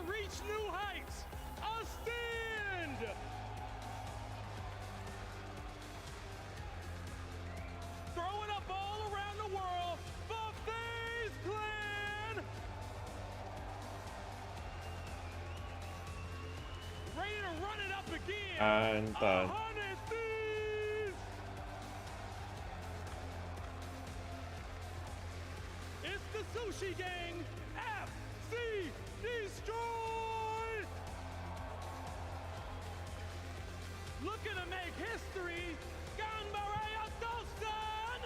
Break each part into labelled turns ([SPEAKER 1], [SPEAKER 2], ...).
[SPEAKER 1] reach new heights. A stand. Throwing a ball around the world. The FaZe Clan. Ready to run it up again.
[SPEAKER 2] And done.
[SPEAKER 1] 100 Thieves. It's the Sushi Gang. FC Destroy. Looking to make history. Ganbarea Dosan.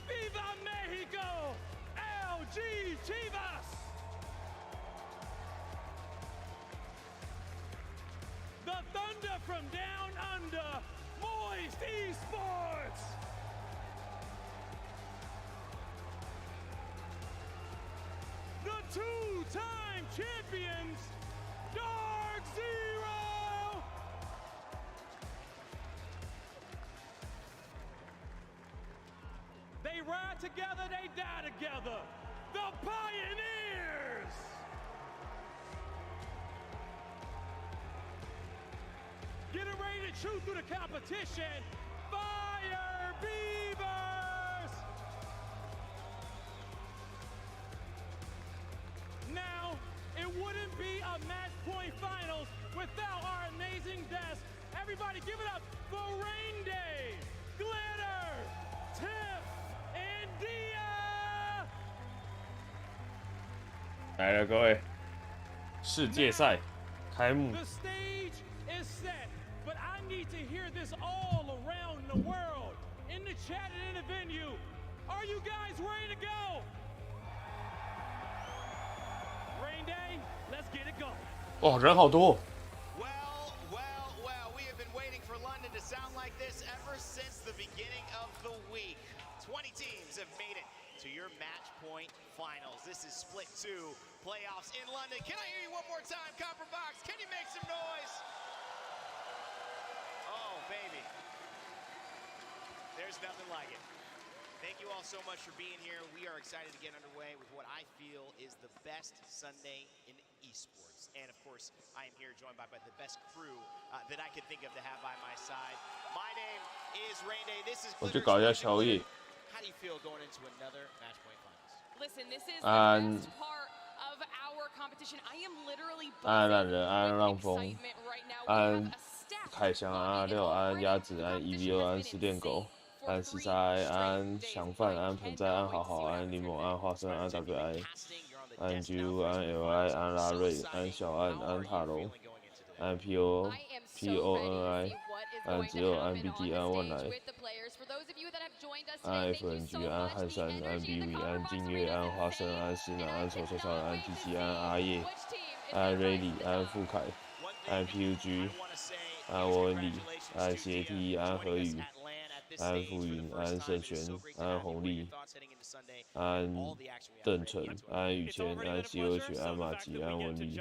[SPEAKER 1] Viva Mexico. LG Chivas. The Thunder from down under, Moist Esports. The two-time champions, Dark Zero. They ride together, they die together. The Pioneers. Getting ready to chew through the competition. Fire Beavers! Now, it wouldn't be a match point finals without our amazing guests. Everybody give it up for Rain Day, Glitter, Tiff, and Dia!
[SPEAKER 2] 来了，各位，世界赛开幕。
[SPEAKER 1] The stage is set, but I need to hear this all around the world. In the chat and in the venue. Are you guys ready to go? Rain Day, let's get it going.
[SPEAKER 2] 哇，人好多。
[SPEAKER 3] Well, we have been waiting for London to sound like this ever since the beginning of the week. 20 teams have made it to your match point finals. This is split 2 playoffs in London. Can I hear you one more time, Copper Box? Can you make some noise? Oh, baby. There's nothing like it. Thank you all so much for being here. We are excited to get underway with what I feel is the best Sunday in esports. And of course, I am here joined by the best crew that I could think of to have by my side. My name is Rain Day. This is
[SPEAKER 2] 我去搞一下宵夜。
[SPEAKER 3] How do you feel going into another match point finals?
[SPEAKER 4] Listen, this is the best part of our competition. I am literally
[SPEAKER 2] 按懒人，按浪风，
[SPEAKER 4] excitement right now. We
[SPEAKER 2] 按
[SPEAKER 4] have a stack
[SPEAKER 2] 凯翔，按6，按鸭子，按 EVO， 按失恋狗，按14i，按祥饭，按盆栽，按好好，按柠檬，按花生，按 WI， 按 Ju， 按 LI， 按拉瑞，按小按，按塔龙，按 PONI， 按只有，按 BD， 按万来，按 FNG， 按汉山，按 BV， 按静月，按花生，按石南，按丑丑少人，按 TC， 按阿叶，按 Rayleigh， 按傅凯，按 PUG， 按沃文里，按 CAT， 按何宇，按浮云，按盛璇，按红利，按邓晨，按雨谦，按 COH， 按马吉，按文理，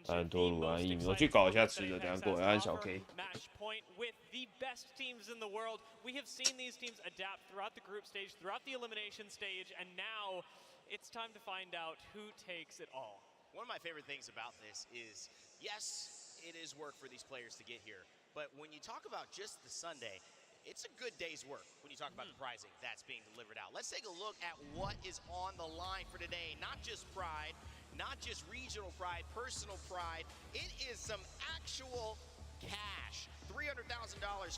[SPEAKER 2] 按多鲁，按一鸣。我去搞一下吃的，等下过来按小 K。
[SPEAKER 1] Match point with the best teams in the world. We have seen these teams adapt throughout the group stage, throughout the elimination stage, and now it's time to find out who takes it all.
[SPEAKER 3] One of my favorite things about this is, yes, it is work for these players to get here, but when you talk about just the Sunday, it's a good day's work when you talk about the prizing that's being delivered out. Let's take a look at what is on the line for today. Not just pride, not just regional pride, personal pride. It is some actual cash. $300,000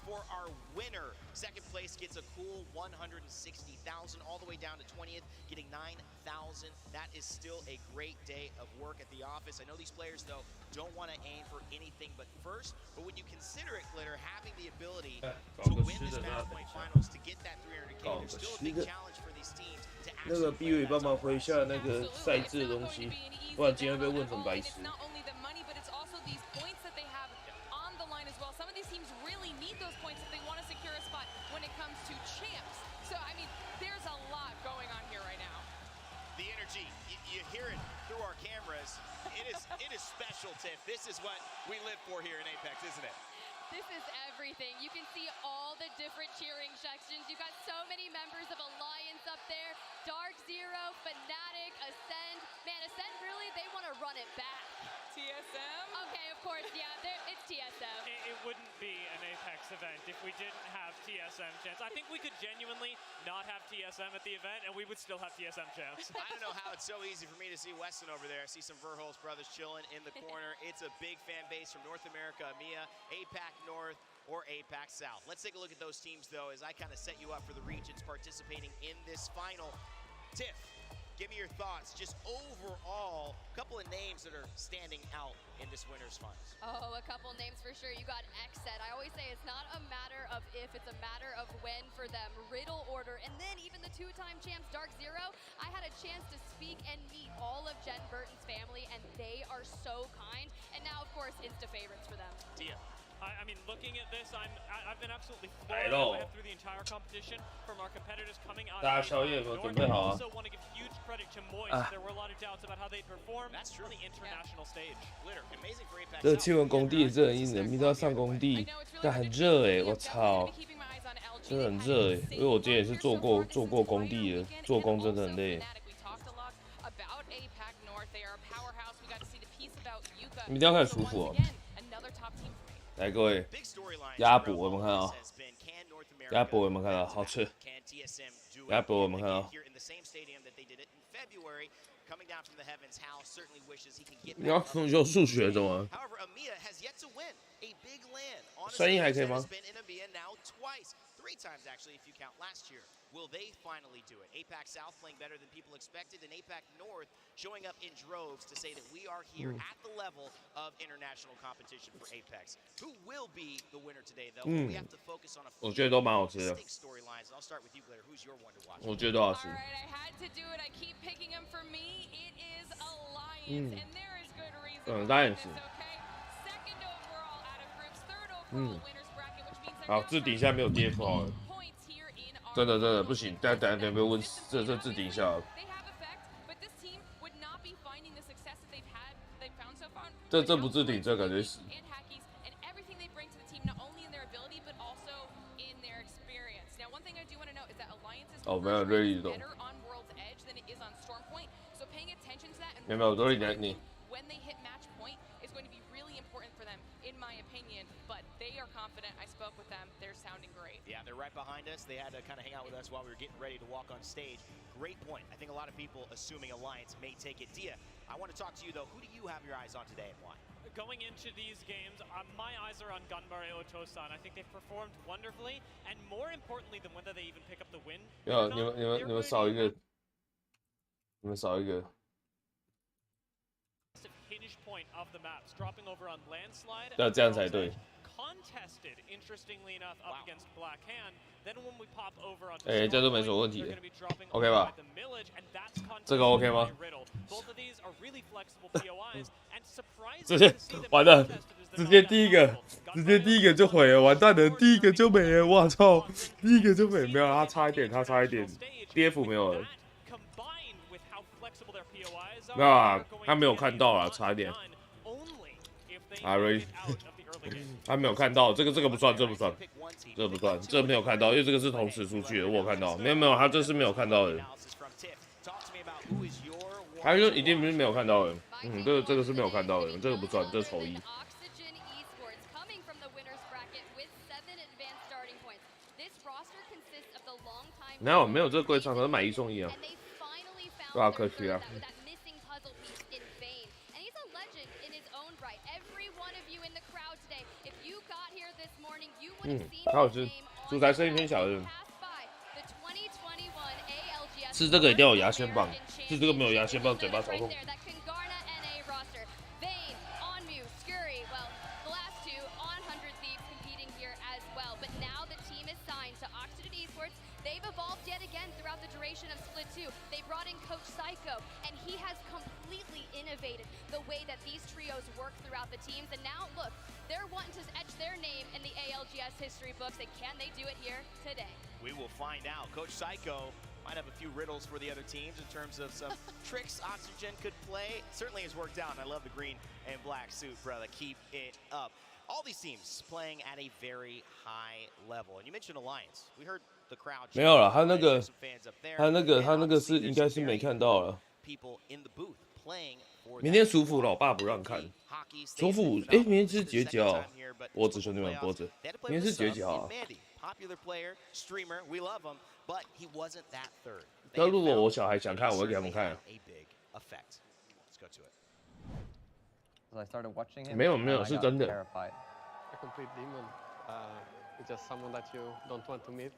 [SPEAKER 3] for our winner. Second place gets a cool $160,000 all the way down to 20th, getting $9,000. That is still a great day of work at the office. I know these players, though, don't want to aim for anything but first, but when you consider it, Glitter, having the ability to win this match point finals, to get that 300K, there's still a big challenge for these teams to
[SPEAKER 2] 那个 B 伟帮忙回一下那个赛制的东西，不然今天被问成白痴。
[SPEAKER 4] Some of these teams really need those points if they want to secure a spot when it comes to champs. So, I mean, there's a lot going on here right now.
[SPEAKER 3] The energy, you hear it through our cameras. It is special, Tiff. This is what we live for here in Apex, isn't it?
[SPEAKER 4] This is everything. You can see all the different cheering sections. You've got so many members of Alliance up there. Dark Zero, Fnatic, run it back. TSM? Okay, of course, yeah, it's TSM.
[SPEAKER 1] It wouldn't be an Apex event if we didn't have TSM chance. I think we could genuinely not have TSM at the event, and we would still have TSM chance.
[SPEAKER 3] I don't know how it's so easy for me to see Weston over there. I see some Verholz brothers chilling in the corner. It's a big fan base from North America, EMEA, APAC North, or APAC South. Let's take a look at those teams, though, as I kind of set you up for the regions participating in this final. Tiff, give me your thoughts. Just overall, a couple of names that are standing out in this winner's finals.
[SPEAKER 4] Oh, a couple names for sure. You got XSET. I always say it's not a matter of if, it's a matter of when for them. Riddle Order, and then even the two-time champs, Dark Zero. I had a chance to speak and meet all of Jen Burton's family, and they are so kind. And now, of course, insta favorites for them.
[SPEAKER 3] Tia.
[SPEAKER 1] I mean, looking at this, I've been absolutely floored through the entire competition from our competitors coming out. I also want to give huge credit to Moist. There were a lot of doubts about how they'd perform on the international stage.
[SPEAKER 3] Amazing for APAC.
[SPEAKER 2] 这气温工地这人民都要上工地，但很热哎，我操，真的很热哎，因为我今天也是做过工地的，做工真的很累。你们一定要看舒服哦。来，各位，鸭脖有没有看到？鸭脖有没有看到？好吃。鸭脖有没有看到？你要有数学的吗？声音还可以吗？
[SPEAKER 3] 3 times actually if you count last year. Will they finally do it? APAC South playing better than people expected, and APAC North showing up in droves to say that we are here at the level of international competition for Apex. Who will be the winner today, though? We have to focus on a few distinct storylines. I'll start with you, Glitter. Who's your one to watch?
[SPEAKER 2] 我觉得都好吃。
[SPEAKER 4] All right, I had to do it. I keep picking them for me. It is Alliance, and there is good reason.
[SPEAKER 2] Alliance.
[SPEAKER 4] Okay. Second overall out of groups, third overall winners bracket, which means
[SPEAKER 2] 好，置顶一下没有跌破了。 真的不行，等下别问，这置顶一下。这不置顶，这感觉死。哦，没有瑞丽懂。没有，瑞丽你。
[SPEAKER 3] Yeah, they're right behind us. They had to kind of hang out with us while we were getting ready to walk on stage. Great point. I think a lot of people assuming Alliance may take it. Dia, I want to talk to you though. Who do you have your eyes on today and why?
[SPEAKER 1] Going into these games, my eyes are on Gunbar Eotosan. I think they've performed wonderfully, and more importantly than whether they even pick up the win.
[SPEAKER 2] 你们少一个，你们少一个。
[SPEAKER 1] Hinge point of the maps, dropping over on landslide.
[SPEAKER 2] 要这样才对。
[SPEAKER 1] Contested, interestingly enough, up against Black Hand. Then when we pop over on,
[SPEAKER 2] 这都没什么问题的 ，OK 吧？这个 OK 吗？这些完了，直接第一个就毁了，完蛋了，第一个就没了，我操，第一个就没有，他差一点，DF 没有了。那他没有看到了，差一点。Ari 他没有看到，这个不算，这不算，这没有看到，因为这个是同时出去的，我有看到，没有，他这是没有看到的，他就一定不是没有看到的，这个是没有看到的，这个不算，这是丑一。没有这个柜场，可是买1送1啊，对啊，可惜啊。 还有是主材声音偏小的人，吃这个一定要有牙线棒，吃这个没有牙线棒，嘴巴超痛。
[SPEAKER 4] Innovated the way that these trios work throughout the teams, and now look, they're wanting to etch their name in the ALGS history books, and can they do it here today?
[SPEAKER 3] We will find out. Coach Psycho might have a few riddles for the other teams in terms of some tricks Oxygen could play. Certainly has worked out, and I love the green and black suit, brother. Keep it up. All these teams playing at a very high level, and you mentioned Alliance. We heard the crowd.
[SPEAKER 2] 没有了，他那个是应该是没看到了。
[SPEAKER 3] People in the booth playing
[SPEAKER 2] 明天舒服，老爸不让看。舒服，哎，明天是几月几号？脖子兄弟们，脖子。明天是几月几号啊？那如果我小孩想看，我会给他们看。没有，是真的。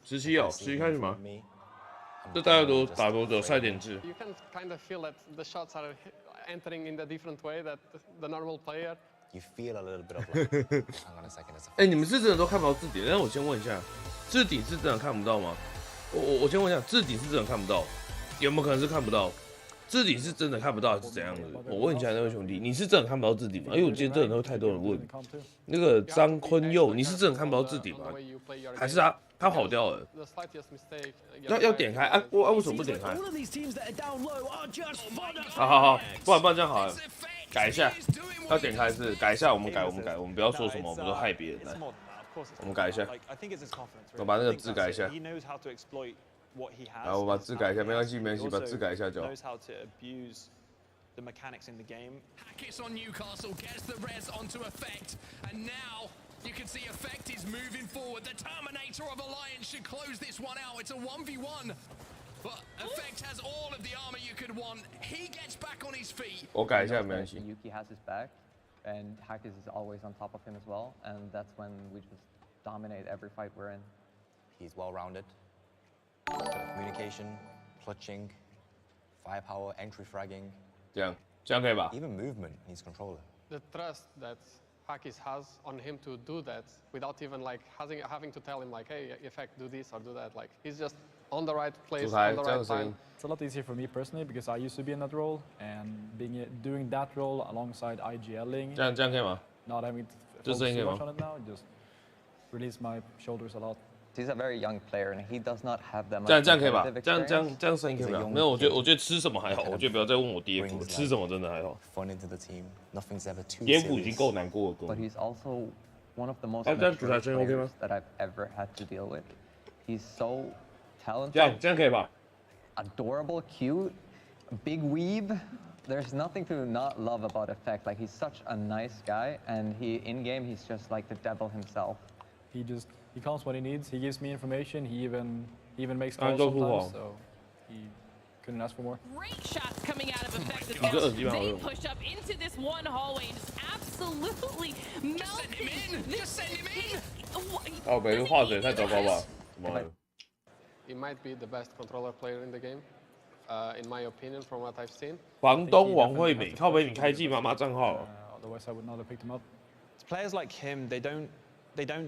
[SPEAKER 2] 17哦，17开始吗？这大概都打多久？赛点制。哎，你们是真的都看不到字典？但是我先问一下，字底是真的看不到吗？我先问一下，字底是真的看不到，有没有可能是看不到？字底是真的看不到还是怎样的？我问一下那位兄弟，你是真的看不到字底吗？因为我今天真的会太多人问。那个张坤佑，你是真的看不到字底吗？还是他跑掉了？要点开啊？为什么不点开？好，不然这样好了，改一下，要点开是改一下，我们改，我们不要说什么，我们说害别人来，我们改一下，我把那个字改一下。然后我把字改一下，没关系，把字改一下就好。
[SPEAKER 5] The mechanics in the game. Hackett on Newcastle gets the res onto Effect, and now you can see Effect is moving forward. The Terminator of Alliance should close this one out. It's a 1v1, but Effect has all of the armor you could want. He gets back on his feet.
[SPEAKER 2] 我改一下没关系。
[SPEAKER 6] Yuki has his back, and Hackett is always on top of him as well, and that's when we just dominate every fight we're in.
[SPEAKER 7] He's well-rounded. Communication, clutching, firepower, entry fragging.
[SPEAKER 2] 这样可以吧
[SPEAKER 7] ？Even movement, he's controller.
[SPEAKER 8] The trust that Hackett has on him to do that without even like having to tell him like, hey, Effect, do this or do that. Like he's just on the right place, on the right time.
[SPEAKER 9] It's a lot easier for me personally because I used to be in that role and doing that role alongside IGLing.
[SPEAKER 2] 这样可以吗？
[SPEAKER 9] Not having to focus too much on it now, just release my shoulders a lot.
[SPEAKER 6] He's a very young player and he does not have that much.
[SPEAKER 2] 这样可以吧？这样声音可以吗？没有，我觉得吃什么还好，我觉得不要再问我爹父，吃什么真的还好。爹父已经够难过了。
[SPEAKER 6] But he's also one of the most mature players that I've ever had to deal with. He's so talented.
[SPEAKER 2] 这样可以吧
[SPEAKER 6] ？Adorable, cute, big weeb. There's nothing to not love about Effect. Like he's such a nice guy, and in game he's just like the devil himself.
[SPEAKER 9] He comes when he needs. He gives me information. He even makes calls sometimes. So he couldn't ask for more.
[SPEAKER 10] Great shots coming out of Effect as well. They push up into this one hallway and just absolutely melting.
[SPEAKER 5] Just send him in.
[SPEAKER 2] 哦，北路画水太糟糕吧？怎么？
[SPEAKER 8] He might be the best controller player in the game, in my opinion, from what I've seen.
[SPEAKER 2] 房东王惠美，靠北你开季妈妈账号。
[SPEAKER 9] Otherwise I would not have picked him up.
[SPEAKER 5] Players like him, they don't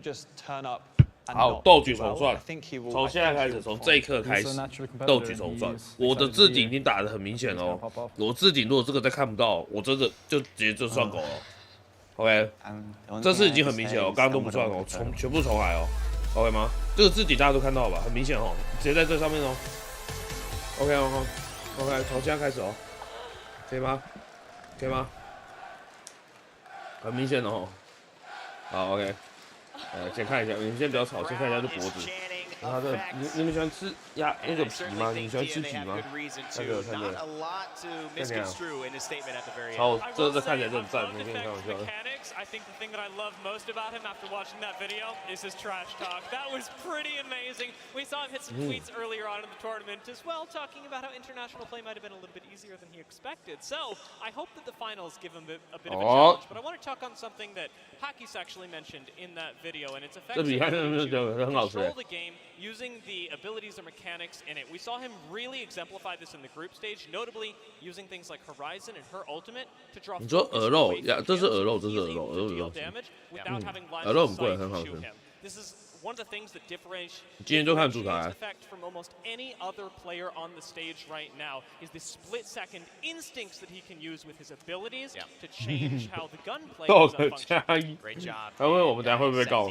[SPEAKER 5] just turn up.
[SPEAKER 2] 好，斗举重算。从现在开始，从这一刻开始，斗举重算。我的置顶已经打得很明显哦。我置顶如果这个再看不到，我真的就直接就算狗了。OK， 这次已经很明显了，我刚刚都不算哦，全部重来哦。OK 吗？这个置顶大家都看到了吧？很明显哦，直接在这上面哦。OK， 从现在开始哦，可以吗？可以吗？很明显哦。好 ，OK。 先看一下，你们先不要吵，先看一下这脖子。他的，你们喜欢吃那个皮吗？你喜欢吃皮吗？看这个，看这个。好，这看起来就很赞，我跟你开玩笑。
[SPEAKER 1] I think the thing that I love most about him after watching that video is his trash talk. That was pretty amazing. We saw him hit some tweets earlier on in the tournament as well, talking about how international play might have been a little bit easier than he expected. So I hope that the finals give him a bit of a challenge. But I want to talk on something that Hackett actually mentioned in that video, and it's effectively control the game using the abilities or mechanics in it. We saw him really exemplify this in the group stage, notably using things like Horizon and her ultimate to draw.
[SPEAKER 2] 你说鹅肉呀？这是鹅肉，这是鹅肉。 鹅肉很贵，很好吃。
[SPEAKER 1] One of the things that differentiates
[SPEAKER 2] 今天就看主台
[SPEAKER 1] Effect from almost any other player on the stage right now is the split-second instincts that he can use with his abilities to change how the gunplay functions.
[SPEAKER 3] Great job.
[SPEAKER 2] 他问我们等下会不会告？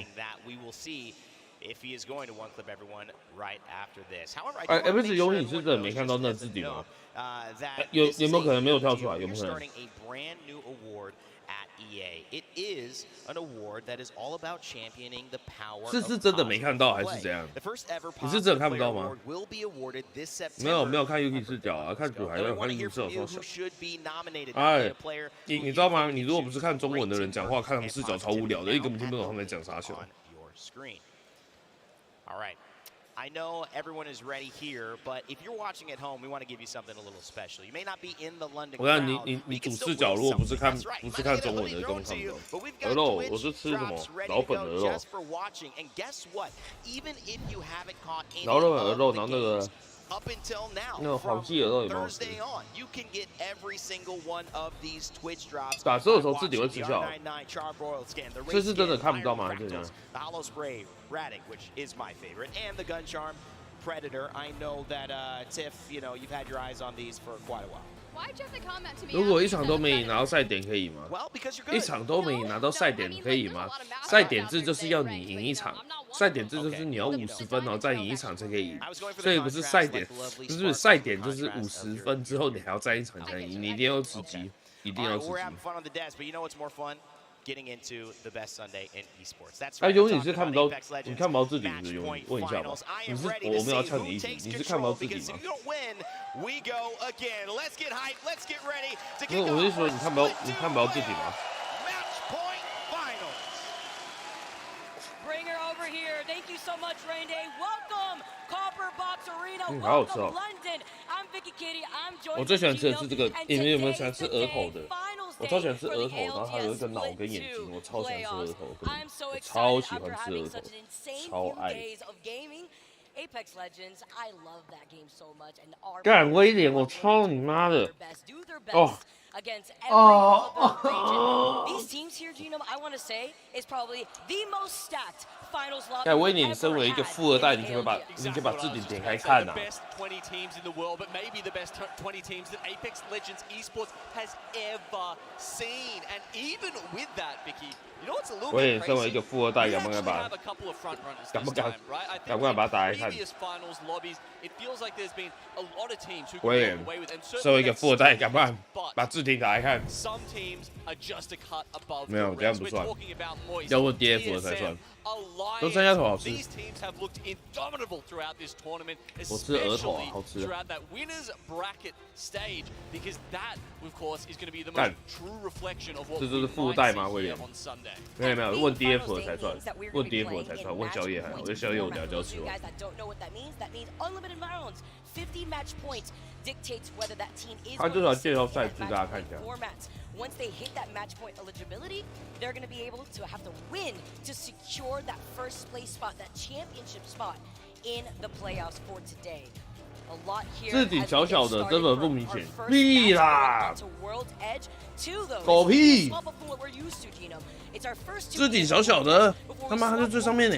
[SPEAKER 3] We will see if he is going to one clip everyone right after this. However,
[SPEAKER 2] 哎，不是有你是真的没看到那字顶吗？有没有可能没有跳出来？有没有可能？
[SPEAKER 3] EA. It is an award that is all about championing the power.
[SPEAKER 2] 是真的没看到还是怎样？你是真的看不到吗？没有看 Yuki 视角啊，看主还要看 Yuki 视角超小。哎，你知道吗？你如果不是看中文的人讲话，看他们视角超无聊的，你根本听不懂他们在讲啥小。
[SPEAKER 3] All right. I know everyone is ready here, but if you're watching at home, we want to give you something a little special. You may not be in the London crowd.
[SPEAKER 2] 我看你主视角，如果不是看中文的，根本看不懂。鹅肉，我是吃什么？老本鹅肉。老本鹅肉，然后那个。那个黄鸡鹅肉也蛮好吃。打车的时候自己会吃效，这是真的看不到吗？还是怎样？
[SPEAKER 3] Predator. I know that Tiff, you know, you've had your eyes on these for quite a while.
[SPEAKER 2] 如果一场都没赢拿到赛点可以吗？一场都没赢拿到赛点可以吗？赛点制就是要你赢一场，赛点制就是你要50分，然后再赢一场才可以赢。所以不是赛点，不是赛点就是50分之后你还要再一场才赢，你一定要吃鸡，一定要吃鸡。
[SPEAKER 3] Getting into the best Sunday in esports. That's
[SPEAKER 2] 哎，永你是看不到，你看不到自己是永你问一下吧？你是我们要呛你一题，你是看不到自己吗？因为我是说你看不到自己吗？
[SPEAKER 10] Bring her over here. Thank you so much, Rain Day. Welcome, Copper Box Arena.
[SPEAKER 2] 好好吃哦。
[SPEAKER 10] London. I'm Vicky Kitty. I'm joined.
[SPEAKER 2] 我最喜欢吃的是这个，你们有没有喜欢吃额头的？我超喜欢吃额头，然后它有一个脑跟眼睛，我超喜欢吃额头，我超喜欢吃额头，超爱。
[SPEAKER 10] Apex Legends, I love that game so much. And
[SPEAKER 2] 干威廉，我操你妈的！哦。
[SPEAKER 10] Against every other region. These teams here, Gino, I want to say, is probably the most stacked finals lobby.
[SPEAKER 2] 盖威廉，你身为一个富二代，你可以把置顶点开看呐。
[SPEAKER 1] 20 teams in the world, but maybe the best 20 teams that Apex Legends Esports has ever seen. And even with that, Vicky, you know what's a little bit crazy?
[SPEAKER 2] 威廉身为一个富二代，敢不敢把它打开看？威廉身为一个富二代，敢不敢把置顶打开看？没有，这样不算，要问 DF 的才算。 都参加头好吃，我吃额头啊，好吃。干，这就是附带吗？威廉？没有，问 DF 的才算，问 DF 的才算，问宵夜还好，因为宵夜我等下就要吃完。他就算介绍赛制，大家看一下。
[SPEAKER 10] Once they hit that match point eligibility, they're going to be able to have to win to secure that first place spot, that championship spot in the playoffs for today. A lot here.
[SPEAKER 2] 置顶小小的根本不明显，屁啦！狗屁！置顶小小的，他妈他就最上面呢。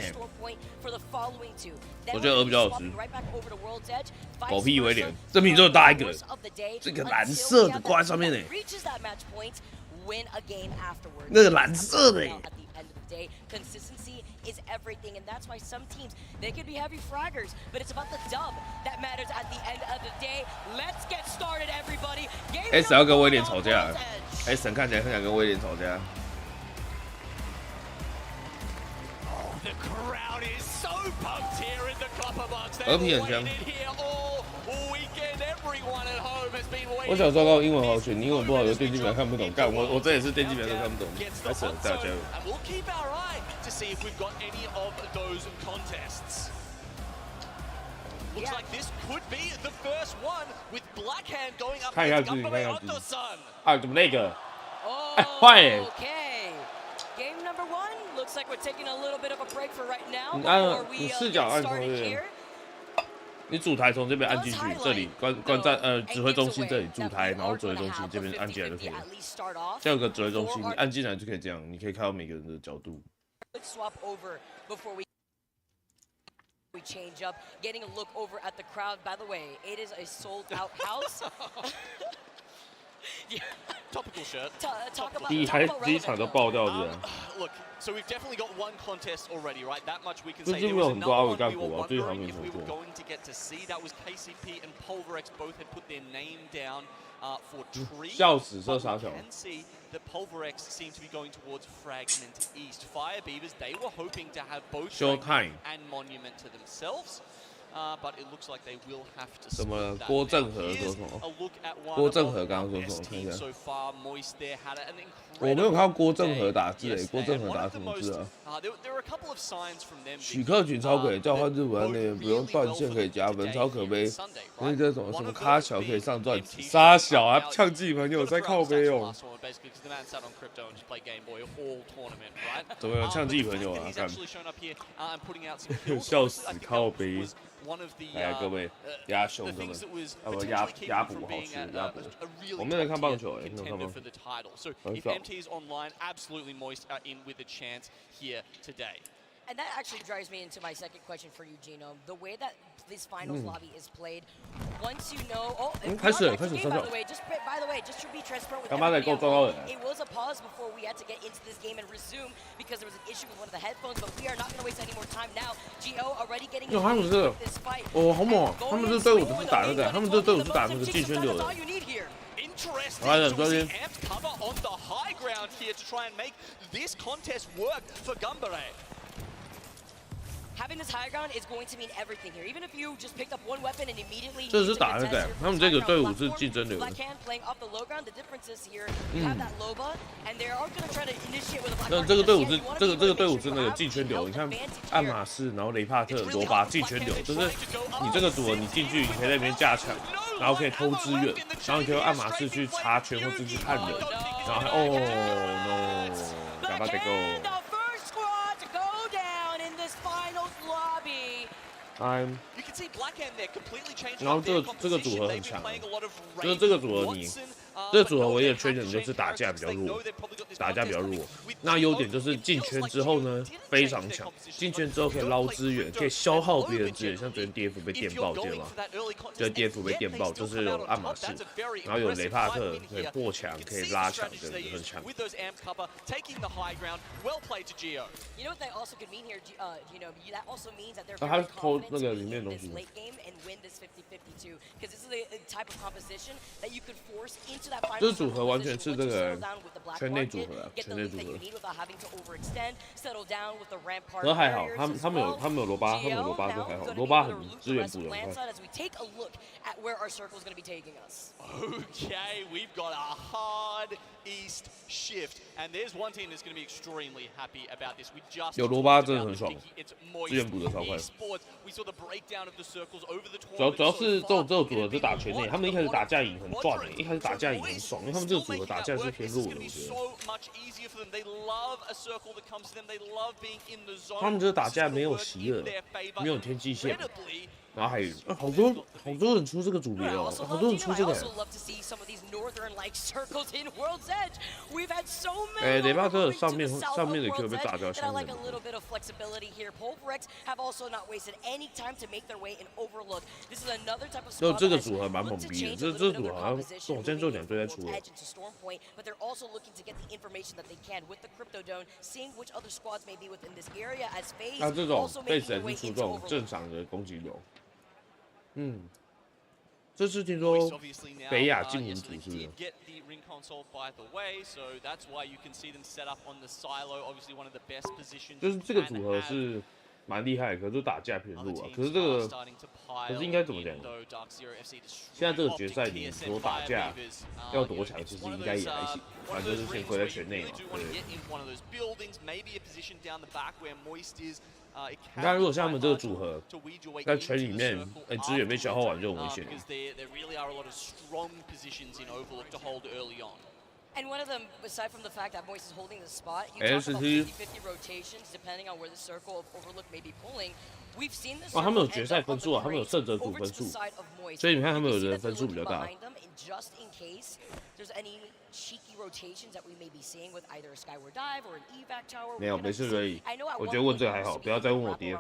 [SPEAKER 2] 我觉得鹅比较好吃。狗屁威廉，这比这么大一个，这个蓝色的挂在上面呢。那个蓝色的。 Consistency is everything, and that's why some teams they could be heavy fraggers, but it's about the dub that matters at the end of the day. Let's get started, everybody. S 要跟威廉吵架 ，S 看起来很想跟威廉吵架。
[SPEAKER 1] The crowd is so pumped here in the Copper Box.
[SPEAKER 2] 和平很香。我小时候高英文好学，你英文不好，有电竞版看不懂。干我这也是电竞版都看不懂。开始大家加油。
[SPEAKER 1] See if we've got any of those contests. Looks like this could be the first one with Blackhand going up against Gumbalay-Otto-san.
[SPEAKER 2] 啊，怎么那个？哎，坏耶！
[SPEAKER 10] Okay. Game number 1 looks like we're taking a little bit of a break for right now.
[SPEAKER 2] 你视角按从这边，你主台从这边按进去，这里观战指挥中心这里主台，然后指挥中心这边按进来就可以了。这样有个指挥中心，你按进来就可以这样，你可以看到每个人的角度。
[SPEAKER 10] Swap over before we change up. Getting a look over at the crowd. By the way, it is a sold-out house.
[SPEAKER 1] Topical shirt.
[SPEAKER 10] Talk about
[SPEAKER 2] 第一场都爆掉的。
[SPEAKER 1] Look, so we've definitely got one contest already, right? That much we can say.
[SPEAKER 2] 最近没有很多阿伟干股啊，最近好像没什么
[SPEAKER 1] We were going to get to see that was KCP and Pulverex both had put their name down for Tree.
[SPEAKER 2] 笑死，这傻小。
[SPEAKER 11] that Pulverex seem to be going towards Fragment East. Fire Beavers, they were hoping to have both Fragment and Monument to themselves. But it looks like they will have to split that.
[SPEAKER 2] 郭正和说什么？郭正和刚刚说什么？看一下。我没有看到郭正和打字诶，郭正和打什么字啊？许克群超可以，召唤日文内不用断线可以加分，超可悲。那这种什么咖小可以上钻石，沙小啊，呛自己朋友在靠背哦。怎么有呛自己朋友啊？看，笑死，靠背。哎，各位鸭兄弟们，鸭补好吃，鸭补。我没有在看棒球，你有看吗？很少。
[SPEAKER 10] And that actually drives me into my second question for you, Gino. The way that this finals lobby is played, once you know, by the way, just to be transparent with everybody, it was a pause before we had to get into this game and resume because there was an issue with one of the headphones. But we are not going to waste any more time now. Gio already getting into this fight.
[SPEAKER 2] 哦，好猛！他们这队伍是打那个，他们这队伍是打那个季圈流的。
[SPEAKER 11] Interesting. Amped cover on the high ground here to try and make this contest work for Gumbare.
[SPEAKER 10] Having this high ground is going to mean everything here. Even if you just picked up one weapon and immediately
[SPEAKER 2] 这是打那个，他们这个队伍是竞争流的。那这个队伍是这个队伍是那个进圈流。你看爱马仕，然后雷帕特、罗巴进圈流，就是你这个组合你进去，你可以在那边架墙，然后可以偷资源，然后你可以用爱马仕去插圈或者去看人，然后哦 no， 干嘛得 go？ 然后这个组合很强，就是这个组合这个组合唯一的缺点就是打架比较弱，那优点就是进圈之后呢非常强，进圈之后可以捞资源，可以消耗别人资源，像昨天 DF 被电爆，记得吗？就是 DF 被电爆，就是有爱马仕，然后有雷帕特可以破墙，可以拉墙，真的很强。他偷那个里面的东西。这组合完全是这个圈内组合，圈内组合。可还好，他们有罗巴，就还好，罗巴很资源补的很快。
[SPEAKER 11] Okay, we've got a hard East shift, and there's one team that's going to be extremely happy about this. We just
[SPEAKER 2] 有罗巴真的很爽，资源补的超快。主要是这种组合是打圈内，他们一开始打架赢很赚的，一开始打架赢很爽，因为他们这个组合打架是偏弱的，我觉得。他们这打架没有席尔，没有天际线。然后还有好多人出这个组别哦，好多人出这个。哎，雷帕特上面的 Q 被炸掉，下面。就这个组合蛮懵逼的，这组合好像我今天就2队在出了。那这种贝斯还是出这种正常的攻击流。这次听说北亚进民族是不是？就是这个组合是蛮厉害，可是打架偏弱啊。可是应该怎么讲？现在这个决赛里说打架要多强，其实应该也还行，反正就是先回在圈内嘛。对。你看，如果像他们这个组合在圈里面，资源被消耗完就很危险。
[SPEAKER 10] And one of them, aside from the fact that Moist is holding the spot, you talk about 50-50 rotations depending on where the circle of Overlook may be pulling. We've seen this.
[SPEAKER 2] 他们有决赛分数啊，他们有胜者组分数，所以你看他们有人分数比较大。
[SPEAKER 10] Just in case there's any cheeky rotations that we may be seeing with either a skyward dive or an evac tower.
[SPEAKER 2] 没有，没事而已。我觉得问这个还好，不要再问我 DF，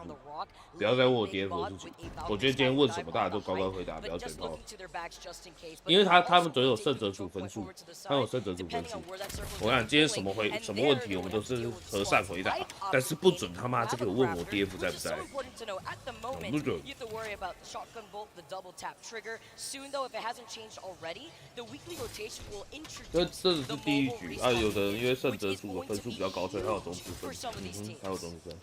[SPEAKER 2] 不要再问我 DF 的事情。我觉得今天问什么大家都乖乖回答，不要嘴炮。因为他们总有胜者组分数，他有胜者组分数。我想今天什么问题我们都是和善回答，但是不准他妈这个问我 DF 在不在。不准。这只是第一局啊，有的人因为胜者组的分数比较高，所以还有中次分，还有中次分。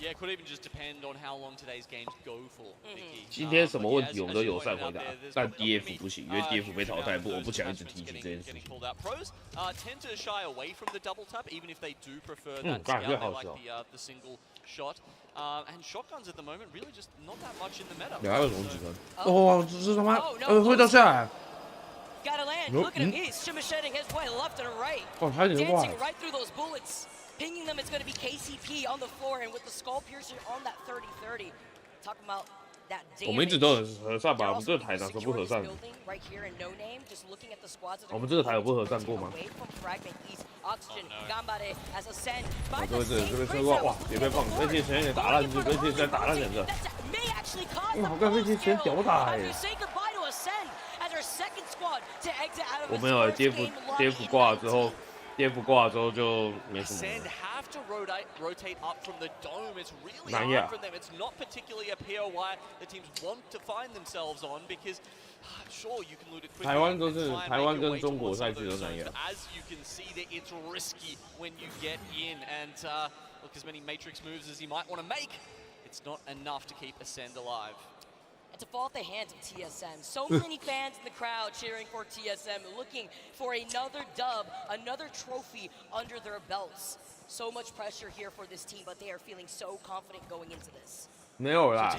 [SPEAKER 2] 今天什么问题我们都友善回答，但 DF 不行，因为 DF 被淘汰，我不想一直提起这件事情。感觉好笑。
[SPEAKER 11] And shotguns at the moment really just not that much in the meta.
[SPEAKER 2] 2个中几分？哦，这是他妈会掉下来。
[SPEAKER 10] Gotta land. Look at him. He's shimmy-shedding his way left and right.
[SPEAKER 2] Dancing
[SPEAKER 10] right through those bullets. Pinging them, it's going to be KCP on the floor, and with the skull piercer on that 30-30. Talking about that damage.
[SPEAKER 2] 我们一直都很和善吧？我们这个台哪时候不和善？我们这个台有不和善过吗？这边哇，也被放，飞机前也打烂，飞机前打烂人的。哇，我看飞机前屌打哎！我没有，DF 挂了之后。 DF 挂了之后就没什么了。南亚。台湾跟中国赛区都南亚。
[SPEAKER 10] And to fall at the hands of TSM. So many fans in the crowd cheering for TSM, looking for another dub, another trophy under their belts. So much pressure here for this team, but they are feeling so confident going into this.
[SPEAKER 2] 没有啦，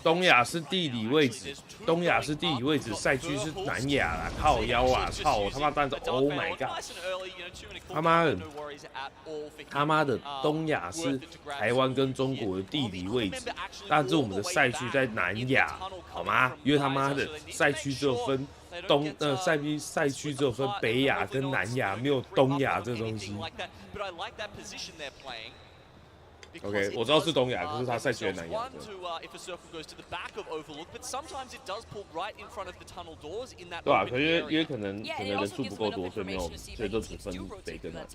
[SPEAKER 2] 东亚是地理位置，赛区是南亚啦，靠腰啊，操他妈蛋子 ，Oh my god， 他妈的，东亚是台湾跟中国的地理位置，但是我们的赛区在南亚，好吗？因为他妈的赛区只有分赛区只有分北亚跟南亚，没有东亚这东西。OK， 我知道是东亚，可是他赛区在南亚。对啊，可是因为可能人数不够多，所以没有，所以都只分北跟南。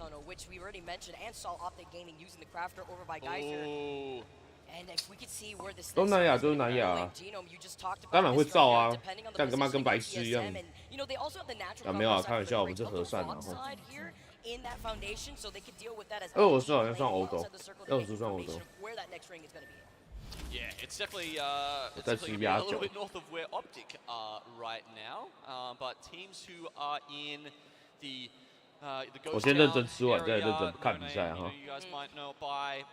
[SPEAKER 2] 东南亚就是南亚啊，当然会造啊，干干嘛跟白痴一样？啊没有啊，开玩笑，我们是和善的哈。 俄罗斯好像算欧洲，俄罗斯算欧洲。
[SPEAKER 11] Yeah, it's definitely a little bit north of where Optic are right now, but teams who are in the Ghost
[SPEAKER 2] 我先认真吃完，再认真看比赛哈。
[SPEAKER 11] You guys might know by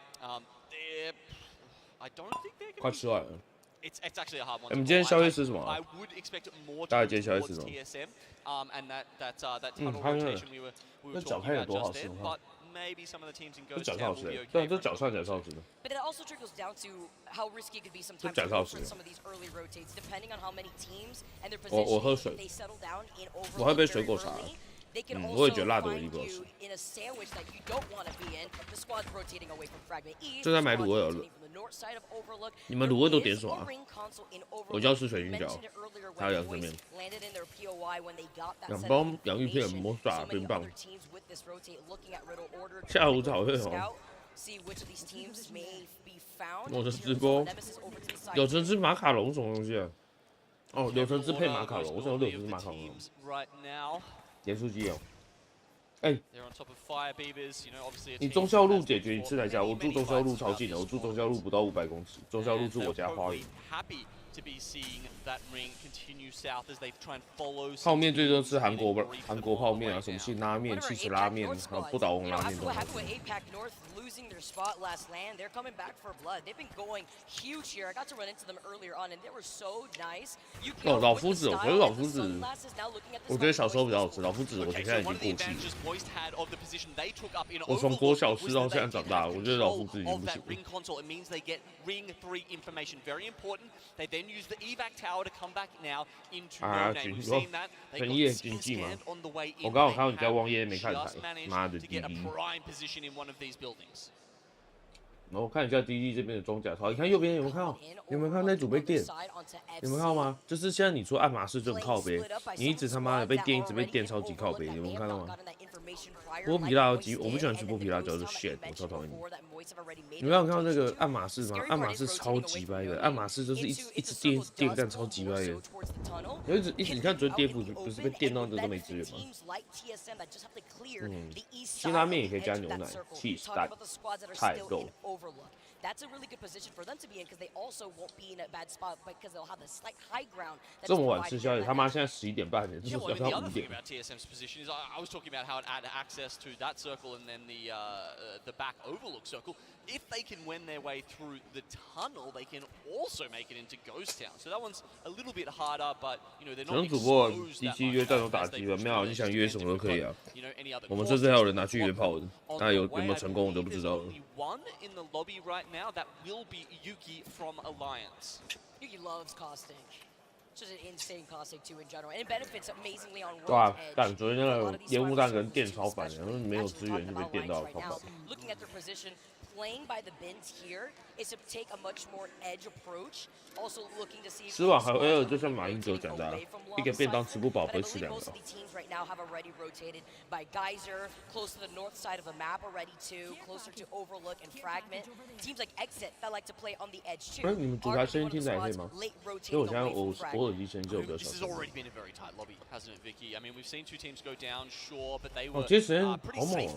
[SPEAKER 11] I don't think they're
[SPEAKER 2] 快吃完了。
[SPEAKER 11] It's actually a hard one.
[SPEAKER 2] 我们今天宵夜吃什么？
[SPEAKER 11] I would expect more
[SPEAKER 2] 大概今天宵夜吃什么？
[SPEAKER 11] TSM, and that tunnel rotation we were talking about just then, but maybe some of the teams in Ghost will be okay.
[SPEAKER 2] 对，这脚算起来超好吃的。
[SPEAKER 10] But it also trickles down to how risky it could be sometimes for some of these early rotates, depending on how many teams and their position they settle down in overload.
[SPEAKER 2] 我喝杯水果茶。
[SPEAKER 10] They can
[SPEAKER 2] 我也觉
[SPEAKER 10] also
[SPEAKER 2] 得辣的我
[SPEAKER 10] find
[SPEAKER 2] 一个
[SPEAKER 10] you in a sandwich that you don't want to be in. The squad's rotating away from Fragment East.
[SPEAKER 2] 就在买卤味了。你们卤味都点什么啊？我就要吃水晶饺，还有洋葱面。2包洋芋片，摩萨冰棒。下午茶会哦。我的直播柳橙汁马卡龙什么东西啊？哦，柳橙汁配马卡龙，我想要柳橙汁马卡龙。 盐酥鸡哦，哎，你忠孝路解决一次来家，我住忠孝路超近的，我住忠孝路不到500公尺，忠孝路是我家花园。泡面最多吃韩国泡面啊，什么辛拉面、气死拉面，还有不倒翁拉面都。
[SPEAKER 10] Losing their spot last land, they're coming back for blood. They've been going huge here. I got to run into them earlier on, and they were so nice.
[SPEAKER 2] 哦，老夫子，我觉得老夫子，我觉得小时候比较好吃。老夫子，我现在已经过气了。我从国小吃到现在长大，我觉得老夫子已经不行了。啊，深夜经济嘛，我刚好看到你在望夜没看台，妈的滴滴。 然后看一下 DD 这边的装甲套，你看右边有没有看到？有没有看到那组被电？有没有看到吗？就是现在你说爱马仕就很靠背，你一直他妈的被电，一直被电，超级靠背，有没有看到吗？剥皮辣椒鸡，我不喜欢吃剥皮辣椒的 shit， 我超讨厌你。你们有看到那个爱马仕吗？爱马仕超级掰的，爱马仕就是一直电干超级掰的，一直你看昨天跌幅不是被电到这都没资源吗？辛拉面也可以加牛奶、cheese 蛋、菜肉。
[SPEAKER 10] That's a really good position for them to be in because they also won't be in a bad spot because they'll have a slight high ground.
[SPEAKER 2] 这么晚吃宵夜，他妈现在11点半了，这是要到5 点。
[SPEAKER 11] About TSM's position is I was talking about how it had access to that circle and then the back overlook circle. If they can win their way through the tunnel, they can also make it into Ghost Town. So that one's a little bit harder, but you know they're not.
[SPEAKER 2] 主播DC 约战斗打击吧，没有，你想约什么都可以啊。我们甚至还有人拿去约炮的，但有没有成功我就不知道了。
[SPEAKER 11] One in the lobby right now, that will be Yuki from Alliance.
[SPEAKER 10] Yuki loves caustic. Just an insane caustic too in general, and it benefits amazingly on
[SPEAKER 2] 对啊，
[SPEAKER 10] World's Edge.
[SPEAKER 2] 但昨天那个烟雾弹跟电超烦的，然后没有资源就被电到超烦。
[SPEAKER 10] Looking at their position, playing by the bins here is to take a much more edge approach. Also looking to see.
[SPEAKER 2] 吃完还有就像马英九讲的，一个便当吃不饱，会吃两个。
[SPEAKER 10] Most of the teams right now have already rotated by Geyser, close to the north side of the map already too, closer to Overlook and Fragment. Teams like Exit that like to play on the edge too.
[SPEAKER 2] 你们主台声音听起来可以吗？因为我现在我耳机声音就比较小。
[SPEAKER 11] This has already been a very tight lobby, hasn't it, Vicky? I mean, we've seen two teams go down, sure, but they were pretty safe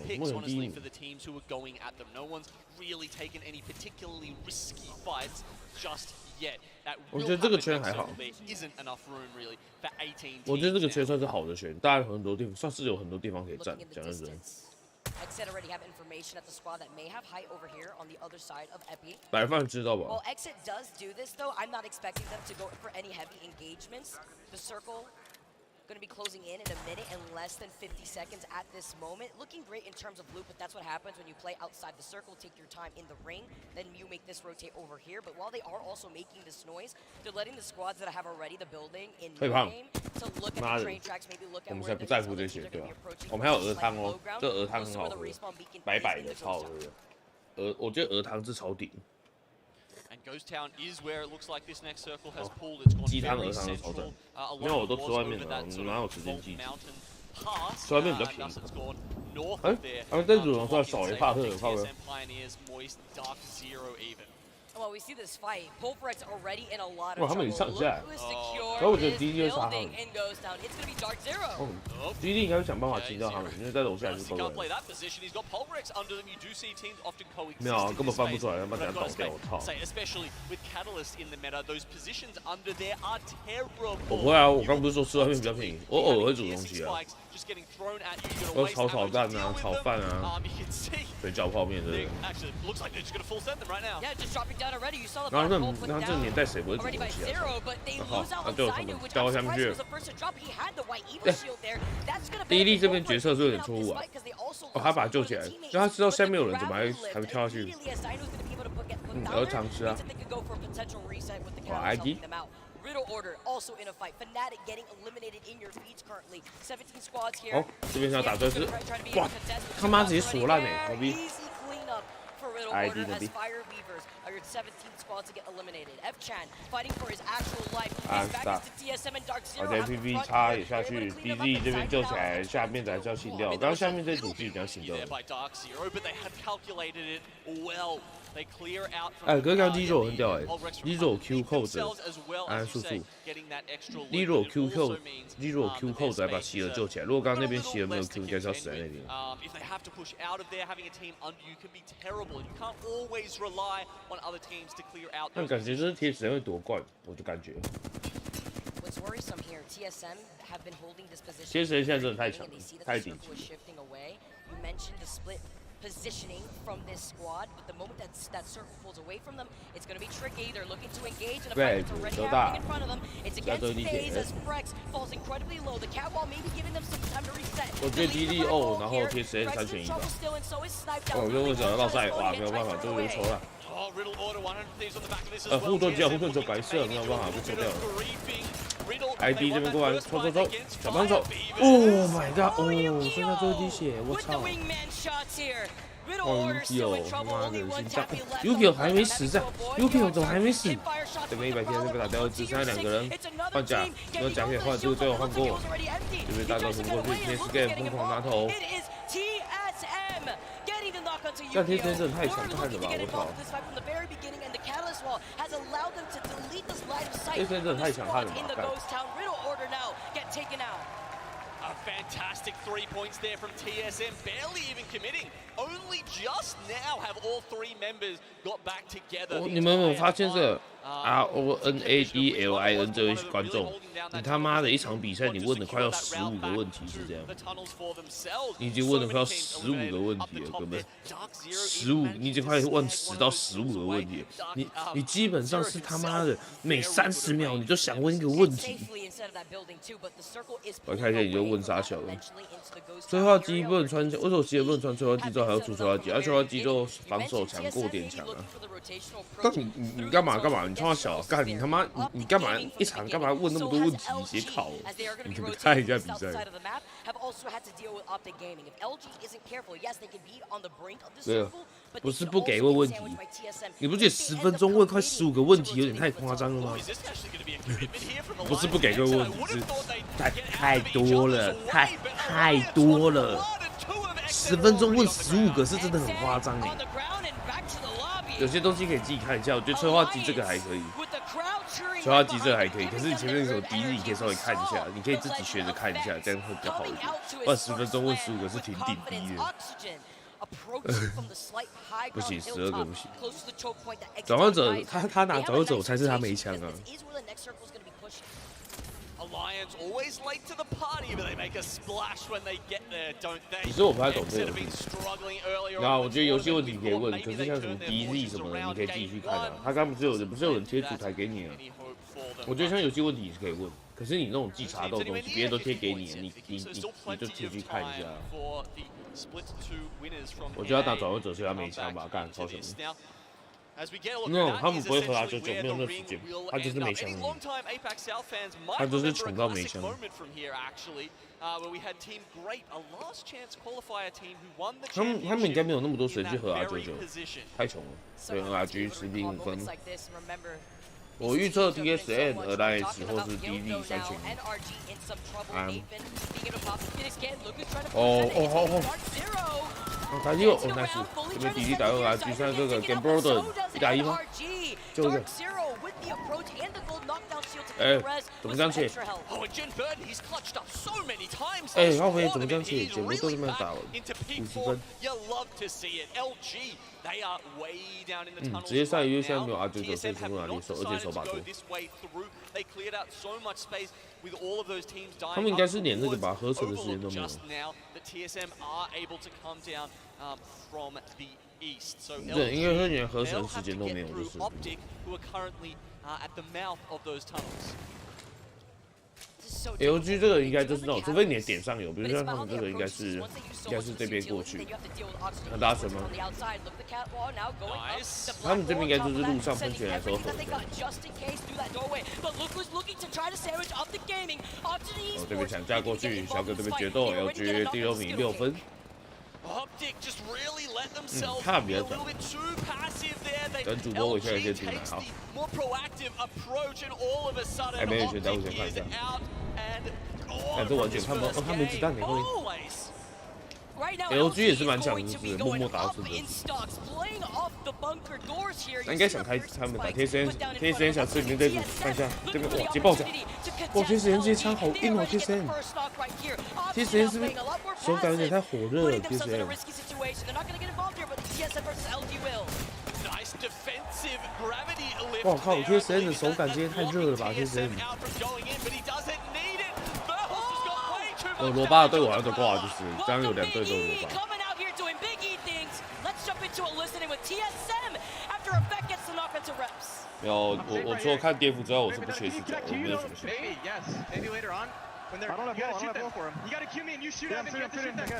[SPEAKER 11] picks, honestly, for the teams who were going at them. No one's really taken any particularly risky fights just yet. That
[SPEAKER 2] 我觉得这个圈还好。
[SPEAKER 11] isn't enough room really for 18 teams.
[SPEAKER 2] 我觉得这个圈算是好的圈，大家有很多地方，算是有很多地方可以站，讲认真。
[SPEAKER 10] Exit already have information at the squad that may have height over here on the other side of Epi.
[SPEAKER 2] 白饭知道吧？
[SPEAKER 10] Well, Exit does do this though. I'm not expecting them to go for any heavy engagements. The circle going to be closing in a minute and less than 50 seconds at this moment. Looking great in terms of loop, but that's what happens when you play outside the circle. Take your time in the ring, then you make this rotate over here. But while they are also making this noise, they're letting the squads that have already the building in game to look at the train tracks, maybe look at where the teams are going to be approaching.
[SPEAKER 2] 我们还有鹅汤哦，这鹅汤很好喝，白白的，超好喝的。我觉得鹅汤是超顶。
[SPEAKER 11] And Ghost Town is where it looks like this next circle has pulled. It's gone very central.
[SPEAKER 2] 没有，我都吃外面的，我哪有时间鸡？吃外面比较便宜。他们在主场上少一帕特，怕不？
[SPEAKER 10] Well, we see this fight. Pulverex already in a lot of
[SPEAKER 2] 哇，他们已
[SPEAKER 10] trouble.
[SPEAKER 2] 上下。
[SPEAKER 10] Look who is secure
[SPEAKER 2] 可我觉得
[SPEAKER 10] this
[SPEAKER 2] DD 会杀他
[SPEAKER 10] building
[SPEAKER 2] 们。
[SPEAKER 10] and goes down. It's gonna be Dark Zero.
[SPEAKER 2] DD 应该会想办法击掉他们，因为在楼下就够了。没有啊，根本翻不出来，他妈等下倒掉，我操！ 我不会啊，我刚不是说吃外面比较便宜，我偶尔会煮东西啊。 我炒蛋啊，炒饭啊，水饺泡面之类的。然后那这年代谁不会煮东西啊？好，那就他们掉下面去了。第一粒这边决策是有点错误啊。哦，他把他救起来，就他知道下面有人，怎么还会跳下去？鹅肠吃啊。哇 ，ID。
[SPEAKER 10] Riddle Order also in a fight. Fnatic getting eliminated in your feeds currently. 17 squads here.
[SPEAKER 2] 哦，这边想要打钻石，哇，他妈直接锁烂哎，牛逼 ！ID 牛逼。
[SPEAKER 10] Are 17 squads to get eliminated. F-Chan fighting for his actual life. He's back into TSM and Dark Zero.
[SPEAKER 2] 而且 PV 叉也下去 ，DZ 这边救起来，下面才叫清掉。刚刚下面这组是已经清掉了。哎，哥刚 D 肉很屌哎，D 肉 Q 扣子，安速速 ，D 肉 Q 扣 ，D 肉 Q 扣子还把希尔救起来。如果刚刚那边希尔没有 Q， 应该是要死在那边。但感觉就是铁齿会夺冠，我就感觉。铁齿现在真的太强了，太顶级了。
[SPEAKER 10] Positioning from this squad, but the moment that circle pulls away from them, it's going to be tricky. They're looking to engage in a fight that's already happening in front of them. It's against FaZe as Frex falls incredibly low. The catwall maybe giving them some time to reset.
[SPEAKER 2] 我觉得DD 哦，然后铁齿3选1吧。我就为什么绕赛哇，没有办法，就流抽了。护盾只有白色，没有办法被抽掉了。ID 这边过来，抽，小帮手 ，Oh my god， 哦，剩下最后一滴血，我操！哦 ，Yuki 他妈的心脏 ，Yuki 还没死在 ，Yuki 怎么还没死？这边100天这个打掉，只剩下2个人，换甲，没有甲可以换，这个最后换过，这边大招冲过去 ，TS Game 疯狂拿头。但天真的太强悍了吧！我操！天真的太强悍了吧！A
[SPEAKER 11] fantastic 3 points there from TSM, barely even committing. Only just now have all 3 members got back together.
[SPEAKER 2] 你们有没有发现这个 RONADLIN 这位观众，你他妈的一场比赛你问了快要15个问题是这样？你已经问了快要15个问题了，哥们，15，你已经快问10到15个问题了，你基本上是他妈的每30秒你就想问一个问题。我看一下你就问啥小了？催化机不能穿，为什么机不能穿催化机之后还要出催化机？催化机就防守强过点强啊！但你干嘛？你他妈小干你他妈你干嘛一场干嘛问那么多问题？写考，你们看一下比赛。对啊，不是不给问问题，你不觉得10分钟问快15个问题有点太夸张了吗？不是不给各位问题，是太多了，太多了。10分钟问15个是真的很夸张哎。有些东西可以自己看一下，我觉得催化机这个还可以，催化机这个还可以。可是你前面那首笛子你可以稍微看一下，你可以自己学着看一下，这样会比较好一点。不然10分钟问15个是挺顶低的。不行，12个不行。转换者他拿转换者，我猜是他没枪啊。其实我不太懂这个游戏。然后我觉得游戏问题可以问，可是像什么 DZ 什么的，你可以自己去看啊。他刚不是有人贴主台给你啊？我觉得像游戏问题你是可以问，可是你那种记查到的东西，别人都贴给你，你就自己去看一下。我觉得他打转换者是他没枪吧，干靠什么？ No， 他们不会和他久久，没有那时间，他就是没枪，他就是穷到没枪。他们应该没有那么多时间去和他久久，太穷了。对 ，NRG 10.5分。我预测 TSN 和 ALGS 或是 DD 3群。打击哦 ，nice！ 这边DD 打2RG，现在这个 Game Broden 1打1吗？就一个。怎么这样切？浩飞怎么这样切？全部都这么打完，50分。职业赛因为现在没有RG9，所以全部拿力手，而且手把多。他们应该是连那个把合成的时间都没有。对，应该是连合成时间都没有，就是。LG 这个应该就是那种，除非你的点上有，比如像他们这个应该是这边过去，很大声吗？他们这边应该就是路上喷泉来说合的。我这边想架过去，小哥这边决斗 ，LG 第6名6分。他比较强。等主播我现在先进来，好。还没有选择，我先看一下。这完全看不到，他没子弹也会。LG 也是蛮强的，就是默默打到胜利。那应该想开他们打 TSN 想吃里面这组，看一下这边哇，捷爆奖！哇 ，TSN 这些枪好硬哦 ，TSN 是不是手感有点太火热了 ？TSN。哇靠 ，TSN 的手感今天太热了吧 ，TSN。罗巴的队我要再挂，就是这样有2队都有罗巴。没有，我除了看跌幅之外，我是不缺视角，我没有什么兴趣。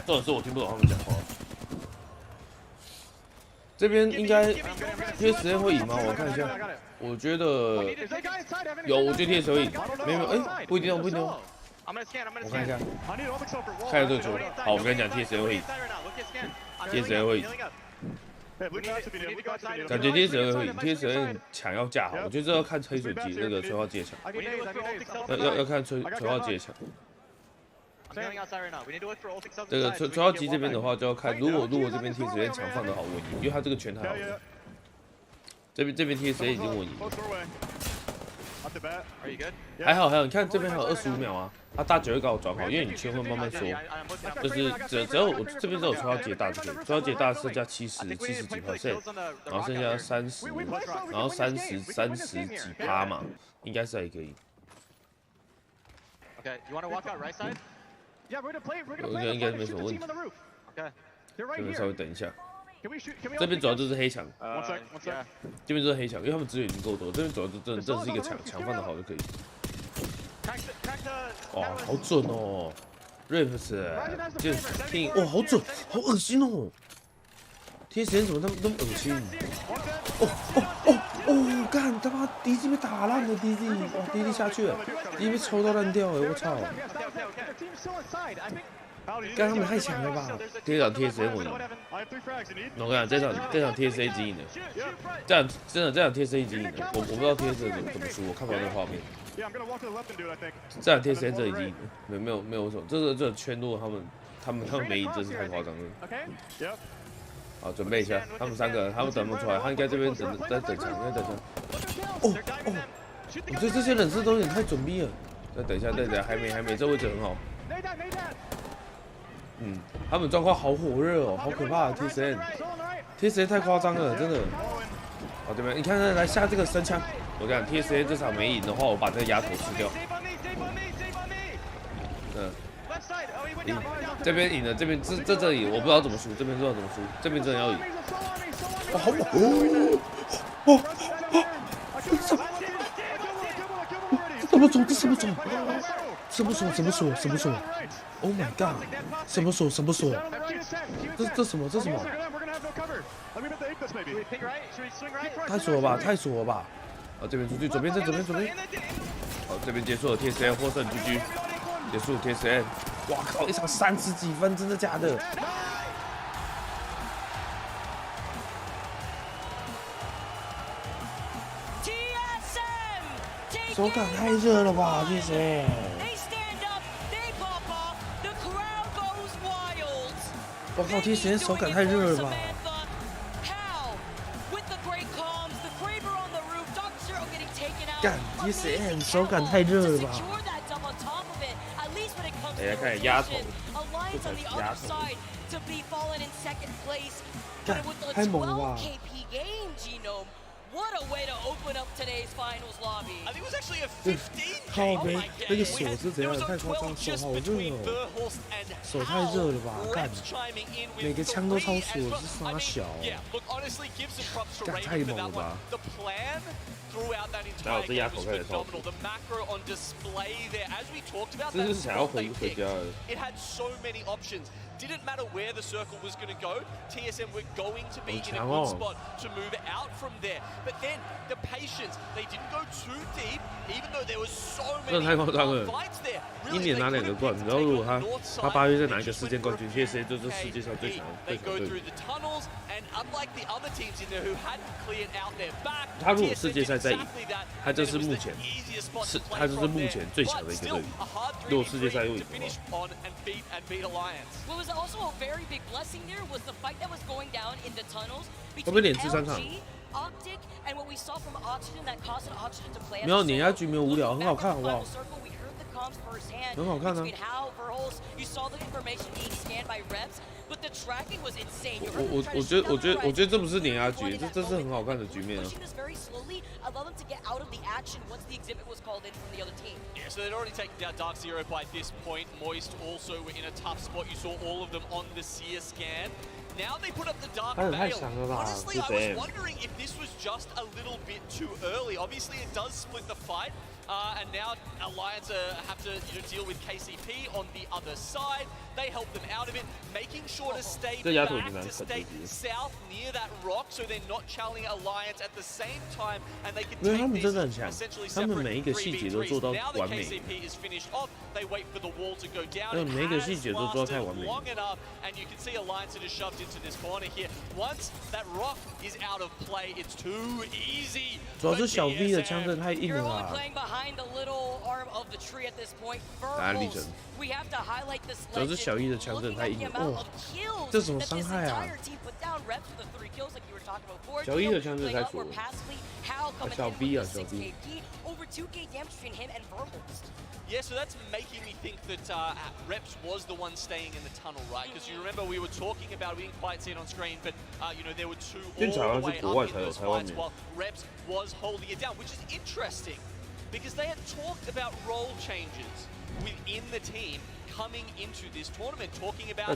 [SPEAKER 2] 重点是我听不懂他们讲话。这边应该TSN会赢吗？我看一下，我觉得有，我觉得TSN会赢。没有，不一定哦，不一定哦。我看一下，看一下这个球。好，我跟你讲 ，TSN 会赢 ，TSN 会赢。感觉 TSN 会赢 ，TSN 抢要架好，我觉得这要看黑水机那个催化机的强，要看催化机的强。这个吹号机这边的话就要看，如果这边 TSA 强放的好稳赢，因为他这个拳太好了。这边 TSA 已经稳赢了。还好，你看这边还有25秒啊，他大绝会刚好转好，因为你圈会慢慢缩，就是只要我这边只有吹号机大就可以，吹号机大剩下70几%，然后剩下30，然后30几%嘛，应该是还可以。我觉得应该没什么问题。这边稍微等一下。这边主要就是黑墙，这边就是黑墙，因为他们资源已经够多。这边主要真的是一个强放的好就可以。哇，好准哦 ，Rips， 就是听，哇，好准，好恶心哦。贴时间怎么那么恶心？哦，干他妈DG被打烂了，DG，哇，DG下去了，DG被抽到烂掉了，我操！干他们太强了吧！第一场 TSA 我赢，我跟你讲，这场 TSA 已经赢了，这场 TSA 已经赢了，我不知道 TSA 怎么输，我看不到那个画面。这场 TSA 这已经赢了，没有什么，这圈路他们没赢，真是太夸张了。好，准备一下，他们3个，他们等不出来，他应该这边在等墙，应该等墙。我觉得这些人事都有点太准逼了。再等一下，还没，这位置很好。他们状况好火热哦，好可怕 ！TSA 太夸张了，真的。好，这边你看，来下这个升枪。我讲 TSA 这场没赢的话，我把这个鸭头吃掉。这边赢了，这边这里我不知道怎么输，这边不知道怎么输，这边真的要赢。哇，好猛！怎么走？这什么走？什么锁 ？Oh my god！ 什么锁？这什么？太锁了吧！啊，这边出去，左边。好，这边结束了 TSA 获胜 GG， 结束 TSA。哇靠，一场30几分，真的假的？手感太热了吧 ，TSA。我靠 ，TSA 手感太热了吧！干 ，TSA 手感太热了吧！大家看鸭头，这才是鸭头。干，太猛了吧！
[SPEAKER 10] What a way to open up today's finals lobby.
[SPEAKER 11] I think it was actually a 15.
[SPEAKER 2] 靠背，那个手是怎样？太夸张，手好热哦，手太热了吧？干，每个枪都超锁，是傻小。干，太猛了吧！然后这鸭头开始超。这是想要回家了。
[SPEAKER 11] Didn't matter where the circle was going to go, TSM were going to be in a good spot to move out from there. But then the patience, they didn't go too deep, even though there was so many fights there.
[SPEAKER 2] 一年拿2个冠，然后如果他8月再拿一个世界冠军 ，TSA 就是世界上最强的队。他如果世界赛再赢，他就是目前最强的一个队伍。如果世界赛又赢的话。
[SPEAKER 10] was also a very big blessing there was the fight that was going down in the tunnels
[SPEAKER 2] between
[SPEAKER 10] ALG, Optic, and what we saw from Oxygen that caused Oxygen to play.
[SPEAKER 2] 没有碾压局没有无聊，很好看，好不好？很好看啊！
[SPEAKER 10] You saw the information being scanned by reps, but the tracking was insane.
[SPEAKER 2] 我觉得这不是碾压局，这是很好看的局面啊。
[SPEAKER 10] Allow them to get out of the action once the exhibit was called in from the other team.
[SPEAKER 11] Yeah, so they'd already taken down Dark Zero by this point. Moist also were in a tough spot. You saw all of them on the seer scan. Now they put up the Dark Veil. Honestly, I was wondering if this was just a little bit too early. Obviously, it does split the fight. And now Alliance have to deal with KCP on the other side. They help them out of it, making sure to stay back, to stay south near that rock, so they're not challenging Alliance at the same time, and they can take these essentially separate 3v3s. Now the KCP is finished off. They wait for the wall to go down. It has lasted long enough, and you can see Alliance are just shoved into this corner here. Once that rock is out of play, it's too easy.
[SPEAKER 2] 主要是小 V 的枪真的太硬了啦。
[SPEAKER 10] behind the little arm of the tree at this point. Verbals, we have to highlight this legend.
[SPEAKER 2] 这是小一的枪阵太硬了哦，这什么伤害啊？小一的枪阵太左了，小 B 啊，小 B。
[SPEAKER 10] Over 2K damage between him and Verbals.
[SPEAKER 11] Yeah, so that's making me think that Reps was the one staying in the tunnel, right? Because you remember we were talking about, we didn't quite see it on screen, but you know, there were two all the way up in those fights while Reps was holding it down, which is interesting because they had talked about role changes within the team coming into this tournament, talking about how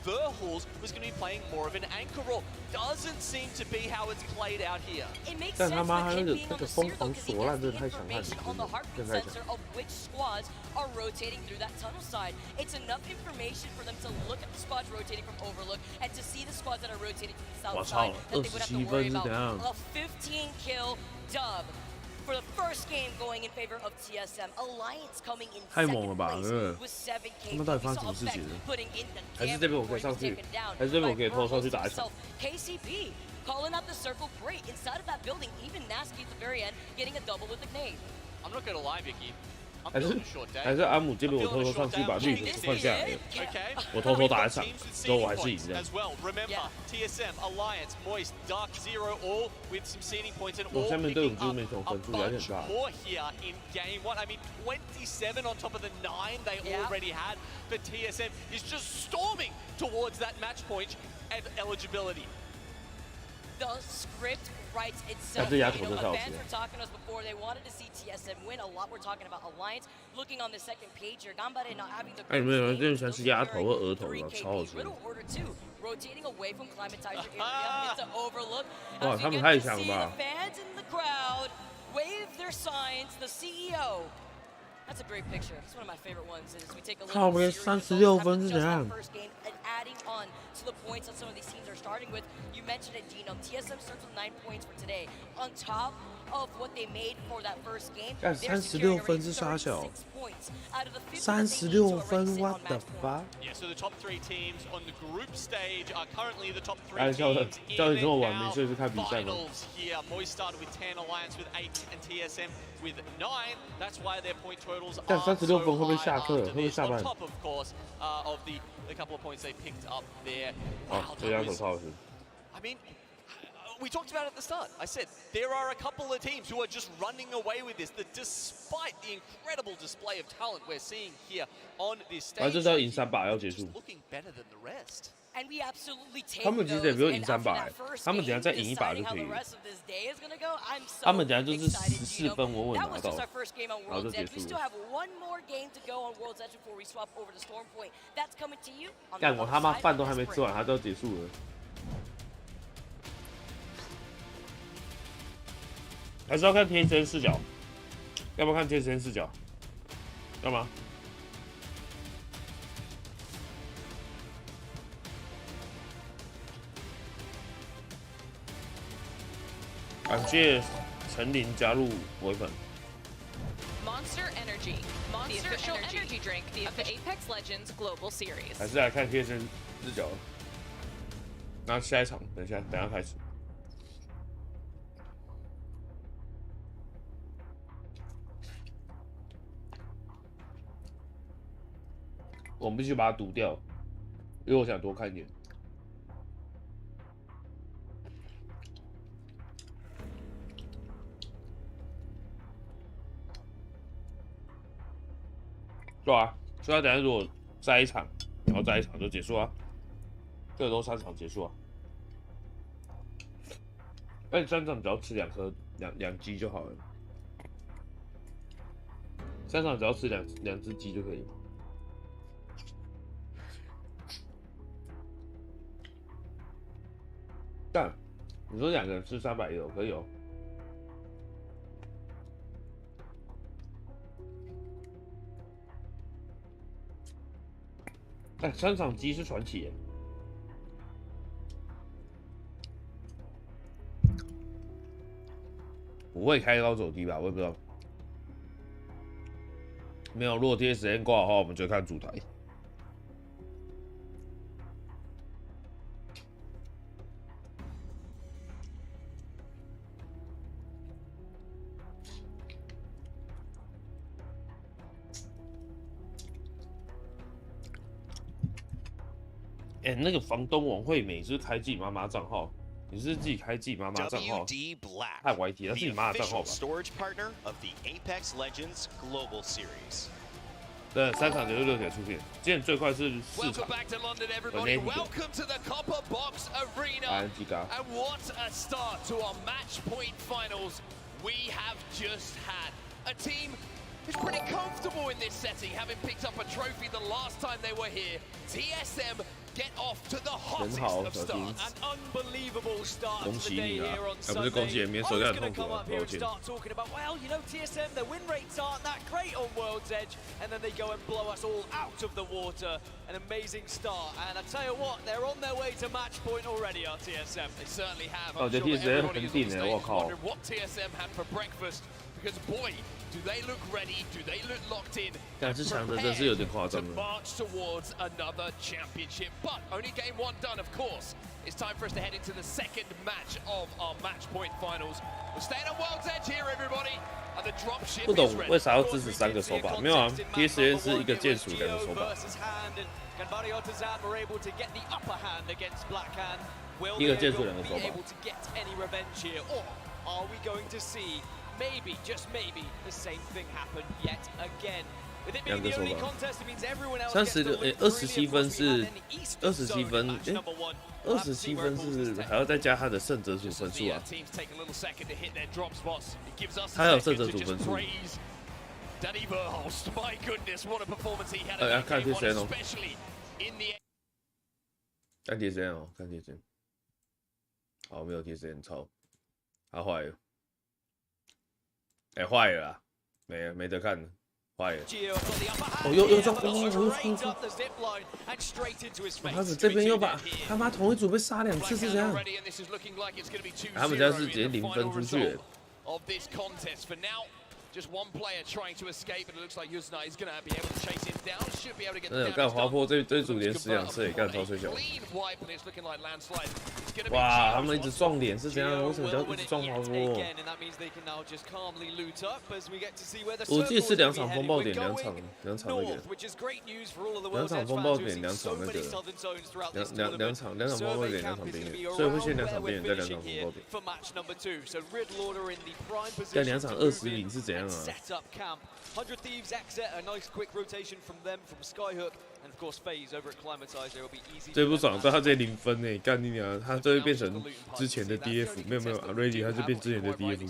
[SPEAKER 11] Verhulst was going to be playing more of an anchor role. Doesn't seem to be how it's played out here.
[SPEAKER 10] It makes sense with him being on the Seer though, because he gets the information on the heartbeat sensor of which squads are rotating through that tunnel side. It's enough information for them to look at the squads rotating from Overlook and to see the squads that are rotating from the south side that they would have to worry about. A 15-kill dub. For the first game going in favor of TSM, Alliance coming in second place with 7K. Putting in the damage taken down by Verhulst himself. KCP calling out the circle great inside of that building. Even Nasky at the very end getting a double with the nade.
[SPEAKER 11] I'm not going to lie, Vicky.
[SPEAKER 2] 还是阿姆这边我偷偷上去把绿子换下来了，我偷偷打一场，之后我还是赢的。我下面队伍就没什么分数，有点大。
[SPEAKER 11] I mean, 27 on top of the 9 they already had, but TSM is just storming towards that match point eligibility.
[SPEAKER 10] The script writes itself. You know, fans were talking to us before. They wanted to see TSM win. A lot we're talking about Alliance. Looking on the second page here, Gambare not having the Riddle Order 2 rotating away from Climatizer area into Overlook. As you get to see the fans in the crowd wave their signs. The CEO. That's a great picture. It's one of my favorite ones. Is we take a look at the series results first game and adding on to the points that some of these teams are starting with. You mentioned it, Dino. TSM starts with 9 points for today. On top of what they made for that first game, they're securing already 36 points out of the
[SPEAKER 2] 36分 what the fuck?
[SPEAKER 11] Yeah, so the top 3 teams on the group stage are currently the top 3 teams in the finals here. Moy started with 10, Alliance with 8, and TSM with 9. That's why their point totals are so high after this, on top, of course, of the couple of points they picked up there. Wow, I mean, we talked about it at the start. I said there are a couple of teams who are just running away with this. That despite the incredible display of talent we're seeing here on this stage, just looking better than the rest.
[SPEAKER 10] And we absolutely take
[SPEAKER 2] 他们其实也不用赢3把，他们等下再赢1把就可以了。他们等下就是14分稳稳拿到，然后就结束了。干我他妈饭都还没吃完，他就结束了。还是要看天生视角，要不要看天生视角？要吗？感谢陈琳加入微粉。
[SPEAKER 12] Monster Energy, the official energy drink of the Apex Legends Global Series.
[SPEAKER 2] 还是来看贴身视角。那下一场，等一下开始。我们必须把它堵掉，因为我想多看一点。对啊，所以等下如果再一场，然后再一场就结束啊，最多3场结束啊。而且3场只要吃2鸡就好了，3场只要吃2只鸡就可以。但你说2个人吃310可以哦。但3场鸡是传奇耶，不会开高走低吧？我也不知道。没有，如果贴时间挂的话，我们就看主台。哎，那个房东王惠美是开自己妈妈账号，你是自己开自己妈妈账号？太 YT， 那是你妈的账号吧？
[SPEAKER 3] Storage partner of the Apex Legends Global Series.
[SPEAKER 2] 对，3场96点出现，今天最快是4场。
[SPEAKER 5] Welcome to the Copper Box Arena. And what a start to our match point finals we have just had. A team who's pretty comfortable in this setting, having picked up a trophy the last time they were here. TSM get off to the hottest of starts.
[SPEAKER 13] An unbelievable start to
[SPEAKER 2] 恭
[SPEAKER 13] the
[SPEAKER 2] 喜
[SPEAKER 13] day
[SPEAKER 2] 你啊！
[SPEAKER 13] here on
[SPEAKER 2] 不是恭喜，
[SPEAKER 13] Sunday.
[SPEAKER 2] 没
[SPEAKER 13] I
[SPEAKER 2] 收
[SPEAKER 13] was
[SPEAKER 2] 掉
[SPEAKER 13] going
[SPEAKER 2] 痛
[SPEAKER 13] to
[SPEAKER 2] 苦
[SPEAKER 13] come
[SPEAKER 2] 啊，
[SPEAKER 13] up here
[SPEAKER 2] 抱
[SPEAKER 13] and
[SPEAKER 2] 歉。
[SPEAKER 13] start talking about, well, you know, TSM, their win rates aren't that great on World's Edge, and then they go and blow us all out of the water. An amazing start, and I tell you what, they're on their way to match point already, our TSM.
[SPEAKER 5] They certainly have.
[SPEAKER 2] 我觉得 TSM 很顶的，我靠！
[SPEAKER 5] What TSM had for breakfast, because boy, do they look ready? Do they look locked in?
[SPEAKER 2] 但是强的真是有点夸张
[SPEAKER 5] To
[SPEAKER 2] 了。
[SPEAKER 5] march towards another championship, but only game 1 done, of course. It's time for us to head into the second match of our match point finals. We're staying on World's Edge here, everybody. And the drop ship
[SPEAKER 2] 不懂
[SPEAKER 5] is ready.
[SPEAKER 2] 为啥要支持3个手把？没有啊，TSM 是一个键鼠2个手把。 一个键鼠2个手把。
[SPEAKER 13] Are we going to see maybe, just maybe, the same thing happen yet again? With it being the only contest, it means everyone else gets the win.
[SPEAKER 2] 27分是27分，27分是还要再加他的胜者组分数啊。他有胜者组分数。看 TSM 哦，看 TSM 哦，看 TSM。好，没有 TSM 超。 他坏了，坏了啦，没得看了，坏了。哦，又撞，他们这边又把他妈同一组被杀2次是怎样？他们家是直接0分出去。
[SPEAKER 5] Just one player trying to escape, but it looks like Yuzna is going to be able to chase him down. Should be able to get the damage.
[SPEAKER 2] 干滑坡这组连10、2次也干超脆小。哇，他们一直撞脸是怎样？为什么要一直撞滑坡？我记得是2场风暴点，2场那个，2场风暴点，2场那个，2场风暴点，2场边缘，所以会先2场边缘，再2场风暴点。在2场20-0是怎样？
[SPEAKER 13] Set up camp. 100 Thieves exit, a nice quick rotation from them, from Skyhook, and of course FaZe over at Climatizer will be easy.
[SPEAKER 2] 最不爽，但他直接0分呢，干你娘！他就会变成之前的 DF， 没有 Ready， 他就变之前的 DF。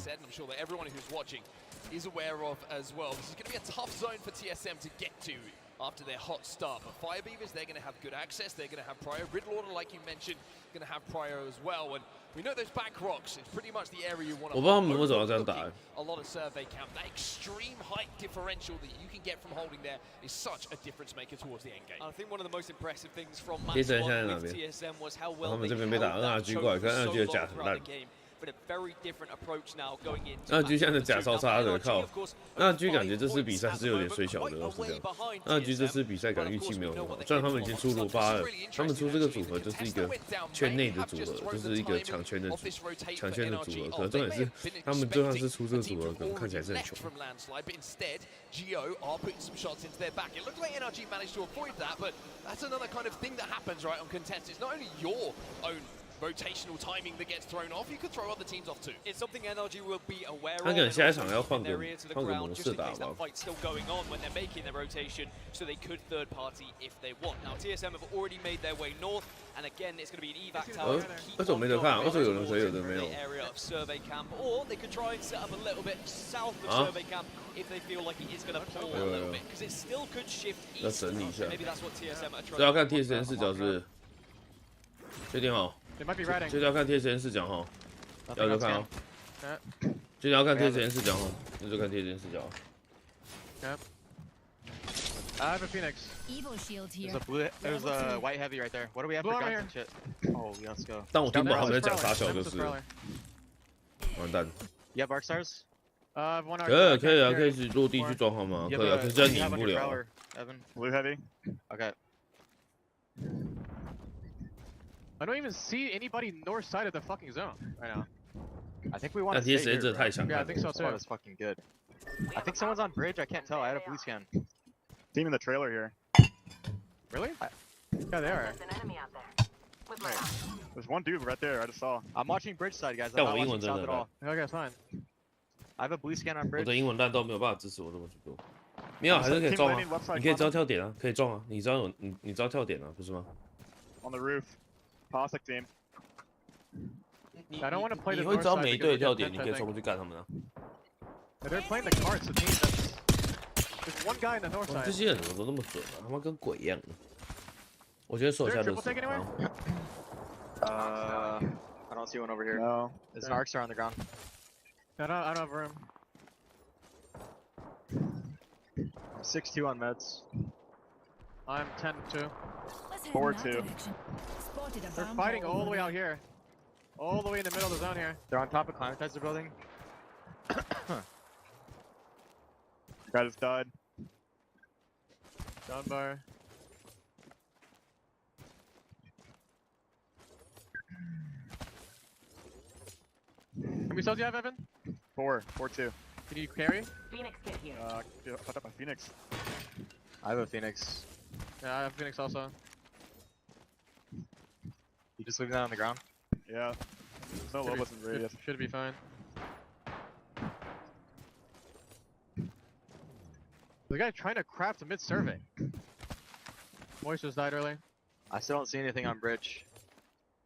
[SPEAKER 5] is aware of as well. This is going to be a tough zone for TSM to get to after their hot start. But Fire Beavers, they're going to have good access. They're going to have prior. Riddle Order, like you mentioned, going to have prior as well. And we know those back rocks. It's pretty much the area you want to.
[SPEAKER 2] 我不知道他们为什么要这样打。
[SPEAKER 5] A lot of survey camp. That extreme height differential that you can get from holding there is such a difference maker towards the end game.
[SPEAKER 13] I think one of the most impressive things from match 1 with TSM was how well they held that choke so long throughout the game. But a very different approach now going into
[SPEAKER 2] 那G 现在的假超差的，靠！那 G 感觉这次比赛是有点水小的，都是这样。那 G 这次比赛感觉运气没有很好，虽然他们已经出罗巴了，他们出这个组合就是一个圈内的组合，就是一个抢圈的组合。可重点是他们就算是出这个组合，可能看起来是很穷。
[SPEAKER 5] Geo are putting some shots into their back. It looked like NRG managed to avoid that, but that's another kind of thing that happens, right, on contests. It's not only your own rotational timing that gets thrown off, you could throw other teams off too.
[SPEAKER 13] It's something NRG will be aware of.
[SPEAKER 2] 他可能下一场要换个模式打吧。
[SPEAKER 13] That fight's still going on when they're making their rotation, so they could third party if they want. Now TSM have already made their way north, and again it's going to be an evac tower.
[SPEAKER 2] 为什么没得看？为什么有人可以有的没有？
[SPEAKER 13] Area of survey camp, or they could try and set up a little bit south of survey camp if they feel like it is going to pull a little bit, because it still could shift east. Maybe that's what TSM are trying.
[SPEAKER 2] 这要看 TSM 视角是，确定好。 就是要看 TSM 视角哈，要就看哦。就是要看 TSM 视角哈，那就看 TSM 视角。
[SPEAKER 14] I have a Phoenix. There's a blue. There's a white heavy right there. What do we have for guns and shit? Oh, let's go.
[SPEAKER 2] 但我听不懂他们在讲啥小就是。完蛋。
[SPEAKER 14] You have arc stars?
[SPEAKER 2] 可以啊，可以去落地去装好吗？可以啊，可是这样赢不了。
[SPEAKER 14] Blue heavy. Okay. I don't even see anybody north side of the fucking zone right now. I think we want to stay here. Yeah, I think so too. That's fucking good. I think someone's on bridge. I can't tell. I had a blue scan.
[SPEAKER 15] Team in the trailer here.
[SPEAKER 14] Really? Yeah, they are. There's one dude right there. I just saw. I'm watching bridge side, guys. I'm
[SPEAKER 2] 但
[SPEAKER 14] not
[SPEAKER 2] 我英
[SPEAKER 14] watching
[SPEAKER 2] 文真
[SPEAKER 14] south
[SPEAKER 2] 的
[SPEAKER 14] at all. Okay, it's fine. I have a blue scan on
[SPEAKER 2] 我
[SPEAKER 14] bridge.
[SPEAKER 2] 的英文烂到没有办法支持我这么去做。没有，还是可以撞啊。你可以知道跳点啊，可以撞啊。你知道有你知道跳点啊，不是吗
[SPEAKER 14] On the roof. Toxic team. I don't want to play the
[SPEAKER 2] 你会
[SPEAKER 14] north
[SPEAKER 2] 知道
[SPEAKER 14] side
[SPEAKER 2] 每一
[SPEAKER 14] because
[SPEAKER 2] 队的
[SPEAKER 14] we
[SPEAKER 2] 跳
[SPEAKER 14] get
[SPEAKER 2] 点，你
[SPEAKER 14] pinched,
[SPEAKER 2] 可以
[SPEAKER 14] I
[SPEAKER 2] 冲
[SPEAKER 14] think.
[SPEAKER 2] 过去干他们啊。
[SPEAKER 14] They're playing the cards. The team that's. There's one guy in the north
[SPEAKER 2] 这
[SPEAKER 14] side.
[SPEAKER 2] 些人怎么都那么准啊？他妈跟鬼一样的。我觉得手下的
[SPEAKER 14] I don't see one over here. No. There's an arc star on the ground. I don't have room. I'm 6-2 on meds. I'm 10-2. 4-2. They're fighting all the way out here. All the way in the middle of the zone here. They're on top of Climatizer building. Guy just died. Down bar. How many cells do you have, Evan? 4-2. Can you carry?
[SPEAKER 15] Phoenix kit here.
[SPEAKER 14] Put up a Phoenix. I have a Phoenix. Yeah, I have Phoenix also. You just leaving that on the ground? Yeah. There's no Lobos in radius. Should be fine. The guy trying to craft a mid-survey. Moist just died early. I still don't see anything on bridge.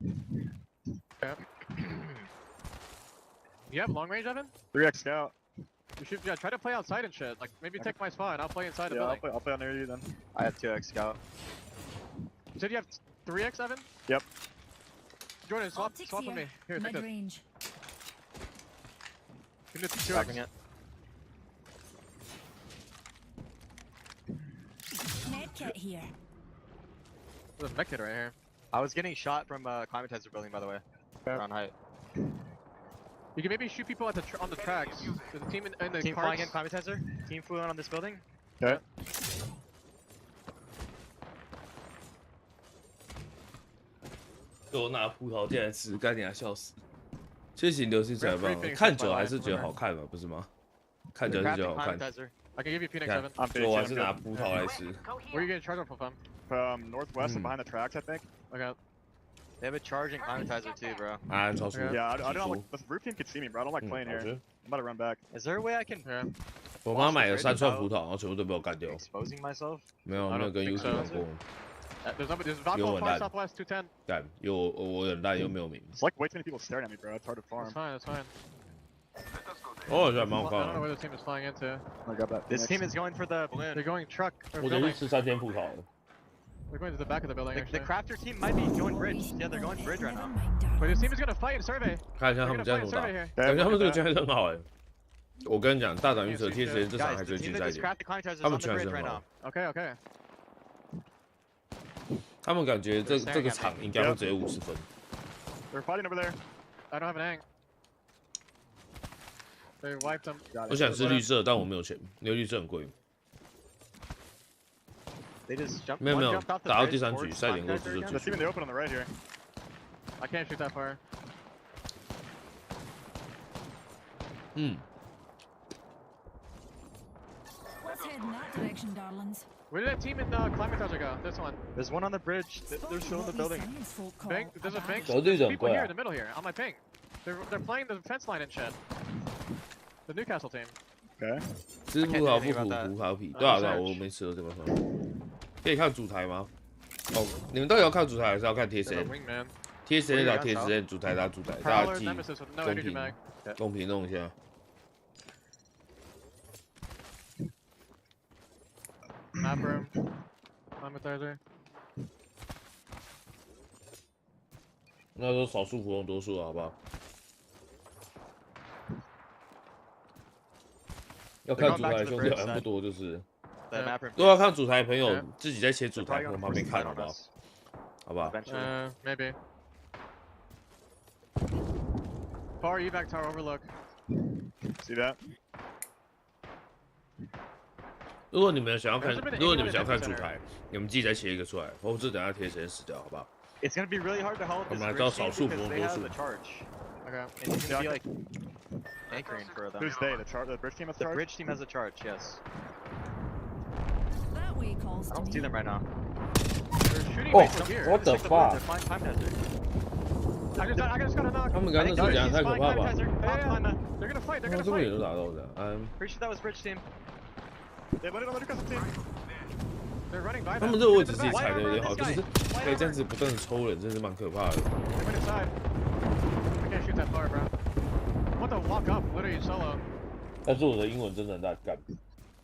[SPEAKER 14] Okay. You have long range, Evan? 3x scout. You should, yeah, try to play outside and shit. Like, maybe take my spot and I'll play inside the building. I'll play near you then. I have 2x scout. You said you have 3x, Evan? Yep. Jordan, swap with me. Here, take this.
[SPEAKER 15] Range.
[SPEAKER 14] Give me 2x. It.
[SPEAKER 15] Medkit here.
[SPEAKER 14] There's a medkit right here. I was getting shot from Climatizer building, by the way. Okay. On height. You can maybe shoot people at the on the tracks. The team in the team flying in Climatizer. Team flew in on this building. Okay.
[SPEAKER 2] 给我拿葡萄进来吃，干你啊，笑死！谢谢流星彩棒，看久还是觉得好看嘛，不是吗？看久还是觉得好看。
[SPEAKER 14] I can give you Phoenix 7.
[SPEAKER 2] 我还是拿葡萄来吃。
[SPEAKER 14] Where are you getting charged from? From northwest and behind the tracks, I think. Okay. They have a charging Climatizer too, bro. Yeah, I don't like. The roof team can see me, bro. I don't like playing here. I'm about to run back. Is there a way I can? Yeah.
[SPEAKER 2] 我妈买了3串葡萄，然后全部都被我干掉。
[SPEAKER 14] Exposing myself?
[SPEAKER 2] 没有跟 YouTube 讲过。
[SPEAKER 14] There's Valkyrie far southwest 210.
[SPEAKER 2] 干，我很烂又没有名。
[SPEAKER 14] It's like way too many people staring at me, bro. It's hard to farm. That's fine. That's fine.
[SPEAKER 2] 我觉得蛮好看
[SPEAKER 14] I don't know where the team is flying into. I got that. This team is going for the balloon. They're going truck.
[SPEAKER 2] 我得去吃3天葡萄了。
[SPEAKER 14] They're going to the back of the building. The crafter team might be going bridge. Yeah, they're going bridge right now. But this team is gonna fight in survey.
[SPEAKER 2] 看一下他们这样怎么打，感觉他们这个圈很好哎。我跟你讲，大胆预测，TSN 这场还是精彩一点。他们圈是很好。
[SPEAKER 14] Okay.
[SPEAKER 2] 他们感觉这个场应该会直接50分。
[SPEAKER 14] They're fighting over there. I don't have an ang. They wiped them.
[SPEAKER 2] 我想吃绿色，但我没有钱，因为绿色很贵。没有，打到第3局，赛点过去就结束。
[SPEAKER 14] I can't shoot that far.
[SPEAKER 2] 嗯。
[SPEAKER 15] Let's head in that direction, darlings.
[SPEAKER 14] Where did that team in Climatizer go? This one. There's one on the bridge. They're still in the building. There's a bank. There's people here in the middle here, on my ping. They're playing the fence line and shit. The Newcastle team. Okay.
[SPEAKER 2] 吃葡萄不吐葡萄皮，对啊，我没吃到这个方。可以看主台吗？哦，你们到底要看主台还是要看 TSN？TSN 打 TSN， 主台打主台，大家记公平弄一下。
[SPEAKER 14] Map room. Climatizer.
[SPEAKER 2] 那都少数服从多数，好不好？要看主台兄弟好像不多，就是。都要看主台朋友自己在切主台，从旁边看，好不好？好不好
[SPEAKER 14] ？Maybe. Far evac tower overlook. See that?
[SPEAKER 2] 如果你们想要看主台，你们自己再切一个出来，否则等下贴时间死掉，好不好？
[SPEAKER 14] It's gonna be really hard to hold.
[SPEAKER 2] 我们来到少数服从多数。
[SPEAKER 14] Okay. It's gonna be like anchoring for them. Who's they? The bridge team has a charge? The bridge team has a charge, yes.
[SPEAKER 15] That way calls
[SPEAKER 14] I don't see them right now.
[SPEAKER 2] Oh, what the fuck? 他们刚刚是讲太可怕吧？
[SPEAKER 14] They're gonna fight. They're
[SPEAKER 2] 他
[SPEAKER 14] gonna
[SPEAKER 2] 们这边也
[SPEAKER 14] fight.
[SPEAKER 2] 都打到的。
[SPEAKER 14] Pretty sure that was Bridge team. Yeah, let it on the custom team. They're running by.
[SPEAKER 2] 他们这个位置自己踩的有点好，就是可以这样子不断的抽人，真是蛮可怕的。
[SPEAKER 14] They went inside. I can't shoot that far, bro. What the walk up? Literally solo.
[SPEAKER 2] 但是我的英文真的很大干，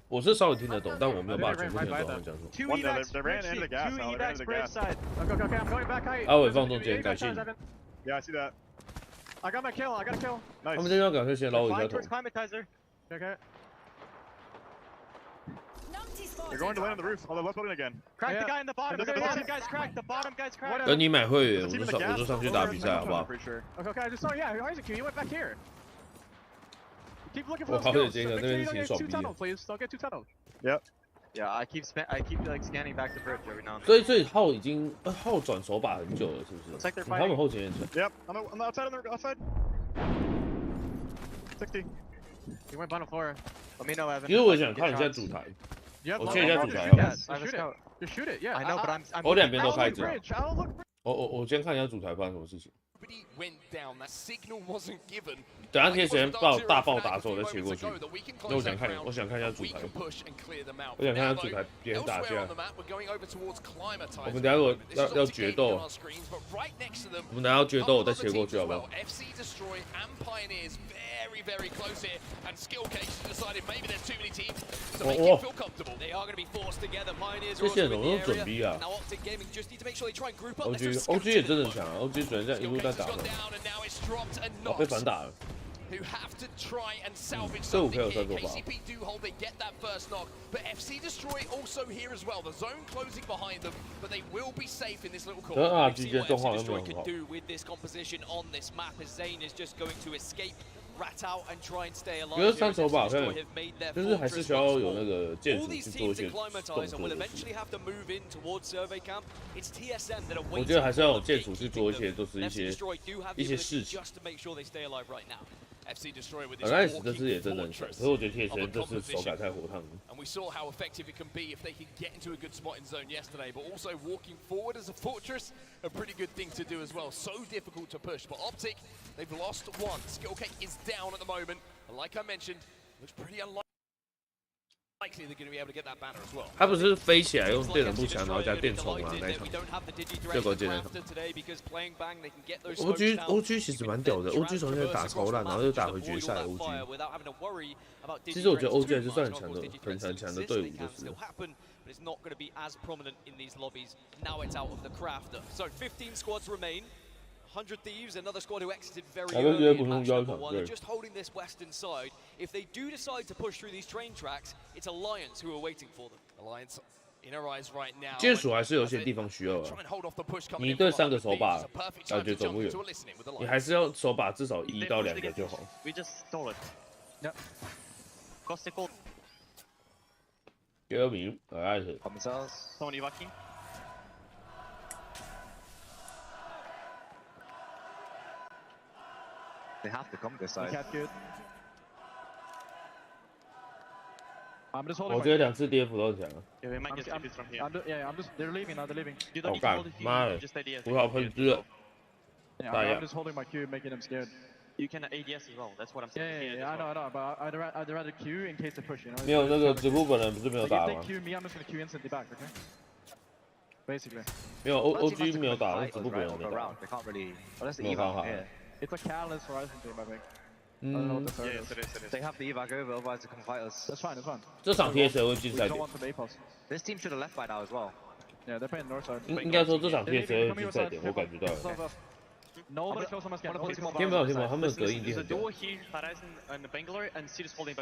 [SPEAKER 2] 我是稍微听得懂，但我没有办法全部听得懂他们讲什么。
[SPEAKER 14] Two evacs, they ran into the gas. Two evacs, bridge side. Okay, okay, I'm going back height.
[SPEAKER 2] 阿伟放中间，感谢你。
[SPEAKER 14] Yeah, I see that. I got my kill. I got a kill. Nice.
[SPEAKER 2] 他们这边要赶快先捞一下头。
[SPEAKER 14] Climatizer. Okay. They're going to land on the roof. On the left building again. Crack the guy in the bottom. The bottom guy's cracked. The bottom guy's cracked.
[SPEAKER 2] 等你买会员，我就上去打比赛，好不好？
[SPEAKER 14] Okay, okay. I just saw. Yeah, Isaac, you went back here. Keep looking for
[SPEAKER 2] 我
[SPEAKER 14] those
[SPEAKER 2] 好有
[SPEAKER 14] kills.
[SPEAKER 2] 这个，
[SPEAKER 14] Make
[SPEAKER 2] 那
[SPEAKER 14] sure
[SPEAKER 2] 边
[SPEAKER 14] you
[SPEAKER 2] 是
[SPEAKER 14] don't
[SPEAKER 2] 挺
[SPEAKER 14] get
[SPEAKER 2] 爽
[SPEAKER 14] two
[SPEAKER 2] 逼的。
[SPEAKER 14] tunnel, please. Don't get two tunnel. Yep. Yeah, I keep like scanning back the bridge every now and then.
[SPEAKER 2] 所以浩已经浩转手把很久了，是不是？他们后前也成。
[SPEAKER 14] Yep, on the outside, on the outside. 60. He went bottom floor. Let me know, Evan.
[SPEAKER 2] 其实我想看一下主台，我切一下主台。
[SPEAKER 14] You shoot it, yeah.
[SPEAKER 7] I know, but I'm.
[SPEAKER 2] 我两边都开着。
[SPEAKER 14] I'll look.
[SPEAKER 2] 我先看一下主台发生什么事情。
[SPEAKER 5] Went down. That signal wasn't given.
[SPEAKER 2] 等下贴前大爆打的时候我再切过去。那我想看一下主台。我想看一下主台别人打架。我们等下如果要决斗，我们等下要决斗，我再切过去好不好？
[SPEAKER 5] Very close here, and Skillcase decided maybe there's too many teams to
[SPEAKER 2] make
[SPEAKER 5] it feel comfortable. They are going to be forced together. Pioneers are also in the area. Now Optic Gaming just need to make sure they try and group up.
[SPEAKER 2] OG 也真的强啊 ，OG 昨天这样一路在打的，被反打了。
[SPEAKER 5] Who have to try and salvage something here. KCP do hold, they get that first knock, but FC Destroy also here as well. The zone closing behind them, but they will be safe in this little corner.
[SPEAKER 2] We've seen what FC Destroy
[SPEAKER 13] can do with this composition on this map, as Zane is just going to escape. Rat out and try and stay alive.
[SPEAKER 2] 觉得三手把好像就是还是需要有那个剑术去做一些动作。我觉得还是要有剑术去做一些，都是一些事情。ALGS 这次也真的很强，可是我觉得铁拳这次手感太火烫了。
[SPEAKER 5] And we saw how effective it can be if they can get into a good spot in zone yesterday, but also walking forward as a fortress, a pretty good thing to do as well. So difficult to push, but Optic, they've lost one. Skillcake is down at the moment, and like I mentioned, looks pretty unlikely they're going to be able to get that banner as well.
[SPEAKER 2] 他不是飞起来用电能步枪，然后加电冲啊那一场，最关键那场。OG 其实蛮屌的 ，OG 从现在打超烂，然后又打回决赛 OG。其实我觉得 OG 还是算很强的，很强的队伍就是。
[SPEAKER 13] It's not going to be as prominent in these lobbies. Now it's out of the crafter. So 15 squads remain. 100 Thieves, another squad who exited very early in match number one. They're just holding this western side. If they do decide to push through these train tracks, it's Alliance who are waiting for them.
[SPEAKER 5] Alliance in a rise right now.
[SPEAKER 2] 剑术还是有些地方需要啊。你对3个手把，感觉走不远。你还是要手把至少1到2个就好。
[SPEAKER 14] We just stole it. Yep. Caustic ult.
[SPEAKER 2] 第2名，ALGS。
[SPEAKER 14] Someone evacuating.
[SPEAKER 7] They have to come this side.
[SPEAKER 14] I'm just holding.
[SPEAKER 2] 我觉得2次 DF 都很强啊。
[SPEAKER 14] Yeah, we might get TPs from here. Yeah, I'm just. They're leaving now. They're leaving.
[SPEAKER 2] 好干，妈的，葡萄喷汁了。
[SPEAKER 14] Yeah, I'm just holding my Q, making them scared. You can ADS as well. That's what I'm saying. Yeah, I know, but I'd rather Q in case they push. You know.
[SPEAKER 2] 没有那个直播本人不是没有打吗？
[SPEAKER 14] If they Q me, I'm just gonna Q instantly back. Okay. Basically.
[SPEAKER 2] 没有 OG 没有打，直播本人没打。
[SPEAKER 7] They can't really. Well, that's the
[SPEAKER 2] 没有办
[SPEAKER 7] evac
[SPEAKER 2] 法。
[SPEAKER 7] here.
[SPEAKER 14] It's a catalyst Horizon team, I think. I don't know what the third is.
[SPEAKER 7] They have the evac over, otherwise they come fight us.
[SPEAKER 14] That's fine. That's fine.
[SPEAKER 2] 这场 TS 会进赛
[SPEAKER 14] We don't
[SPEAKER 2] 点。
[SPEAKER 14] want them APOS.
[SPEAKER 7] This team should have left by now as well.
[SPEAKER 14] Yeah, they're playing north side.
[SPEAKER 2] 应该说这场 TS 会进赛点，我感觉到了。
[SPEAKER 14] Nobody kills someone scared.
[SPEAKER 2] 听没有，他们隔音一定很屌。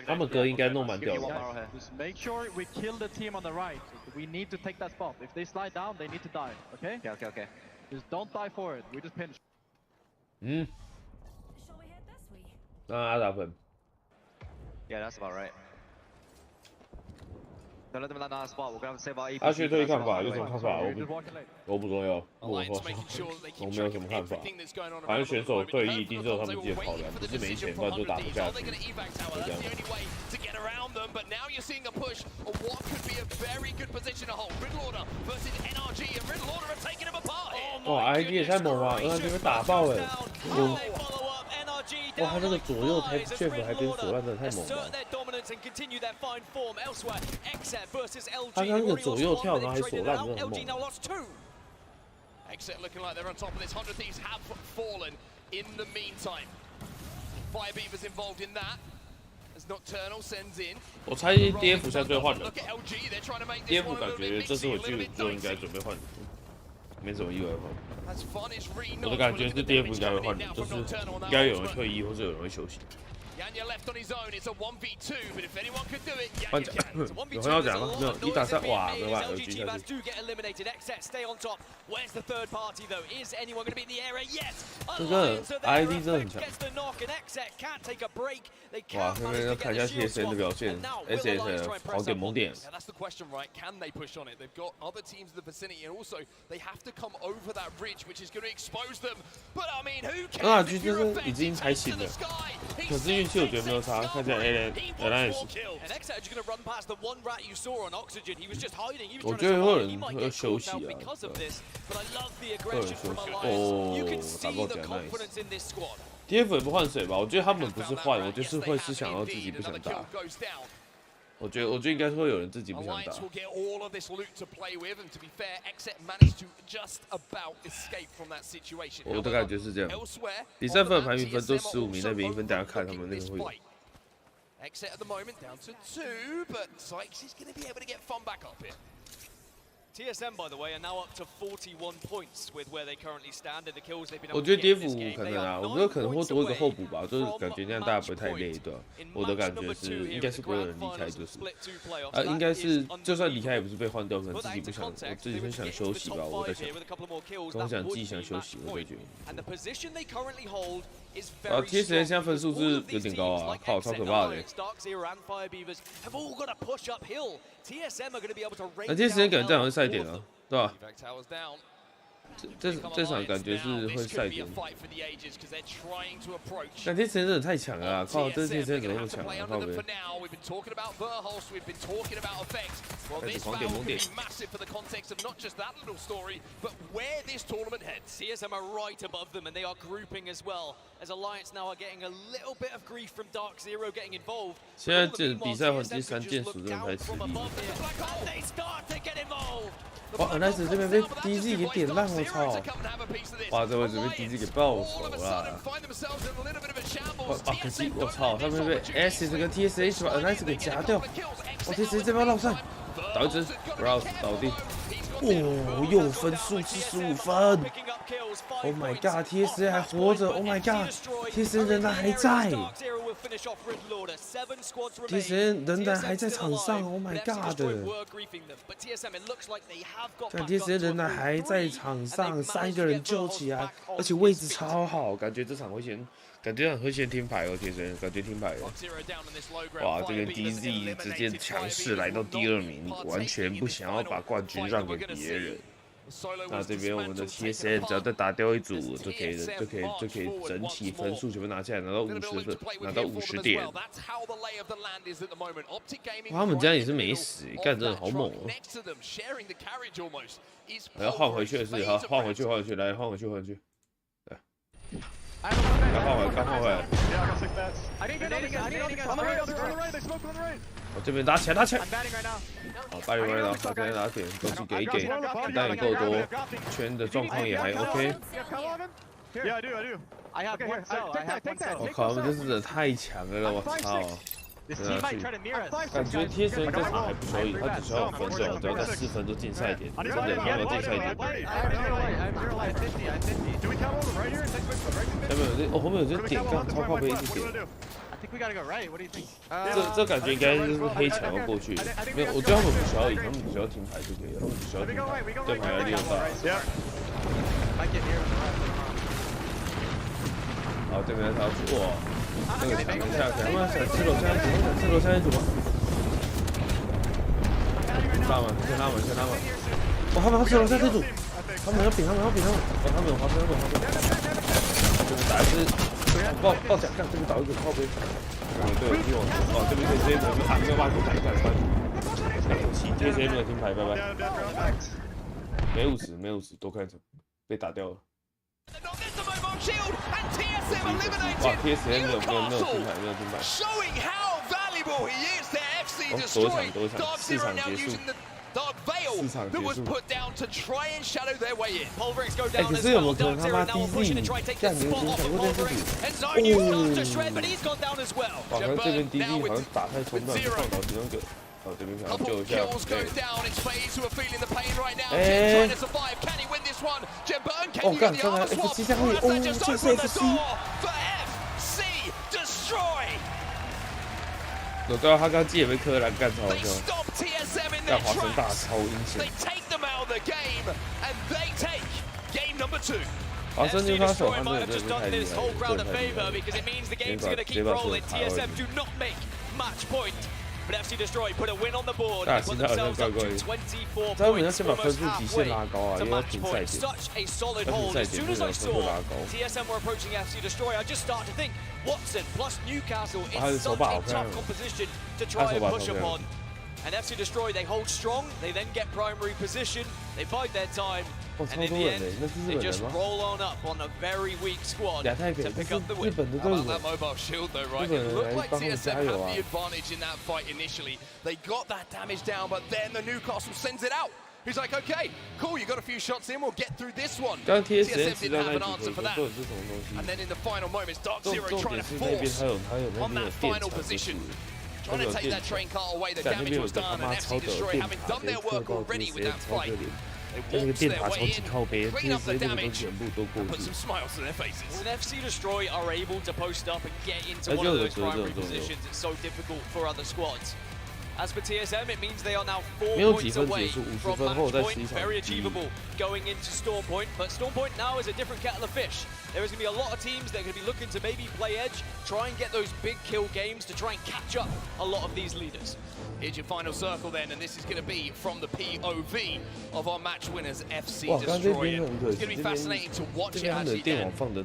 [SPEAKER 2] 他们隔音应该弄蛮屌的。
[SPEAKER 14] Just make sure we kill the team on the right. We need to take that spot. If they slide down, they need to die. Okay?
[SPEAKER 7] Okay.
[SPEAKER 14] Just don't die for it. We just pinch.
[SPEAKER 2] 那阿达粉。
[SPEAKER 7] Yeah, that's about right. Don't let them land on our spot. We're gonna have to save our EP.
[SPEAKER 2] 阿薛对看法有什么看法？我不重要，我没有什么看法。反正选手对弈一定是有他们自己的考量，不是没钱，不然就打不下去。就这样。
[SPEAKER 5] them, but now you're seeing a push of what could be a very good position to hold. Riddle Order versus NRG, and Riddle Order are taking him apart here.
[SPEAKER 2] 哇 ，ID 也太猛了，让这边打爆哎！哇，他这个左右台 Jeff 还跟锁烂真的太猛了。他刚那个左右跳，然后还锁烂，真的很猛。
[SPEAKER 5] Exit looking like they're on top of this. 100 Thieves have fallen in the meantime. Fire Beavers involved in that. As Nocturnal sends in.
[SPEAKER 2] 我猜 DF 现在最换人。DF 感觉这次回去就应该准备换人，没什么意外的话。我的感觉是 DF 应该会换人，就是应该有人退役或者有人会休息。
[SPEAKER 5] Yanya left on his own. It's a 1v2, but if anyone could do it,
[SPEAKER 2] 换讲，有朋友讲吗？没有，1打3，哇，没办法，LG 下去。这个 ID 真的很强。哇，那边要看一下 TSN 的表现 ，SS 好点猛点。
[SPEAKER 5] That's the question, right? Can they push on it? They've got other teams in the vicinity, and also they have to come over that bridge, which is going to expose them. But I mean, who cares?
[SPEAKER 2] 那就是已经才醒了，可是运气我觉得没有差，看起来 ALGS。我觉得会有人会休息啊，会有人休息。哦，打爆起来 nice。DF 也不换谁吧？我觉得他们不是换，我就是会是想要自己不想打。我觉得应该会有人自己不想打。我的感觉是这样。比赛分的排名分都15名，那边1分，大家看他们那个会有。
[SPEAKER 5] Exit at the moment down to 2, but Sykes is going to be able to get fun back up here.
[SPEAKER 13] TSM, by the way, are now up to 41 points with where they currently stand and the kills they've been
[SPEAKER 2] 我觉得 DF 可能啊，我觉得可能会多一个候补吧，就是感觉那样大家不会太累，对吧？我的感觉是，应该是不会有人离开，就是应该是就算离开也不是被换掉，可能自己不想，我自己很想休息吧，我在想，跟我讲自己想休息，我在觉得。啊 ，TSN 现在分数是有点高啊，靠，超可怕的。那 TSN 感觉这样会赛点啊，对吧？这场感觉是会赛点。但 TSN 真的太强了啊！靠，这 TSN 怎么那么强啊？靠呗！开始狂点猛点。
[SPEAKER 13] CSM are right above them and they are grouping as well as Alliance now are getting a little bit of grief from Dark Zero getting involved.
[SPEAKER 2] 现在这比赛环第3件属真的太吃力。哇 ，Nice 这边被 DZ 给点烂，我操！哇，这位置被 DZ 给爆手了。哇，可惜我操，他们被 S 这个 TSH 把 Nice 给夹掉。哇 ，TSH 这边绕赛，倒一只 ，Rouse 倒地。 哦，又分数75分 ！Oh my god，TSN 还活着 ！Oh my god，TSN 仍然还在 ，TSN 仍然还在场上 ！Oh my god！ 看 TSN 仍然还在场上，3个人救起来，而且位置超好，感觉这场会先。 感觉很会先听牌哦，铁神，感觉听牌哦。哇，这边 DZ 直接强势来到第2名，完全不想要把冠军让给别人。那这边我们的 TSN 只要再打掉一组就可以了，就可以整体分数全部拿下来，拿到50分，拿到50点。哇，他们家也是没死，干真的好猛哦！还要换回去的是，好，换回去，来，换回去。来。 刚换回来。我这边打起来。好，巴黎回来了，打点，东西给，子弹也够多，圈的状况也还 OK。我靠，他们真是太强了，我操！真的是，感觉 TSN 这场还不需要赢，他只需要5分就好，只要在4分就进赛点，真的他们要进赛点。后面有这点杠，超靠背一直点。这感觉应该就是黑墙要过去，没有，我觉得他们不需要赢，他们只需要停牌就可以了，他们只需要停牌，对牌要利用到。好，这边他哇。 那个抢一下，他们想吃楼下一组吗？拉满，先拉满。哇，他们要吃楼下这组，他们要比他们。哦，他们有滑这边打一只，爆甲，看这边倒一个靠背。对，哦，这边可以直接我们打没有办法打一下，对不起，TSM 没有停牌，拜拜。没50，多看一场。被打掉了。哇 ，TSM 没有停牌。多场4场结束。 4场结束。哎，可是有没有可能他妈DZ这样你有想过这件事情？哇，可是这边 DZ 好像打太冲动，放倒其中一个。哦，这边想要救一下。哎，哦，干，刚才 FC 下面，哦，这是 FC。我知道他刚记也被柯蓝干超笑，但华生大超阴险。华生就他手上真的是太厉害了，直接把所有卡位。大其他好像怪怪的，他们要先把分数极限拉高啊，因为要评赛点，要评赛点就是把分数拉高。他的手把好看，他手把超漂亮。
[SPEAKER 13] And FC Destroy, they hold strong, they then get primary position, they bide their time, and in the end, they just roll on up on a very weak squad to pick up the win.
[SPEAKER 11] How about that mobile shield though, right? It looked like TSM had the advantage in that fight initially. They got that damage down, but then the Newcastle sends it out. He's like, okay, cool, you got a few shots in, we'll get through this one. TSM didn't have an answer for that. And then in the final moments, Dark Zero trying to force on that final position. Trying to take that train car away, the damage was done, and FC Destroy, having done their work already with that fight, they walked their way in, clean up the damage, and put some smiles to their faces.
[SPEAKER 13] When FC Destroy are able to post up and get into one of those primary positions, it's so difficult for other squads. As for TSM, it means they are now 4 points away from match point, very achievable going into Storm Point, but Storm Point now is a different kettle of fish. There is going to be a lot of teams that are going to be looking to maybe play edge, try and get those big kill games to try and catch up a lot of these leaders.
[SPEAKER 11] Here's your final circle then, and this is going to be from the POV of our match winners, FC Destroy. It's going to be fascinating to watch it actually then from the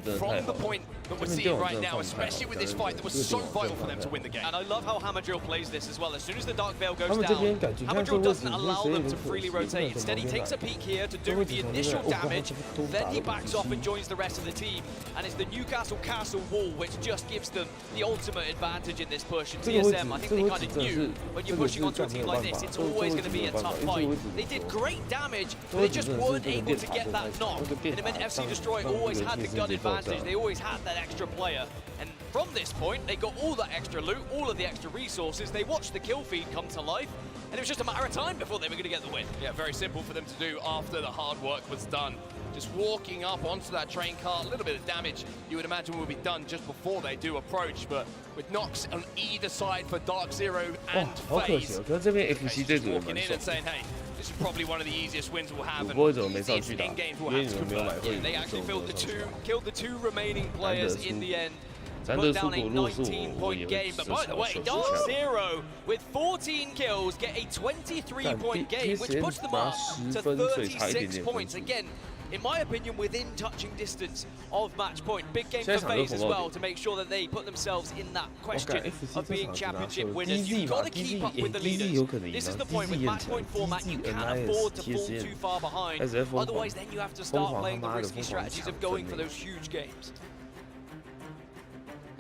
[SPEAKER 11] point that we're seeing right now, especially with this fight that was so vital for them to win the game.
[SPEAKER 13] And I love how Hamadrill plays this as well. As soon as the Dark Veil goes down, Hamadrill doesn't allow them to freely rotate. Instead, he takes a peek here to do the initial damage, then he backs off and joins the rest of the team. And it's the Newcastle Castle wall which just gives them the ultimate advantage in this push. And TSM, I think they kind of knew when you're pushing onto a team like this, it's always going to be a tough fight. They did great damage, but they just weren't able to get that knock. And it meant FC Destroy always had the gun advantage. They always had that extra player. And from this point, they got all that extra loot, all of the extra resources. They watched the kill feed come to life, and it was just a matter of time before they were going to get the win.
[SPEAKER 11] Yeah, very simple for them to do after the hard work was done. Just walking up onto that train car, a little bit of damage you would imagine will be done just before they do approach, but with knocks on either side for Dark Zero and FaZe, walking in and saying, hey, this is probably one of the easiest wins we'll have, and easiest in-games we'll have to convert.
[SPEAKER 13] Yeah, they actually killed the two remaining players in the end. Put down a 19-point game, but by the way, Dark Zero with 14 kills get a 23-point game, which puts them up to 36 points. Again, in my opinion, within touching distance of match point. Big game for FaZe as well to make sure that they put themselves in that question of being championship winners. You've got to keep up with the leaders. This is the point with match point format, you can't afford to fall too far behind. Otherwise, then you have to start playing the risky strategies of going for those huge games.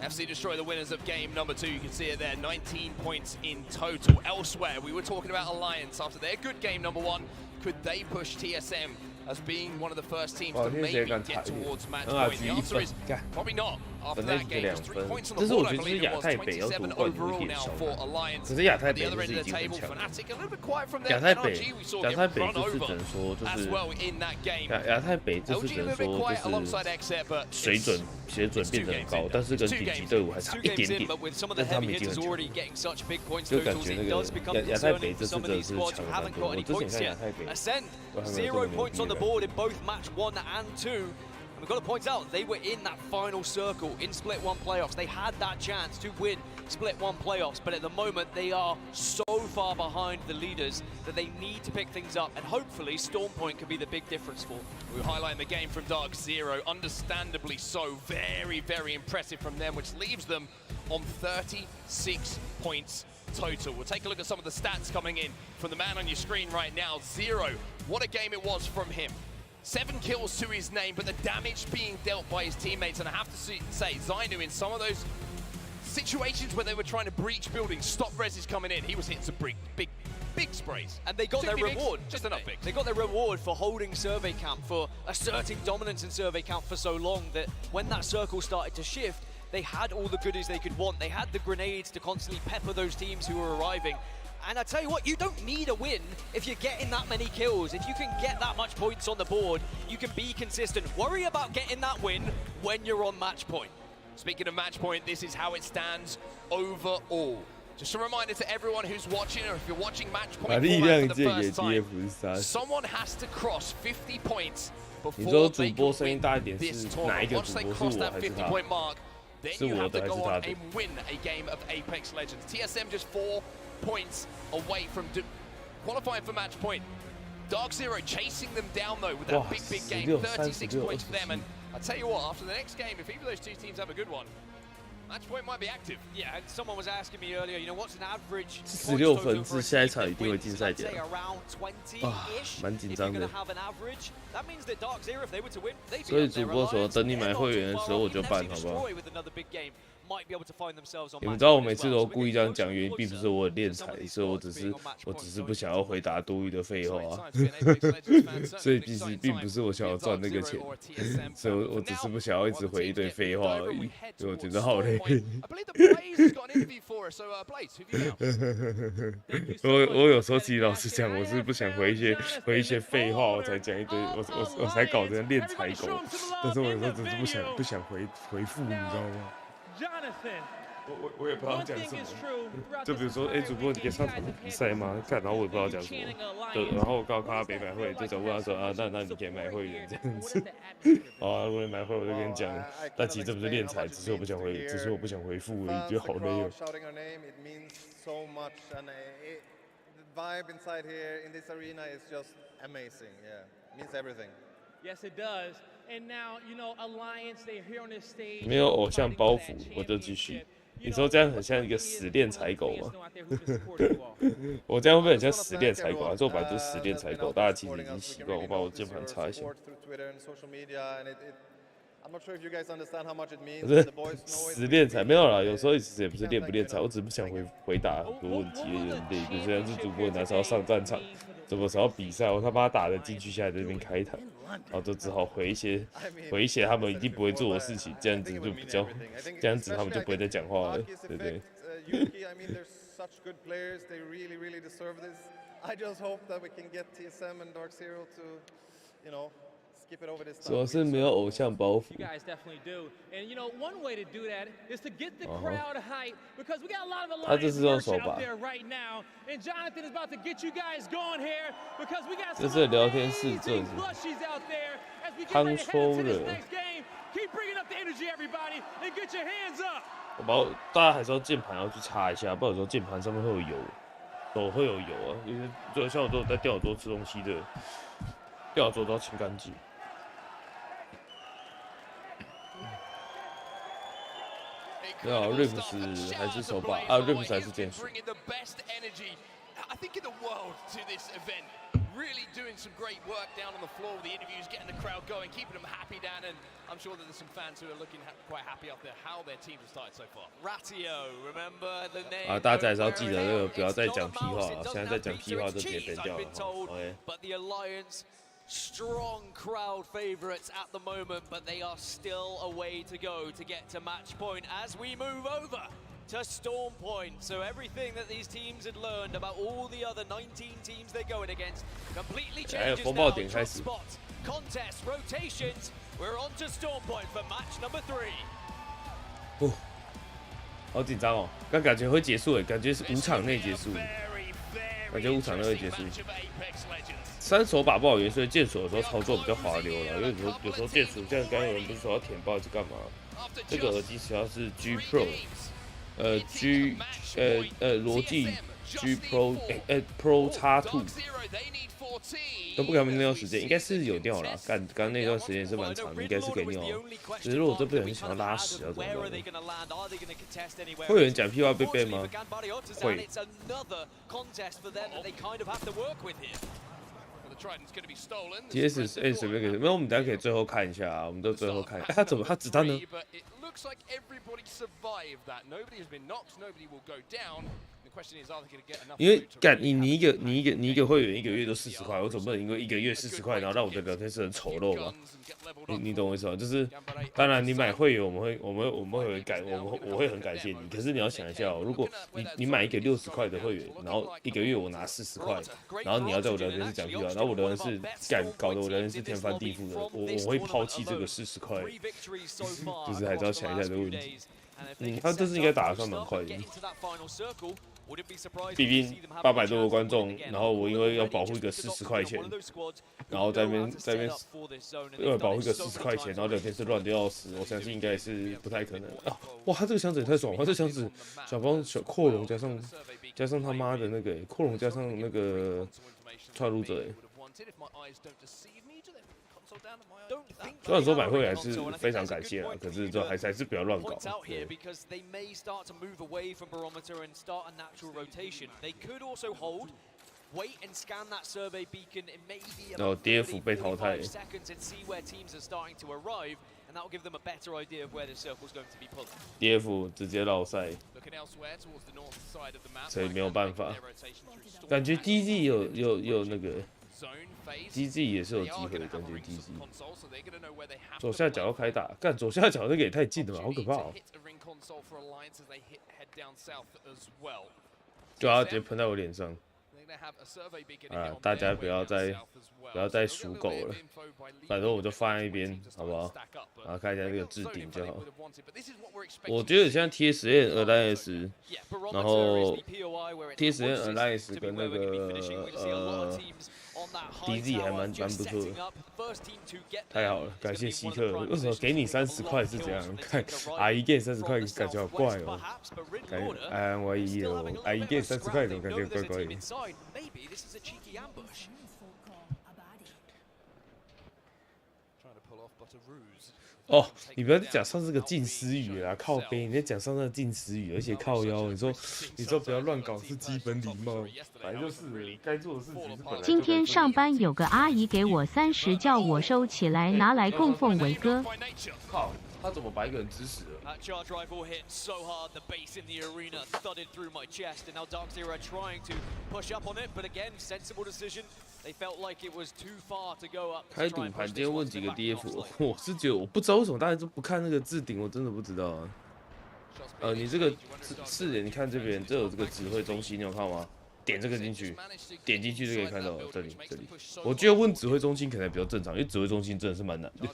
[SPEAKER 11] FC Destroy the winners of game number 2. You can see it there, 19 points in total. Elsewhere, we were talking about Alliance after their good game number 1. Could they push TSM as being one of the first teams to maybe get towards match point? The answer is probably not. After that game, just 3 points on the board, I believe it was 27 overall now for Alliance. At the other end of the table, Fnatic a little bit quiet from there. LG we saw get run over as well in that game. LG a little bit quiet alongside XZ, but it's 2 games in. It's 2 games in, but with some of the heavy hitters already getting such big points totals, it does become concerning for some of these squads who haven't got any points yet. Ascend, 0 points on the board in both match 1 and 2. We've got to point out, they were in that final circle in Split 1 playoffs. They had that chance to win Split 1 playoffs, but at the moment they are so far behind the leaders that they need to pick things up, and hopefully Storm Point can be the big difference for them. We were highlighting the game from Dark Zero, understandably so. Very, very impressive from them, which leaves them on 36 points total. We'll take a look at some of the stats coming in from the man on your screen right now, Zero. What a game it was from him.
[SPEAKER 5] 7 kills to his name, but the damage being dealt by his teammates. And I have to say, Zainu, in some of those situations where they were trying to breach buildings, stop reses coming in, he was hitting some big sprays.
[SPEAKER 13] And they got their reward. Just enough bigs. They got their reward for holding Survey Camp, for asserting dominance in Survey Camp for so long that when that circle started to shift, they had all the goodies they could want. They had the grenades to constantly pepper those teams who were arriving. And I tell you what, you don't need a win if you're getting that many kills. If you can get that much points on the board, you can be consistent. Worry about getting that win when you're on match point.
[SPEAKER 5] Speaking of match point, this is how it stands overall. Just a reminder to everyone who's watching, or if you're watching match point format for the first time, someone has to cross 50 points before they can win this tournament. Once they cross that 50-point mark, then you have to go on and win a game of Apex Legends. TSM just 4 points away from qualifying for match point. Dark Zero chasing them down though with that big game, 36 points for them. And I tell you what, after the next game, if either of those two teams have a good one, match point might be active.
[SPEAKER 13] Yeah, and someone was asking me earlier, you know, what's an average
[SPEAKER 2] 16分制，下一场一定会进赛点。蛮紧张的。所以主播说，等你买会员的时候我就办，好不好？你们知道我每次都故意这样讲，原因并不是我很练财，所以我只是不想要回答多余的废话，所以其实并不是我想要赚那个钱，所以我只是不想要一直回一堆废话而已，所以我觉得好累。我有时候其实老实讲，我是不想回一些废话，我才讲一堆，我才搞成练财狗，但是我有时候只是不想回复，你知道吗？我也不知道讲什么，就比如说，主播你可以上场比赛吗？看，然后我也不知道讲什么，对，然后我刚好看他没买会，就想问他说啊，那你可以买会员这样子。好啊，如果你买会，我就跟你讲，但其实这不是练财，只是我不想回复而已，觉得好累哦。没有偶像包袱，我就继续。你说这样很像一个死练财狗吗？我这样会不会很像死练财狗？还是我本来就是死练财狗？大家其实已经习惯。我把我键盘插一下。不是死练财没有啦，有时候其实也不是练不练财，我只是不想回答很多问题而已。就虽然是主播哪时候上战场，什么时候比赛，我他妈打的进去下来在这边开台，然后就只好回一些他们一定不会做的事情，这样子就比较，这样子他们就不会再讲话了，对不对？主要是没有偶像包袱。他这是用手把。这是聊天室这里。康抽了。大家还是要键盘要去擦一下，不然有时候键盘上面会有油，手会有油啊。因为就像我都有在电脑桌吃东西的，电脑桌都要清干净。对啊 ，Rips 还是手把啊 ，Rips 还是键鼠。
[SPEAKER 5] I think in the world to this event, really doing some great work down on the floor with the interviews, getting the crowd going, keeping them happy down, and I'm sure that there's some fans who are looking quite happy up there how their teams have started so far.
[SPEAKER 13] Ratio, remember the name.
[SPEAKER 2] 啊，大家还是要记得那个不要再讲屁话了，现在再讲屁话就直接编掉了。OK。
[SPEAKER 13] But the Alliance. Strong crowd favourites at the moment, but they are still a way to go to get to match point as we move over to Storm Point. So everything that these teams had learned about all the other 19 teams they're going against completely changes now. Drop spots, contests, rotations. We're on to Storm Point for match number 3.
[SPEAKER 2] 好紧张哦，但感觉会结束诶，感觉是5场内结束，感觉5场内会结束。3手把不好原因，所以键鼠有时候操作比较滑溜了，因为有时候键鼠像刚刚有人不是说要填报是干嘛？这个耳机主要是 G Pro， 罗技 G Pro Pro X2， 都不给他们尿时间，应该是有尿啦。刚那段时间也是蛮长的，应该是给尿。只是如果这不小心想要拉屎要怎么办？会有人讲屁话被 ban 吗？会。GS 随便给，没有我们等下可以最后看一下啊，我们都最后看。他怎么他子弹呢？ 因为干你一个会员一个月都40块，我总不能因为一个月40块，然后让我的聊天室很丑陋吧？你懂我意思吗？就是当然你买会员，我会很感谢你。可是你要想一下哦，如果你买一个60块的会员，然后一个月我拿40块，然后你要在我聊天室讲句话，然后我聊天室搞得我聊天室天翻地覆的，我会抛弃这个40块，就是还是要想一下这个问题。他这次应该打得算蛮快的。 毕竟800多个观众，然后我因为要保护一个40块钱，然后在那边因为保护一个40块钱，然后聊天室乱得要死，我相信应该是不太可能啊！哇，他这个箱子也太爽了，他这箱子小扩容加上他妈的那个扩容加上那个串入者虽然说买会还是非常感谢啦，可是就还是不要乱搞。对。然后 DF 被淘汰。DF 直接绕赛，所以没有办法。感觉 DZ 有那个。 DZ 也是有机会的，感觉 DZ 左下角要开打，干左下角那个也太近了吧，好可怕哦！就要直接喷在我脸上啊！大家不要再数狗了，反正我就放在一边，好不好？然后看一下这个置顶就好。我觉得现在 TSN Alliance， 然后 TSN Alliance 跟那个DZ 还蛮不错的，太好了，感谢希特。为什么给你30块是怎样？看阿姨给30块，感觉好怪哦。感觉安慰意哦，阿姨给30块怎么感觉怪怪的？哦，你不要再讲上次个近思语啦，靠背，你在讲上次的近思语，而且靠腰，你说不要乱搞是基本礼貌，反正就是该做的事情是本来。
[SPEAKER 16] 今天上班有个阿姨给我30，叫我收起来拿来供奉伟哥。
[SPEAKER 2] 靠，他怎么把一个人指死了？
[SPEAKER 13] Charge rifle hit so hard, the base in the arena thudded through my chest, and now DarkZero trying to push up on it, but again, sensible decision. They felt like it was too far to go up.
[SPEAKER 2] 开赌盘今天问几个 DF， 我是觉得我不知道为什么大家都不看那个置顶，我真的不知道啊。你这个4点，你看这边，这有这个指挥中心，你有看吗？点这个进去，点进去就可以看到这里。我觉得问指挥中心可能比较正常，因为指挥中心真的是蛮难的。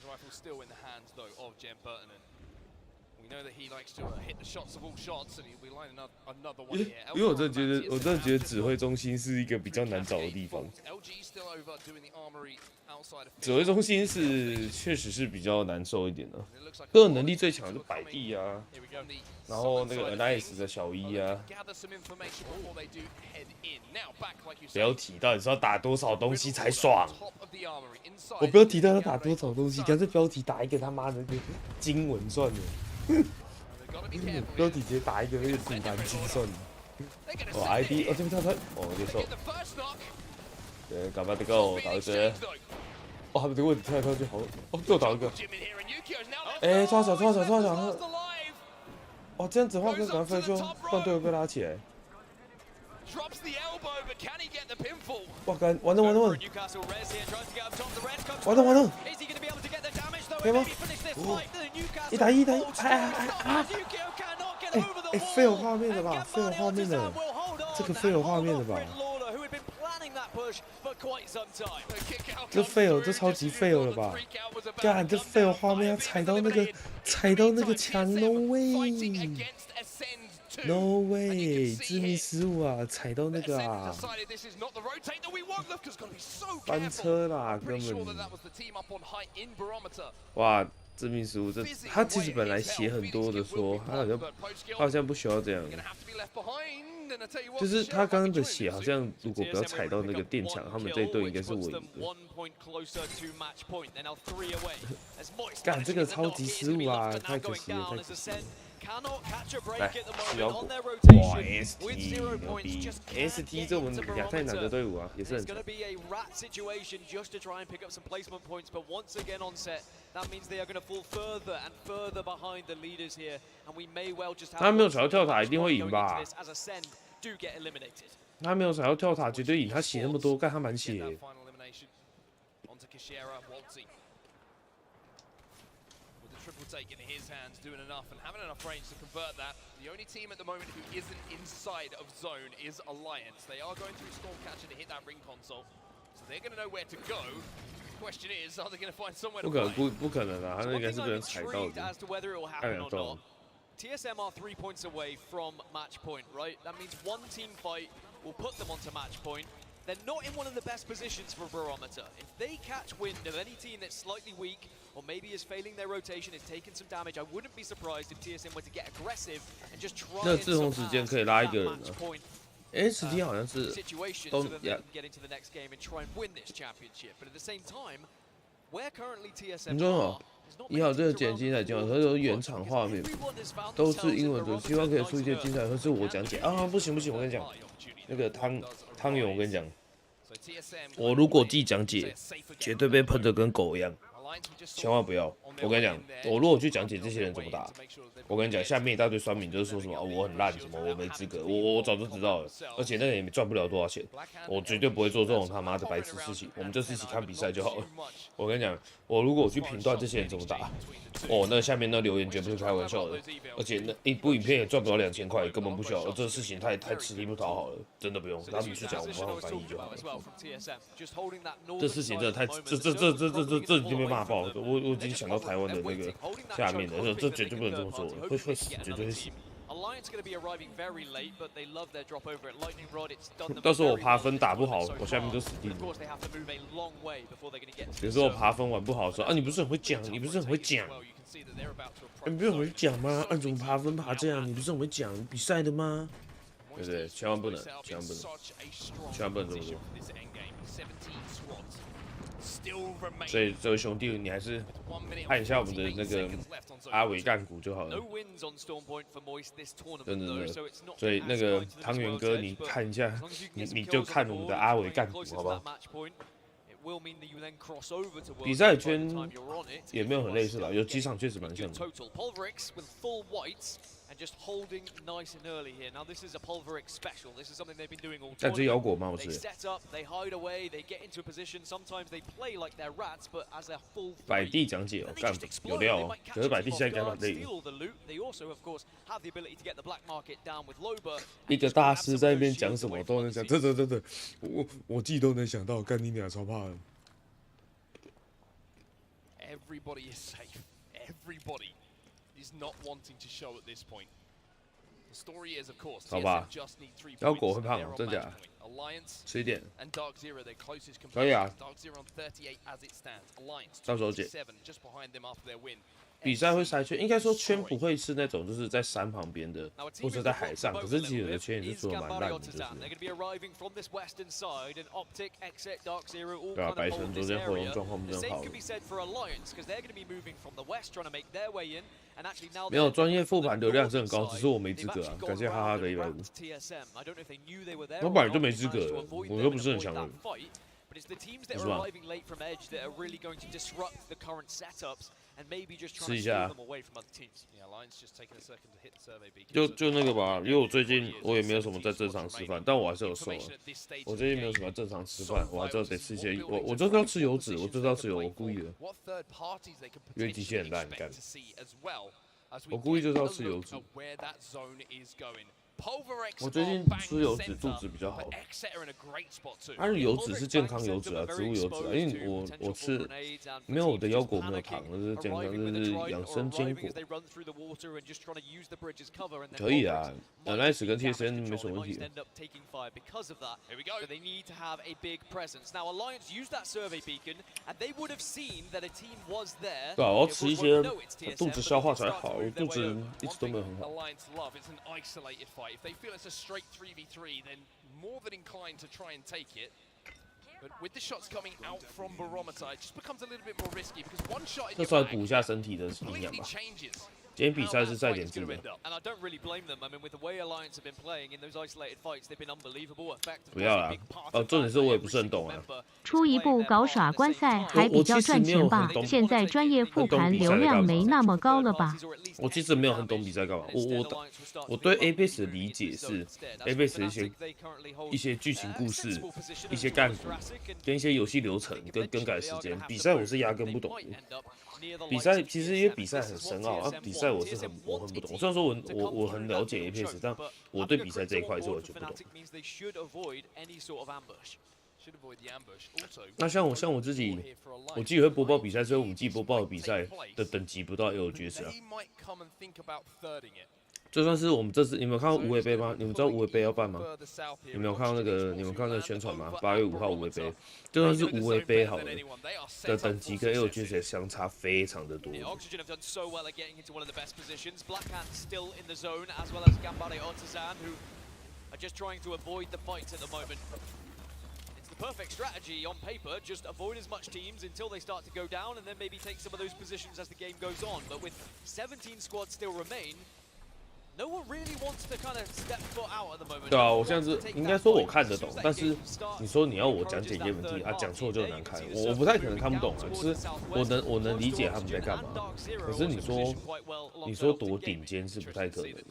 [SPEAKER 2] 因为我真的觉得指挥中心是一个比较难找的地方。指挥中心确实是比较难受一点的。个人能力最强的就摆地啊，然后那个 Alliance 的小一啊。标题到底是要打多少东西才爽？我标题到底要打多少东西？干脆标题打一个他妈的经文算了。标题直接打一个那个古兰经算了。哦 ，ID 哦这边跳跳，哦接受。对，干嘛这个打一个？哦，他们这个位置跳来跳去好，哦又打一个。哎，抓小。哦，这样子的话跟赶快飞就，不然队友被拉起来。哇干，完了！完了！可以吗？哦，1打1，哎，废有画面的吧？废有画面的，这个废有画面的吧？这废有，这超级废有了吧？干，这废有画面，踩到那个墙 ，no way，no way， 致命失误啊，踩到那个啊，翻车啦，根本，哇！致命失误，他其实本来写很多的说，他好像不需要这样，就是他刚刚的写好像如果不要踩到那个垫墙，他们这一队应该是稳赢的。干这个超级失误啊，太可惜了，太可惜了。来，小果，哇 ，ST 牛逼 ，ST 这我们亚太南的队伍啊，也是很强。他没有踩到跳塔，一定会赢吧？他没有踩到跳塔，绝对赢。他血那么多，干他满血。
[SPEAKER 5] Take in his hands, doing enough and having enough range to convert that. The only team at the moment who isn't inside of zone is Alliance. They are going through Stormcatcher to hit that ring console, so they're going to know where to go. The question is, are they going to find somewhere to play?
[SPEAKER 2] 不可能啊，他那应该是被人踩到的。看得到。
[SPEAKER 13] TSM are 3 points away from match point, right? That means one team fight will put them onto match point. They're not in one of the best positions for a barometer. If they catch wind of any team that's slightly weak, or maybe is failing their rotation, is taking some damage, I wouldn't be surprised if TSM were to get aggressive and just try and somehow match point.
[SPEAKER 2] ST 好像是
[SPEAKER 13] 都 get into the next game and try and win this championship. But at the same time, where currently TSM
[SPEAKER 2] 你说哦，1号这个剪精彩精华，它有原厂画面，都是英文的，希望可以出一些精彩，或是我讲解啊，不行，我跟你讲，那个汤圆，我跟你讲。 我如果记讲解，绝对被喷得跟狗一样，千万不要！我跟你讲，我如果去讲解这些人怎么打，我跟你讲，下面一大堆酸民就是说什么、我很烂，什么我没资格，我早就知道了，而且那个也赚不了多少钱，我绝对不会做这种他妈的白痴事情。我们就是一起看比赛就好了。我跟你讲，我如果去评断这些人怎么打，那下面那留言绝不是开玩笑的，而且那一部影片也赚不了2000块，根本不需要。这个事情太吃力不讨好了，真的不用。他们去讲，我们帮他们翻译就好了。这事情真的太这已经没办法报了。我已经想到台湾的那个下面的，这绝对不能这么做，会死，绝对会死。到时候我爬分打不好，我下面就死定了。比如说我爬分玩不好的时候，啊，你不是很会讲，你不是很会讲，你不是很会讲吗？啊，怎么爬分爬这样？你不是很会讲比赛的吗？对不对？千万不能这么做。所以这位兄弟，你还是看一下我们的那个阿伟干股就好了。真的。所以那个汤圆哥，你看一下，你就看我们的阿伟干股，好不好？比赛圈也没有很类似啦，有几场确实蛮像的。但这摇果蛮好吃的。百地讲解哦，干有料哦，可是百地现在该蛮累的。一个大师在那边讲什么都能讲，真的，我自己都能想到，干你俩超怕的。
[SPEAKER 5] Everybody is safe. Everybody is not wanting to show at this point. The story is, of course, TSM just need 3 points.
[SPEAKER 2] 妖果会胖，真假？吃一点。可以啊。到时候解。比赛会筛圈，应该说圈不会是那种就是在山旁边的，或者在海上。可是其实有的圈也是做的蛮烂的，就是。对啊，白城昨天喉咙状况不是很好。没有专业复盘流量是很高，只是我没资格啊。感谢哈哈的150。我本来就没资格，我又不是很强的。不是吗？吃一下，就那个吧，因为我最近我也没有什么在正常吃饭，但我还是有瘦了。我最近没有什么正常吃饭，我还是得吃一些，我就是要吃油脂，我就是要吃油，我故意的，因为机器很烂，干，我故意就是要吃油脂。我最近吃油脂肚子比较好，但是油脂是健康油脂啊，植物油脂啊，因为我吃没有我的腰果没有糖，这是健康，这是养生坚果，可以啊，Nice 跟 TSN 没什么问题。对啊，我要吃一些肚子消化才好，我肚子一直都没有很好。
[SPEAKER 5] If they feel it's a straight 3v3, then more than inclined to try and take it. But with the shots coming out from Barometer, it just becomes a little bit more risky because one shot in your back completely changes
[SPEAKER 2] 今天比赛是赛点制的。不要啦，重点是我也不是很懂啊。
[SPEAKER 16] 出一部搞耍观赛还比较赚钱吧？现在专业复盘流量没那么高了吧？
[SPEAKER 2] 我其实没有很懂比赛干嘛。我对 ALGS 的理解是 ALGS 一些剧情故事、一些干股跟一些游戏流程跟更改时间。比赛我是压根不懂的。比赛其实因为比赛很深奥啊，比赛我很不懂。虽然说我很了解 ALGS， 但我对比赛这一块是完全不懂。那像我自己会播报比赛，所以我们自己播报的比赛的等级不到 ALGS 啊。就算是我们这次，你们有看到无为杯吗？你们知道无为杯要办吗？你们有看到那个宣传吗？8月5号无为杯，就算是无为杯好了的等级跟 ALGS 相差非常的多。
[SPEAKER 13] Perfect strategy on paper, just avoid as much teams until they start to go down and then maybe take some of those positions as the game goes on. But with 17 squads still remain, no one really wants to kind of step foot out at the moment.
[SPEAKER 2] 对啊，我现在是应该说我看得懂，但是你说你要我讲解页文题啊，讲错就很难看，我不太可能看不懂啊，就是我能理解他们在干嘛，可是你说多顶尖是不太可能的。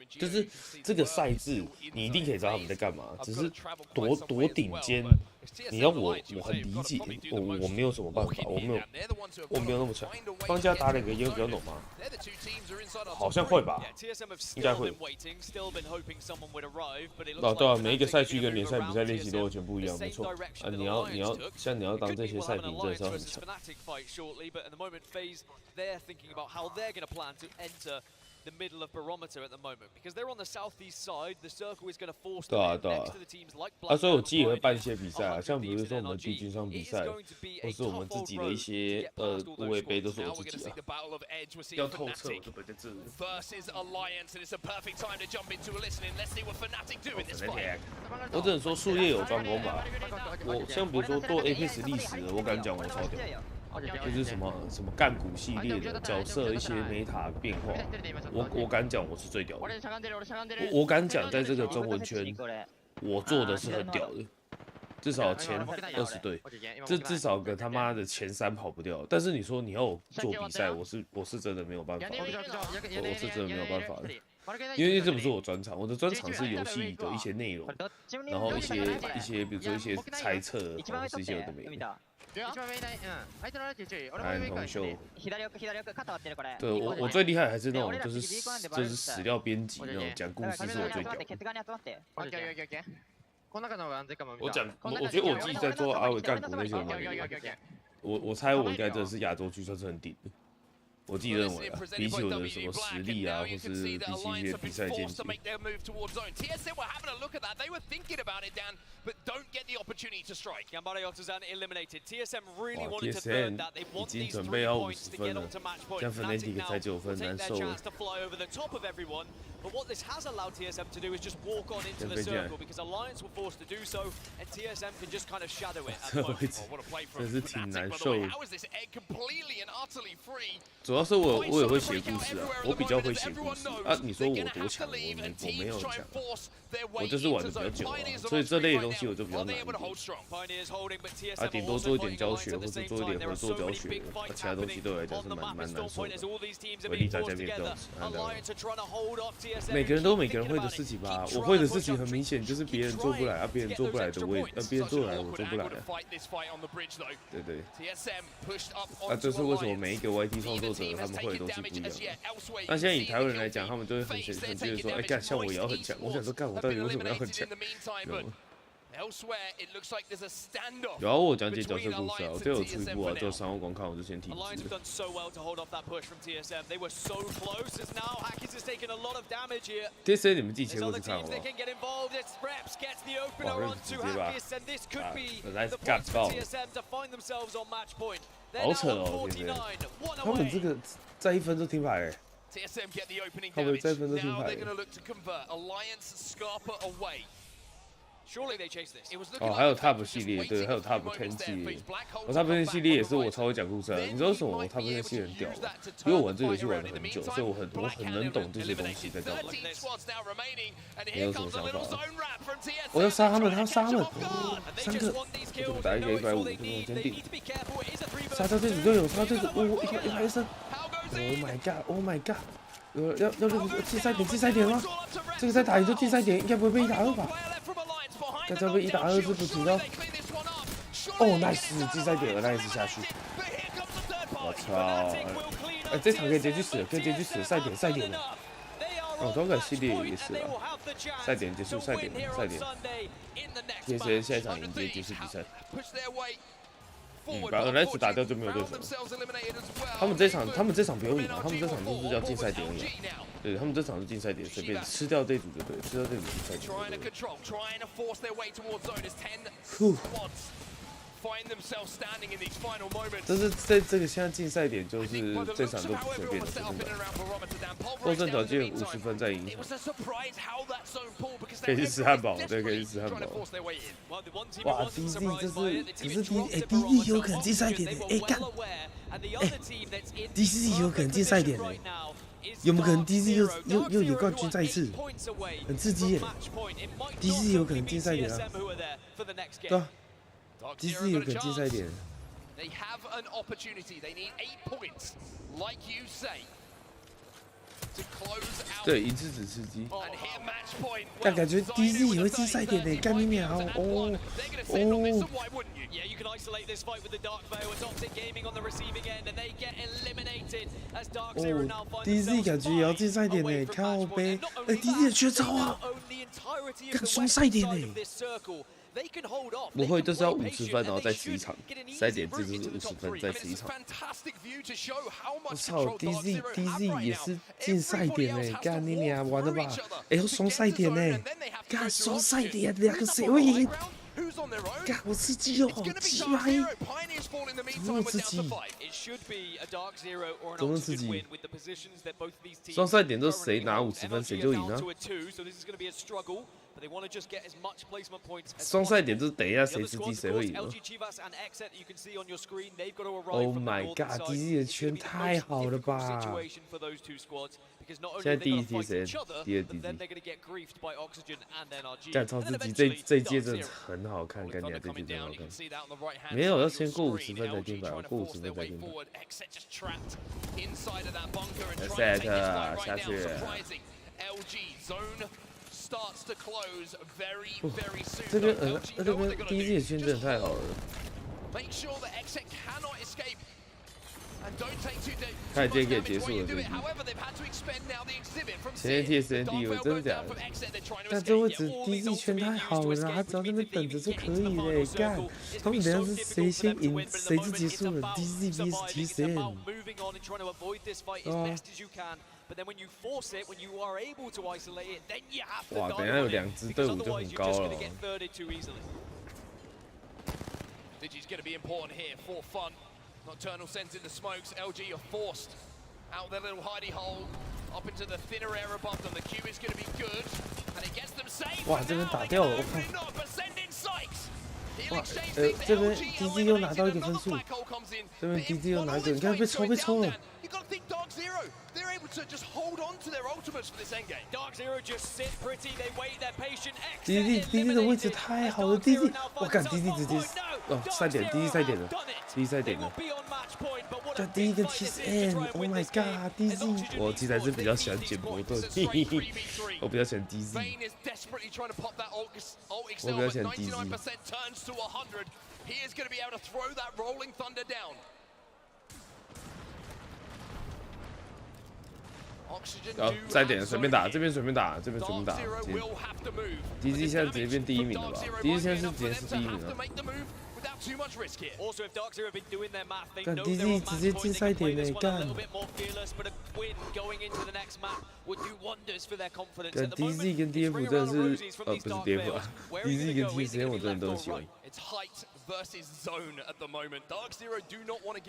[SPEAKER 2] 就是这个赛制，你一定可以知道他们在干嘛，只是多顶尖，你要我很理解，我没有什么办法，我没有那么强。方家打2个也有比较懂吗？好像会吧，应该会。对啊，每一个赛区跟联赛比赛类型都完全不一样，没错。啊，你要当这些赛评，真的是要很强。
[SPEAKER 13] The middle of barometer at the moment because they're on the southeast side. The circle is going to force
[SPEAKER 2] 对啊
[SPEAKER 13] them next to the teams like
[SPEAKER 2] 所以我自己也会办一些比赛啊，像比如说我们的地军上比赛，或是我们自己的一些无为杯都是我自己啊。要透彻，我就不在这里。我只能说术业有专攻吧。我像比如说做 ALGS 历史的，我敢讲我超屌。就是什么干股系列的角色一些 meta 变化，我敢讲我是最屌的。我敢讲在这个中文圈，我做的是很屌的，至少前20队，这至少个他妈的前3跑不掉。但是你说你要我做比赛，我是真的没有办法，我是真的没有办法的。因为这不是我专长，我的专长是游戏的一些内容，然后一些比如说一些猜测，或是一些有的没的。同秀，对我最厉害还是那种就是史料编辑那种讲故事是我最屌的。我觉得我自己在做阿伟干股那些我猜我应该真的是亚洲区算是很顶的。我自己认为啊，比起我的什么实力啊，或是比起一些比赛见解。TSM 已经准备要50分了，像 Fnatic 才9分，难受了。
[SPEAKER 13] But what this has allowed TSM to do is just walk on into the circle because Alliance were forced to do so, and TSM can just kind of shadow it.
[SPEAKER 2] 真是挺难受的。主要是我也会写故事啊，我比较会写故事啊。你说我多强？我没有很强，我就是玩的比较久啊，所以这类的东西我就比较难一点。啊，顶多做一点教学，或者做一点合作教学，其他东西对我来讲是蛮难受的。维力在这边这样子，每个人都有每个人会的事情吧。我会的事情很明显就是别人做不来啊，别人做不来的别人做来我做不来啊。对对。啊，这是为什么每一个 YT 创作者他们会的东西不一样。那现在以台湾人来讲，他们就会很觉得说，哎，干像我也要很强。我想说，干我到底为什么要很强？有啊，我讲解角色故事啊，我都有出一部啊，就3号光看我就先停止了。TSA 你们自己切过去看好不好？哇，直接把来干爆，好扯哦，TSA，他们这个在1分就停牌哎，他们在1分就停牌。哦，还有 Top 系列，对，还有 Top 10系列。我 Top 10系列也是我超会讲故事的。你知道为什么我 Top 10系列很屌吗？因为我玩这游戏玩了很久，所以我很能懂这些东西在干嘛。你有什么想法？我要杀他们，他要杀他们，3个，我这个打一个150，我先定。杀掉这组队友，杀掉这组，我130。Oh my god! Oh my god! 要禁赛点吗？这个再打赢就禁赛点，应该不会被1打2吧？该这被1打2是不知道。哦 ，nice 禁赛点了，nice 下去。我操！这场可以结局死了，赛点了。哦，中改系列也是啊，赛点结束，赛点。TSN 下一场迎接结束比赛。把RS打掉就没有对手了。他们这场不用赢啊，他们这场就是要禁赛点而已。对，他们这场是禁赛点，随便吃掉这组就对，吃掉这组禁赛点。但是在这个现在禁赛点就是这场都不随便的，真的。获胜条件50分再赢一场。可以去吃汉堡，对，可以去吃汉堡。哇 ，DC 这是 DD 有可能禁赛点的，干，DC 有可能禁赛点的，有没有可能 DC 又以冠军再一次，很刺激耶 ，DC 有可能禁赛点啊，对啊。DC 有可能禁赛点。对，一次只吃鸡。但感觉 DC 也会禁赛点呢，干你娘哦！DC 感觉也要禁赛点呢，靠背。DC 的绝招啊，干双赛点呢。不会，就是要50分，然后再吃一场，赛点制就是50分，再吃一场。我操 ，DC 也是禁赛点呢，干你娘，完了吧？要双赛点呢，干双赛点，2个谁会赢？干，我吃鸡哦，鸡排，怎么那么刺激？怎么刺激？双赛点都谁拿50分谁就赢啊？双赛点就是等一下谁吃鸡谁会赢。Oh my god， DC 的圈太好了吧！现在第1题谁？第2题。干超刺激，这一届真的很好看，干你啊，这一届真好看。没有，要先过50分才进版，过50分才进版。set 下去。这边DC 的圈真的太好了。他今天可以结束了这局。前天 TSN 真的假的？但这位置 DC 圈太好了啦，他只要在那边等着就可以嘞。干，他们等下是谁先赢谁就结束了 ，DC vs TSN。哇，等一下有2支队伍就很高了。
[SPEAKER 5] Nocturnal sends in the smokes. LG are forced out their little hidey hole up into the thinner air above them. The Q is going to be good, and it gets them safe.
[SPEAKER 2] 哇，这边打掉了，我靠！哇，这边 DZ 又拿到1个分数，这边 DZ 又拿1个，你看被抽了。
[SPEAKER 5] They're able to just hold on to their ultimates for this endgame. Dark Zero just sit pretty. They wait their patient.
[SPEAKER 2] DZ 的位置太好了 ，DZ， 我干 DZ 直接赛点 ，DZ 赛点了，DZ 赛点了。但第1个 TSN，Oh my god，DZ， 我其实还是比较喜欢简伯顿，我比较喜欢 DZ， 我比较喜欢 DZ。He
[SPEAKER 5] is going to be able to throw that rolling thunder down.
[SPEAKER 2] 然后再点随便打，这边随便打。DZ 现在直接变第1名了吧 ？DZ 现在是直接是第1名了。干 DZ 直接进赛点呢，干！干 DZ 跟 DF 真的是，不是 DF 啊 ，DZ 跟 TSN 我真的都喜欢。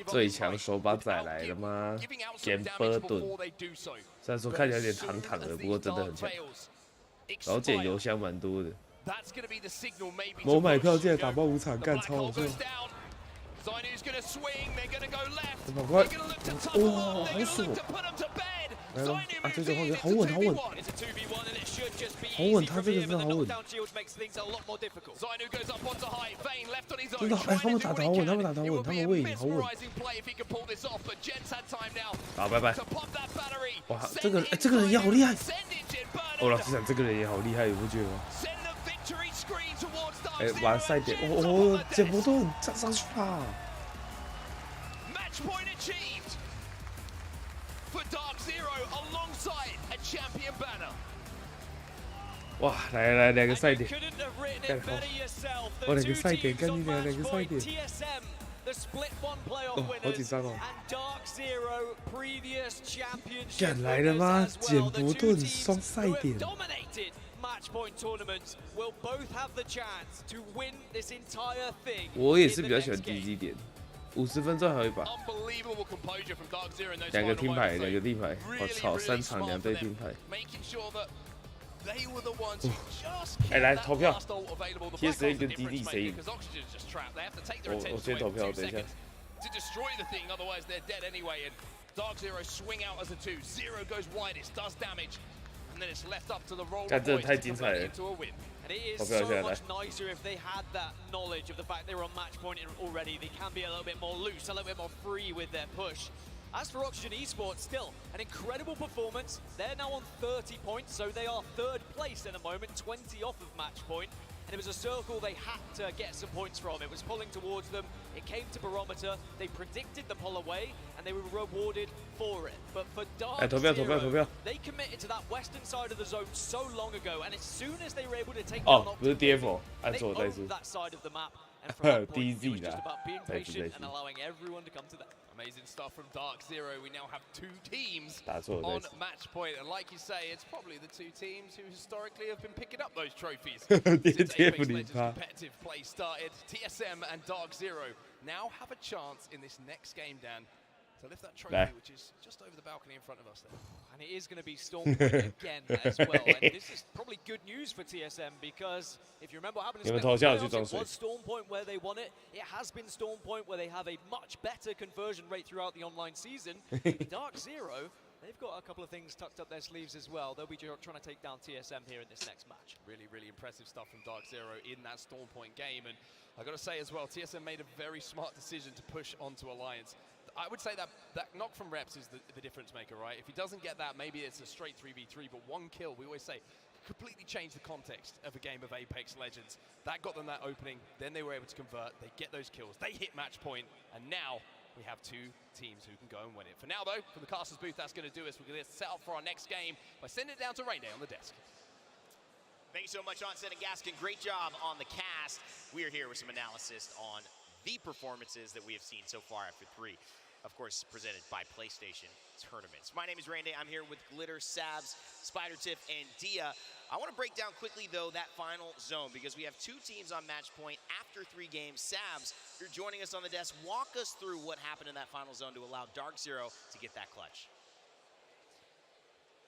[SPEAKER 2] 最强手把仔来了吗？简伯顿，虽然说看起来有点堂堂的，不过真的很强。然后捡油箱蛮多的。
[SPEAKER 5] That's going to be the signal maybe.
[SPEAKER 2] 我买票进来打爆5场，干超好笑。
[SPEAKER 5] Zainu's going to swing. They're going to go left.
[SPEAKER 2] 赶快！哇，好爽！来了啊，这个换个好稳，好稳，好稳，他这个真的好稳。真的，哎，他们打得好稳，他们打得好稳，他们位移好稳。好，拜拜。哇，这个这个人也好厉害。哦，老实讲，这个人也好厉害，你不觉得吗？哎，把赛点，哦，剪不动，上去吧。 哇，来2个赛点，干好！哦，2个赛点，干你2个赛点。哦，好紧张哦！干来了吗？剪不动双赛点。 我也是比较喜欢 DZ 点，50分钟还有一把。2个听牌，2个地牌，我操，3场2队听牌。哎，来投票 ，TSA 跟 DD 谁赢？我先投票，等一下。 干，这太精彩了！投票下来。
[SPEAKER 13] As for Oxygen Esports, still an incredible performance. They're now on 30 points, so they are 3rd place in the moment, 20 off of match point. And it was a circle they had to get some points from. It was pulling towards them. It came to barometer. They predicted the pull away, and they were rewarded for it. But for Dark Zero, they committed to that western side of the zone so long ago, and as soon as they were able to take down Oxygen, they owned that side of the map. And from that point, it was just about being patient and allowing everyone to come to them.
[SPEAKER 5] Amazing stuff from Dark Zero. We now have 2 teams on match point, and like you say, it's probably the 2 teams who historically have been picking up those trophies since Apex Legends competitive play started. TSM and Dark Zero now have a chance in this next game, Dan, to lift that trophy, which is just over the balcony in front of us there.
[SPEAKER 13] And it is going to be Stormpoint again as well. And this is probably good news for TSM because if you remember what happened in the playoffs, it was Stormpoint where they won it. It has been Stormpoint where they have a much better conversion rate throughout the online season. Dark Zero, they've got a couple of things tucked up their sleeves as well. They'll be trying to take down TSM here in this next match.
[SPEAKER 5] Really, really impressive stuff from Dark Zero in that Stormpoint game. And I've got to say as well, TSM made a very smart decision to push onto Alliance. I would say that knock from Reps is the difference maker, right? If he doesn't get that, maybe it's a straight 3v3, but 1 kill, we always say, completely changed the context of a game of Apex Legends. That got them that opening, then they were able to convert, they get those kills, they hit match point, and now we have 2 teams who can go and win it. For now though, from the Casters booth, that's going to do us. We're going to set up for our next game by sending it down to Rain Day on the desk.
[SPEAKER 3] Thank you so much, Onset and Gaskin. Great job on the cast. We are here with some analysis on the performances that we have seen so far after 3. Of course, presented by PlayStation Tournaments. My name is Randy. I'm here with Glitter, Sabs, Spider Tiff, and Dia. I want to break down quickly, though, that final zone because we have 2 teams on match point after 3 games. Sabs, you're joining us on the desk. Walk us through what happened in that final zone to allow Dark Zero to get that clutch.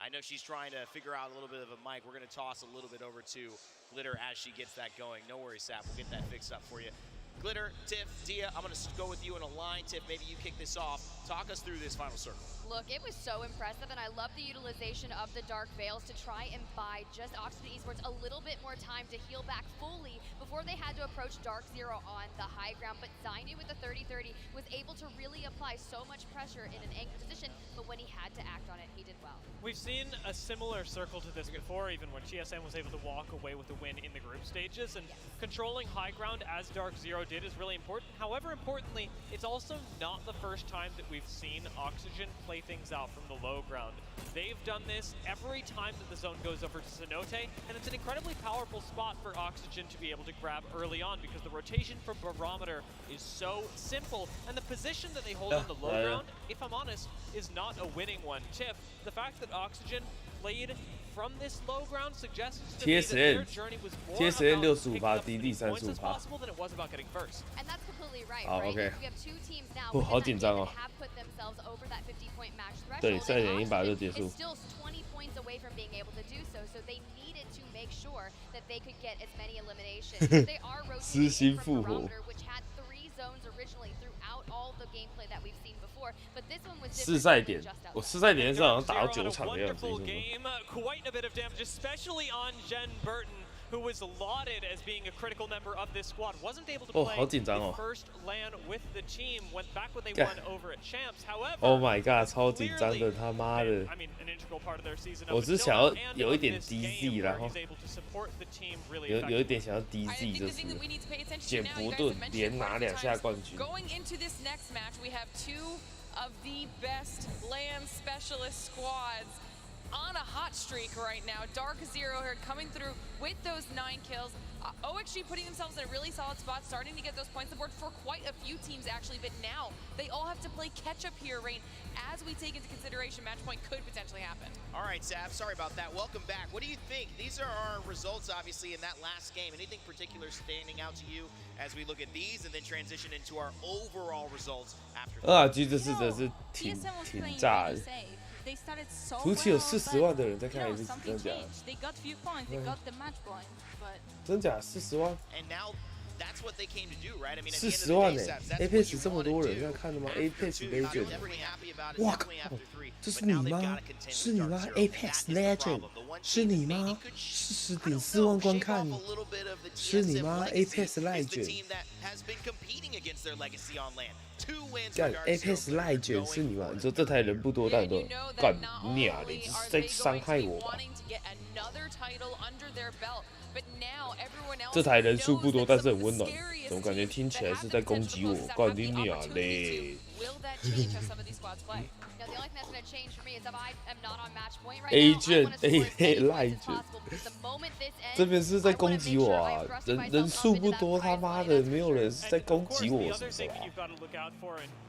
[SPEAKER 3] I know she's trying to figure out a little bit of a mic. We're going to toss a little bit over to Glitter as she gets that going. No worries, Sab. We'll get that fixed up for you. Glitter, Tiff, Dia, I'm going to go with you in a line. Tiff, maybe you kick this off. Talk us through this final circle.
[SPEAKER 4] Look, it was so impressive, and I love the utilization of the Dark Veils to try and buy just Oxygen Esports a little bit more time to heal back fully before they had to approach Dark Zero on the high ground. But Zainu with the 30-30 was able to really apply so much pressure in an anchored position, but when he had to act on it, he did well.
[SPEAKER 17] We've seen a similar circle to this before, even when TSM was able to walk away with the win in the group stages, and controlling high ground as Dark Zero did is really important. However, importantly, it's also not the first time that we've seen Oxygen play things out from the low ground. They've done this every time that the zone goes over to Cenote, and it's an incredibly powerful spot for Oxygen to be able to grab early on because the rotation from Barometer is so simple, and the position that they hold on the low ground, if I'm honest, is not a winning one. Tip, the fact that Oxygen played from this low ground suggests to me that their journey was more about picking up as many points as possible than it was about getting first.
[SPEAKER 4] And that's completely right,
[SPEAKER 2] Oh,
[SPEAKER 4] right?
[SPEAKER 2] okay.
[SPEAKER 4] We have 2 teams now
[SPEAKER 2] 好紧张哦。
[SPEAKER 4] that have put themselves over that 50-point match
[SPEAKER 2] 对，
[SPEAKER 4] threshold.
[SPEAKER 2] 再演一把就结束。
[SPEAKER 4] It's still 20 points away from being able to do so, so they needed to make make sure that they could get as many eliminations. They are rotating from Barometer, which had 3 zones originally throughout all the gameplay that we've seen before, but this one was
[SPEAKER 2] 试赛点，我试赛点是好像打到9场的样子。
[SPEAKER 17] Quite a bit of damage, especially on Jen Burton, who was lauded as being a critical member of this squad. Wasn't able to play the first LAN with the team. Went back when they won over at Champs. However,
[SPEAKER 2] Oh my god， 超紧张的，他妈的！
[SPEAKER 17] I mean, an integral part of their season.
[SPEAKER 2] 我只想要有一点 DZ， 然后有一点想要 DZ， 就是捡不顿，连拿2下冠军。
[SPEAKER 12] Going into this next match, we have 2 of the best LAN specialist squads on a hot streak right now. Dark Zero here coming through with those 9 kills. OXG putting themselves in a really solid spot, starting to get those points on board for quite a few teams actually, but now they all have to play catch up here, Rain, as we take into consideration match point could potentially happen.
[SPEAKER 3] All right, Sav, sorry about that. Welcome back. What do you think? These are our results, obviously, in that last game. Anything particular standing out to you as we look at these and then transition into our overall results after that?
[SPEAKER 2] 这次真的是挺炸的。 图奇有40万的人在看 APEX， 真假的？真假40万？40万呢 ？APEX 这么多人在看的吗 ？APEX Legend， 哇靠！这是你吗？是你吗 ？APEX Legend 是你吗？40.4万观看，是你吗 ？APEX Legend。 干 Apex Legend 是你吗？你说这台人不多，但都干鸟的，就是在伤害我吧？这台人数不多，但是很温暖，怎么感觉听起来是在攻击我？干你鸟嘞！ A 卷 A 赖卷，这边是在攻击我啊！人数不多，他妈的没有人是在攻击我，是不是啊？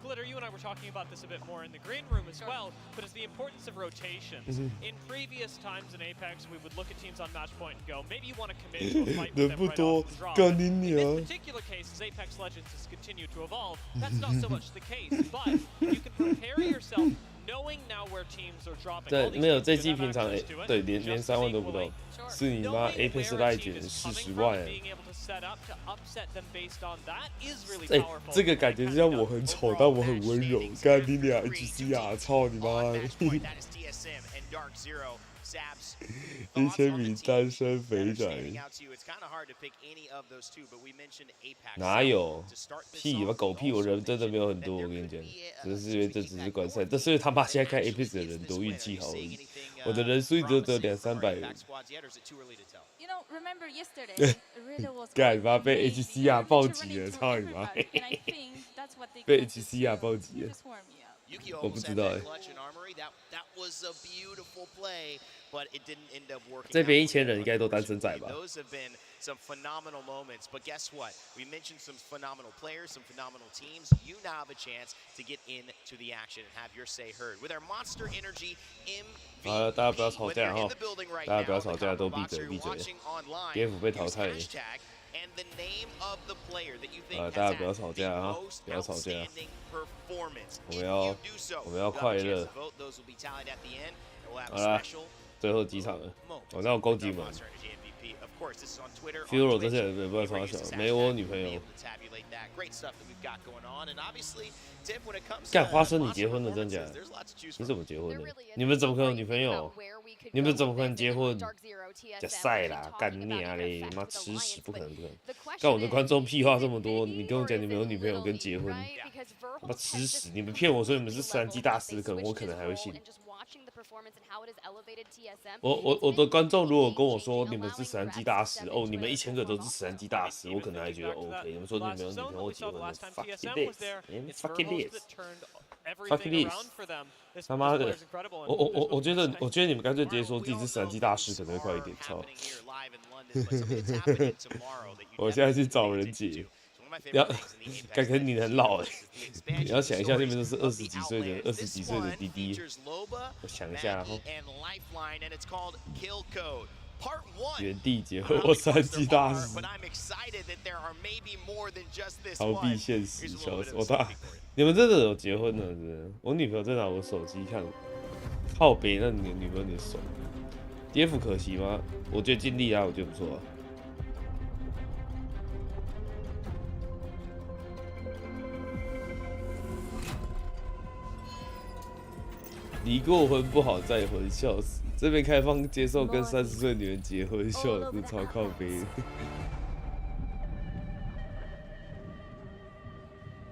[SPEAKER 17] Glitter, you and I were talking about this a bit more in the green room as well, but it's the importance of rotations. In previous times in Apex, we would look at teams on match point and go, maybe you want to commit to a fight with them right off the draw. In this particular case, as Apex Legends has continued to evolve, that's not so much the case, but you can prepare yourself knowing now where teams are dropping.
[SPEAKER 2] 对，没有这季平常对连3万都不到，是你妈 Apex Legend 40万哎！哎，这个感觉就像我很丑，但我很温柔。干你俩 HC 啊！操你妈！1000名单身肥仔，哪有屁？狗屁！我人真的没有很多，我跟你讲，只是因为这只是观赛，这是因为他妈现在看 Apex 的人多运气好而已。我的人数只有200-300人。干妈被 HCR 暴击了，操你妈！被 HCR 暴击了。 我不知道哎。这边1000人应该都单身仔吧？
[SPEAKER 3] Some phenomenal moments, but guess what? We mentioned some phenomenal players, some phenomenal teams. You now have a chance to get into the action and have your say heard with our Monster Energy MVP.
[SPEAKER 2] 大家不要吵架哈！大家不要吵架，都闭嘴闭嘴。蝙蝠被淘汰了。大家不要吵架啊！不要吵架。我们要快乐。好啦，最后几场了，我那我攻击们。 Furo 这些人没办法想，没我女朋友。干花生，你结婚了真假？你怎么结婚的？你们怎么可能有女朋友？你们怎么可能结婚？假赛啦，干你娘嘞！妈吃屎，不可能不可能！干我的观众屁话这么多，你跟我讲你们有女朋友跟结婚，妈吃屎！你们骗我说你们是3G大师，我可能还会信。 我的观众如果跟我说你们是3G大师哦，你们1000个都是3G大师，我可能还觉得 OK。你们说你们有女朋友结婚了 ，fuck this，fuck this，fuck this，他妈的！我觉得你们干脆直接说自己是3G大师，可能会快一点。操！我现在去找人解。 感觉你很老哎，你要想一下，那边都是20几岁的弟弟。我想一下哈。原地结婚，我3G大师。逃避现实，笑死我大！你们真的有结婚了？真的？我女朋友在拿我手机看，靠北，那你的女朋友你的手。DF 可惜吗？我觉得尽力啊，我觉得不错啊。离过婚不好再婚，笑死！这边开放接受跟30岁女人结婚，笑死，超靠北的。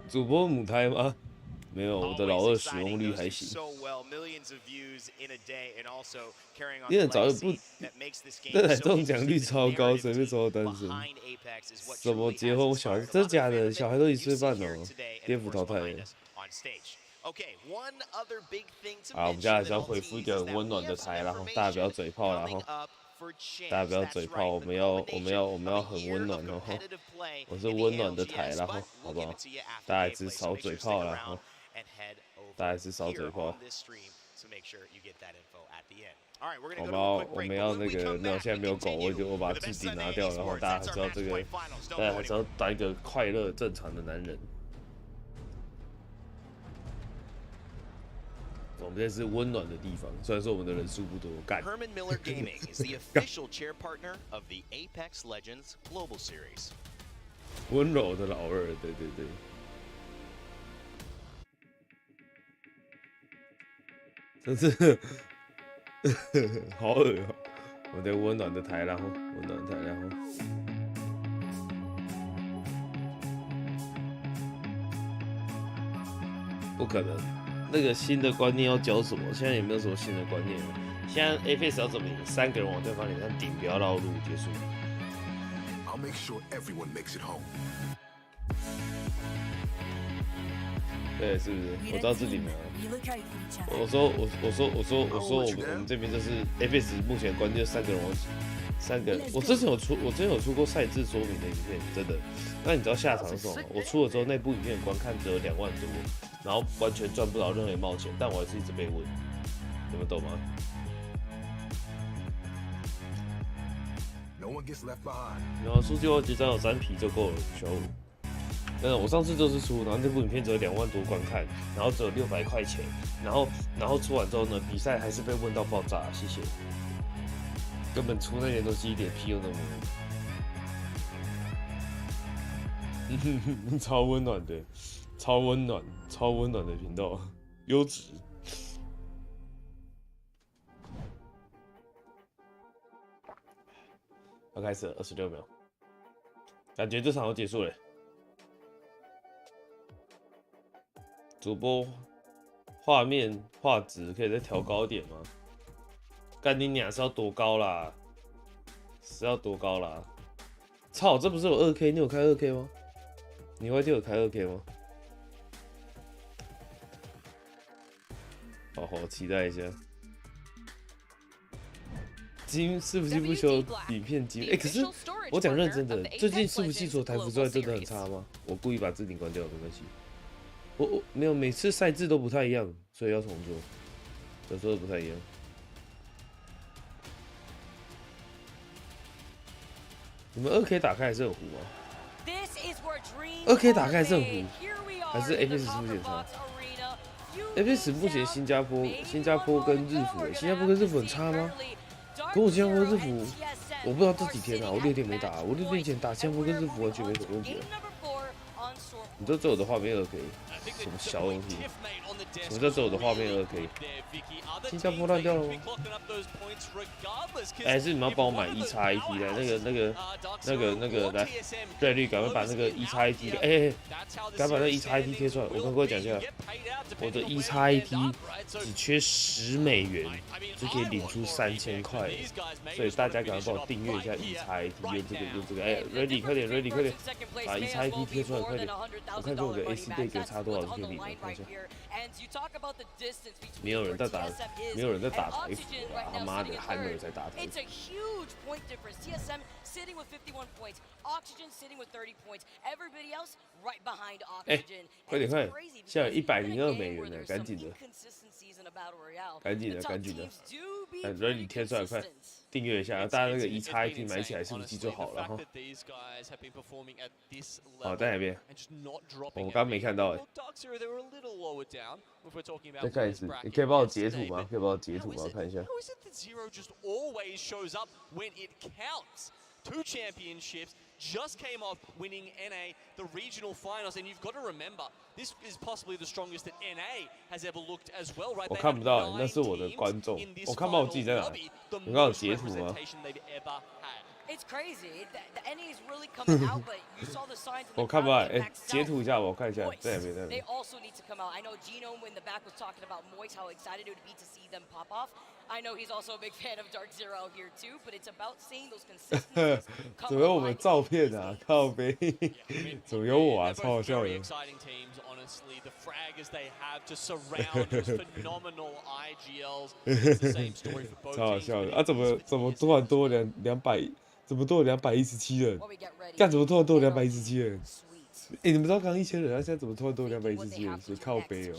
[SPEAKER 2] 主播母胎吗？没有，我的老二使用率还行。你很早就不，这台中奖率超高，随便抽到单身。什么结婚小孩？真的假的？小孩都1岁半哦，颠覆淘汰了。好，我们家还是要恢复一个很温暖的台，然后大家不要嘴炮，然后大家不要嘴炮，我们要很温暖哦。我是温暖的台，然后好不好？大家还是少嘴炮，然后大家还是少嘴炮。我们要那个，没有，现在没有狗，我把置顶拿掉，然后大家还知道这个，大家还是要当一个快乐正常的男人。我们这是温暖的地方，虽然说我们的人数不多，干。
[SPEAKER 3] Herman Miller Gaming is the official chair partner of the Apex Legends Global Series.
[SPEAKER 2] 温柔的老二，对对对。真是，好恶哦！我的温暖的台，然后温暖的台，然后。不可能。那个新的观念要教什么？现在也没有什么新的观念了。现在 Apex 要怎么赢？3个人往对方脸上顶，不要绕路，结束。对，是不是？我知道自己没有。我说我们这边就是 Apex 目前观念就3个人往3个人。我之前有出过赛制说明的影片，真的。那你知道下场是什么吗？我出了之后，那部影片观看只有2万多。然后完全赚不到任何毛钱，但我还是一直被问，你们懂吗？然后数据我结账有3皮就够了，小5。我上次就是出，然后那部影片只有2万多观看，然后只有600块钱，然后出完之后呢，比赛还是被问到爆炸，谢谢。根本出那点东西一点屁用都没有。超温暖的。超温暖的频道，优质。要开始了，26秒，感觉这场要结束了。主播画面画质可以再调高一点吗？干你娘是要多高啦？是要多高啦？操，这不是有2K？ 你有开2K 吗？你YT有开2K 吗？好期待一下。伺服器不修影片机，可是我讲认真的，最近伺服器除了台服之外真的很差吗？我故意把置顶关掉，没关系。我没有，每次赛制都不太一样，所以要重做，有时候不太一样。你们2K 打开还是很糊吗？2K 打开还是很糊，还是 Apex 是不是很差？Apex 目前新加坡跟日服，新加坡跟日服很差吗？跟我新加坡日服，我不知道这几天啊，我6天没打，我6天前打新加坡跟日服完全没什么问题啊。你知道这我的画面2K， 什么小东西？什么叫这我的画面2K？ 新加坡烂掉了吗？还是你们要帮我买1XAT 的那个来，瑞绿赶快把那个1XAT 赶快把那个1XAT 贴出来。我跟各位讲一下，我的1XAT 只缺10美元就可以领出3000块，所以大家赶快帮我订阅一下1XAT，用这个，Ready 快点 ，Ready 快点，把1XAT 贴出来快点。我看看我的 AC 队给差多少就可以领了，看一下。没有人在打台服啊！他妈的，还没有人在打台服。快点，现在有102美元呢，赶紧的。赶紧的，赶紧的！如果你贴出来快订阅一下，大家那个1x1可以买起来，是不是记就好了哈？好，在哪边？我刚没看到哎。再看一次，你可以帮我截图吗？可以帮我截图吗？我看一下。
[SPEAKER 11] 2 championships, just came off winning NA, the regional finals, and you've got to remember, this is possibly the strongest that NA has ever looked as well, right?
[SPEAKER 2] 我看不到，那是我的观众，我看不到我自己在哪。你刚有截图吗？
[SPEAKER 10] It's crazy. The NA is really coming out, but you saw the signs.
[SPEAKER 2] 我看不到，截图一下，我看一下，在哪边？在哪
[SPEAKER 10] They
[SPEAKER 2] 边？
[SPEAKER 10] also need to come out. I know Gino in the back was talking about Moist, how excited it would be to see them pop off. I know he's also a big fan of Dark Zero here too, but it's about seeing those consistencies.
[SPEAKER 2] 怎么有我们照片啊？靠背，怎么有我啊？超好笑的。
[SPEAKER 11] The fraggers they have to surround those phenomenal IGLs. It's the same story for both
[SPEAKER 2] 超好笑的啊！怎么突然多了200？ 怎么多了217人？干怎么突然多了217人？你们知道刚1000人，现在怎么突然多了217人？谁靠背哦？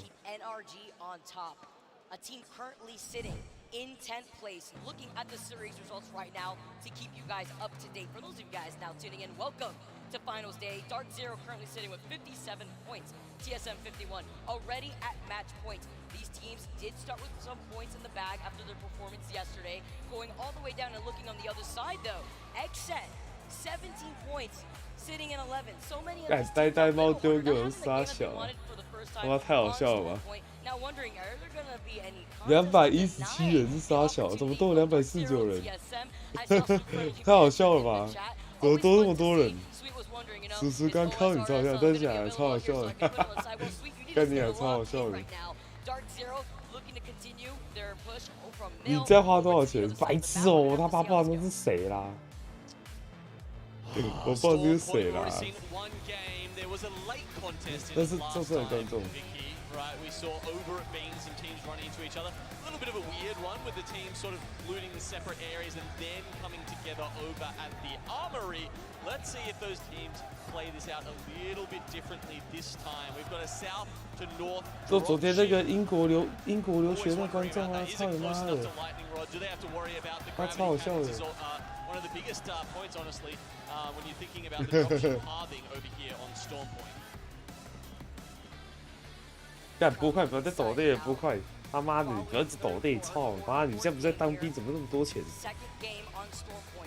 [SPEAKER 10] A team currently sitting in 10th place, looking at the series results right now to keep you guys up to date. For those of you guys now tuning in, welcome to Finals Day. Dark Zero currently sitting with 57 points. TSM 51 already at match point. These teams did start with some points in the bag after their performance yesterday, going all the way down and looking on the other side though. Xset 17 points, sitting in 11. So many of these teams are middle order, not having the game that they wanted for the first time on Storm Point. Now wondering, are there gonna be any
[SPEAKER 2] 217人是傻小，怎么多了249人？太好笑了吧？怎么多那么多人？叔叔刚靠你照相，真假的超好笑的，干你啊，超好笑的。你再花多少钱？白痴哦！他爸爸说是谁啦？我不知道这是谁啦。但是这是很观众。
[SPEAKER 11] Right, we saw over at being some teams running into each other. A little bit of a weird one with the teams sort of looting the separate areas and then coming together over at the Armory. Let's see if those teams play this out a little bit differently this time. We've got a south to north.
[SPEAKER 2] 就昨天那个英国留学的观众啊，操你妈的！他超好笑的。
[SPEAKER 11] One of the biggest points, honestly, when you're thinking about the dropship halving over here on Storm Point.
[SPEAKER 2] 干波快，不要再抖内了，波快！他妈的，你不要一直抖内，操妈！你现在不是在当兵，怎么那么多钱？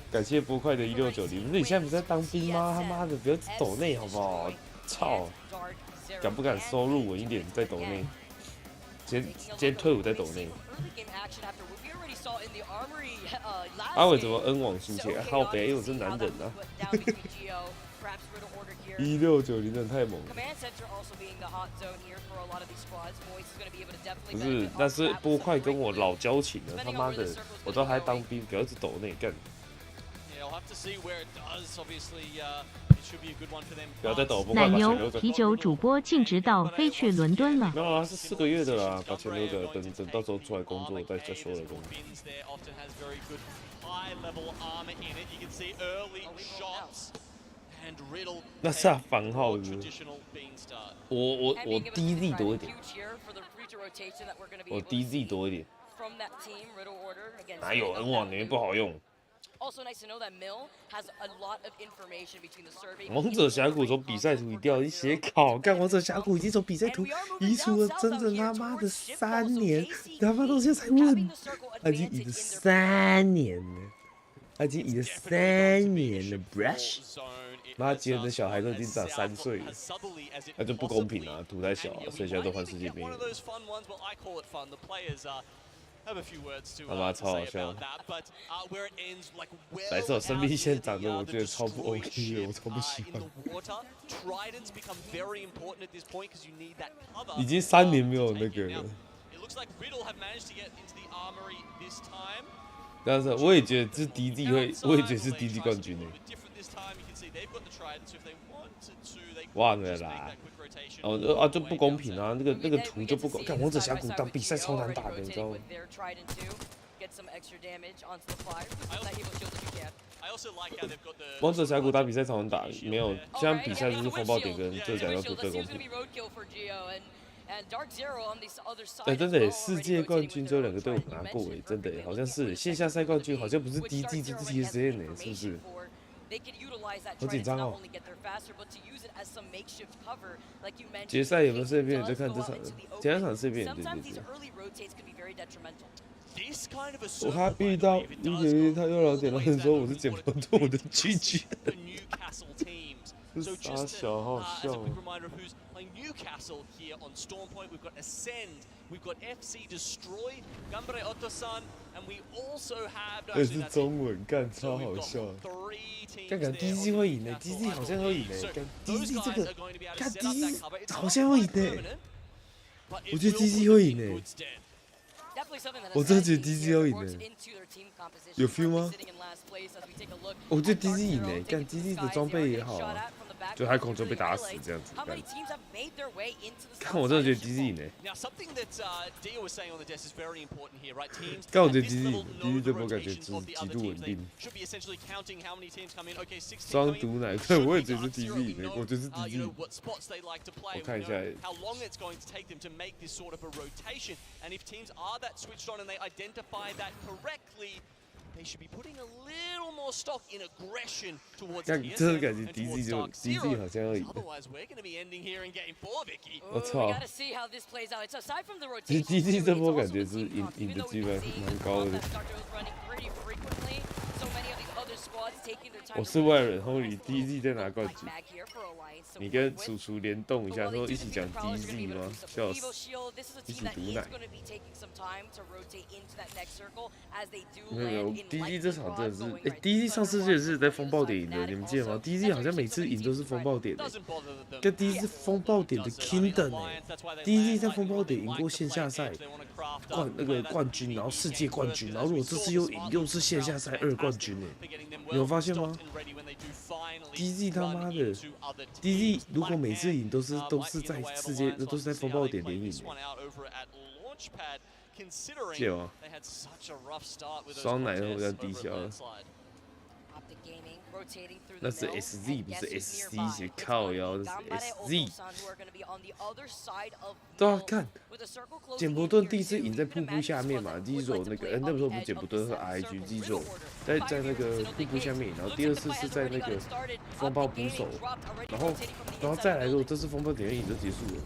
[SPEAKER 2] 感谢波快的1690，不是你现在不是在当兵吗？他妈的，不要一直抖内好不好？操！敢不敢收入稳一点再抖内？今天退伍再抖内。阿伟怎么 N 网输钱？靠北，因为我是男人啊。1690真的太猛了。不是，那是波快跟我老交情了，他妈的，我知道他在当兵，不要一直抖内干。不要再抖，
[SPEAKER 16] 奶牛啤酒主播径直到飞去伦敦了。
[SPEAKER 2] 没有啊，是4个月的啦，把钱留着，等到时候出来工作再说了。那是他番号是？我DZ 多一点，我DZ 多一点。哪有 N 网里面不好用？王者峡谷从比赛图移掉，你写考干王者峡谷已经从比赛图移除了整整他妈的3年，他妈到现在才问，他已经移了3年了，他已经移了3年了 ，brush。 妈，吉恩的小孩都已经长3岁了，那就不公平啊！图太小啊，所以现在都换世界杯了。他妈超好笑！来这种生命线长的，我觉得超不 OK 的，我超不喜欢。已经3年没有那个了。但是我也觉得这DD 会，我也觉得是DD 冠军呢。 忘了啦，哦就不公平啊！那个图就不公，看王者峡谷当比赛超难打的，你知道吗？王者峡谷打比赛超难打，没有，现在比赛就是风暴点跟这2个图最公平。哎，真的，世界冠军只有2个队伍拿过哎，真的，好像是线下赛冠军，好像不是 DG 就是 TSM 呢，是不是？好紧张哦！决赛有没有顺便在看这场的？前2场顺便，对。我还遇到他又老点了，说我是捡不动我的GG。傻小，好笑。这是中文，干超好笑。看 DG 会赢的 ，DG 好像会赢的，干 DG 这个，看 DG 好像会赢的，我觉得 DG 会赢的。我真的觉得 DG 会赢的，有 feel 吗？我觉得 DG 赢的，干 DG 的装备也好啊。就他空中被打死这样子，看我真的觉得 DG 赢嘞。但我觉得 DG 这波感觉极度稳定。双毒奶，对，我也觉得是 DG 赢嘞，我觉得是 DG 赢。我看一下。但真的感觉 DG 好像要赢。我操！其实 DG 这波感觉是赢的机会蛮高的。我是外人 ，Holy DG 在拿冠军。你跟楚楚联动一下，说一起讲 DG 吗？笑死！一起毒奶。没有 DG 这场真的是，DG 上次也是在风暴点赢的，你们记得吗 ？DG 好像每次赢都是风暴点的，跟 DG 是风暴点的 Kingdom 哎 ，DG 在风暴点赢过线下赛冠军，然后世界冠军，然后如果这次又赢，又是线下赛2冠军哎，你有发现吗 ？DG 他妈的 ，DG 如果每次赢都是在世界，都是在风暴点连赢。谢吗？双奶都比较低消了。那是 SZ 不是 SC， 写靠腰，那是 SZ。对啊，看简伯顿第一次赢在瀑布下面嘛，第一手那个，那时候不是简伯顿和 RIG 第一手在那个瀑布下面，然后第2次是在那个风暴捕手，然后再来，如果这次风暴点赢就结束了。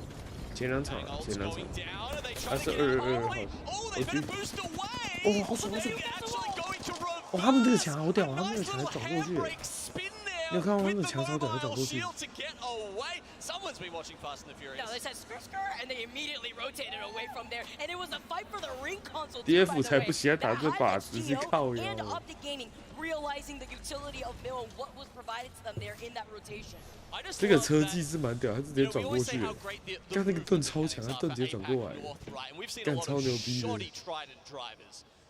[SPEAKER 2] 前2场，他是222号，我觉得，好爽！他们这个墙好屌，他们这个墙还转过去，你有看到他们的墙超屌，还转过去。DF 才不喜欢打这把，只是靠腰。这个车技是蛮屌，他直接转过去了。刚那个盾超强，他盾直接转过来了，干超牛逼的。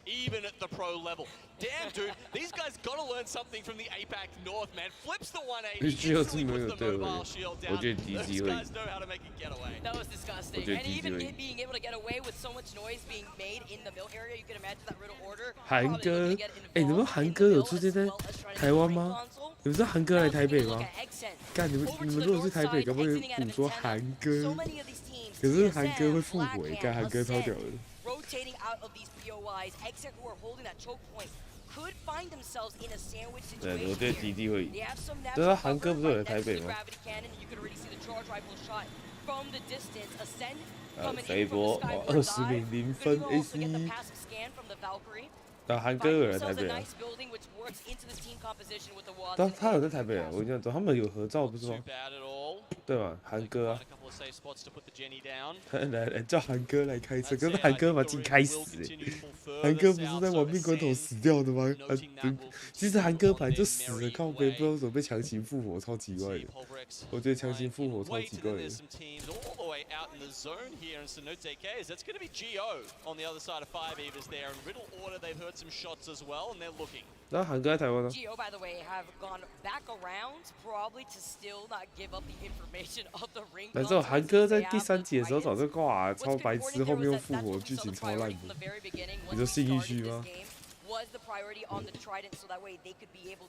[SPEAKER 11] Even at the pro level. Damn, dude, these guys gotta learn something from the APAC North, man. Flips the 180, with the mobile shield down. Those guys know how to make a getaway. That was disgusting. And even it being able to get away with so much noise being made in the mill area, you can imagine that riddle order.
[SPEAKER 2] 韩哥，你们韩哥有出现在台湾吗？你们知道韩哥来台北吗？干，你们如果是台北，可不可以捕捉韩哥？可是韩哥会复活，干韩哥超屌的。
[SPEAKER 10] Rotating out of these POIs, exit who are holding that choke point could find themselves in a sandwich situation.
[SPEAKER 2] 对，我觉得DD会赢。对啊，韩哥不是有来台北吗？肥波20名0分 AC。韩哥有来台北啊？他有在台北啊，我印象中他们有合照不是吗？对吧？韩哥啊，来叫韩哥来开车，可是韩哥把自己开死韩哥不是在亡命关头死掉的吗？其实韩哥本来就死了，靠北不知道怎么被强行复活，超奇怪的。我觉得强行复活超奇怪的。那韩哥在台湾呢？反正韩哥在第3集的时候早就挂，超白痴，后面又复活，剧情超烂的。你说信义区吗？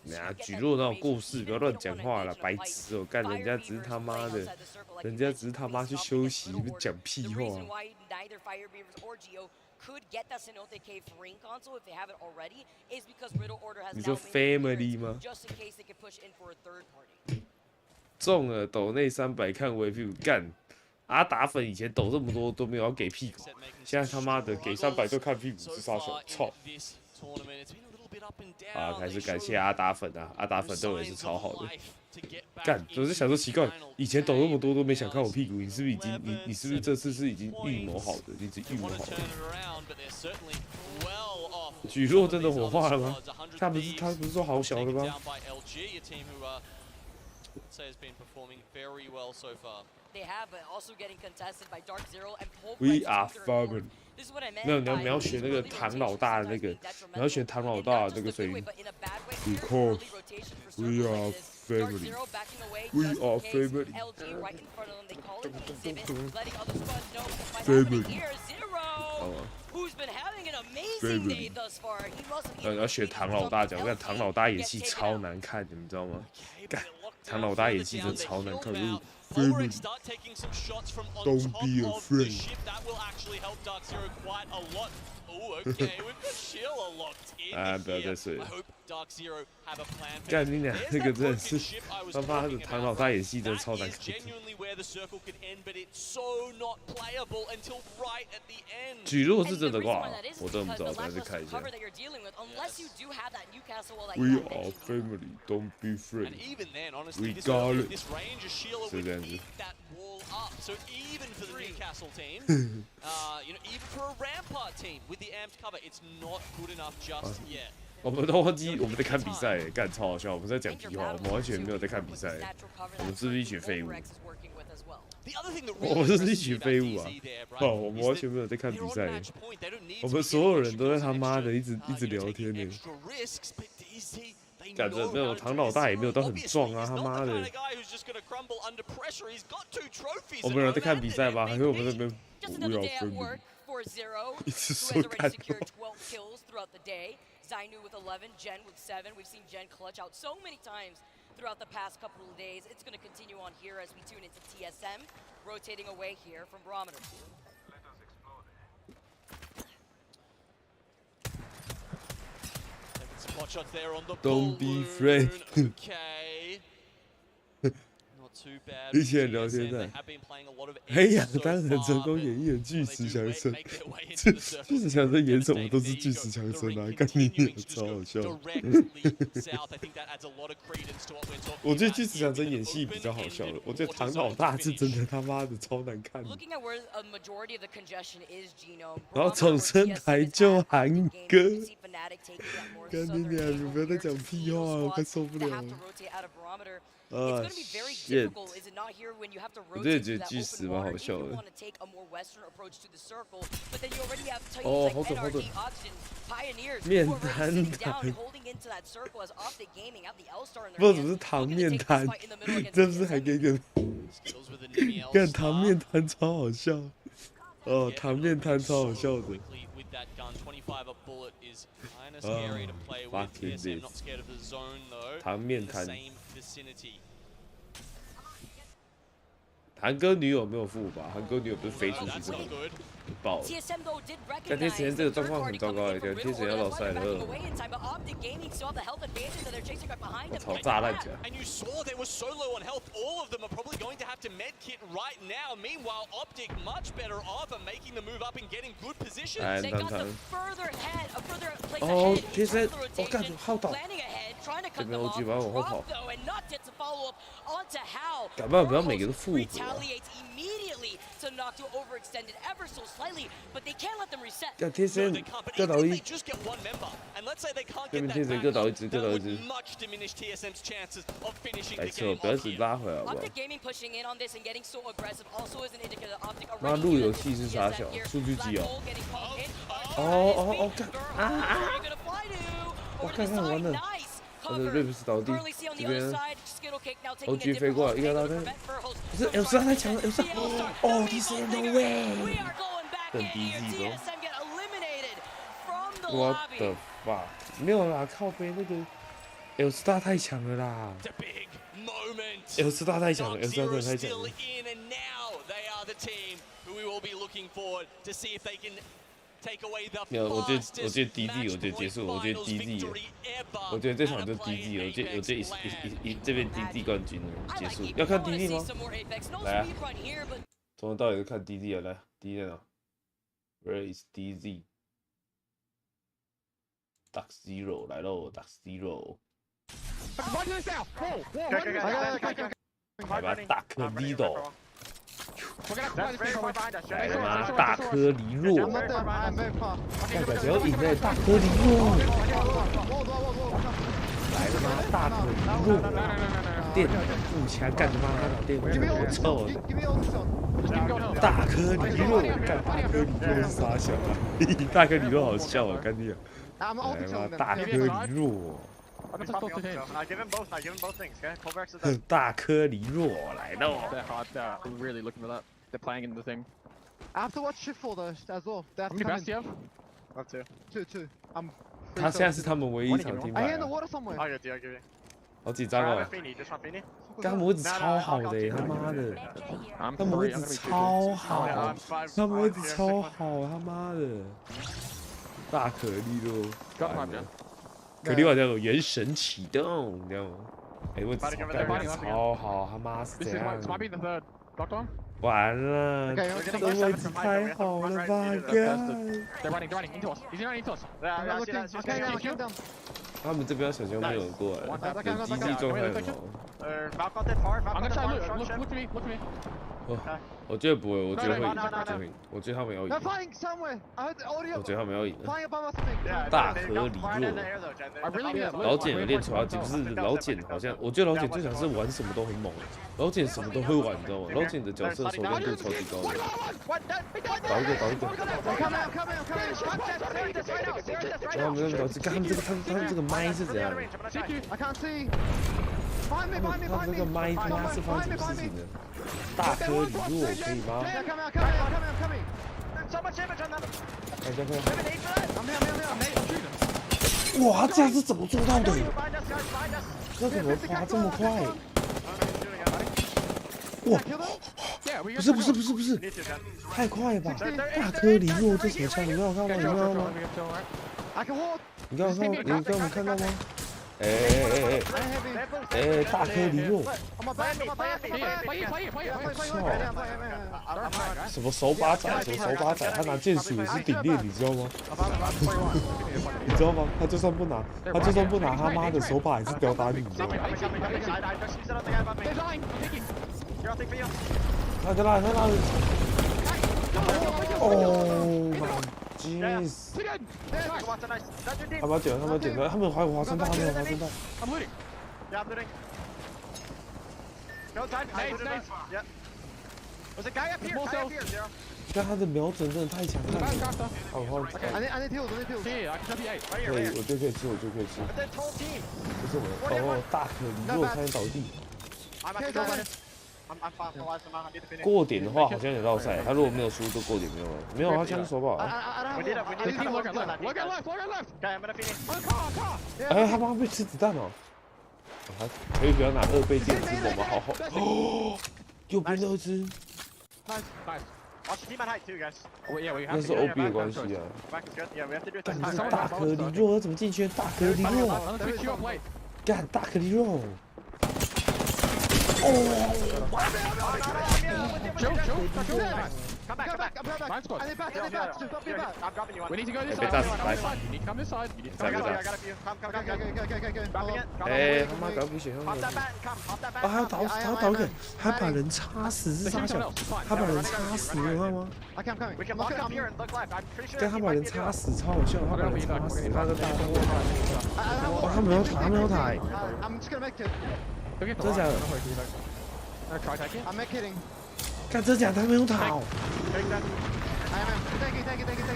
[SPEAKER 2] 呀，举落那种故事，不要乱讲话了，白痴哦！干人家只是他妈的，人家只是他妈去休息，你们讲屁话。你说 family 吗？中了，抖内300看 review 干。阿达粉以前抖这么多都没有要给屁股，现在他妈的给300就看屁股是啥小？操！啊，还是感谢阿达粉啊，阿达粉对我也是超好的。干，我是想说奇怪，以前抖那么多都没想看我屁股，你是不是已经你是不是这次是已经预谋好的？你已经预谋好了。举落真的火化了吗？他不是说好小的吗？
[SPEAKER 10] They have, but also getting contested by Dark Zero and Pole.
[SPEAKER 2] We are family. 没有，你要选那个唐老大的那个，你要选唐老大的那个声音。Because we are family. We are family. Family.
[SPEAKER 10] Who's been having an amazing day thus far? He mustn't.
[SPEAKER 2] 要选唐老大讲，看唐老大演戏超难看，你们知道吗？干，唐老大演戏真的超难看。Family. Don't be afraid. Ah, 不要再睡了。干你俩那个真的是他妈的唐老大演戏真的超难看。举落是真的挂了，我真的不知道，再去看一下。We are family, don't be afraid. We got it. 是这样子。
[SPEAKER 11] So even for the Newcastle team, even for a Rampart team with the amped cover, it's not good enough just yet.
[SPEAKER 2] 我们都忘记我们在看比赛，干超好笑！我们在讲屁话，我们完全没有在看比赛，我们是不是一群废物？我们是一群废物啊！哦，我们完全没有在看比赛，我们所有人都在他妈的一直聊天呢。 感觉没有唐老大也没有到很壮啊，他妈的！我们有在看比赛吧？还是我们那边无聊分明？一直说干。
[SPEAKER 10] Zainu with 11, Jen with 7. We've seen Jen clutch out so many times throughout the past couple of days. It's going to continue on here as we tune into TSM, rotating away here from Barometer.
[SPEAKER 11] Spot shot there on the
[SPEAKER 2] Don't be afraid.
[SPEAKER 11] Okay. Not too bad.
[SPEAKER 2] 一起来聊天的。黑羊当然成功演绎了巨石强森，巨石强森演什么都是巨石强森啊，干你娘，超好笑。我觉得巨石强森演戏比较好笑的，我觉得唐老大是真的他妈的超难看的。然后重生台就韩哥，干你娘，你不要再讲屁话了，我快受不了了。 shit！ 我真的觉得巨石蛮好笑的。哦，好准好准！面摊摊，不知道怎么是糖面摊，这不是还给一个？看糖面摊超好笑，哦，糖面摊超好笑的。 fucking this！ 糖面摊。 韩哥女友没有付吧？韩哥女友不是飞出去之后爆了。但天神这个状况很糟糕，天神要老赛了。我操，炸烂起来！哎，看看。哦，天神，我干，好倒。这边 OG 把我后跑。敢不敢不要每个都复活？ 干天神各倒一，对面天神各倒一只，各倒一只。白痴，不要只拉回来好不好？妈，路由器是啥小？数据机哦。哦，干啊！我看看完了。 我的瑞普斯倒地，这边 OG 飞过来，一个倒地，不是 L 3太强了 ，L 3，哦，DCM no way，更低级的。我的妈，没有啦，靠背那个 L Star 太强了啦 ，L Star 太强了 ，L Star 真的太强了。没有，我觉得 DZ 我觉得结束，我觉得 DZ 了，我觉得这场就 DZ 了，我觉得这边 DZ 冠军了，结束。要看 DZ 吗？来啊，从头到尾都看 DZ 啊，来 DZ 啊 ，Where is DZ？ Dark Zero 来喽 ，Dark Zero。来吧，大颗梨豆。来了吗？大颗梨肉。代表只要赢了，大颗梨肉。来了吗？大颗梨肉。电步枪干他妈的电步枪，我操！大颗梨肉，干大颗梨肉是啥小啊？大颗梨肉好笑啊，干你啊！来嘛，大颗梨肉。大颗梨肉来喽！
[SPEAKER 14] I'm really looking for that. They're playing in the thing. I have to watch shit for though as well. How many best do you have? I have two. I'm.
[SPEAKER 2] 他现在是他们唯一一场team fight。好紧张哦！刚位置超好的，他妈的！他们位置超好，他们位置超好，他妈的！大颗粒肉，可莉好像有元神启动，你知道吗？哎，位置超好，他妈是这样。完了，这个位置太好了吧！God！ 他们这边小熊没有过来，有经济状态很好。我觉得不会，我觉得会赢，我觉得他们要赢。我觉得他们要赢。大颗梨肉，老简有练出来，不是老简好像，我觉得老简最强是玩什么都很猛，老简什么都会玩，你知道吗？老简的角色熟练度超级高的。倒一个。然后没有导致，看他们这个麦是怎样？他这个麦他妈是发生什么事情的？大颗梨肉可以吗？哇，这样是怎么做到的？这怎么滑这么快？哇！不是，太快了吧！大颗梨肉这什么枪？你刚刚看吗？你刚刚看到吗？大颗梨肉！什么手把仔？他拿剑术也是顶练，你知道吗？你知道吗？他就算不拿，他妈的手把也是吊打你，你知道吗？他Oh my jeez！ 他们要捡，他们还有华生道，但他的瞄准真的太强了。好，可以，我就可以吃。不是我，大颗梨肉差点倒地。过点的话好像有绕赛，他如果没有输就过点没有，他枪手把。哎，他妈被吃子弹了。他可以不要拿2倍剑之猛吗？好，右边那只。那是 OB 的关系啊。干，这是大颗梨肉，怎么进圈？大颗梨肉，干大颗梨肉。We need to go this side. You need to come this side. You need to come this side. 哎，他妈搞不行！啊，还要倒一个，还把人插死是啥小？他把人插死，你知道吗？跟他把人插死超好笑，他把人插死，他个大刀。哦，他没有塔，真假的？干真假？他没有塔哦。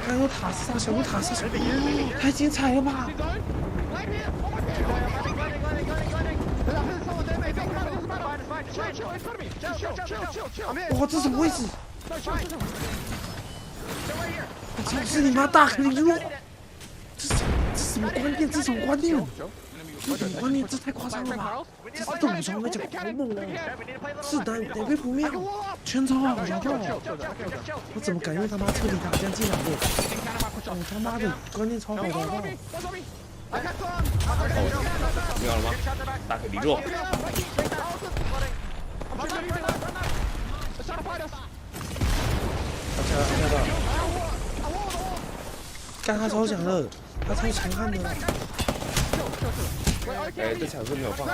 [SPEAKER 2] 还有塔是啥小？有塔是啥？太精彩了吧！哇，这什么位置？我操！是你妈大颗梨肉！这
[SPEAKER 18] 么观念？这种观念，这种观念，这太夸张了吧？这是斗场在讲好猛哦！是哪位不妙？全超好小跳！我怎么感觉他妈彻底打将进来的？我他妈的观念超好的好不好？
[SPEAKER 2] 没有了吗？大可离落。他到，
[SPEAKER 18] 干他超强的，他超强悍的。
[SPEAKER 2] 哎，这场是没有放好。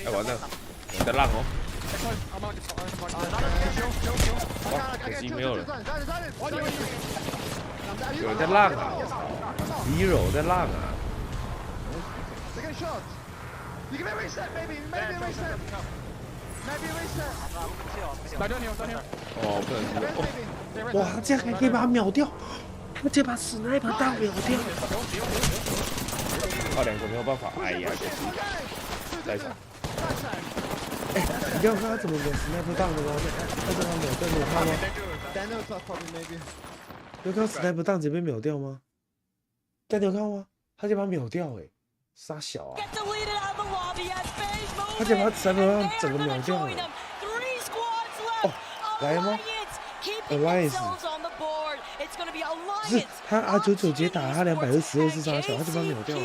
[SPEAKER 2] 哎，完了，有在浪哦。哇，可惜没有人。有人在浪啊 ，Zero 在浪啊。哦，不能
[SPEAKER 18] 哇，他竟然还可以把他秒掉，他直接把sniper当秒掉。
[SPEAKER 2] 2个没有办法，哎呀，可惜。再一场。
[SPEAKER 18] 哎，你要看他怎么秒sniper当的吗？他这把秒掉，你有看吗？有看 sniper 当直接被秒掉吗？但你有看吗？他就把他秒掉，哎，傻小啊！他就把 sniper 当整个秒掉了。哦，来了吗 ？Alliance。不是，他R99直接打他222是傻小，他就把他秒掉了。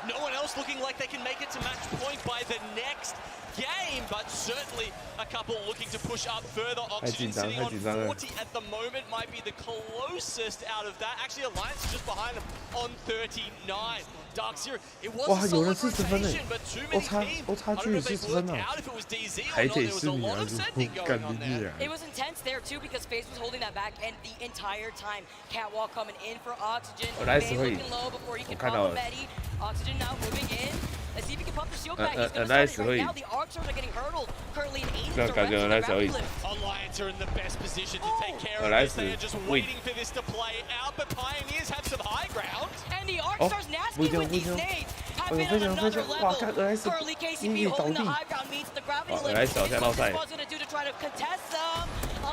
[SPEAKER 3] No one else looking like they can make it to match point by the next game, but certainly a couple looking to push up further. Oxygen sitting on 40 at the moment might be the closest out of that. Actually, Alliance is just behind them on 39. Dark Zero, it was a solid rotation, but too many teams. I don't know if they worked out if it was DZ or not. There was a lot of sending going on there.
[SPEAKER 10] It was intense there too because FaZe was holding that back, and the entire time Catwalk coming in for Oxygen. May looking low before he can pop a Medi. Oxygen now moving in. Let's see if he can pump the shield back. He's gonna start it right now. The Archers are getting hurdled. Currently in 8th direction.
[SPEAKER 3] Alliance are in the best position to take care of this. They are just waiting for this to play out, but Pioneers have some high ground.
[SPEAKER 10] And the Archers nasty with these nades. Have been on another level. Currently KCP holding the high ground meets the gravity limit. What's gonna do to try to contest them?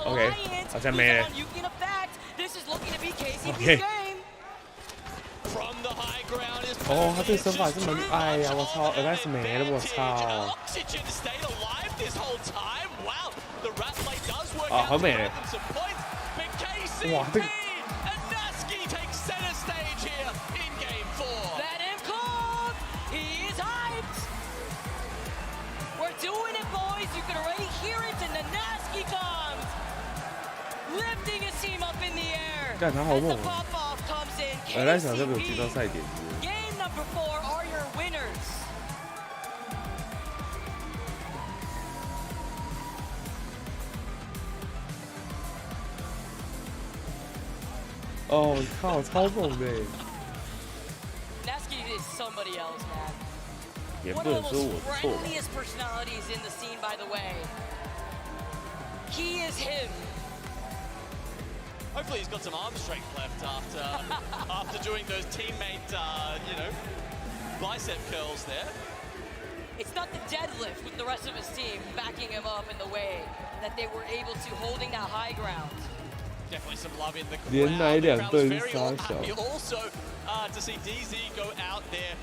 [SPEAKER 10] Alliance who's on Yuki in effect. This is looking to be KCP's game.
[SPEAKER 3] From the high ground is
[SPEAKER 18] 哦，他这个身法是蛮……哎呀，我操 ，Alliance 没了，我操！
[SPEAKER 3] Oxygen stayed alive this whole time. Wow, the rat play does work
[SPEAKER 2] 啊，很美。
[SPEAKER 3] some points, but KCP and Nasky take center stage here in game 4.
[SPEAKER 10] Let him cook. He is hyped. We're doing it, boys. You can already hear it, and the Nasky comes, lifting his team up in the air.
[SPEAKER 18] 干他好猛！
[SPEAKER 10] 本来想这边有进到赛点。Game number 4 are your winners.
[SPEAKER 18] 哦，靠，超猛的。
[SPEAKER 10] Nasky is somebody else, man.
[SPEAKER 2] 也不能说我错。
[SPEAKER 10] One of the most friendliest personalities in the scene, by the way. He is him.
[SPEAKER 3] Hopefully he's got some arm strength left after doing those teammate, bicep curls there.
[SPEAKER 10] It's not the deadlift with the rest of his team backing him up in the way that they were able to, holding that high ground.
[SPEAKER 3] Definitely some love in the crowd.
[SPEAKER 2] 连来两队是傻小。
[SPEAKER 3] Also, to see DZ go out there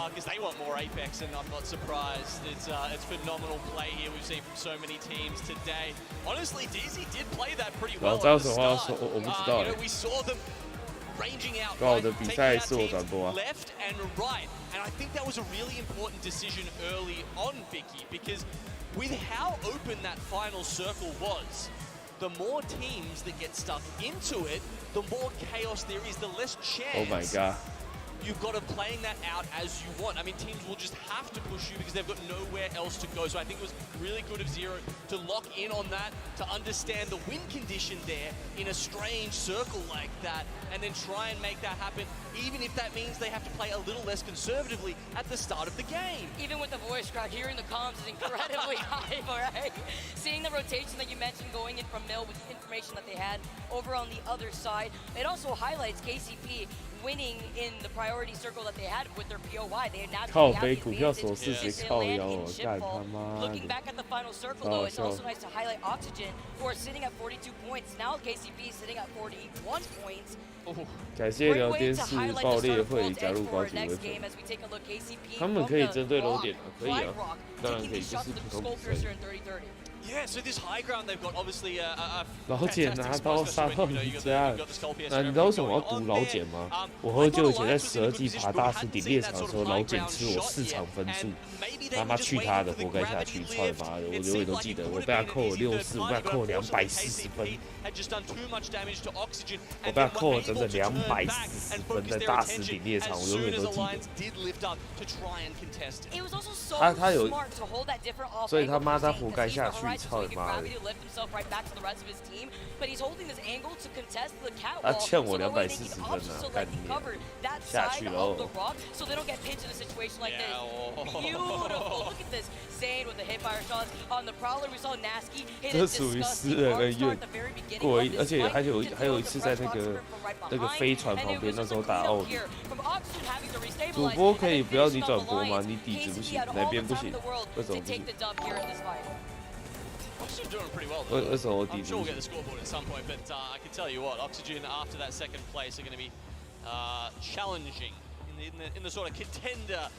[SPEAKER 3] because they want more Apex, and I'm not surprised. It's phenomenal play here we've seen from so many teams today. Honestly, DZ did play that pretty well at the start. We saw them ranging out, taking out teams left and right, and I think that was a really important decision early on, Vicky, because with how open that final circle was, the more teams that get stuck into it, the more chaos there is, the less chance.
[SPEAKER 2] Oh my god.
[SPEAKER 3] You've got to playing that out as you want. I mean, teams will just have to push you because they've got nowhere else to go. So I think it was really good of Zero to lock in on that, to understand the win condition there in a strange circle like that, and then try and make that happen, even if that means they have to play a little less conservatively at the start of the game.
[SPEAKER 10] Even with the voice crack, hearing the comms is incredibly high, right? Seeing the rotation that you mentioned going in from mill with the information that they had over on the other side, it also highlights KCP winning in the priority circle that they had with their POY. They naturally
[SPEAKER 2] 靠
[SPEAKER 10] have
[SPEAKER 2] 背
[SPEAKER 10] the
[SPEAKER 2] 股票
[SPEAKER 10] advantage
[SPEAKER 2] 手势谁
[SPEAKER 10] in
[SPEAKER 2] 靠
[SPEAKER 10] land
[SPEAKER 2] 腰
[SPEAKER 10] and
[SPEAKER 2] 哦，干他
[SPEAKER 10] shipfall.
[SPEAKER 2] 妈
[SPEAKER 10] Looking
[SPEAKER 2] 的！
[SPEAKER 10] back at the final circle though, it's also nice to highlight Oxygen, who are sitting at 42 points. Now KCP is sitting at 41 points.
[SPEAKER 2] 感谢聊天室爆裂会加入高级微粉，他们可以针对楼点啊，可以啊，当然可以，就是普通比赛。
[SPEAKER 11] Yeah, so this high ground they've got obviously a
[SPEAKER 2] 老简拿刀杀到你家，那你知道为什么我要赌老简吗？我喝酒以前在12季爬大师顶猎场的时候，老简吃我4场分数，他妈去他的，活该下去，操你妈的！我永远都记得，我被他扣了64，我被他扣了240分，我被他扣了整整240分，在大师顶猎场，我永远都记得。他有，所以他妈他活该下去。 操你妈的！他欠我240分啊！干你娘！下去喽！这属于私人恩怨。过而且还有一次在那个飞船旁边，那时候打奥运。主播可以不要你转播吗？你底子不行，哪边不行？为什么不行？
[SPEAKER 11] Oxygen doing pretty well.
[SPEAKER 2] I'm sure we'll
[SPEAKER 11] get the scoreboard at some point, but I can tell you what, Oxygen after that second place are going to be challenging in the sort of contender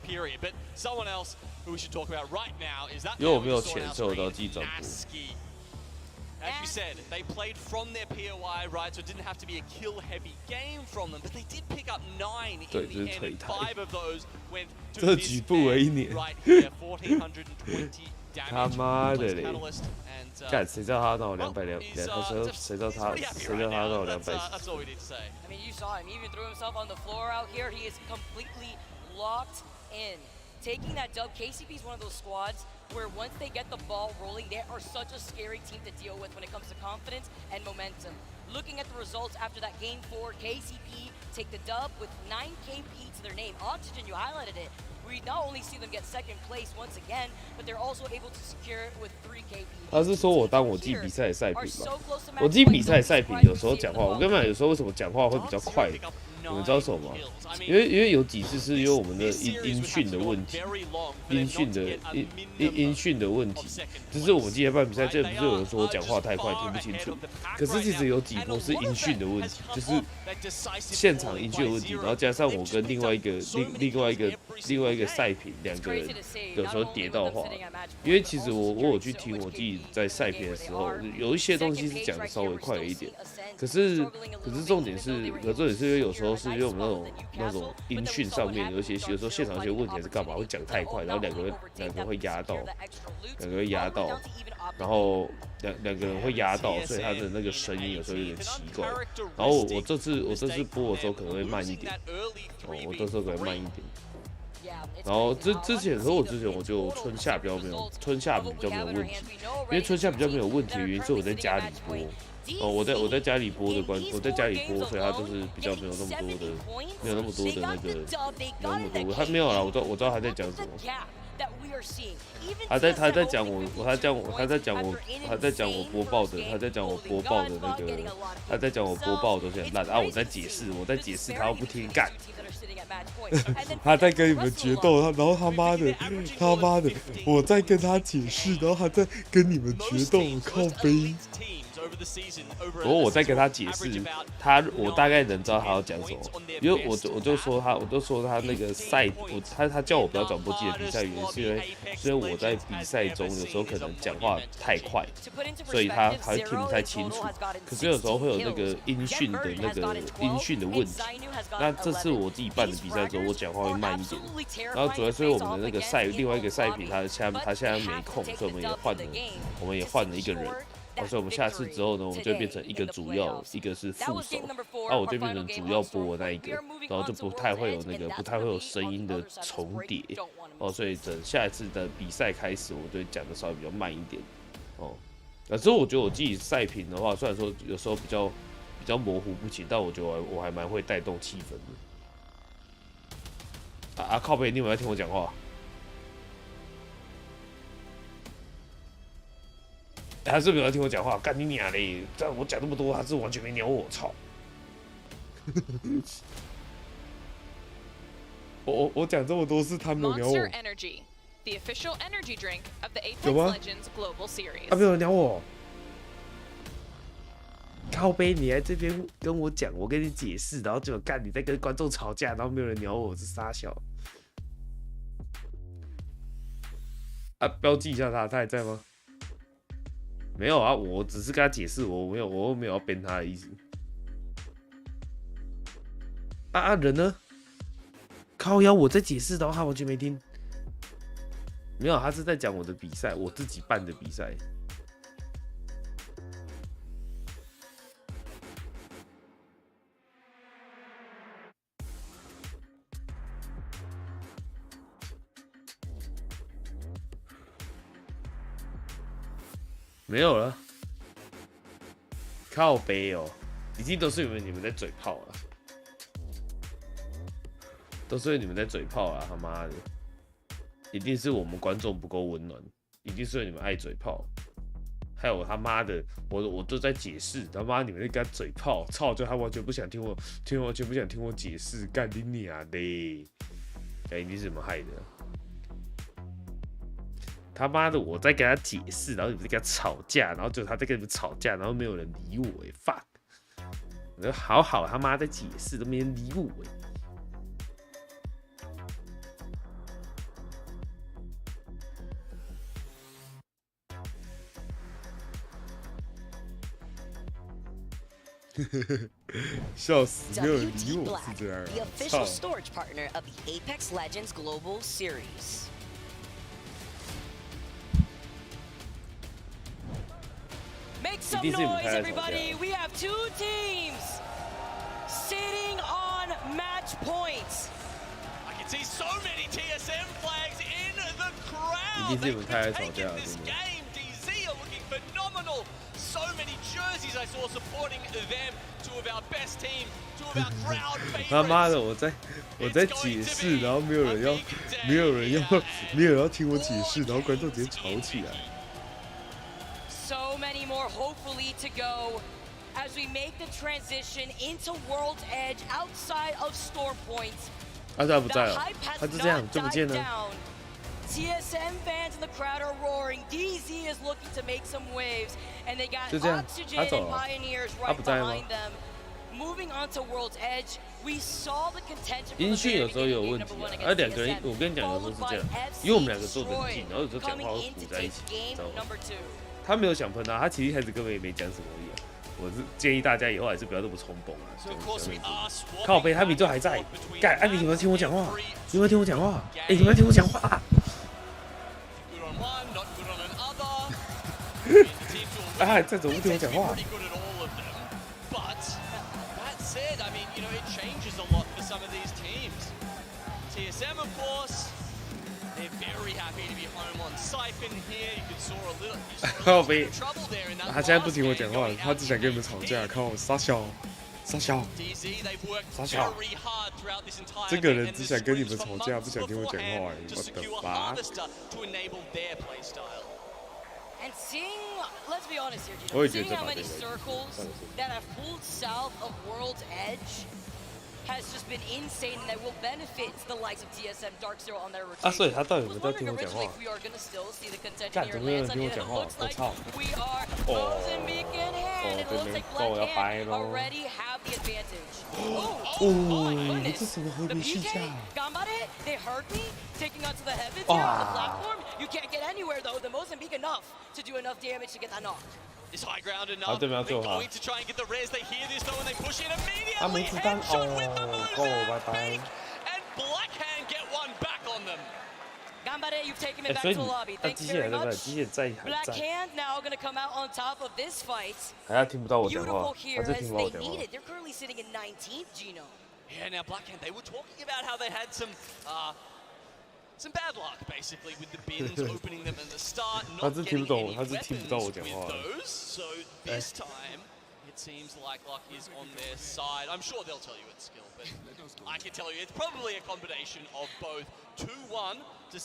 [SPEAKER 11] period. But someone else who we should talk about right now is that Nasky. As you said, they played from their POI, right? So it didn't have to be a kill-heavy game from them, but they did pick up 9 in the end, and 5 of those went to this man right here, 1420.
[SPEAKER 2] 他妈的嘞！干谁知道他到200谁知道他到240？
[SPEAKER 10] That's all we need to say. I mean, you saw him. He even threw himself on the floor out here. He is completely locked in. Taking that dub, KCP is one of those squads where once they get the ball rolling, they are such a scary team to deal with when it comes to confidence and momentum. Looking at the results after that game 4, KCP take the dub with 9 KP to their name. Oxygen, you highlighted it. We not only see them get second place once again, but they're also able to secure it with 3 KP.
[SPEAKER 2] 他是说我当我记比赛的赛评吧？我记比赛赛评有时候讲话，我跟你讲，有时候为什么讲话会比较快？你们知道什么吗？因为有几次是因为我们的音讯的问题，音讯的问题，就是我们今天办比赛，这不是有人说我讲话太快听不清楚，可是其实有几波是音讯的问题，就是现场音讯的问题，然后加上我跟另外一个赛评2个人有时候叠到话，因为其实我有去听我自己在赛评的时候，有一些东西是讲的稍微快了一点，可是重点是因为有时候是因为我们那种音讯上面有时候现场有些问题还是干嘛会讲太快，然后两个会压到，然后两个人会压到，所以他的那个声音有时候有点奇怪。然后我这次播的时候可能会慢一点，我这时候可能慢一点。然后之前我就春夏比较没有问题，因为春夏比较没有问题的原因是我在家里播。我在家里播的我在家里播，所以他就是比较没有那么多的那个，他没有啦，我知道他在讲什么。他在讲我播报的那个，他在讲我播报的东西很烂啊！我在解释，他又不听干。他在跟你们决斗，然后他妈的，我在跟他解释，然后他在跟你们决斗，靠背。然后我在跟他解释，我大概能知道他要讲什么，因为我就说他那个赛，他叫我不要转播机的比赛原因是因为我在比赛中有时候可能讲话太快，所以他会听不太清楚。可是有时候会有那个音讯的问题。那这次我自己办的比赛中，我讲话会慢一点。然后主要是因为我们的那个另外一个赛评他现在没空，所以我们也换了一个人。所以我们下次之后呢，我们就变成一个主要，一个是副手，我就变成主要播的那一个，然后就不太会有声音的重叠所以等下一次的比赛开始，我就讲的稍微比较慢一点可是我觉得我自己赛评的话，虽然说有时候比较模糊不清，但我觉得我还蛮会带动气氛的。靠北，你有没有在听我讲话？他是没有在听我讲话，干你娘嘞！这样我讲那么多，他是完全没鸟我，操！我讲这么多是他没有鸟我。
[SPEAKER 12] Monster Energy, the official energy drink of the Apex Legends Global Series.
[SPEAKER 2] 啊，没有人鸟我。靠背，你来这边跟我讲，我跟你解释，然后结果干你在跟观众吵架，然后没有人鸟我，是傻小。啊，标记一下他还在吗？没有啊，我只是跟他解释，我又没有要编他的意思。啊，人呢？靠腰，我在解释，然后他完全没听。没有，他是在讲我的比赛，我自己办的比赛。没有了，靠北哦，已经都是你们在嘴炮了。 都是你们在嘴炮啊！他妈的，一定是我们观众不够温暖，一定是你们爱嘴炮。还有他妈的，我都在解释，他妈你们在跟他嘴炮，操！就他完全不想听我，完全不想听我解释，干你娘的！一定是你们害的。他妈的，我在跟他解释，然后你们在跟他吵架，然后就他在跟你们吵架，然后没有人理我，fuck！ 我好好他妈在解释，都没人理我笑死，没有人理我是这样。
[SPEAKER 10] The official storage partner of the Apex Legends Global Series. Make some noise, everybody! We have two teams sitting on match points.
[SPEAKER 3] I can see so many TSM flags in the crowd. They've taken this game. DZ are looking phenomenal. So many jerseys I saw supporting them. Two of our best teams, two of our crowd favorites.
[SPEAKER 2] 他妈的，我在解释，然后没有人要听我解释，然后观众直接吵起来。
[SPEAKER 10] So many more hopefully to go as we make the transition into World's Edge outside of store points.
[SPEAKER 2] 他不在了，他就这样就不见了。
[SPEAKER 10] TSM fans in the crowd are roaring. DZ is looking to make some waves, and they got Oxygen and Pioneers right behind them. Moving on to World's Edge, we saw the contention.
[SPEAKER 2] 音讯有时候有问题啊，两个人，我跟你讲，有时候是这样，因为我们两个坐得很近，然后有时候讲话会糊在一起，你知道吗？他没有想喷他，他其实一开始根本也没讲什么而已。我是建议大家以后还是不要这么冲动啊！靠背，他米就还在，干！哎，你有没有听我讲话？你有没有听我讲话？哎，你有没有听我讲话？哎，再怎么不听我讲话？
[SPEAKER 3] TSM, of course, they're very happy to be home on Siphon here. You could saw a little trouble there in that.
[SPEAKER 2] 他现在不听我讲话，他只想跟你们吵架。靠，傻小，傻小，傻小。这个人只想跟你们吵架，不想听我讲话。我的妈！
[SPEAKER 10] And seeing, let's be honest here, seeing how many circles that have pulled south of World's Edge has just been insane, and that will benefit the likes of TSM Dark Zero on their rotation.
[SPEAKER 2] 啊，所以他到底有没有在听我讲话？
[SPEAKER 10] We are going to still see the contention
[SPEAKER 2] 干，
[SPEAKER 10] here
[SPEAKER 2] 怎
[SPEAKER 10] in
[SPEAKER 2] 么没有人
[SPEAKER 10] Lance.
[SPEAKER 2] 听我
[SPEAKER 10] It
[SPEAKER 2] 讲话？
[SPEAKER 10] looks
[SPEAKER 2] 我
[SPEAKER 10] like
[SPEAKER 2] 操！
[SPEAKER 10] we are Mozambique in hand. It looks like Black Hand already have the advantage. Oh my goodness!
[SPEAKER 2] 这什么和平试驾？
[SPEAKER 10] Gambare, they heard me taking onto the heavens here on the platform. You can't get anywhere though. The Mozambique enough to do enough damage to get that knock.
[SPEAKER 3] Is high ground enough? They're going to try and get the res. They hear this though, and they push in immediately. Headshot with the Mozambique, and Black Hand get one back on them.
[SPEAKER 10] Gambare, you've taken me back to the lobby. Thank you very much. Black Hand now going to come out on top of this fight. Beautiful here as they need it. They're currently sitting in 19th, Gino.
[SPEAKER 3] Yeah, now Black Hand, they were talking about how they had some bad luck, basically, with the bins opening them at the start, not getting any weapons with those. So this time, it seems like luck is on their side. I'm sure they'll tell you it's skill, but I can tell you it's probably a combination of both. 2-1 to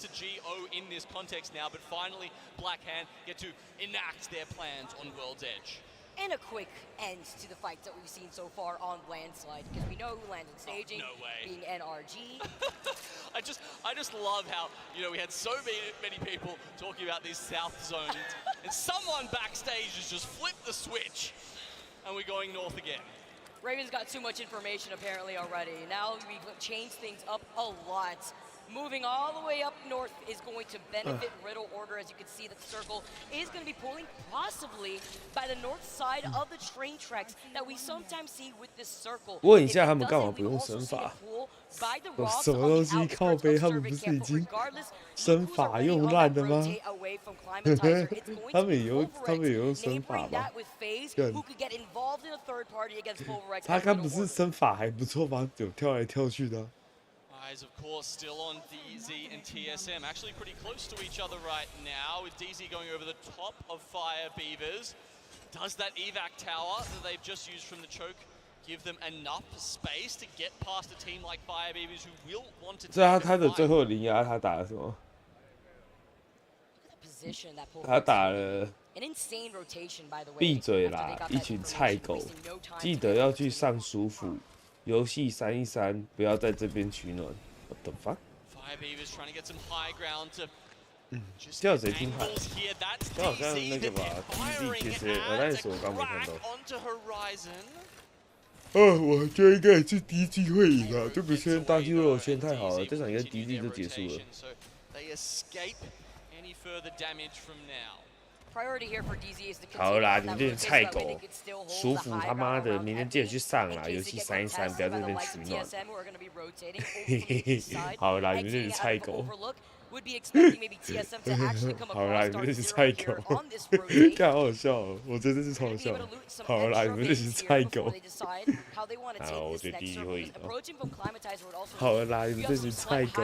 [SPEAKER 3] GO in this context now, but finally Black Hand get to enact their plans on World's Edge.
[SPEAKER 10] and a quick end to the fights that we've seen so far on Landslide, because we know who landed staging, being NRG.
[SPEAKER 11] I just love how, you know, we had so many people talking about this South Zone, and someone backstage has just flipped the switch, and we're going north again.
[SPEAKER 10] Raven's got too much information apparently already. Now we've changed things up a lot. Moving all the way up north is going to benefit Riddle Order. As you can see, the circle is going to be pulling possibly by the north side of the train tracks that we sometimes see with this circle.
[SPEAKER 2] 问一下他们干嘛不用身法？什么东西靠背？他们不是已经身法用烂了吗？他们也用身法吧？他刚不是身法还不错吗？有跳来跳去的。
[SPEAKER 11] Eyes, of course, still on DZ and TSM, actually pretty close to each other right now, with DZ going over the top of Fire Beavers. Does that evac tower that they've just used from the choke give them enough space to get past a team like Fire Beavers who will want to?
[SPEAKER 2] 这他的最后零压，他打了什么？他打了闭嘴啦！一群菜狗，记得要去上舒服。 游戏3一3，不要在这边取暖。What the fuck？ 叫谁听牌？这好像那个吧 ，DZ 其实但是我刚没看到。我觉得应该也是 DZ 会赢啊！这个先大 Hero 先太好了，这场应该 DZ 就结束了。 好啦，你们这群菜狗，舒服他妈的，明天记得去上啦！游戏3一3，不要在这边取暖。好啦，你们这群菜狗。好啦，你们这群菜狗，太好笑了，我真的是超好笑。好啦，你们这群菜狗。好，我觉得第一会赢。好啦，你们这群菜狗，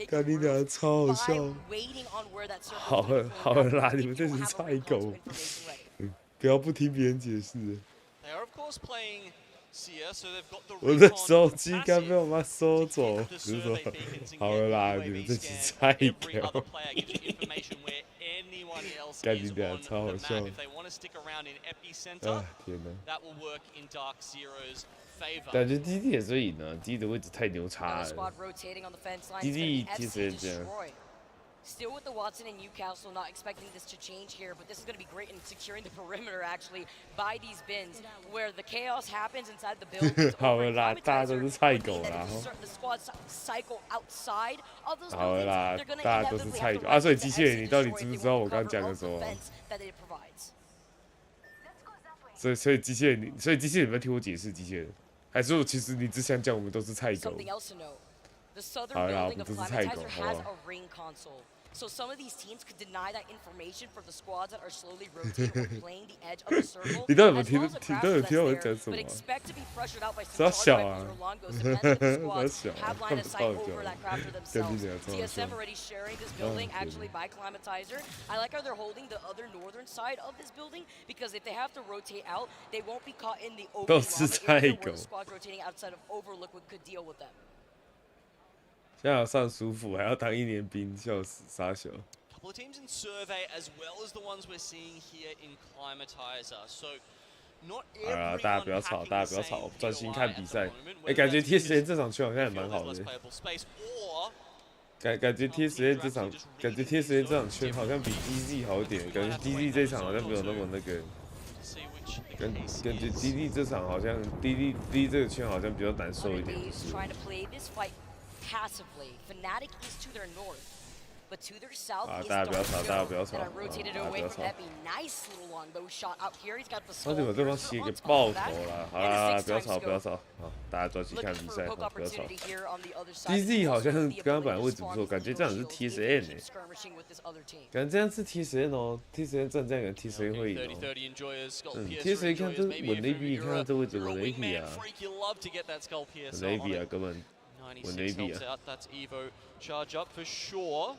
[SPEAKER 2] 干你俩超好笑。好啦，你们这群菜狗，不要不听别人解释。我的手机刚被我妈收走，只是说，好了啦，你们这群菜狗，干你俩超好笑。啊天哪！感觉 DD 也是赢了 ，DD 的位置太牛叉了。DD 其实这样。
[SPEAKER 10] Still with the Watson and Newcastle, not expecting this to change here, but this is going to be great in securing the perimeter actually by these bins, where the chaos happens inside the buildings.
[SPEAKER 2] 好了啦，大家都是菜狗啦。
[SPEAKER 10] The squads cycle outside of those
[SPEAKER 2] 好了啦，大家都是菜狗啊！所以机器人，你到底知不知道我刚讲的什么？所以机器人，所以机器人有没有听我解释？机器人，还是其实你只想讲我们都是菜狗？好啦，我们都是菜狗，好不好？
[SPEAKER 10] So some of these teams could deny that information for the squads that are slowly rotating or playing the edge of the circle.
[SPEAKER 2] 你都有听我讲什么？傻小啊！傻小啊！看不到就。跟你俩超好笑。
[SPEAKER 10] TSM already sharing this building actually by Climatizer. I like how they're holding the other northern side of this building because if they have to rotate out, they won't be caught in the open area where the squads rotating outside of Overlook could deal with them.
[SPEAKER 2] 现在上舒服，还要当1年兵，笑死，傻小。
[SPEAKER 11] Couple of teams in survey as well as the ones we're seeing here in Climatizer. So not everyone.
[SPEAKER 2] 好啦，大家不要吵，大家不要吵，专心看比赛。感觉 TSM 这场球好像也蛮好的。感觉 TSM 这场，感觉 TSM 这场圈好像比 DZ 好一点。感觉 DZ 这场好像没有那么那个。感觉 DD 这场好像 DD 这个圈好像比较难受一点。
[SPEAKER 10] Passively, Fnatic is to their north, but to their south is
[SPEAKER 2] 大家不要吵，大家不要吵，
[SPEAKER 10] rotated away from Epi. Nice little longbow shot out here. He's got the
[SPEAKER 2] 差点把对方血给爆头了。好啦，不要吵，不要吵，好，大家专心看比赛，不要吵。DZ 好像刚刚本来位置不错，感觉这样是 TSM 哎，感觉这样是 TSM 哦 ，TSM 站这样，感觉 TSM 会赢哦。TSM 看这稳 AB， 看这位置稳 AB 啊，稳 AB 啊，根本。
[SPEAKER 11] 96 helps out. That's Evo charge up for sure.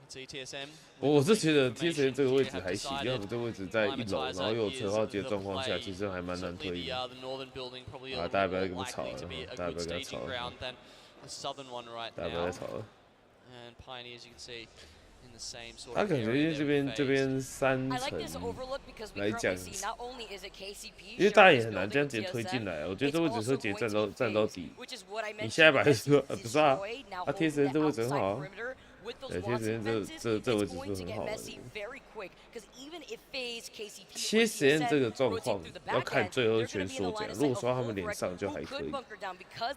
[SPEAKER 11] TSM.
[SPEAKER 2] 我是觉得 TSM 这个位置还行，因为我们这个位置在1楼，然后又有车号机的状况下，其实还蛮难推的。啊，大家不要跟我吵了，大家不要跟我吵了，大家不要再吵了。
[SPEAKER 11] And Pioneers, you can see,
[SPEAKER 2] 他感觉因为这边3层来讲，因为大家也很难这样直接推进来。我觉得这位置会直接站到底。你现在把说不是啊，他贴时间这位置很好啊。对，贴时间这位置是很好的。贴时间这个状况要看最后一圈缩减。如果说他们脸上就还可以，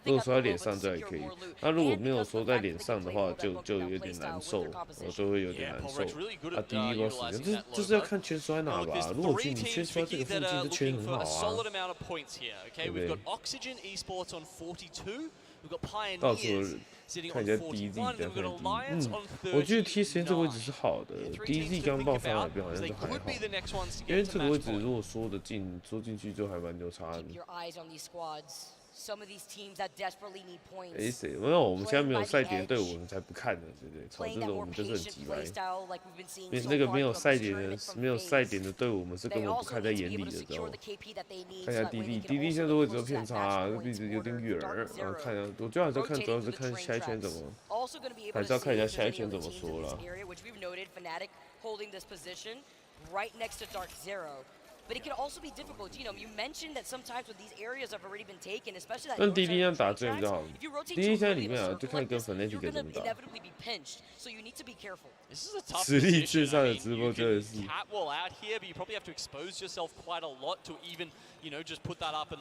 [SPEAKER 2] 如果说他脸上就还可以，那如果没有说在脸上的话，就有点难受，我就会有点难受。啊，第一个时间，这是要看圈摔哪吧？如果你圈摔这个附近，这圈很好啊，对不对？到时候。看一下 DZ 的看 D， 我觉得 T 时间这个位置是好的 ，DZ 刚爆发那边好像就还好，因为这个位置如果缩进去就还蛮牛叉的。哎，谁？没有，我们现在没有赛点的队伍，我们才不看呢，对不对？操，这种我们就是很鸡掰。那个没有赛点的队伍，我们是根本不看在眼里的，知道吗？看一下DD 现在的位置都偏差，位置有点远。然后看一下，我最好是看，主要是看下一圈怎么，还是要看一下下一圈怎么说了。But it can also be difficult. You know, you mentioned that sometimes when these areas have already been taken, especially that. 但DD 这样打这样比较好。DD 现在里面啊，就看跟 Fnatic 怎么打。实力至上的直播真的是。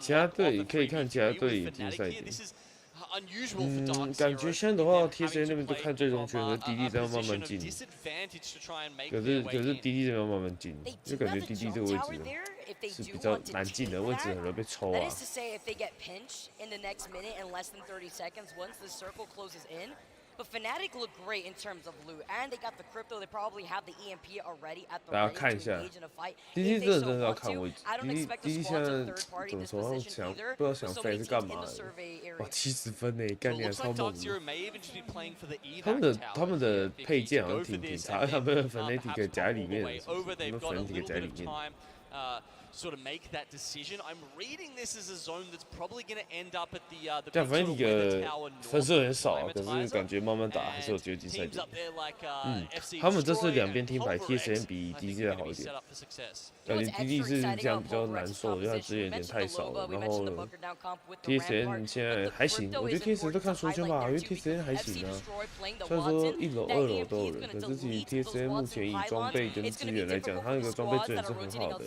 [SPEAKER 2] 其他队可以看其他队也竞赛点。感觉现在的话，TSA 那边都看最终圈，可是DD 这样慢慢进。可是DD 这边慢慢进，就感觉DD 这个位置是比较难进的位置，很容易被抽啊。But Fnatic look great in terms of loot, and they got the crypto. They probably have the EMP already at the ready to engage in a fight. DD 真的要看位置。DD 现在怎么说？他们想不知道想飞是干嘛的？哇，70分呢，干你还超猛的。他们的配件好像挺差，他们 Fnatic 夹里面，他们 Fnatic 夹里面。Sort of make that decision. I'm reading this as a zone that's probably going to end up at the Fnatic 分数很少啊，可是感觉慢慢打还是有接近赛点。他们这次两边听牌 TSM 比 DD 好一点，感觉 DD 是这样比较难受，因为他资源有点太少了。然后 TSM 现在还行，我觉得 TSM 都看缩圈吧，因为 TSM 还行啊。虽然说1楼、2楼都有人，可是其实 TSM 目前以装备跟资源来讲，他那个装备资源是很好的。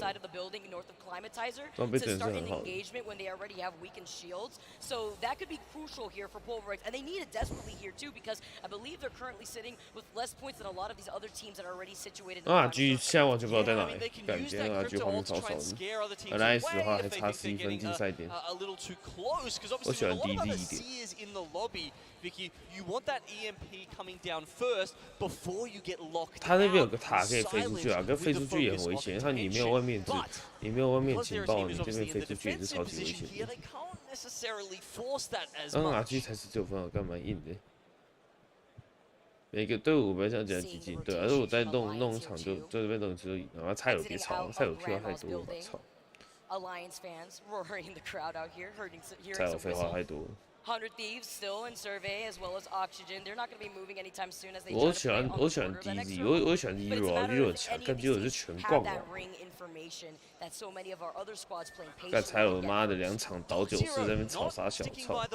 [SPEAKER 2] Of Climatizer to start an engagement when they already have weakened shields. So that could be crucial here for Pulverize. And they need it desperately here too because I believe they're currently sitting with less points than a lot of these other teams that are already situated. RG 现在完全不知道在哪里，感觉RG 后面超少的。NIS 的话还差11分进赛点。我喜欢 DD 一点。Vicky, you want that EMP coming down first before you get locked. 他那边有个塔可以飞出去啊，跟飞出去也很危险。他你没有外面情报，你这边飞出去也是超级危险的。RG 才19分，干嘛硬的？每个队伍不要像这样激进，对啊，如果再弄一场就这边弄就赢，然后菜友别吵，菜友 Q 太多了，操！菜友废话太多了。100 Thieves still in survey as well as Oxygen. They're not going to be moving anytime soon as they. 我喜欢 DZ， 我喜欢 Hero 很强，但 Hero 是全逛啊。刚才我妈的2场倒94在那边吵啥小吵。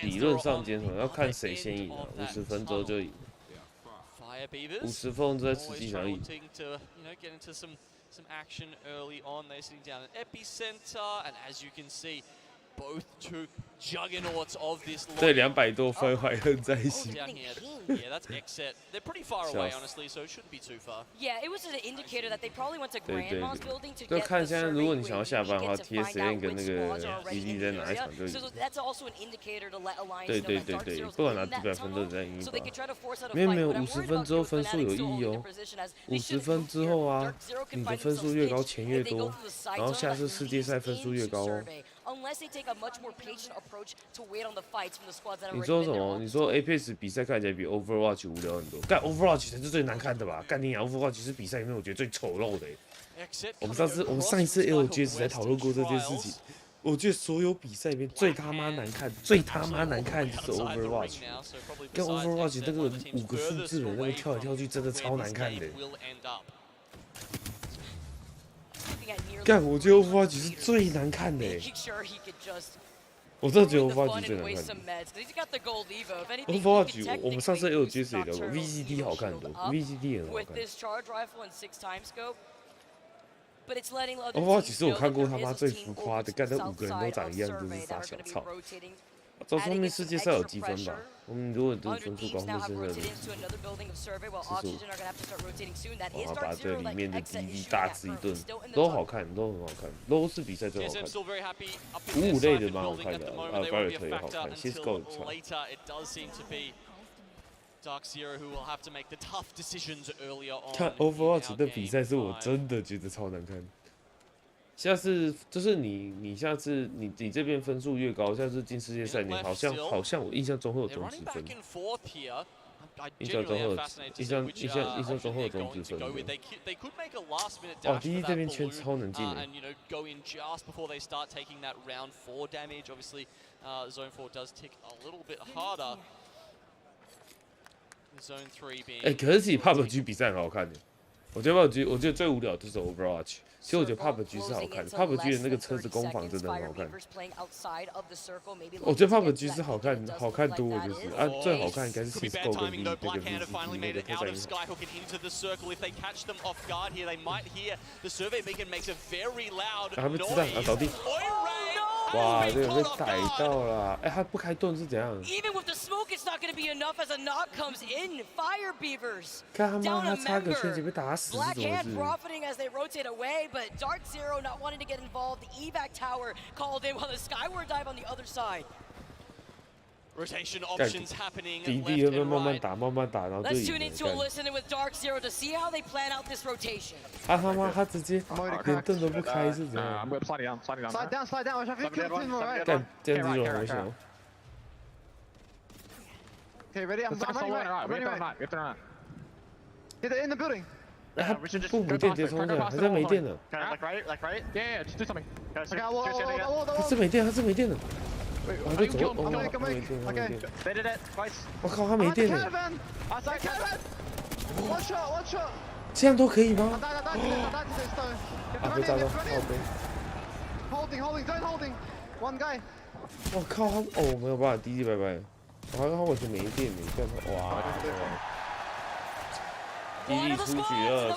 [SPEAKER 2] 理论上今天要看谁先赢啊，50分钟就赢。50分钟在实际上赢。Some action early on. They're sitting down at epicenter, and as you can see, both two juggernauts of this. 这200多分还很在心。Yeah, that's exit. They're pretty far away, honestly, so it shouldn't be too far. Yeah, it was an indicator that they probably went to Grandma's building to get. 就看现在，如果你想要下班的话 ，TSN 跟那个 DD 在哪一场就赢。That's also an indicator to let Alliance know that Dark Zero's in that tunnel. 不管拿100分都在赢一把。没有50分之后分数有意义哦。50分之后啊，你的分数越高钱越多，然后下次世界赛分数越高哦。你说什么？你说 Apex 比赛看起来比 Overwatch 无聊很多？干 Overwatch 才是最难看的吧？干你娘 ！Overwatch 是比赛里面我觉得最丑陋的。我们上一次 ALGS 才讨论过这件事情。
[SPEAKER 18] 我觉得所有比赛里面最他妈难看就是 Overwatch。跟 Overwatch 那个5个复制人那个跳来跳去，真的超难看的。干，我觉得 Overwatch 是最难看的。我真的觉得 Overwatch 最难看。Overwatch 我们上次 ALGS 也聊过 ，VCD 好看的 ，VCD 也很好看。Overwatch 是我看过他妈最浮夸的，干那5个人都长一样，真是傻小操。走后面世界赛有积分吧？我们如果都分数高，后面世界赛然后把这里面的基地大吃一顿，都好看，都很好看，都是比赛最好看。55类的蛮好看的，Barracuda 也好看 ，Cisco 也超。看 Overwatch 的比赛是我真的觉得超难看。下次就是你下次你这边分数越高，下次进世界赛你好像我印象中会有中值分，印象中会有中值分。哦，第一这边圈超能进的。可是其实 PUBG 比赛很好看的。我觉得最无聊就是 Overwatch。其实我觉得 PUBG 是好看的 ，PUBG 的那个车子攻防真的很好看。我觉得 PUBG 是好看多的，就是最好看应该是 Cisco 跟那个 VCD 那个特战英雄。他们子弹倒地。哇，这个被逮到了！他不开盾是怎样？看他妈，他差个圈就被打死，是怎么回事？
[SPEAKER 10] But Dark Zero not wanting to get involved. The evac tower called in while the skyward dive on the other side.
[SPEAKER 11] Rotation options happening.
[SPEAKER 18] 敌地要不要慢慢打，然后就
[SPEAKER 10] Let's tune into a listen with Dark Zero to see how they plan out this rotation.
[SPEAKER 18] 他妈，他直接连盾都不开是怎样？
[SPEAKER 14] Slide down.
[SPEAKER 18] 干，这样子就很危险。
[SPEAKER 14] Okay, ready? I'm ready. Get it in the building.
[SPEAKER 18] 他不补电直接冲的，还是没电了。
[SPEAKER 14] Like right? Yeah, just do something.
[SPEAKER 18] 他是没电了。我就走，没电。我靠，他没电了。这样都可以吗？被炸到，靠背。
[SPEAKER 14] Holding, don't holding. One guy.
[SPEAKER 18] 我靠，我没有办法，滴滴拜拜。我好像他完全没电了，干他哇！ 第一出局了，操！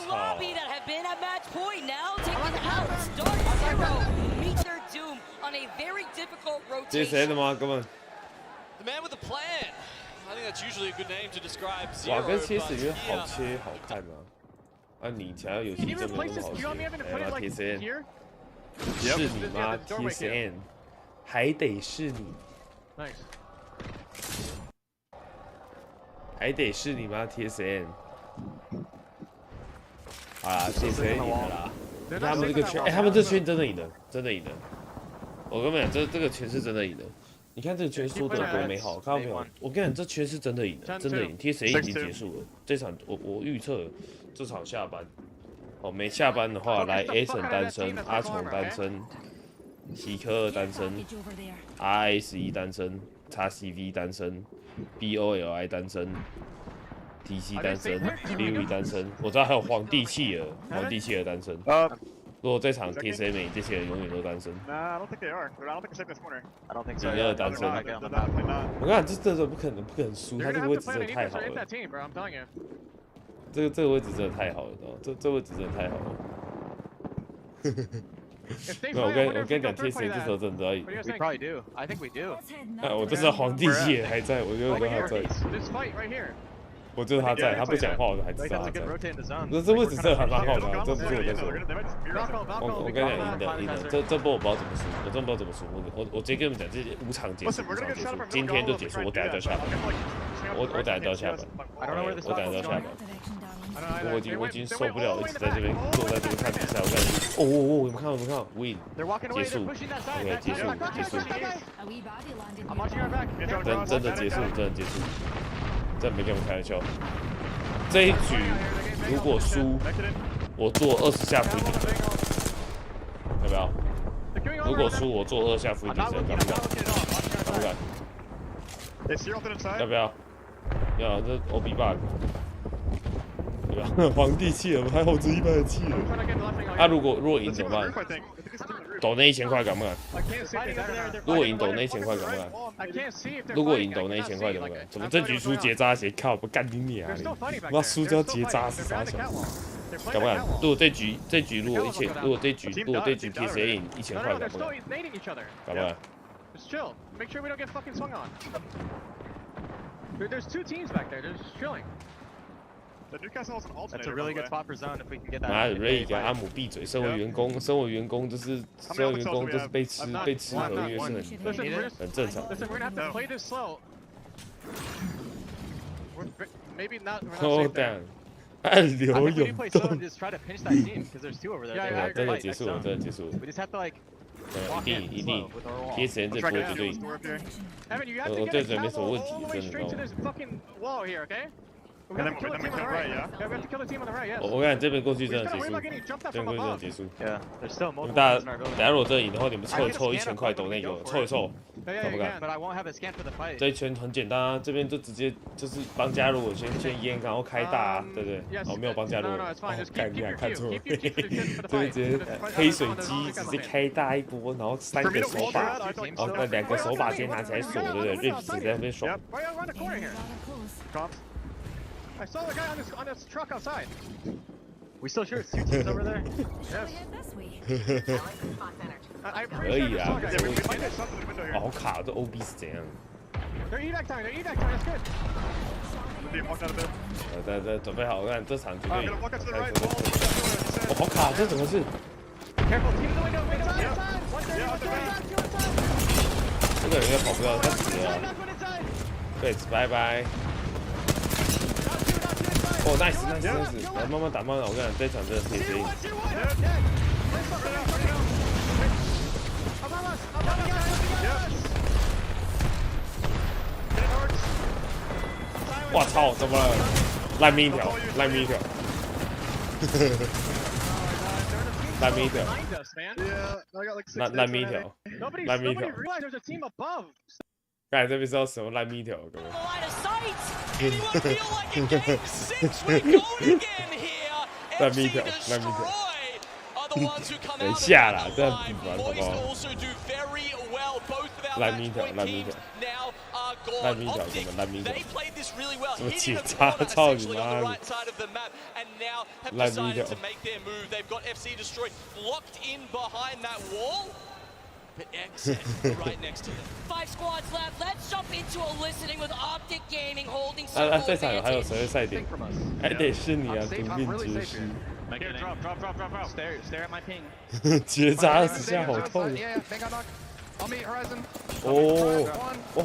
[SPEAKER 18] 这是谁的吗？哥们？哇，跟切死鱼好切好看啊！你想要游戏真没那么好切，来吧 TSN， 是你吗 TSN？ 还得是你，还得是你吗 TSN？ 啊，谢谢你的啦！他们这个圈，他们这圈真的赢了，真的赢了。我跟你讲，这个圈是真的赢了。你看这个圈说的多美好，看到没有？我跟你讲，这圈是真的赢了，真的赢。TSA 已经结束了，这场我预测这场下班，没下班的话，来 A 省单身，阿虫单身，喜科二单身 ，RS1 单身 ，XCV 单身 ，BOLI 单身。 TC 单身 ，WuWei 单身，我知道还有皇帝企鹅单身。如果这场 TSA 没，这些人永远都单身。第二单身。我看这真的不可能输，他这个位置真的太好了。这个位置真的太好了，这位置真的太好了。没有，我跟你讲 ，TSA 这时候真的要赢。我这时候皇帝企鹅还在，我就跟他在。 我知道他在，他不讲话，我还知道他在。这位置真的还蛮好的，这不是我在说。我跟你讲，赢的，这波我不知道怎么输，我真不知道怎么输。我直接跟你们讲，这5场结束，今天就结束，我等下就要下班。我等下就要下班，我等下就要下班。我已经受不了，一直在这边坐在这边看比赛。我跟你们看 ，win 结束 ，OK 结束，真的结束，真没跟我们开玩笑。这一局如果输，我做20下 free， 要不要？
[SPEAKER 2] 如果输我做2下福利提升，敢不敢？敢不敢？要不要？要，这 OB bug。对吧？皇帝气了，还有值100的气了。如果赢怎么办？抖那1000块敢不敢？如果赢抖那1000块敢不敢？如果赢抖那1000块敢不敢？怎么这局输结扎鞋？靠，不干你娘！妈输就要结扎是啥想？敢不敢？如果这局如果这局 PSA 赢1000块敢不敢？敢不敢？
[SPEAKER 14] There's 2 teams back there. They're just chilling. That's a really good spot for zone if we can get that.
[SPEAKER 2] 妈的，瑞给阿姆闭嘴！身为员工就是被吃合约是很正常。
[SPEAKER 14] Listen, we're gonna have to play this slow. Maybe not.
[SPEAKER 2] Oh damn！ 暗流涌动。真的结束了，真的结束了。 一定贴时间这波绝对赢。我对这没什么问题，真的。我看这边过去真的结束，这边过去真的结束。大家等下如果真的赢的话，你们凑1000块抖那个，凑一凑，敢不敢？这一圈很简单啊，这边就直接就是帮加入，先淹，然后开大，对不对？哦，没有帮加入，看你还看错了，这边直接黑水机直接开大一波，然后3个手把，然后2个手把直接拿起来锁，对不对 ？Rips 在那边爽。
[SPEAKER 14] I saw the guy on this truck outside. We still sure it's 2 teams over there. Yes.
[SPEAKER 2] 可以啊，好卡，这 OB 是怎样？
[SPEAKER 14] They're evac time. That's good.
[SPEAKER 2] 准备好，看这场绝对赢。哦，好卡，这怎么是？ 这个人应该跑不掉，他死了。对，拜拜。 哦 ，nice， 来慢慢打，我跟你讲，这场真的可以赢。我操，怎么了？烂命一条，烂命一条。烂命一条。烂命一条。烂命一条。刚才这边是要什么烂命一条？各位。烂命一条，烂命一条。等一下啦，这样比完好不好？烂命一条，烂命一条。烂命一条，怎么烂命一条？怎么结扎？操你妈的！烂命一条。
[SPEAKER 10] But exit right next to them. 5 squads left. Let's jump into a listening with Optic Gaming holding.
[SPEAKER 2] 这场还有谁会赛点？还得是你啊，独命绝师。
[SPEAKER 14] Stare at my ping.
[SPEAKER 2] 结扎10下好痛。哦，我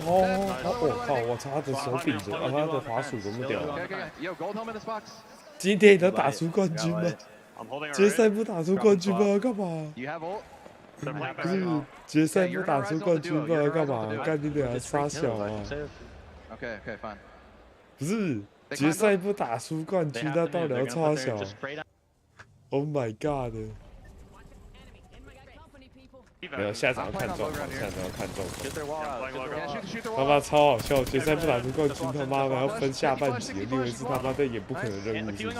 [SPEAKER 2] 靠！我操，他的手柄着，他的滑鼠怎么掉了？今天能打出冠军吗？决赛不打出冠军吗？干嘛？ 不是决赛不打出冠军，不然干嘛？干你俩杀小啊！不是决赛不打出冠军，那到底要杀小 ？Oh my god！ 没有下场要看状况，下场要看状况。他妈超好笑，决赛不打出冠军，他妈的要分下半集，你以为是他妈在演不可能任务是不是？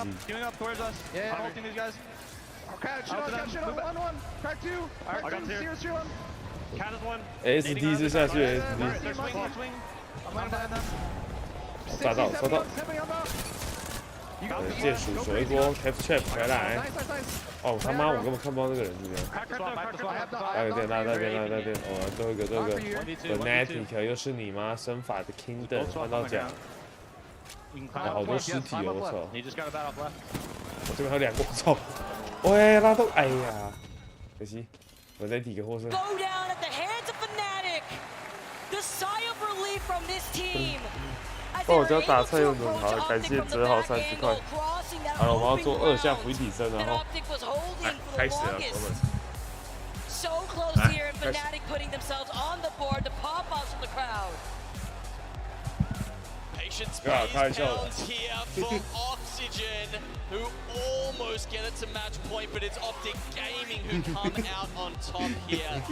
[SPEAKER 2] SD 是下去 SD， 抓到，剑鼠手一波 ，cap trap 回来。哦他妈，我根本看不到那个人是不是？那边，哦，最后一个 Fnatic 又是你吗？生法的 Kingdom 换到奖，好多尸体哦，我操！我这边还有2个，我操！ 喂，拉动，哎呀，可惜，我再提个获胜。帮我家打菜用的好，感谢折好30块。好了，我们要做2下福利提升，然后开始了，哥们。
[SPEAKER 11] patience pays pounds here for Oxygen, who almost get it to match point, but it's Optic Gaming who come out on top here.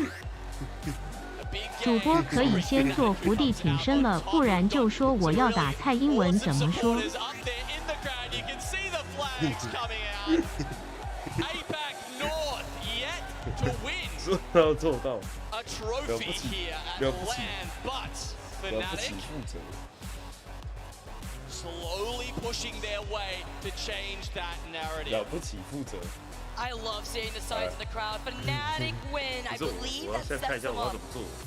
[SPEAKER 16] 主播可以先做伏地挺身了，不然就说我要打蔡英文怎么说？
[SPEAKER 11] APAC North yet to win
[SPEAKER 2] 说到做到，
[SPEAKER 11] a trophy here at LAN, but Fnatic slowly pushing their way to change that narrative.
[SPEAKER 2] 了不起负责。
[SPEAKER 10] I love seeing the signs of the crowd. Fnatic win. I believe that sets them up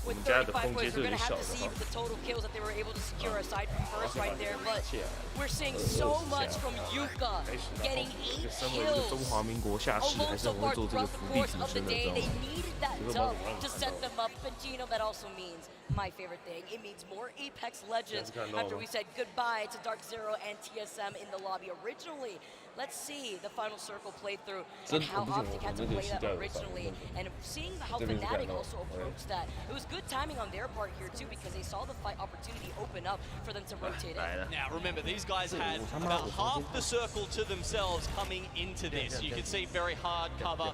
[SPEAKER 10] with 35 points. We're going to have to see the total kills that they were able to secure aside from first right there. But we're seeing so much from Yuka getting 8 kills. Almost so far throughout the course of the day. They needed that dub to set them up. But you know that also means my favorite thing. It means more Apex Legends after we said goodbye to Dark Zero and TSM in the lobby originally. Let's see the final circle playthrough and how Optic had to play that originally, and seeing how Fnatic also approached that. It was good timing on their part here too, because they saw the fight opportunity open up for them to rotate it.
[SPEAKER 11] Now remember, these guys had about half the circle to themselves coming into this. You can see very hard cover.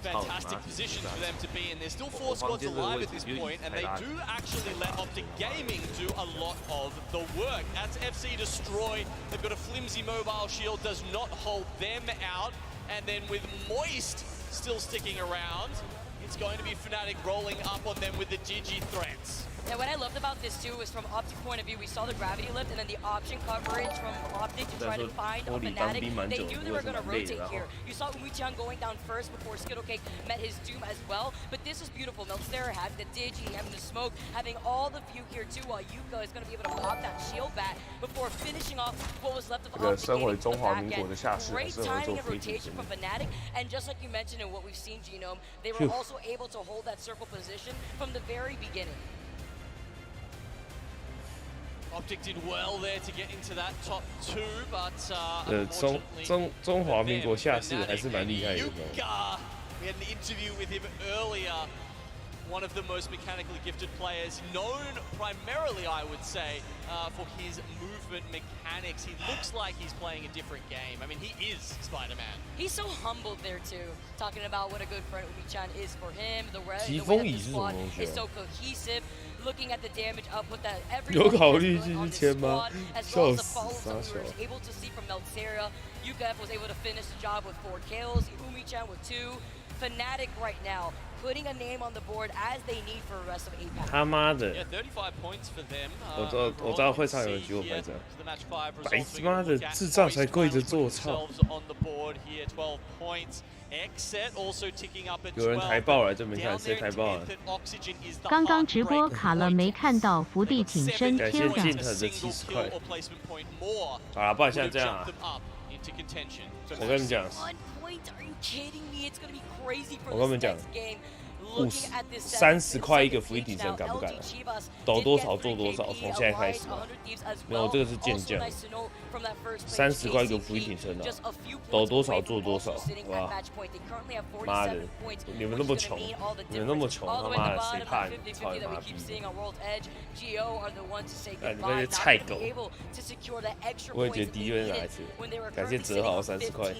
[SPEAKER 11] Fantastic positions for them to be in. There's still 4 squads alive at this point, and they do actually let Optic Gaming do a lot of the work. That's FC Destroy. They've got a flimsy mobile shield, does not hold them out. And then with Moist still sticking around, it's going to be Fnatic rolling up on them with the Gigi threats.
[SPEAKER 10] Yeah, what I loved about this too is from Optic point of view, we saw the gravity lift and then the option coverage from Optic to try to find a Fnatic. They knew they were going to rotate here. You saw Umichian going down first before Skittlecake met his doom as well. But this is beautiful. Meltzer having the Digi, having the smoke, having all the view here too, while Yuka is going to be able to pop that shield back before finishing off what was left of Optic Gaming to the back end. Great timing and rotation from Fnatic. And just like you mentioned in what we've seen, Genome, they were also able to hold that circle position from the very beginning.
[SPEAKER 11] Optic did well there to get into that top 2, but
[SPEAKER 2] 中华民国下士还是蛮厉害的。
[SPEAKER 11] We had an interview with him earlier. One of the most mechanically gifted players, known primarily, I would say, for his movement mechanics. He looks like he's playing a different game. I mean, he is Spider-Man.
[SPEAKER 10] He's so humbled there too, talking about what a good friend Umi-chan is for him. The way that the squad is so cohesive. Looking at the damage output that everyone on this squad, as well as the follow-ups that we were able to see from Meltzeria. UGF was able to finish the job with 4 kills, Umi-chan with 2. Fnatic right now putting a name on the board as they need for the rest of APAC.
[SPEAKER 2] 他妈的！
[SPEAKER 11] Yeah, 35 points for them.
[SPEAKER 2] 我知道会上有人举我牌子。白他妈的智障才跪着做操！有人抬爆了，这没看谁抬爆了。
[SPEAKER 16] 刚刚直播卡了，没看到伏地挺身
[SPEAKER 2] Q 的。感谢镜头的70块。好了，不然现在这样啊。我跟你们讲。我跟你们讲。30块一个福利挺身，敢不敢？抖多少做多少，从现在开始。没有，这个是健将。30块一个福利挺身啊，抖多少做多少，好不好？妈的，你们那么穷，你们那么穷，他妈的谁怕你？操你妈逼！哎，你那些菜狗！我也觉得第一位哪一次？感谢泽豪30块。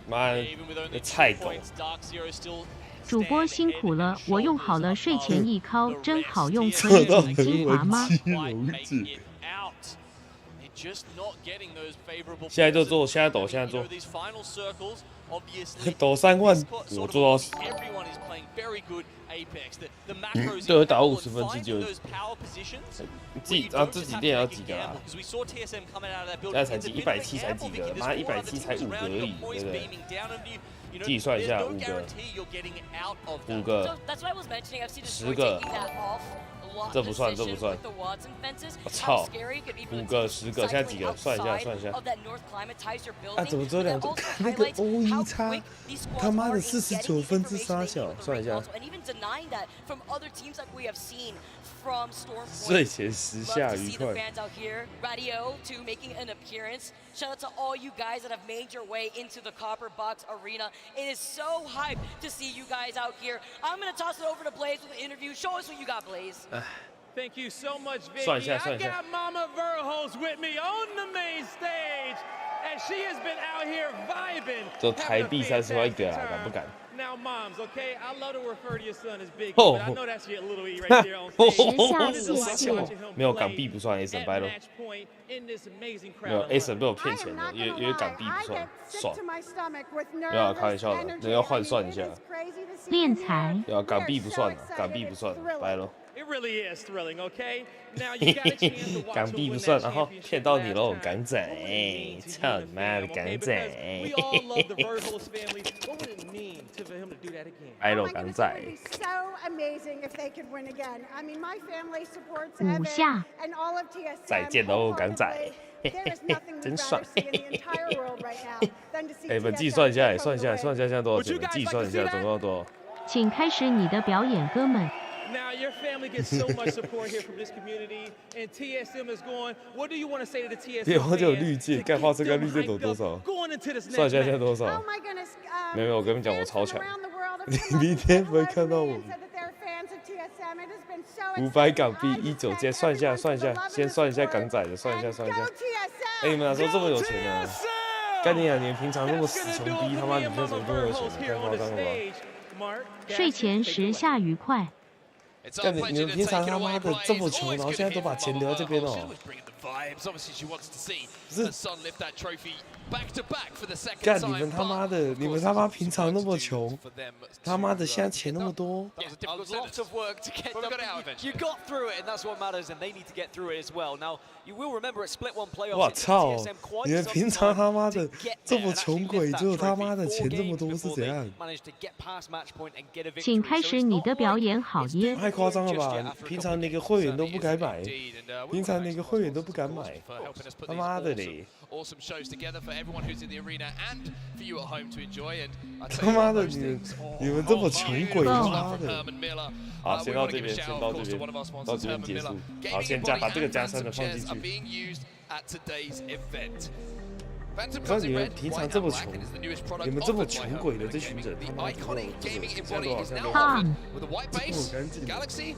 [SPEAKER 2] 妈的，菜狗！
[SPEAKER 16] 主播辛苦了，我用好了，睡前一敲，真好用，可以剪精华吗？
[SPEAKER 2] 现在就做，现在抖，现在做。抖3万，我做到。对我打50分之9，自己啊自己练要几个啊？现在才几170才几个？妈170才5个而已，对不对？计算一下5个，5个，10个。这不算，这不算。我操，5个、10个，现在几个？算一下，算一下。啊，怎么只有2个？那个OE差，他妈的49分之3小，算一下。睡前时下愉快。
[SPEAKER 10] Shout out to all you guys that have made your way into the Copper Box Arena. It is so hyped to see you guys out here. I'm going to toss it over to Blaze with an interview. Show us what you got, Blaze.
[SPEAKER 1] Thank you so much, Vicky.
[SPEAKER 2] 算一下
[SPEAKER 1] I got Mama Verhulst with me on the main stage, and she has been out here vibing.
[SPEAKER 2] 就台币30块一个啊，敢不敢？
[SPEAKER 1] Now, moms, okay, I love to refer to your son as Big, but I know that's your little E right there on stage.
[SPEAKER 2] 没有港币不算 A 神掰了，没有 A 神被我骗钱了，因为港币不算，爽。没有开玩笑的，人要换算一下。
[SPEAKER 16] 练财。
[SPEAKER 2] 要港币不算，港币不算，掰了。
[SPEAKER 1] It really is thrilling, okay? Now you got a chance to watch
[SPEAKER 2] 港币不算，然后骗到你喽，港仔，操你妈的港仔！哎喽，港仔！5
[SPEAKER 16] 下。
[SPEAKER 2] 再见喽，港仔！真爽！哎，你们自己算一下，算一下现在多少钱？自己算一下，总共要多少？
[SPEAKER 16] 请开始你的表演，哥们。
[SPEAKER 1] Now your family gets so much support here from this community, and TSM is going. What do you want to say to the TSM fans?
[SPEAKER 2] 对，我就有绿箭，干花生跟绿箭抖多少？算一下现在多少？没有，我跟你们讲，我超强。你明天不会看到我。500港币19件，算一下，先算一下港仔的，算一下。哎，你们哪时候这么有钱呢？干你2年平常那么死穷逼，他妈你现在怎么这么有钱？太夸张了吧！
[SPEAKER 16] 睡前时下愉快。
[SPEAKER 2] 干你们平常他妈的这么穷，然后现在都把钱留在这边哦。不是，干你们他妈的，你们他妈平常那么穷，他妈的现在钱那么多。我操！你们平常他妈的这么穷鬼，只有他妈的钱这么多是怎样？
[SPEAKER 16] 请开始你的表演，好耶！
[SPEAKER 2] 太夸张了吧！平常连个会员都不敢买，平常连个会员都不敢买，他妈的嘞！他妈的，你们这么穷鬼，他妈的！好，先到这边，到这边结束。好，先把这个加3的放进去。那你们平常这么穷，你们这么穷鬼的这群人，他妈的，现在多少？这么干净，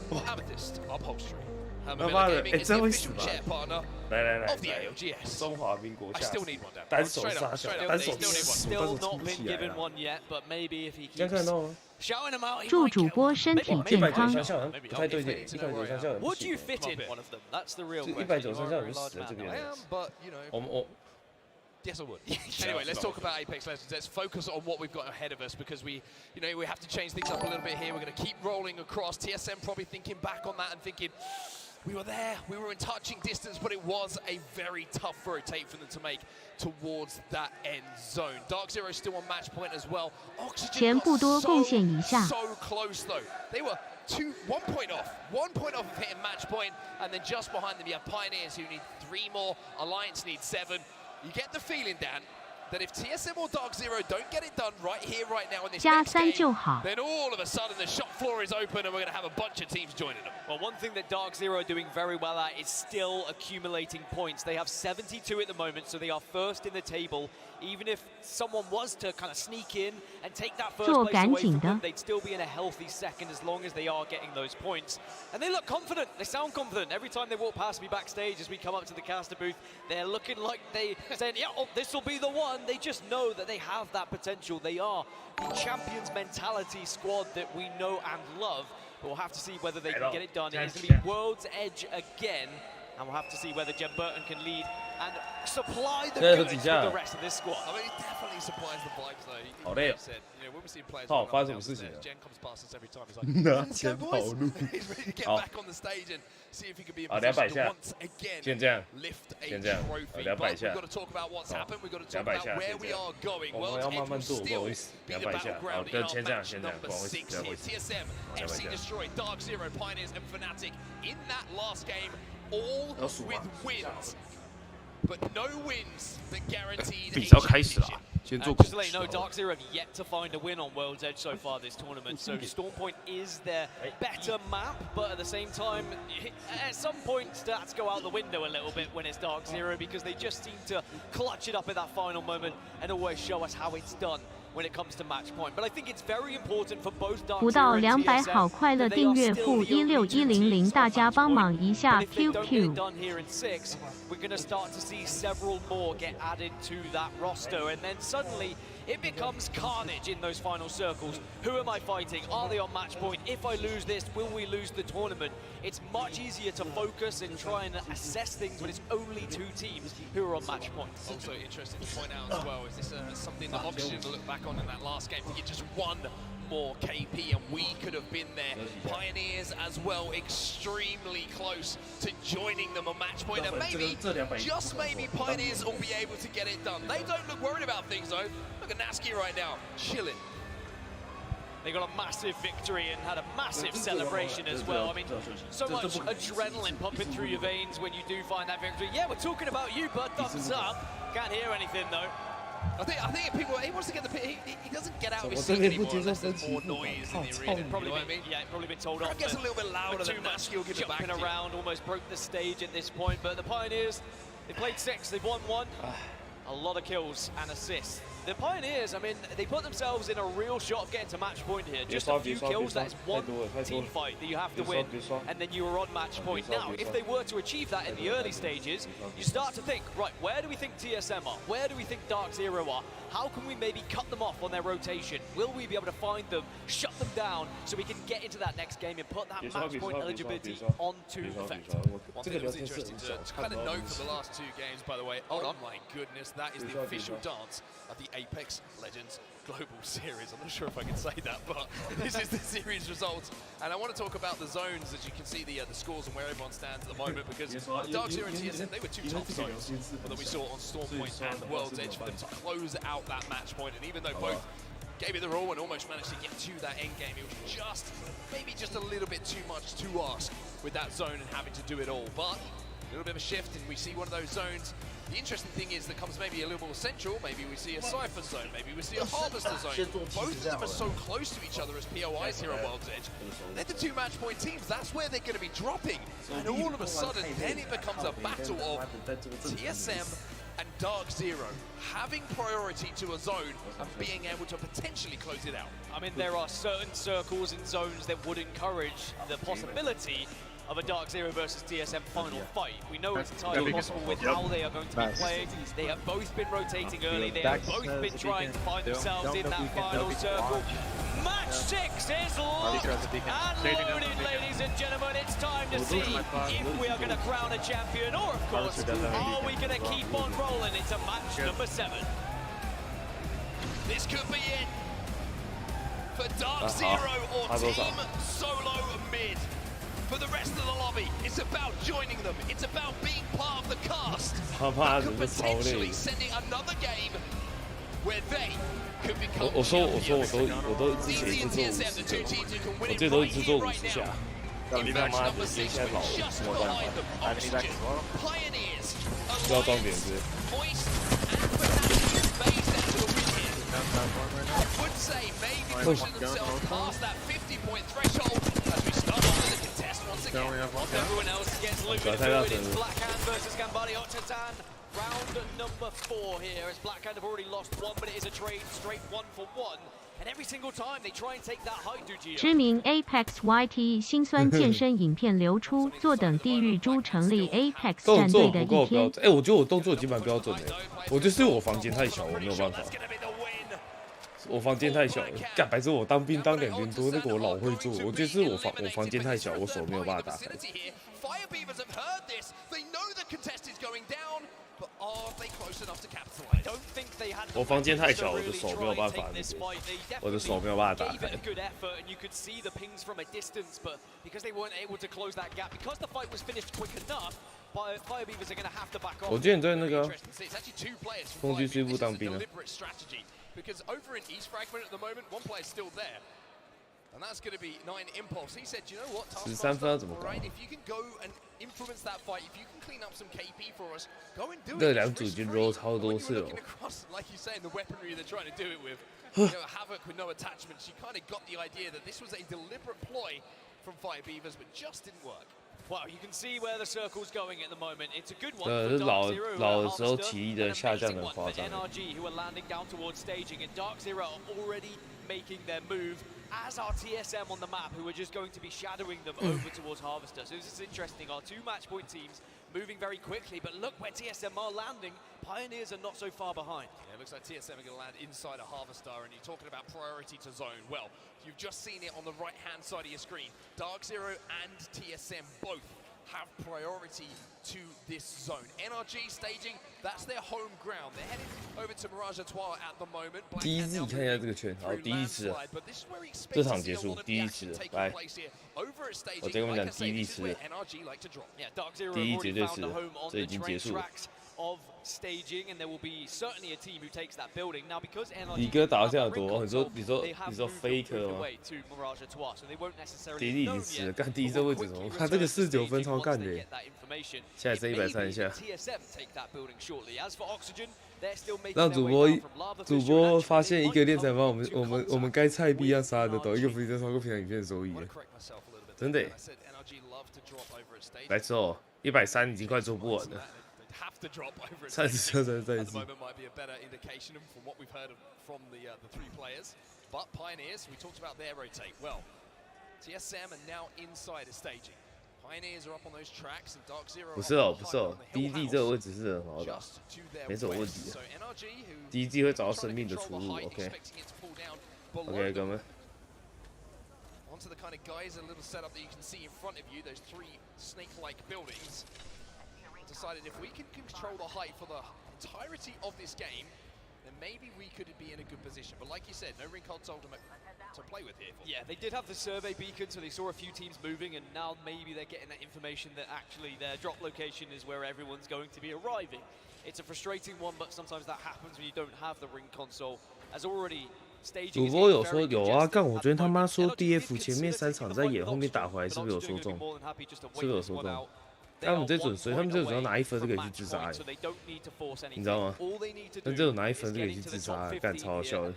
[SPEAKER 2] 他妈的，哎，真会数吧？来，中华民国下，单手杀小，单手死，单手冲起来了。这样看得到吗？
[SPEAKER 16] 祝主播身体健康。
[SPEAKER 2] 不太对劲，190上下人不行。190上下人死在这边了。我。
[SPEAKER 5] Yes, I would. Anyway, let's talk about Apex Legends. Let's focus on what we've got ahead of us because we have to change things up a little bit here. We're going to keep rolling across. TSM probably thinking back on that and thinking, we were there, we were in touching distance, but it was a very tough rotate for them to make towards that end zone. Dark Zero still on match point as well. Oxygen so close though. They were 1 point off of hitting match point, and then just behind them you have Pioneers who need 3 more. Alliance needs 7. You get the feeling, Dan, that if TSM or Dark Zero don't get it done right here, right now in this next game, then all of a sudden the shop floor is open and we're going to have a bunch of teams joining them.
[SPEAKER 13] Well, one thing that Dark Zero are doing very well at is still accumulating points. They have 72 at the moment, so they are first in the table. Even if someone was to kind of sneak in and take that first place away from them, they'd still be in a healthy second as long as they are getting those points. And they look confident. They sound confident. Every time they walk past me backstage as we come up to the caster booth, they're looking like they saying, yeah, oh, this will be the one. They just know that they have that potential. They are the champions mentality squad that we know and love. But we'll have to see whether they can get it done. It's going to be World's Edge again. And we'll have to see whether Jen Burton can lead and supply the goods for the rest of this squad.
[SPEAKER 5] I mean, it definitely supplies the vibes, though.
[SPEAKER 2] You
[SPEAKER 5] said, when we see players, Jen comes past us every time. He's like, let's go, boys. He's ready to get back on the stage and see if he can be in position to once again lift a trophy. But we've got to talk about what's happened. We've got to talk about where we are going. World's Edge will still be the battleground in our match number 6 here. TSM, FC Destroy, Dark Zero, Pioneers, and Fnatic in that last game. All with wins, but no wins that guaranteed a championship.
[SPEAKER 13] Just to let you know, Dark Zero have yet to find a win on World's Edge so far this tournament, so Stormpoint is their better map, but at the same time, at some point stats go out the window a little bit when it's Dark Zero because they just seem to clutch it up at that final moment and always show us how it's done. when it comes to match point. But I think it's very important for both Dark
[SPEAKER 16] 不到
[SPEAKER 13] Zero and
[SPEAKER 16] 200 好
[SPEAKER 13] TSM
[SPEAKER 16] 快乐
[SPEAKER 13] that they
[SPEAKER 16] 订
[SPEAKER 13] are
[SPEAKER 16] 阅
[SPEAKER 13] still
[SPEAKER 16] 户
[SPEAKER 13] the only two
[SPEAKER 16] 16100，
[SPEAKER 13] teams
[SPEAKER 16] 大
[SPEAKER 13] on
[SPEAKER 16] 家
[SPEAKER 13] match
[SPEAKER 16] 帮
[SPEAKER 13] point.
[SPEAKER 16] 忙一下
[SPEAKER 13] But if they don't get
[SPEAKER 16] QQ
[SPEAKER 13] it。 done here in 6, we're going to start to see several more get added to that roster, and then suddenly it becomes carnage in those final circles. Who am I fighting? Are they on match point? If I lose this, will we lose the tournament? It's much easier to focus and try and assess things when it's only 2 teams who are on match point.
[SPEAKER 5] Also interesting to point out as well, is this something that Oxygen to look back on in that last game to get just one more KP, and we could have been there. Pioneers as well, extremely close to joining them on match point, and maybe, just maybe, Pioneers will be able to get it done. They don't look worried about things though. Look at Nasky right now, chilling.
[SPEAKER 13] They got a massive victory and had a massive celebration as well. I mean, so much adrenaline pumping through your veins when you do find that victory. Yeah, we're talking about you, bud. Thumbs up. Can't hear anything though.
[SPEAKER 5] I think if people, he wants to get the pit. He doesn't get out of his seat anymore unless there's more noise in the arena.
[SPEAKER 13] Probably
[SPEAKER 5] you know what I mean?
[SPEAKER 13] Yeah, probably been told off.
[SPEAKER 5] It gets a little bit louder than that. He'll give it back
[SPEAKER 13] jumping around, almost broke the stage at this point. But the Pioneers, they played 6, they've won 1. A lot of kills and assists. The Pioneers, I mean, they put themselves in a real shot of getting to match point here. Just a few kills, that's one team fight that you have to win, and then you are on match point. Now, if they were to achieve that in the early stages, you start to think, right, where do we think TSM are? Where do we think Dark Zero are? How can we maybe cut them off on their rotation? Will we be able to find them, shut them down, so we can get into that next game and put that match point eligibility onto effect?
[SPEAKER 5] One thing that was interesting to kind of note for the last 2 games, by the way, oh my goodness, that is the official dance of the Apex Legends Global Series. I'm not sure if I can say that, but this is the series results. And I want to talk about the zones, as you can see the scores and where everyone stands at the moment, because Dark Zero and TSM, they were 2 tough zones that we saw on Stormpoint and World's Edge for them to close out that match point. And even though both gave it their all and almost managed to get to that end game, it was just, maybe just a little bit too much to ask with that zone and having to do it all. But a little bit of a shift, and we see one of those zones. The interesting thing is that comes maybe a little more central. Maybe we see a Cypher zone, maybe we see a Harvester zone. Both of them are so close to each other as POIs here on World's Edge. They're the 2 match point teams, that's where they're going to be dropping. And all of a sudden, then it becomes a battle of TSM and Dark Zero having priority to a zone and being able to potentially close it out.
[SPEAKER 13] I mean, there are certain circles and zones that would encourage the possibility of a Dark Zero versus TSM final fight. We know it's entirely possible with how they are going to be playing. They have both been rotating early. They have both been trying to find themselves in that final circle. Match 6 is locked and loaded, ladies and gentlemen. It's time to see if we are going to crown a champion, or of course, are we going to keep on rolling into match number 7?
[SPEAKER 5] This could be it for Dark Zero or Team Solo Mid. For the rest of the lobby, it's about joining them. It's about being part of the cast. That could potentially sending another game where they could become champions. DZ and TSM, the 2 teams who can win it right here, right now. In match number 6, we're just behind them. Oxygen, Pioneers, Alliance, Moist, and Fnatic phased out to the win here. I would say maybe pushing themselves past that 50-point threshold as we start off with the contest once again.
[SPEAKER 13] Whilst everyone else gets looted through, it's Blackhand versus Gambari Octatan. Round number 4 here, as Blackhand have already lost 1, but it is a trade straight 1-for-1. And every single time they try and take that high Dujia.
[SPEAKER 16] 知名 Apex YT 辛酸健身影片流出，坐等地狱猪成立 Apex 战队的一天。
[SPEAKER 2] 哎，我觉得我动作已经蛮标准的，我就是我房间太小，我没有办法。我房间太小了，干白痴！我当兵当2年多，那个我老会做。我觉得是我房间太小，我手没有办法打开。我房间太小，我的手没有办法，我的手没有办法打开。我记得你在那个风机师部当兵啊。
[SPEAKER 5] Because over in East Fragment at the moment, one player's still there. And that's going to be 9 Impulse. He said, you know what, Taskmaster, right, if you can go and influence that fight, if you can clean up some KP for us, go and do it.
[SPEAKER 2] 这2组已经 roll 超多次了。
[SPEAKER 5] Like you say, in the weaponry they're trying to do it with. You know, Havoc with no attachment. She kind of got the idea that this was a deliberate ploy from Fire Beavers, but just didn't work.
[SPEAKER 13] Well, you can see where the circle's going at the moment. It's a good one
[SPEAKER 2] 这
[SPEAKER 13] for
[SPEAKER 2] 老
[SPEAKER 13] Dark Zero
[SPEAKER 2] 的时候体力的下降很夸
[SPEAKER 13] and
[SPEAKER 2] 张。
[SPEAKER 13] NRG who are landing down towards staging, and Dark Zero are already making their move, as are TSM on the map, who are just going to be shadowing them over towards Harvester. So this is interesting. Our two match point teams moving very quickly, but look where TSM are landing. Pioneers are not so far behind.
[SPEAKER 5] Yeah, it looks like TSM are going to land inside a Harvester, and you're talking about priority to zone. Well, you've just seen it on the right-hand side of your screen. Dark Zero and TSM both have priority to this zone. NRG staging, that's their home ground. They're heading over to Mirage Etoile at the moment.
[SPEAKER 2] 第一次你看一下这个圈，好，第一次了，这场结束，第一次了，来，我再跟你们讲第一次了，第一绝对是了，这已经结束了。
[SPEAKER 13] Of staging, and there will be certainly a team who takes that building now because NRG
[SPEAKER 2] 李哥打到这样多，你说 faker 吗？第一已经死了，干第一这位置怎么？看这个49分超干的，现在剩130下。让主播发现一个练才把我们该菜逼样杀的都一个福利真超过平常影片的收益了，真的。来之后130已经快做不完了。 30球才再一次。
[SPEAKER 5] might be a better indication from what we've heard from the three players. But Pioneers, we talked about their rotate. Well, TSM are now inside of staging. Pioneers are up on those tracks, and Dark Zero.
[SPEAKER 2] 不是哦，不是哦，第一季这个位置是很好打，没什么问题的。第一季会找到生命的出路 ，OK。OK， 哥们。
[SPEAKER 5] Onto the kind of geyser little setup that you can see in front of you, those three snake-like buildings. Decided if we can control the height for the entirety of this game, then maybe we could be in a good position. But like you said, no ring console to play with here.
[SPEAKER 13] Yeah, they did have the survey beacon, so they saw a few teams moving, and now maybe they're getting that information that actually their drop location is where everyone's going to be arriving. It's a frustrating one, but sometimes that happens when you don't have the ring console. As already staging.
[SPEAKER 2] 主播有说有啊，干我昨天他妈说 DF 前面3场在演，后面打回来，是不是有说中？是不是有说中？ 他们这准，所以他们这只要拿1分就可以去自杀，你知道吗？但这种拿1分就可以去自杀，干超好笑的。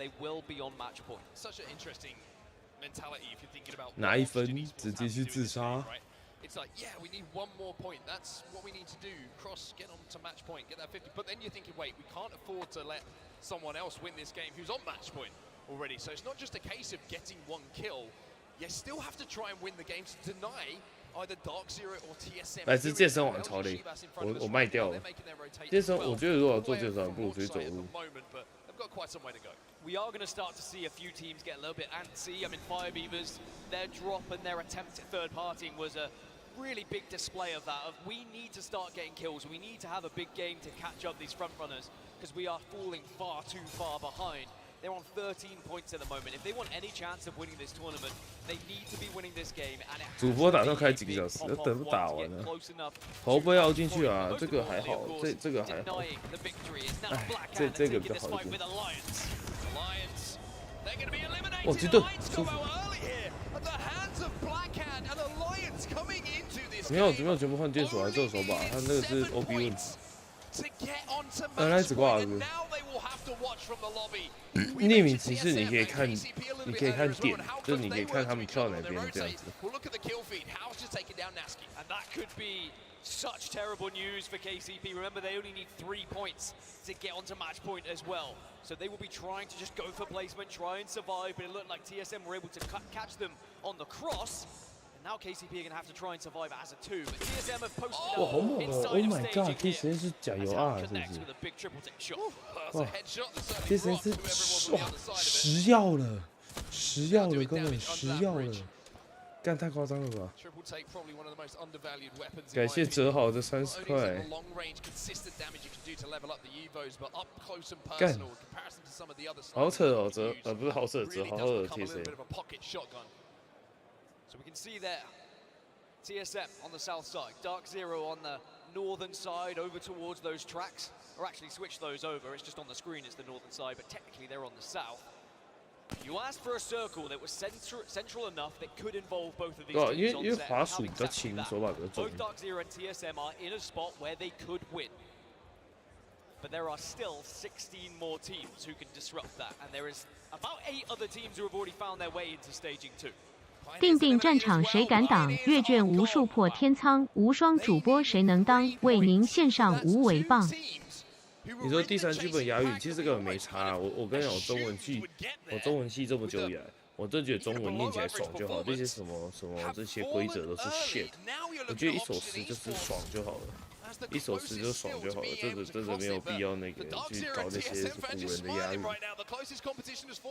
[SPEAKER 2] 拿1分直接去自杀。
[SPEAKER 5] It's like, yeah, we need one more point. That's what we need to do. Cross, get on to match point, get that 50. But then you're thinking, wait, we can't afford to let someone else win this game who's on match point already. So it's not just a case of getting one kill. You still have to try and win the game to deny either Dark Zero or TSM.
[SPEAKER 2] 来自健身网超累，我卖掉了。健身，我觉得如果要做健身，不如去走路。
[SPEAKER 5] Got quite some way to go.
[SPEAKER 13] We are going to start to see a few teams get a little bit antsy. I mean, Fire Beavers, their drop and their attempt at third partying was a really big display of that. Of we need to start getting kills. We need to have a big game to catch up these front runners because we are falling far too far behind. They're on 13 points at the moment. If they want any chance of winning this tournament, they need to be winning this game. And it
[SPEAKER 2] 主播打算开几个小时，要等不打完了。头不要进去啊，这个还好，这个还好。哎，这个比较好一点。哇，这盾舒服。没有，全部换剑手还是手把，他那个是 OB 问题。原来只挂了。 匿名骑士你可以看点，就是你可以看他们跳哪边这样子。
[SPEAKER 13] Such terrible news for KCP. Remember, they only need 3 points to get onto match point as well. So they will be trying to just go for placement, try and survive. But it looked like TSM were able to catch them on the cross. And now KCP are going to have to try and survive as a 2. But TSM have posted up inside of staging here.
[SPEAKER 2] TSM 是加油啊，是不是？哇 ，TSM 是哇10要了，10要了，根本10要了。 干太夸张了吧！感谢折好的30块。干，好扯哦，不是好扯，折好好的贴谁？
[SPEAKER 13] So we can see there, TSM on the south side, Dark Zero on the northern side, over towards those tracks, or actually switch those over. It's just on the screen, it's the northern side, but technically they're on the south. You asked for a circle that was central enough that could involve both of these teams on set. Both Dark Zero and TSM are in a spot where they could win. But there are still 16 more teams who can disrupt that, and there is about 8 other teams who have already found their way into staging 2.
[SPEAKER 16] 定定战场谁敢挡？阅卷无数破天仓，无双主播谁能当？为您献上无为棒。
[SPEAKER 2] 你说第3剧本押韵，其实这个没差啊。我跟你讲，我中文系这么久以来，我真觉得中文念起来爽就好。这些什么这些规则都是 shit。我觉得一首诗就是爽就好了，一首诗就爽就好了。真的没有必要那个去搞那些古人的押韵。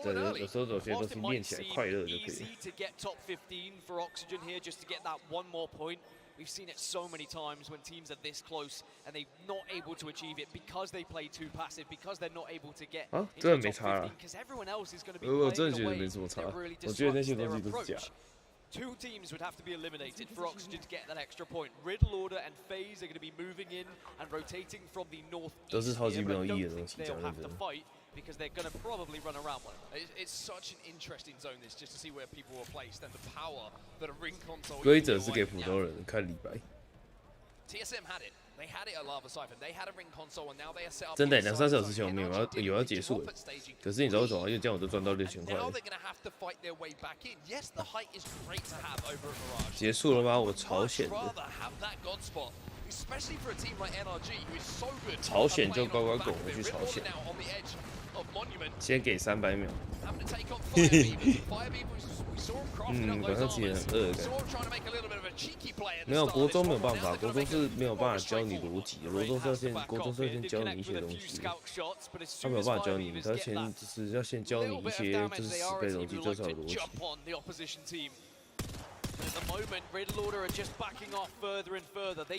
[SPEAKER 2] 对，有时候有些东西念起来快乐就可以了。
[SPEAKER 13] We've seen it so many times when teams are this close and they're not able to achieve it because they play too passive, because they're not able to get into the top 15, because everyone else is going to be playing in a way that really disrupts Two teams would have to be eliminated for Oxygen to get that extra point. Riddle Order and FaZe are going to be moving in and rotating from the northeast here, but I don't think they'll have to fight because they're going to probably run around one.
[SPEAKER 5] It's such an interesting zone this, just to see where people are placed and the power that a ring console.
[SPEAKER 2] 规则是给普通人看李白。
[SPEAKER 5] TSM had it. They had it at Lava Siphon. They had a ring console, and now they are set up.
[SPEAKER 2] 真的2-3小时前我们有要结束了，可是你知道为什么？因为这样我就赚到6000块了。结束了吗？我朝鲜的。朝鲜就乖乖滚回去朝鲜。先给300秒。晚上其实很饿的感觉。没有，国中没有办法，国中是没有办法教你逻辑，国中是要先教你一些东西，他没有办法教你，他就是要先教你一些就是10倍东西，就是要有逻辑。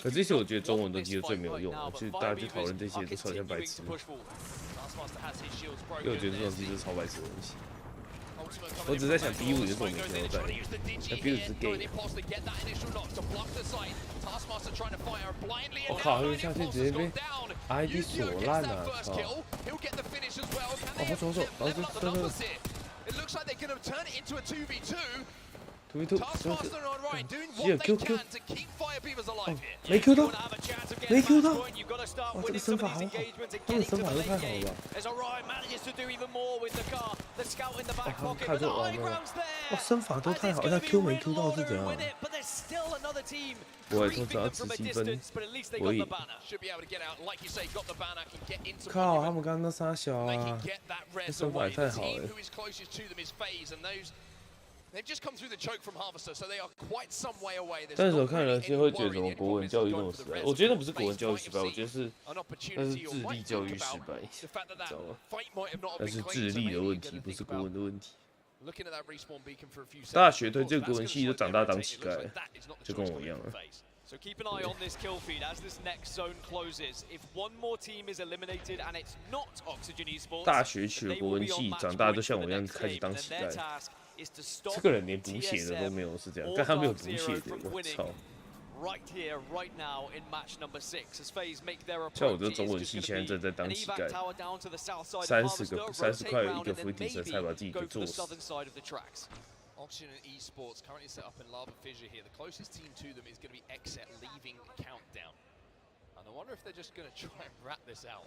[SPEAKER 2] 可这些我觉得中文东西最没有用的，就是大家去讨论这些都超像白痴，因为我觉得这种东西是超白痴的东西。我只在想 B5 就是我没朋友在，那 B5 是 gay。我靠，他们下去直接被 ID 锁烂了，操！好手，然后就真的。2v2，只有 QQ， 没 Q 到，没 Q 到，哇，这个身法好好，他们身法都太好了吧！哇，看这完了，哇，身法都太好，那 Q 没 Q 到是怎样？我通常要吃积分，我赢。靠，他们刚刚那傻小啊，这身法也太好了。但是我看了就会觉得怎么国文教育那么失败？我觉得那不是国文教育失败，我觉得那是智力教育失败，知道吗？那是智力的问题，不是国文的问题。大学推荐国文系就长大当乞丐，就跟我一样了。
[SPEAKER 13] So keep an eye on this kill feed as this next zone closes. If one more team is eliminated and it's not Oxygen Esports,
[SPEAKER 2] 大学学国文系，长大就像我一样开始当乞丐。这个人连补血的都没有，是这样，但他没有补血的，我操！像我这中文系现在正在当乞丐，30块一个伏地神才把自己给做死。
[SPEAKER 5] Oxygen and Esports currently set up in Lava Fissure here. The closest team to them is going to be Xset leaving Countdown. And I wonder if they're just going to try and rat this out.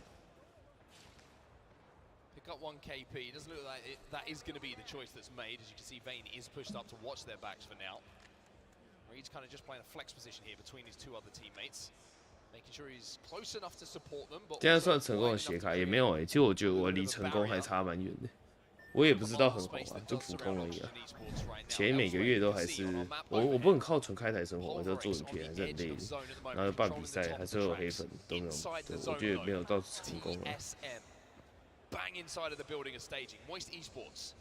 [SPEAKER 5] Pick up 1 KP. It doesn't look like that is going to be the choice that's made. As you can see, Vayne is pushed up to watch their backs for now. Reed's kind of just playing a flex position here between his 2 other teammates. Making sure he's close enough to support them.
[SPEAKER 2] 现在算成功的斜卡也没有其实我觉得我离成功还差蛮远的。我也不知道很红啊，就普通而已啊。前每个月都还是我不能靠纯开台生活，我就做影片还是很累的，然后办比赛还是有黑粉都没有，对，我觉得没有到成功啊。
[SPEAKER 5] Bang inside of the building of staging. Moist Esports.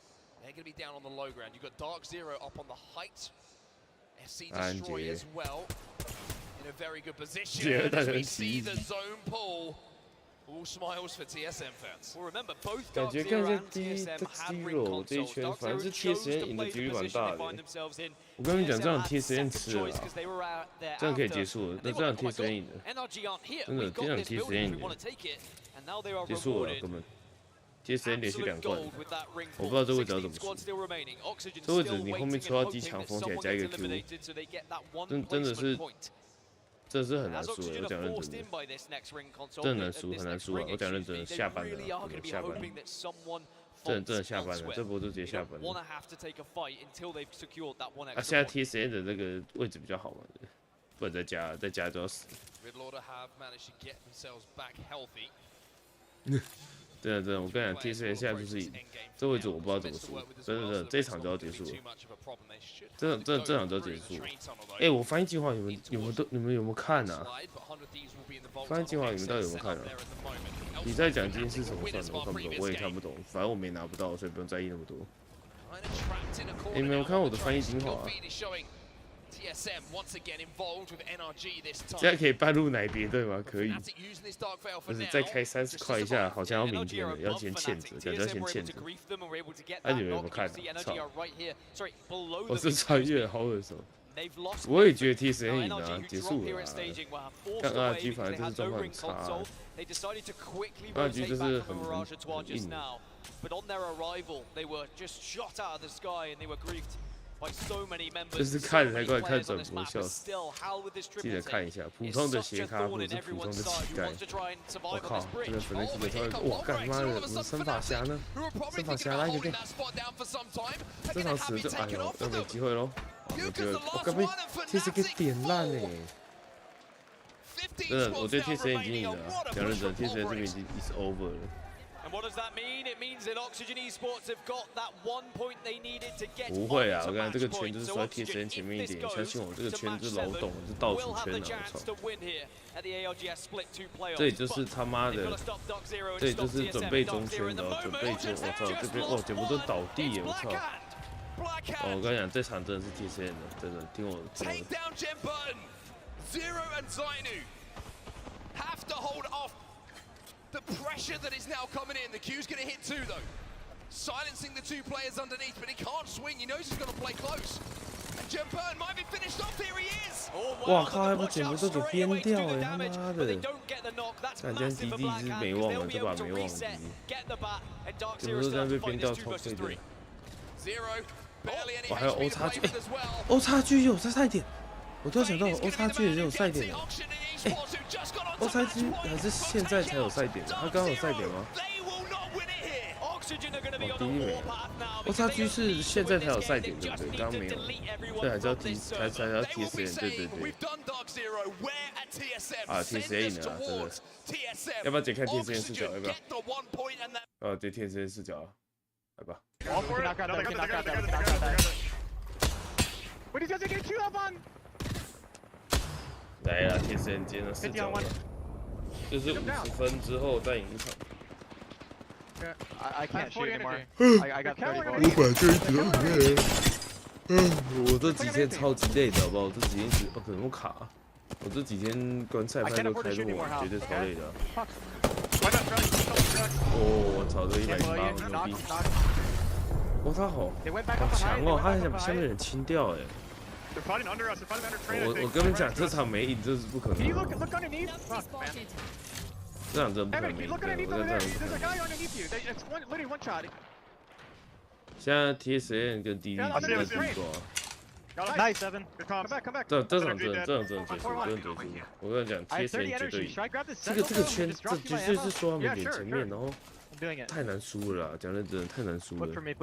[SPEAKER 5] They're going to be down on the low ground. You've got Dark Zero up on the height. FC Destroy as well. In a very good position. As we see the zone pull. All smiles for TSM fans. Well, remember, both
[SPEAKER 2] 感觉看一下T-Zero 这一圈，反正是 TSM 赢的几率蛮大的。我跟你们讲，这场 TSM 吃了啦，这样可以结束了。那这场 TSM 赢的，真的，这场 TSM 赢的，结束了根本。TSM 连续2冠，我不知道这位置要怎么输。这位置你后面抽到机强封起来加一个 Q， 真的是。这是很难输的，我讲认真的，真的很难输啊！我讲认真的，下班了，下班了。真的下班了，这波就直接下班了。啊，现在 TSN 的那个位置比较好嘛，不然在家就要死。真的，我跟你讲 ，TSN 现在就是这位置我不知道怎么输，真的，这场就要结束了，这场就要结束了。哎，我翻译计划你们有没有看啊？翻译计划你们到底有没有看啊？比赛奖金是什么算的？我看不懂，我也看不懂，反正我们也拿不到，所以不用在意那么多。你们有看我的翻译精华啊？现在可以半路奶别队吗？可以。但是再开30块一下，好像要明天了，要先欠着，感觉要先欠着。哎，你们有没有看啊？操！我是穿越，好耳熟。我也觉得 TSN 赢了，结束了啊。看 RG 反正就是状况很差啊，RG 就是很硬。就是看了才过来看转播笑死，记得看一下。普通的斜咖或者是普通的乞丐，我靠，这个粉丝的超，哇，干妈的，我们生法侠呢？生法侠来一个点，这场死就哎呦，又没机会喽，没机会。我刚被 TS 给点烂哎，真的，我觉得 TS 已经赢了，讲认真 ，TS 这边已经 is over 了。不会啊，我看这个圈就是说 TSN 前面一点，相信我，这个圈是漏洞，是到处圈啊！我操！这里就是他妈的，这里就是准备中圈的，准备圈，我操！这边哇，全部都倒地耶！我操！哦，我跟你讲，这场真的是 TSN 的，真的，听我。
[SPEAKER 5] The pressure that is now coming in. The Q's going to hit 2 though. Silencing the 2 players underneath, but he can't swing. He knows he's going to play close. And Jumburn might be finished off. Here he is.
[SPEAKER 2] 哇靠！还把整个都给编掉哎，他妈的！感觉迪迪是没忘了，这把没忘了。整个都在被编掉，超废的。哇，还有 O 差距，哎 ，O 差距也有赛点。我突然想到 ，O 差距也有赛点了。哎 ，O 差距还是现在才有赛点的？他刚刚有赛点吗？哦，第一没有。O 差距是现在才有赛点，对不对？刚刚没有。对，还是要才要 TSN， 对对对。啊 ，TSN 赢了，真的。要不要解开 TSN 视角？要不要？对 TSN 视角啊，来吧。来了 ，TSN 今天的视角了，就是50分之后再赢一场。
[SPEAKER 14] I can't shoot anymore. I got 30 balls.
[SPEAKER 2] 我本来就一直都很累。我这几天超级累的，好不好？我这几天一直可能我卡。我这几天观赛派都开这么晚，绝对超累的。哦，我操，这108很牛逼！哇，他好强哦，他还想把下面人清掉哎。我跟你们讲，这场没赢这是不可能的。这场真不可能赢，我跟这样不可能。现在 TSN 跟 DD 在对抓。
[SPEAKER 14] Nice, Evan. Come back.
[SPEAKER 2] 这场真的结束，真的结束。我跟你讲 ，TSN 绝对赢。这个圈，这绝对是说他们脸前面，然后太难输了啦，讲认真，太难输了。没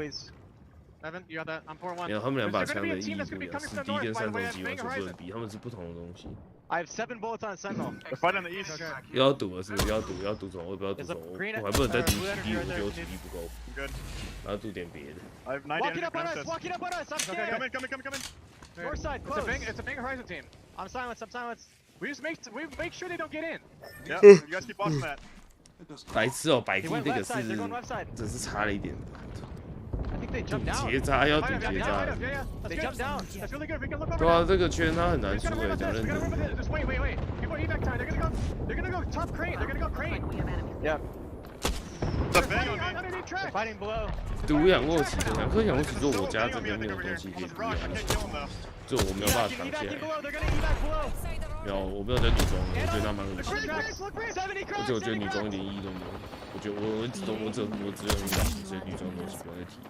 [SPEAKER 2] 有，他们两把枪的意义不一样，死敌跟3重击完全不能比，他们是不同的东西。
[SPEAKER 14] I have 7 bullets on Sentinel. They're fighting on the east.
[SPEAKER 2] 要赌了是不是？要赌什么？我不要赌什么，我还不能再赌体力，我觉得我体力不够。然后赌点别的。
[SPEAKER 14] Walking up on us! Walking up on us! I'm scared. Come in. North side, close. It's a big Horizon team. I'm silence. We make sure they don't get in.
[SPEAKER 19] Yeah, you guys keep watching that.
[SPEAKER 2] 白痴哦，百 T 那个是只是差了一点。结扎要赌结扎。对啊，这个圈他很难输诶，讲认真。毒氧卧起，两颗氧卧起，说我家这边没有东西可以毒氧卧起，就我没有办法挡下来。没有，我没有在女装，我觉得那蛮恶心的，而且我觉得女装一点意义都没有。我觉得我只有女装的东西不要再提。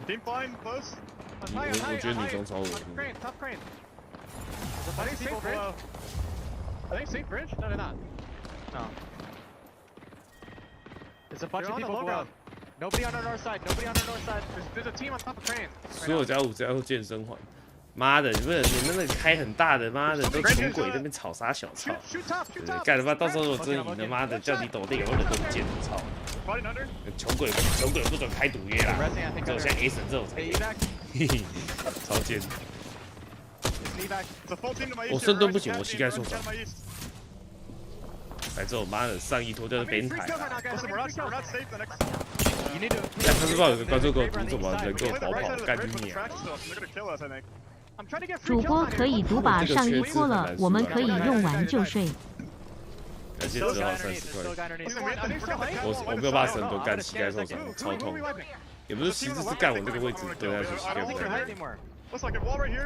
[SPEAKER 2] 我觉得女装超恶心。
[SPEAKER 14] I think safe bridge? No, they're not. No. There's a bunch of people below. Nobody on our north side. Nobody on our north side. There's a team on top of crane.
[SPEAKER 2] 所有家务只要健身环。妈的，你们那个开很大的，妈的都穷鬼那边吵啥小吵？对，干他妈到时候我真赢了，妈的叫你抖内有人都不见了，操！穷鬼不准开赌约啦，只有像 A 神这种才，嘿嘿，超贱。我深蹲不行，我膝盖受伤。来这种妈的上衣脱掉的变态。但他是不知道有个观众给我读什么人给我逃跑，干你娘！
[SPEAKER 16] 主播可以读把上衣脱了，我们可以用完就睡。
[SPEAKER 2] 感谢只好30块。我没有办法深蹲，干膝盖受伤，超痛。也不是膝，是干我这个位置蹲下去膝盖不太痛。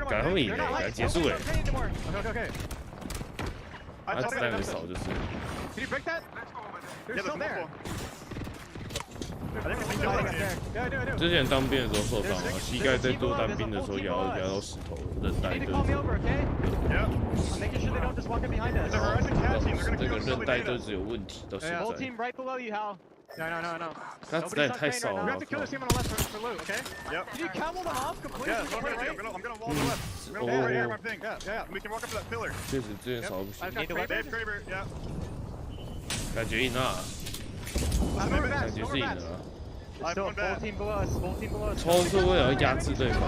[SPEAKER 2] 赶他们赢了，赶结束哎。他子弹很少就是。之前当兵的时候受伤了，膝盖在做当兵的时候压到石头，韧带就是这个韧带就是有问题到现在。他子弹也太少了，确实之前少不行，感觉赢了。感觉是赢了。抽是为了要压制对方，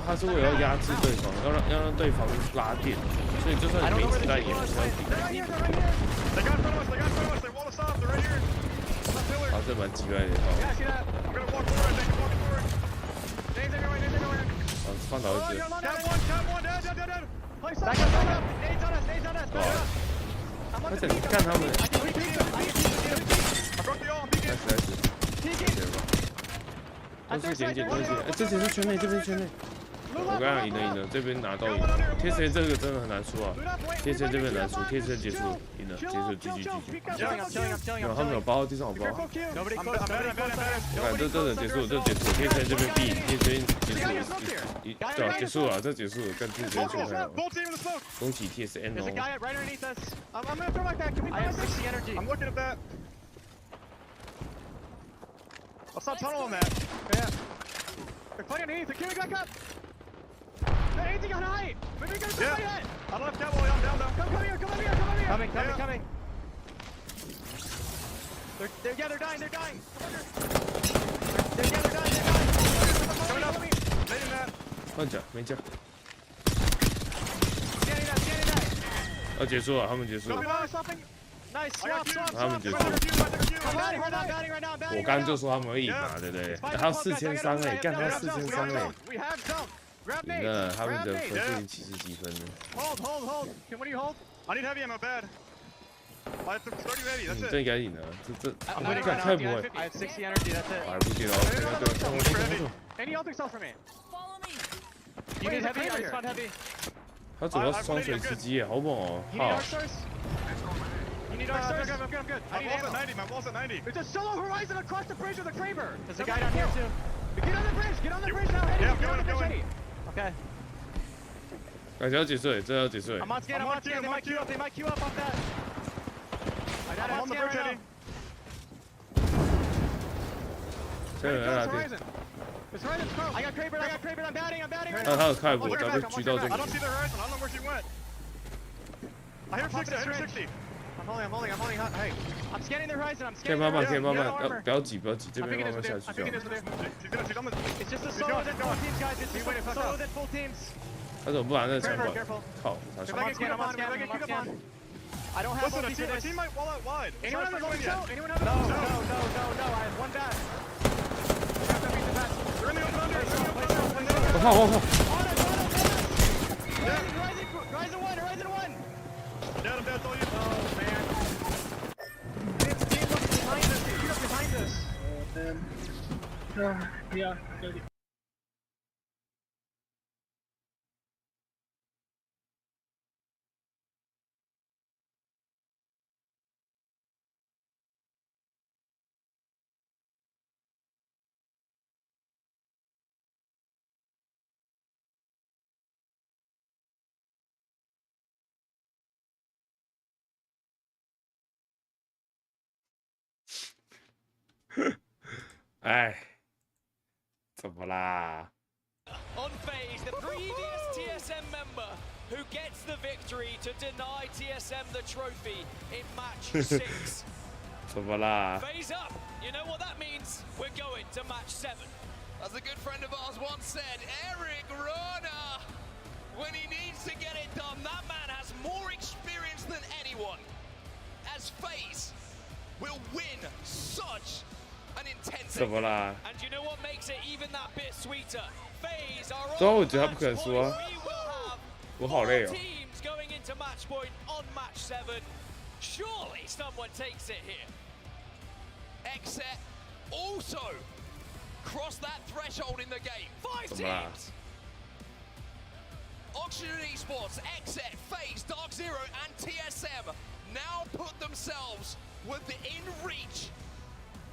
[SPEAKER 2] 他是为了要压制对方，要让对方拉电，所以就算你没子弹也不是要顶。他这蛮奇怪的一套。放倒一只。而且看他们。都是简简，这只是圈内，这边圈内。我刚刚赢了，这边拿到赢。贴谁这个真的很难输啊！贴谁这边难输，贴谁结束赢了，结束 GG。没有，他们有包，地上有包。我看这真的结束，这结束，贴谁这边 B， 贴谁结束，对，结束了，这结束了，干贴谁出来了。恭喜 TSN 哦。
[SPEAKER 14] I'll stop tunneling that. Yeah. They're playing underneath. They're queuing back up. They're anything on height. Maybe get a hit. I don't have cavalry. I'm down. Come here. Coming. They're dying. They're dying. Coming up. Letting that.
[SPEAKER 2] 换甲，没甲。要结束了，他们结束了。他们结束了。我刚刚就说他们会赢嘛，对不对？还有4300哎，干他4300哎，赢了，他们的分数已经70几分了。这应该赢了，这太不会。还不记得他主要是双水吃鸡耶，好猛哦！好。
[SPEAKER 14] You need our stars. I'm good. I need ammo. My wall's at 90. There's a solo horizon across the bridge with a Kraber. There's a guy down here too. Get on the bridge now. Yeah, I'm going. Okay.
[SPEAKER 2] 感觉要结束，这要结束。
[SPEAKER 14] I'm on scan. They might queue up off that. I'm on the bridge heading.
[SPEAKER 2] 这个在哪边？
[SPEAKER 14] I got Kraber. I'm batting.
[SPEAKER 2] 他有开过，咱们狙到这个。
[SPEAKER 14] I don't see the horizon. I don't know where she went. I hear 60. I'm holding. Hey, I'm scanning the horizon.
[SPEAKER 2] 可以慢慢，不要挤，这边慢慢下去就好。
[SPEAKER 14] It's just a solo that full teams, guys. It's just a solo that full teams.
[SPEAKER 2] 他怎么不拿那个枪管？靠，他去。
[SPEAKER 14] I'm on scan. I don't have ulti for this. Team might wall out wide. Anyone have a ulti? No. I have one bat. They're in the open under.
[SPEAKER 2] 我靠！
[SPEAKER 14] Horizon 1. Down, that's all you. Oh man. It's team behind us. Yeah.
[SPEAKER 2] 哎，怎么啦？
[SPEAKER 13] On FaZe, the previous TSM member who gets the victory to deny TSM the trophy in match 6.
[SPEAKER 2] 怎么啦？
[SPEAKER 13] FaZe up. You know what that means? We're going to match 7.
[SPEAKER 5] As a good friend of ours once said, Eric Rona, when he needs to get it done, that man has more experience than anyone. As FaZe will win such an intense.
[SPEAKER 2] 怎么啦？
[SPEAKER 13] And you know what makes it even that bit sweeter? FaZe are
[SPEAKER 2] 虽然
[SPEAKER 13] on
[SPEAKER 2] 我觉得他
[SPEAKER 13] match
[SPEAKER 2] 不可能
[SPEAKER 13] point.
[SPEAKER 2] 输啊，
[SPEAKER 13] We will have
[SPEAKER 2] 我好累
[SPEAKER 13] 4
[SPEAKER 2] 哦。
[SPEAKER 13] teams going into match point on match 7. Surely someone takes it here.
[SPEAKER 5] Exet also crossed that threshold in the game. 5
[SPEAKER 2] 怎么啦？
[SPEAKER 5] teams. Oxygen Esports, Exet, FaZe, Dark Zero, and TSM now put themselves within reach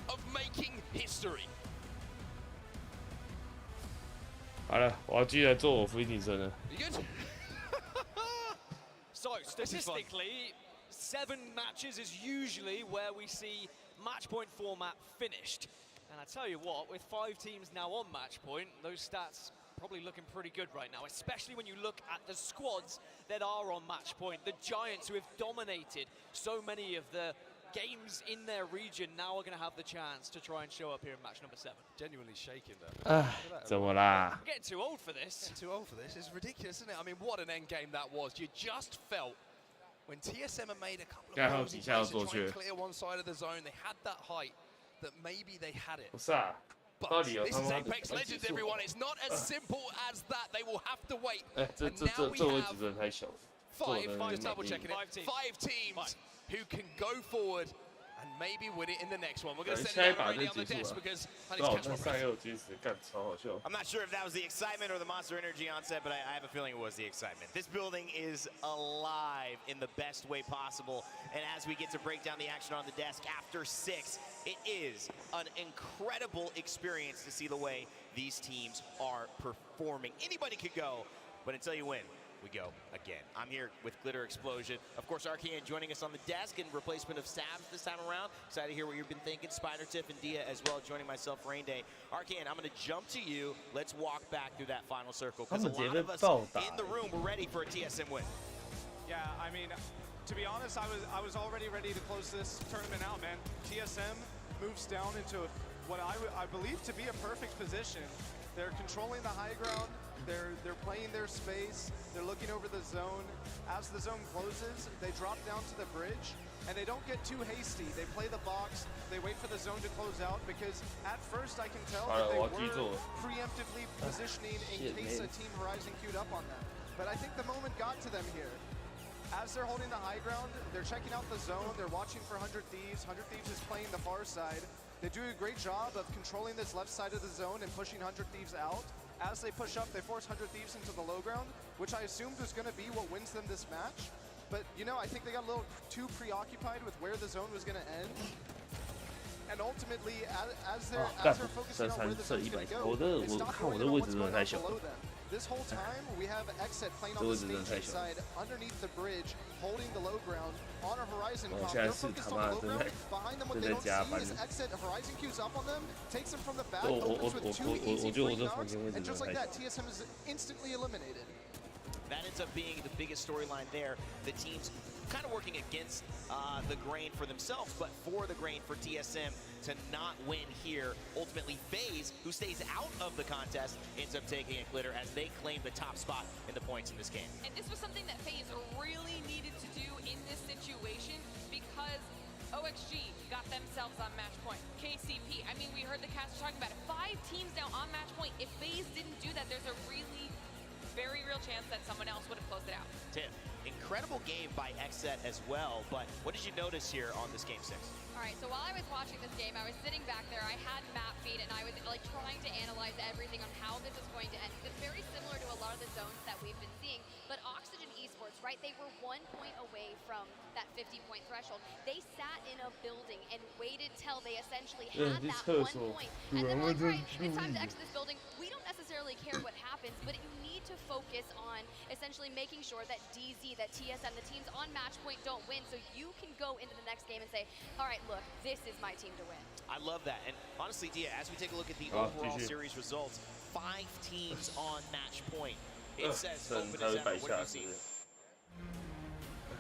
[SPEAKER 5] of making history.
[SPEAKER 2] 好了，我要继续来做我俯卧撑了。
[SPEAKER 5] You good?
[SPEAKER 13] So statistically, 7 matches is usually where we see match point format finished. And I tell you what, with 5 teams now on match point, those stats probably looking pretty good right now, especially when you look at the squads that are on match point. The Giants who have dominated so many of the games in their region now are going to have the chance to try and show up here in match number 7.
[SPEAKER 5] Genuinely shaking them.
[SPEAKER 2] 哎，怎么啦？
[SPEAKER 13] I'm getting too old for this.
[SPEAKER 5] Too old for this. It's ridiculous, isn't it? I mean, what an end game that was. You just felt when TSM had made a couple of moves in place to try and clear one side of the zone, they had that height that maybe they had it.
[SPEAKER 2] 不是啊，
[SPEAKER 5] But this is Apex Legends, everyone. It's not as simple as that. They will have to wait.
[SPEAKER 2] 哎，这
[SPEAKER 5] And now we
[SPEAKER 2] 位置
[SPEAKER 5] have
[SPEAKER 2] 真的太小了。
[SPEAKER 5] just double checking it. 5 teams who can go forward and maybe win it in the next one. We're going to send it down already on the desk because I need to catch my breath.
[SPEAKER 3] I'm not sure if that was the excitement or the monster energy on set, but I have a feeling it was the excitement. This building is alive in the best way possible. And as we get to break down the action on the desk after 6, it is an incredible experience to see the way these teams are performing. Anybody could go, but until you win, we go again. I'm here with Glitter Explosion. Of course, Arcane joining us on the desk in replacement of Stabs this time around. Excited to hear what you've been thinking. Spider, Tiff, and Dia as well joining myself, Rain Day. Arcane, I'm going to jump to you. Let's walk back through that final circle because a lot of us in the room were ready for a TSM win.
[SPEAKER 20] Yeah, I mean, to be honest, I was already ready to close this tournament out, man. TSM moves down into what I believe to be a perfect position. They're controlling the high ground. They're playing their space. They're looking over the zone. As the zone closes, they drop down to the bridge, and they don't get too hasty. They play the box. They wait for the zone to close out because at first I can tell that they were preemptively positioning in case a team Horizon queued up on them. But I think the moment got to them here. As they're holding the high ground, they're checking out the zone. They're watching for 100 Thieves. 100 Thieves is playing the far side. They do a great job of controlling this left side of the zone and pushing 100 Thieves out. As they push up, they force 100 Thieves into the low ground, which I assumed was going to be what wins them this match. But, you know, I think they got a little too preoccupied with where the zone was going to end. And ultimately, as they're focusing on where the zone's going to go, they stop going on what's going on below them. This whole time, we have Exet playing on the stage side, underneath the bridge, holding the low ground, on a Horizon comp. They're focused on the low ground. Behind them, what they don't see is Exet Horizon queues up on them, takes them from the back, opens with 2 easy free knocks, and just like that, TSM is instantly eliminated.
[SPEAKER 3] That ends up being the biggest storyline there. The teams kind of working against the grain for themselves, but for the grain for TSM to not win here. Ultimately, FaZe, who stays out of the contest, ends up taking it, Glitter, as they claim the top spot in the points in this game.
[SPEAKER 12] And this was something that FaZe really needed to do in this situation because OXG got themselves on match point. KCP, I mean, we heard the cast talking about it. 5 teams now on match point. If FaZe didn't do that, there's a very real chance that someone else would have closed it out.
[SPEAKER 3] Tiff, incredible game by Exet as well, but what did you notice here on this game 6?
[SPEAKER 4] All right, so while I was watching this game, I was sitting back there, I had map feed, and I was like trying to analyze everything on how this is going to end. It's very similar to a lot of the zones that we've been seeing, but Oxygen Esports, right, they were 1 point away from that 50-point threshold. They sat in a building and waited till they essentially had that 1 point. And then like, right, it's time to exit this building. We don't necessarily care what happens, but you need to focus on essentially making sure that DZ, that TSM, the teams on match point, don't win, so you can go into the next game and say, all right, look, this is my team to win.
[SPEAKER 3] I love that. And honestly, Dia, as we take a look at the overall series results, 5 teams on match point. It says open as ever. What do you see?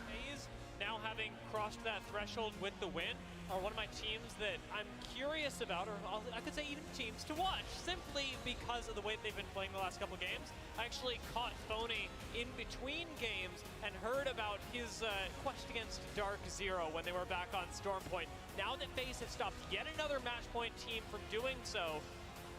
[SPEAKER 17] FaZe, now having crossed that threshold with the win, are one of my teams that I'm curious about, or I could say even teams to watch, simply because of the way they've been playing the last couple of games. I actually caught Phony in between games and heard about his quest against Dark Zero when they were back on Storm Point. Now that FaZe has stopped yet another match point team from doing so,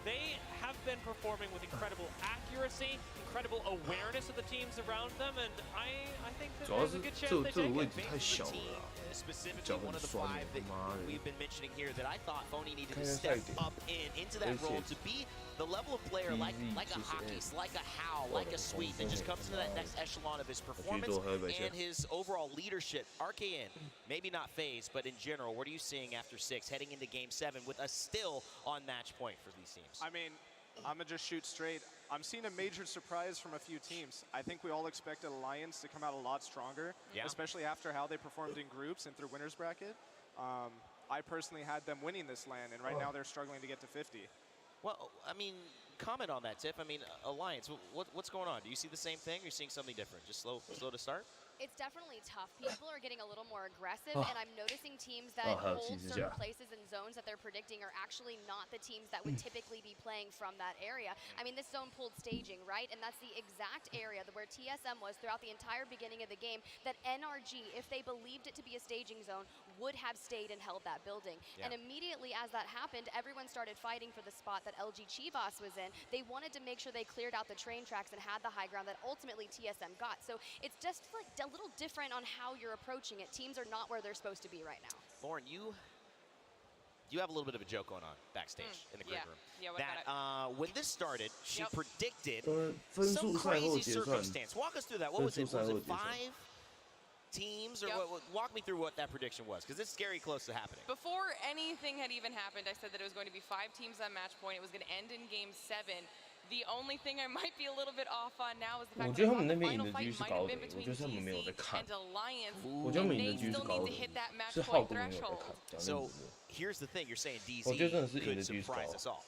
[SPEAKER 17] they have been performing with incredible accuracy, incredible awareness of the teams around them, and I think that there's a good chance they take it.
[SPEAKER 3] Specifically one of the 5 that we've been mentioning here that I thought Phony needed to step up into that role to be the level of player like a Hockey's, like a How, like a Sweet that just comes into that next echelon of his performance and his overall leadership. RKN, maybe not FaZe, but in general, what are you seeing after 6 heading into Game 7 with us still on match point for these teams?
[SPEAKER 21] I mean, I'm going to just shoot straight. I'm seeing a major surprise from a few teams. I think we all expected Alliance to come out a lot stronger, especially after how they performed in groups and through winners bracket. I personally had them winning this LAN, and right now they're struggling to get to 50.
[SPEAKER 3] Well, I mean, comment on that, Tiff. I mean, Alliance, what's going on? Do you see the same thing, or are you seeing something different? Just slow to start?
[SPEAKER 4] It's definitely tough. People are getting a little more aggressive, and I'm noticing teams that hold certain places and zones that they're predicting are actually not the teams that would typically be playing from that area. I mean, this zone pulled staging, right? And that's the exact area where TSM was throughout the entire beginning of the game that NRG, if they believed it to be a staging zone, would have stayed and held that building. And immediately as that happened, everyone started fighting for the spot that LG Chivas was in. They wanted to make sure they cleared out the train tracks and had the high ground that ultimately TSM got. So it's just like a little different on how you're approaching it. Teams are not where they're supposed to be right now.
[SPEAKER 3] Lauren, you have a little bit of a joke going on backstage in the green room.
[SPEAKER 12] Yeah,
[SPEAKER 3] that when this started, she predicted some crazy circumstance. Walk us through that. What was it? Was it 5 teams? Or walk me through what that prediction was, because it's scary close to happening.
[SPEAKER 12] Before anything had even happened, I said that it was going to be 5 teams on match point. It was going to end in Game 7. The only thing I might be a little bit off on now is the fact that the final fight might have been between DC and Alliance, and they still need to hit that match point threshold.
[SPEAKER 3] So here's the thing, you're saying DZ could surprise us all.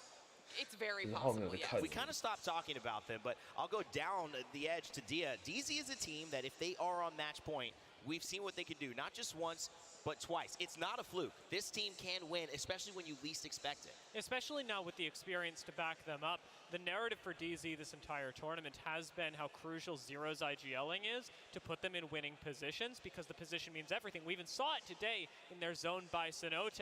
[SPEAKER 12] It's very possible, yes.
[SPEAKER 3] We kind of stopped talking about them, but I'll go down the edge to Dia. DZ is a team that if they are on match point, we've seen what they can do, not just once, but twice. It's not a fluke. This team can win, especially when you least expect it.
[SPEAKER 17] Especially now with the experience to back them up. The narrative for DZ this entire tournament has been how crucial Zero's IGLing is to put them in winning positions, because the position means everything. We even saw it today in their zone by Cenote.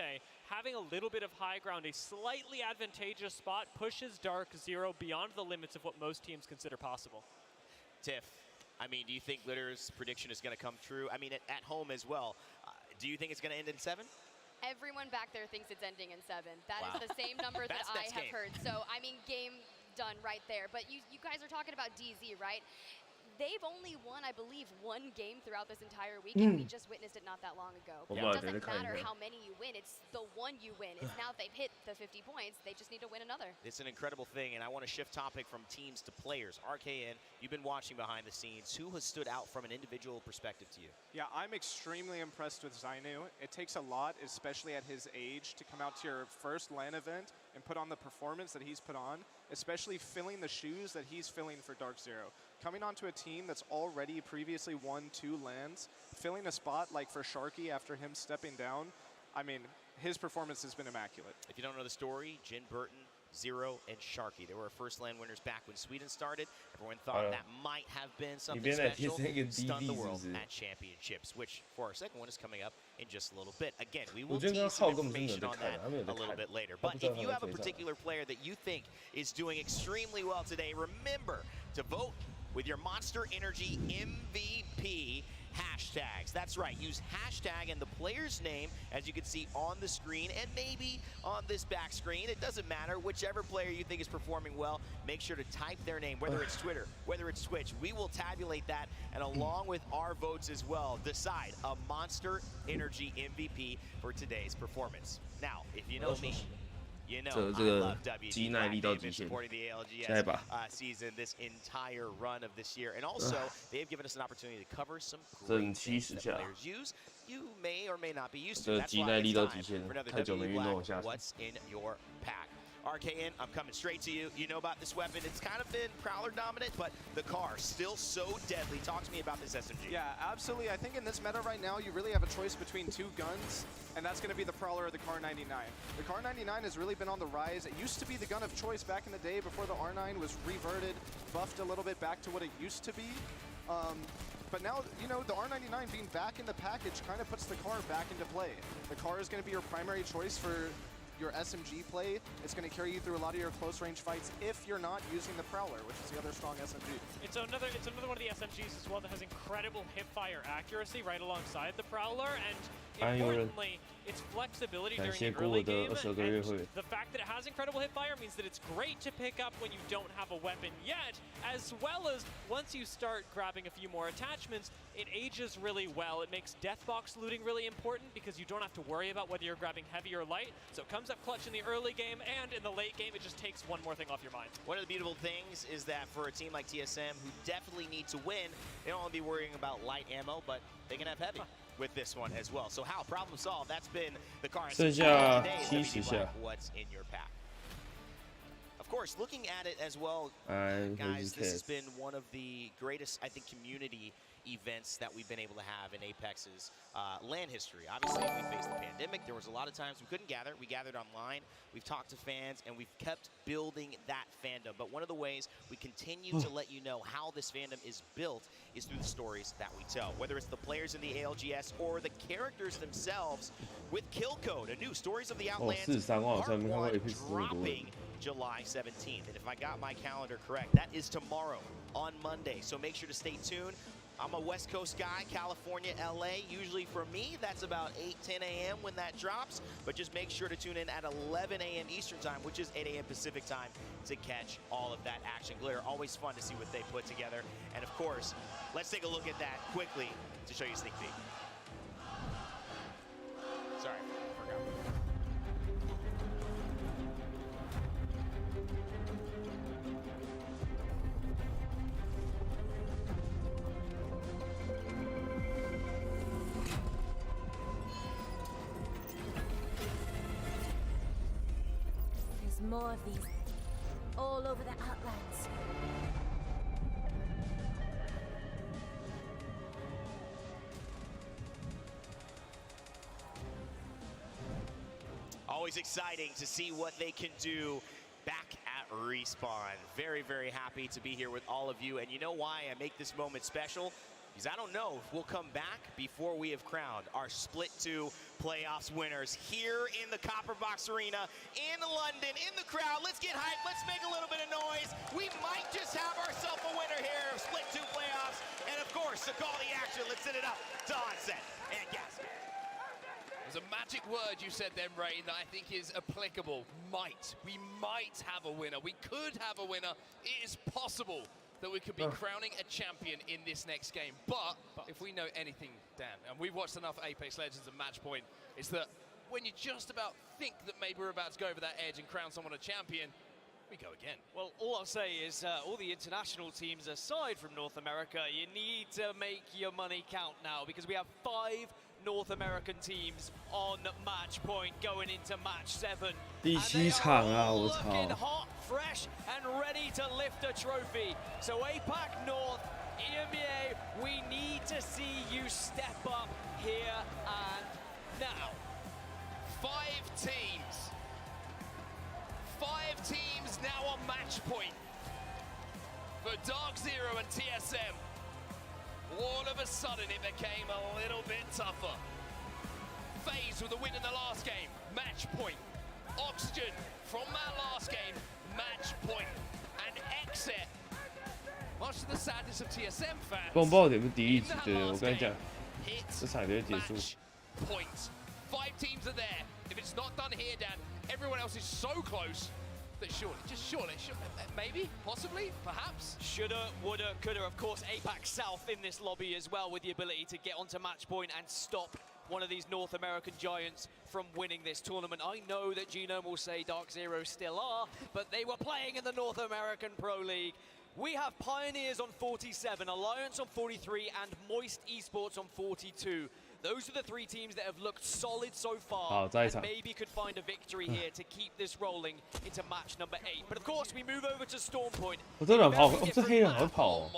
[SPEAKER 17] Having a little bit of high ground, a slightly advantageous spot, pushes Dark Zero beyond the limits of what most teams consider possible.
[SPEAKER 3] Tiff, I mean, do you think Litter's prediction is going to come true? I mean, at home as well. Do you think it's going to end in 7?
[SPEAKER 4] Everyone back there thinks it's ending in 7. That is the same number that I have heard. So, I mean, game done right there. But you guys are talking about DZ, right? They've only won, I believe, 1 game throughout this entire weekend. We just witnessed it not that long ago. It doesn't matter how many you win. It's the one you win. It's now if they've hit the 50 points, they just need to win another.
[SPEAKER 3] It's an incredible thing, and I want to shift topic from teams to players. RKN, you've been watching behind the scenes. Who has stood out from an individual perspective to you?
[SPEAKER 21] Yeah, I'm extremely impressed with Zainu. It takes a lot, especially at his age, to come out to your first LAN event and put on the performance that he's put on, especially filling the shoes that he's filling for Dark Zero. Coming onto a team that's already previously won 2 LANs, filling a spot like for Sharky after him stepping down, I mean, his performance has been immaculate.
[SPEAKER 3] If you don't know the story, Jin Burton, Zero, and Sharky. They were our first LAN winners back when Sweden started. Everyone thought that might have been something special. Stunned the world at championships, which for our second one is coming up in just a little bit. Again, we will tease some information on that a little bit later. But if you have a particular player that you think is doing extremely well today, remember to vote with your Monster Energy MVP hashtags. That's right, use hashtag and the player's name, as you can see on the screen and maybe on this back screen. It doesn't matter, whichever player you think is performing well, make sure to type their name, whether it's Twitter, whether it's Twitch. We will tabulate that, and along with our votes as well, decide a Monster Energy MVP for today's performance. Now, if you know me,
[SPEAKER 2] 这个肌耐力到极限，下一把。整70下。这肌耐力到极限，太久没运动下去。
[SPEAKER 3] RKN, I'm coming straight to you. You know about this weapon. It's kind of been Prowler dominant, but the car still so deadly. Talk to me about this SMG.
[SPEAKER 20] Yeah, absolutely. I think in this meta right now, you really have a choice between two guns, and that's going to be the Prowler or the Car 99. The Car 99 has really been on the rise. It used to be the gun of choice back in the day before the R9 was reverted, buffed a little bit back to what it used to be. But now, the R99 being back in the package kind of puts the car back into play. The car is going to be your primary choice for your SMG play. It's going to carry you through a lot of your close range fights if you're not using the Prowler, which is the other strong SMG.
[SPEAKER 17] It's another one of the SMGs as well that has incredible hip-fire accuracy right alongside the Prowler, and importantly, its flexibility during the early game, and the fact that it has incredible hip-fire means that it's great to pick up when you don't have a weapon yet, as well as once you start grabbing a few more attachments, it ages really well. It makes deathbox looting really important because you don't have to worry about whether you're grabbing heavy or light, so it comes up clutch in the early game, and in the late game, it just takes one more thing off your mind.
[SPEAKER 3] One of the beautiful things is that for a team like TSM, who definitely need to win, they don't want to be worrying about light ammo, but they can have heavy with this one as well. So how? Problem solved. That's been the car.
[SPEAKER 2] 剩下70下。
[SPEAKER 3] What's in your pack? Of course, looking at it as well, guys, this has been one of the greatest, I think, community events that we've been able to have in Apex's LAN history. Obviously, we faced the pandemic. There was a lot of times we couldn't gather. We gathered online. We've talked to fans, and we've kept building that fandom. But one of the ways we continue to let you know how this fandom is built is through the stories that we tell. Whether it's the players in the ALGS or the characters themselves with Kill Code, a new Stories of the Outlands Part 1 dropping July 17th. And if I got my calendar correct, that is tomorrow on Monday. So make sure to stay tuned. I'm a West Coast guy, California, LA. Usually for me, that's about 8-10 a.m. when that drops. But just make sure to tune in at 11 a.m. Eastern time, which is 8 a.m. Pacific time, to catch all of that action. Glitter, always fun to see what they put together. And of course, let's take a look at that quickly to show you a sneak peek. Sorry, I forgot.
[SPEAKER 15] More of these all over the Outlands.
[SPEAKER 3] Always exciting to see what they can do back at Respawn. Very, very happy to be here with all of you. And you know why I make this moment special? Because I don't know if we'll come back before we have crowned our Split 2 playoffs winners here in the Copper Box Arena in London, in the crowd. Let's get hyped. Let's make a little bit of noise. We might just have ourselves a winner here of Split 2 playoffs. And of course, to call the action, let's send it up to Onset and Gasket.
[SPEAKER 5] There's a magic word you said then, Ray, that I think is applicable. Might. We might have a winner. We could have a winner. It is possible that we could be crowning a champion in this next game. But if we know anything, Dan, and we've watched enough Apex Legends and Matchpoint, it's that when you just about think that maybe we're about to go over that edge and crown someone a champion, we go again.
[SPEAKER 13] Well, all I'll say is all the international teams aside from North America, you need to make your money count now, because we have 5 North American teams on match point going into match 7.
[SPEAKER 2] 第7场啊，我操！
[SPEAKER 13] Looking hot, fresh, and ready to lift a trophy. So APAC North, EMEA, we need to see you step up here and now.
[SPEAKER 5] 5 teams. 5 teams now on match point for Dark Zero and TSM. All of a sudden, it became a little bit tougher. FaZe with a win in the last game, match point. Oxygen from that last game, match point. And Exit, much to the sadness of TSM fans,
[SPEAKER 2] 风暴点不第一局，对，我跟你讲，这场就会结束。
[SPEAKER 5] points. 5 teams are there. If it's not done here, Dan, everyone else is so close. That surely, maybe, possibly, perhaps.
[SPEAKER 13] Shoulda, woulda, coulda. Of course, APAC South in this lobby as well, with the ability to get onto match point and stop one of these North American giants from winning this tournament. I know that Genome will say Dark Zero still are, but they were playing in the North American Pro League. We have Pioneers on 47, Alliance on 43, and Moist Esports on 42. Those are the three teams that have looked solid so far, and maybe could find a victory here to keep this rolling into match number 8. But of course, we move over to Storm Point.
[SPEAKER 2] 我真的跑，这黑人好跑哦。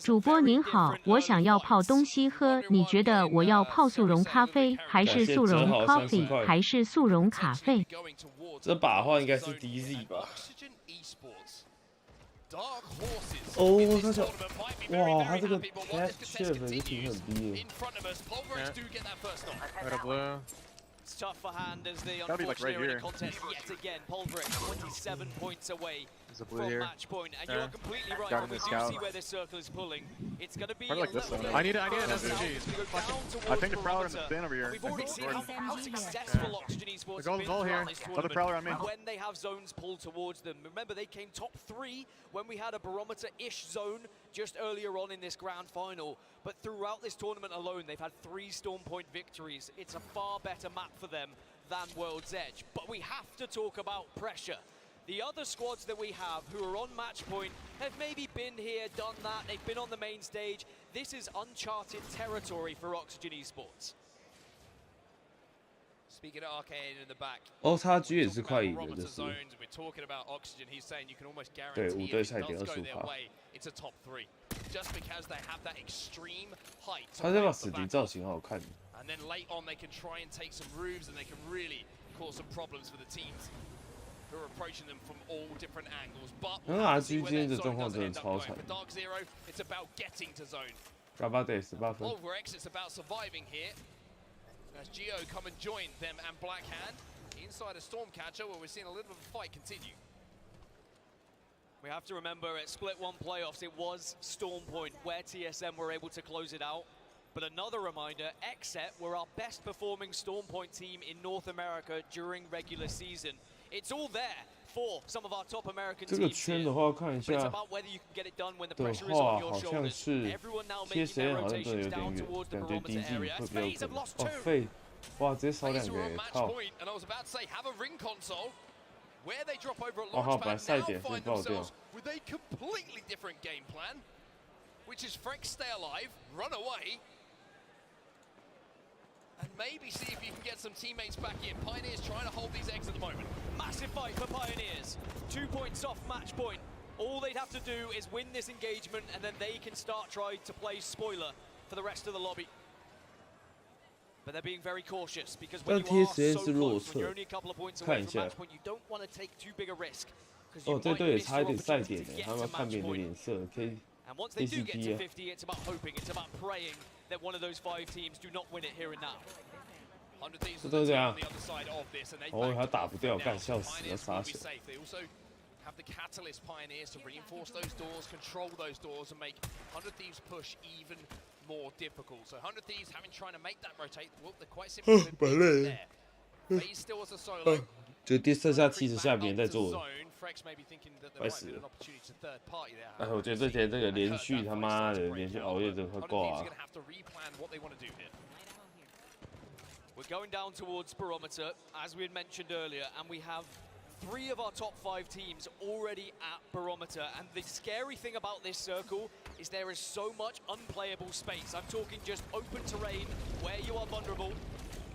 [SPEAKER 16] 主播您好，我想要泡东西喝，你觉得我要泡速溶咖啡，还是速溶 coffee， 还是速溶卡费？
[SPEAKER 2] 这把的话应该是 DZ 吧。哦，他想，哇，他这个 cash chip 就挺很低耶。
[SPEAKER 13] It's tough for hand as the unfortunate contest yet again. Pulveric 27 points away from match point, and you are completely right. When we do see where this circle is pulling, it's going to be
[SPEAKER 14] like this one. I need an SMG. I think the Prowler in the bin over here.
[SPEAKER 13] We've already seen how successful Oxygen Esports have been throughout this tournament when they have zones pulled towards them. Remember, they came top 3 when we had a barometer-ish zone just earlier on in this grand final. But throughout this tournament alone, they've had 3 Storm Point victories. It's a far better map for them than World's Edge. But we have to talk about pressure. The other squads that we have who are on match point have maybe been here, done that. They've been on the main stage. This is uncharted territory for Oxygen Esports.
[SPEAKER 5] Speaking of Arcane in the back.
[SPEAKER 2] 哦，差距也是快赢的，这是。
[SPEAKER 5] We're talking about Oxygen. He's saying you can almost
[SPEAKER 2] 对
[SPEAKER 5] guarantee
[SPEAKER 2] 5对
[SPEAKER 5] if
[SPEAKER 2] 赛
[SPEAKER 5] it
[SPEAKER 2] 点
[SPEAKER 5] does go
[SPEAKER 2] 25%。
[SPEAKER 5] their way, it's a top 3. Just because they have that extreme height.
[SPEAKER 2] 他这把死敌造型好看。
[SPEAKER 5] And then late on, they can try and take some roofs, and they can really cause some problems for the teams who are approaching them from all different angles. But we'll have to see where their zone does end up going. For Dark Zero, it's about getting to zone.
[SPEAKER 2] 18对18分。
[SPEAKER 5] Pulveric, it's about surviving here. As Geo come and join them and Blackhand inside a Stormcatcher, where we're seeing a little bit of a fight continue.
[SPEAKER 13] We have to remember at Split 1 playoffs, it was Storm Point where TSM were able to close it out. But another reminder, XSET were our best performing Storm Point team in North America during regular season. It's all there for some of our top American teams.
[SPEAKER 2] 这个圈的话，看一下的话，好像是 TSM 好像真的有点远，感觉 DG 会比较可能。哦，废，哇，直接少2个耶，靠！哦，好，本来赛点会爆掉。
[SPEAKER 5] With a completely different game plan, which is Frex stay alive, run away, and maybe see if you can get some teammates back in. Pioneers trying to hold these eggs at the moment.
[SPEAKER 13] Massive fight for Pioneers. 2 points off match point. All they'd have to do is win this engagement, and then they can start trying to play spoiler for the rest of the lobby. But they're being very cautious because when you are so close, when you're only a couple of points away from match point, you don't want to take too big a risk.
[SPEAKER 2] 哦，这队也差一点赛点呢，他们要看别人的脸色，可以
[SPEAKER 13] And once they do get to 50, it's about hoping, it's about praying that one of those 5 teams do not win it here and now.
[SPEAKER 2] 这都这样。哦，他打不掉，干笑死了，傻小。
[SPEAKER 5] Have the catalyst Pioneers to reinforce those doors, control those doors, and make 100 Thieves push even more difficult. So 100 Thieves having trying to make that rotate, well, they're quite simply there. Phase still as a solo.
[SPEAKER 2] 就第剩下70下别人在做，快死了！哎，我觉得这些这个连续他妈的连续熬夜这快挂啊！
[SPEAKER 13] We're going down towards Barometer, as we had mentioned earlier, and we have 3 of our top 5 teams already at Barometer. And the scary thing about this circle is there is so much unplayable space. I'm talking just open terrain where you are vulnerable.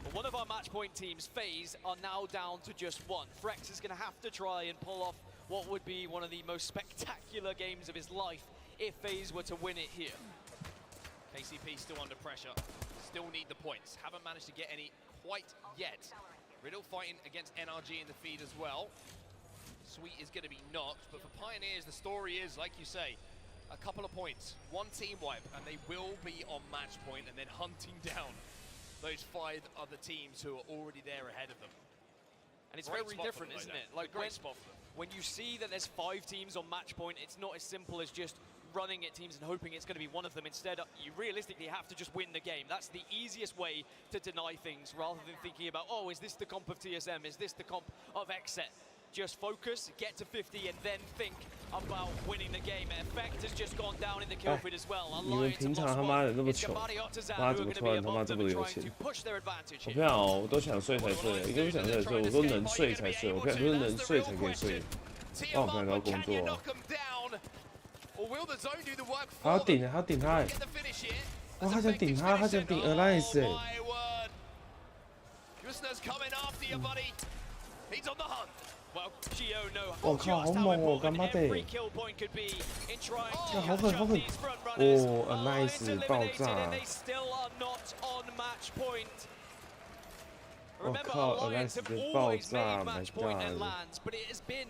[SPEAKER 13] But one of our match point teams, FaZe, are now down to just 1. Frex is going to have to try and pull off what would be one of the most spectacular games of his life if FaZe were to win it here.
[SPEAKER 5] KCP still under pressure, still need the points. Haven't managed to get any quite yet. Riddle fighting against NRG in the feed as well. Sweet is going to be knocked, but for Pioneers, the story is, like you say, a couple of points, 1 team wipe, and they will be on match point and then hunting down those 5 other teams who are already there ahead of them.
[SPEAKER 13] And it's very different, isn't it? Like when you see that there's 5 teams on match point, it's not as simple as just running at teams and hoping it's going to be one of them. Instead, you realistically have to just win the game. That's the easiest way to deny things rather than thinking about, oh, is this the comp of TSM? Is this the comp of XSET? Just focus, get to 50, and then think about winning the game. Effect has just gone down in the kill feed as well.
[SPEAKER 2] 你们平常他妈的那么穷，妈怎么突然他妈这么有钱？我不想哦，我都想睡才睡，一个不想睡才睡，我说能睡才睡，我不想说能睡才可以睡。那我平常要工作啊。他要顶，他要顶他哎！哇，他想顶他，他想顶 ALGS 哎！我靠，好猛哦，干嘛的？这好狠，好狠！哦 ，ALGS 爆炸！我靠 ，ALGS 爆炸 ，My God！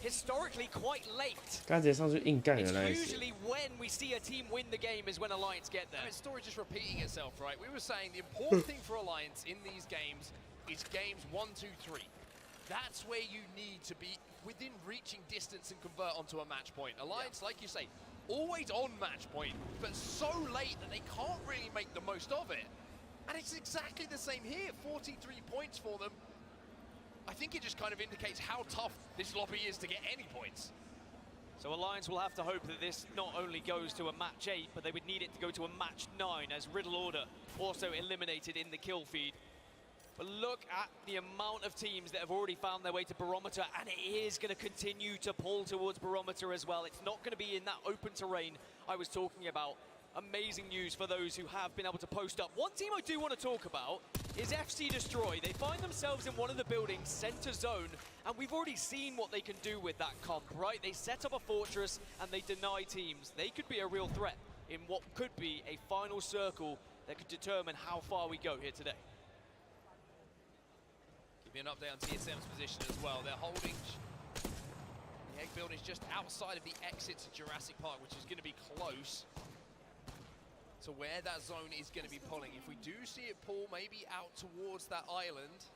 [SPEAKER 13] historically quite late.
[SPEAKER 2] 刚直接上去硬干 ALGS.
[SPEAKER 13] Usually when we see a team win the game is when Alliance get there.
[SPEAKER 5] The story just repeating itself, right? We were saying the important thing for Alliance in these games is games 1, 2, 3. That's where you need to be within reaching distance and convert onto a match point. Alliance, like you say, always on match point, but so late that they can't really make the most of it. And it's exactly the same here. 43 points for them. I think it just kind of indicates how tough this lobby is to get any points.
[SPEAKER 13] So Alliance will have to hope that this not only goes to a match 8, but they would need it to go to a match 9 as Riddle Order also eliminated in the kill feed. But look at the amount of teams that have already found their way to Barometer, and it is going to continue to pull towards Barometer as well. It's not going to be in that open terrain I was talking about. Amazing news for those who have been able to post up. One team I do want to talk about is FC Destroy. They find themselves in one of the buildings, center zone, and we've already seen what they can do with that comp, right? They set up a fortress and they deny teams. They could be a real threat in what could be a final circle that could determine how far we go here today.
[SPEAKER 5] Give me an update on TSM's position as well. They're holding. The egg building is just outside of the exit to Jurassic Park, which is going to be close to where that zone is going to be pulling. If we do see it pull maybe out towards that island,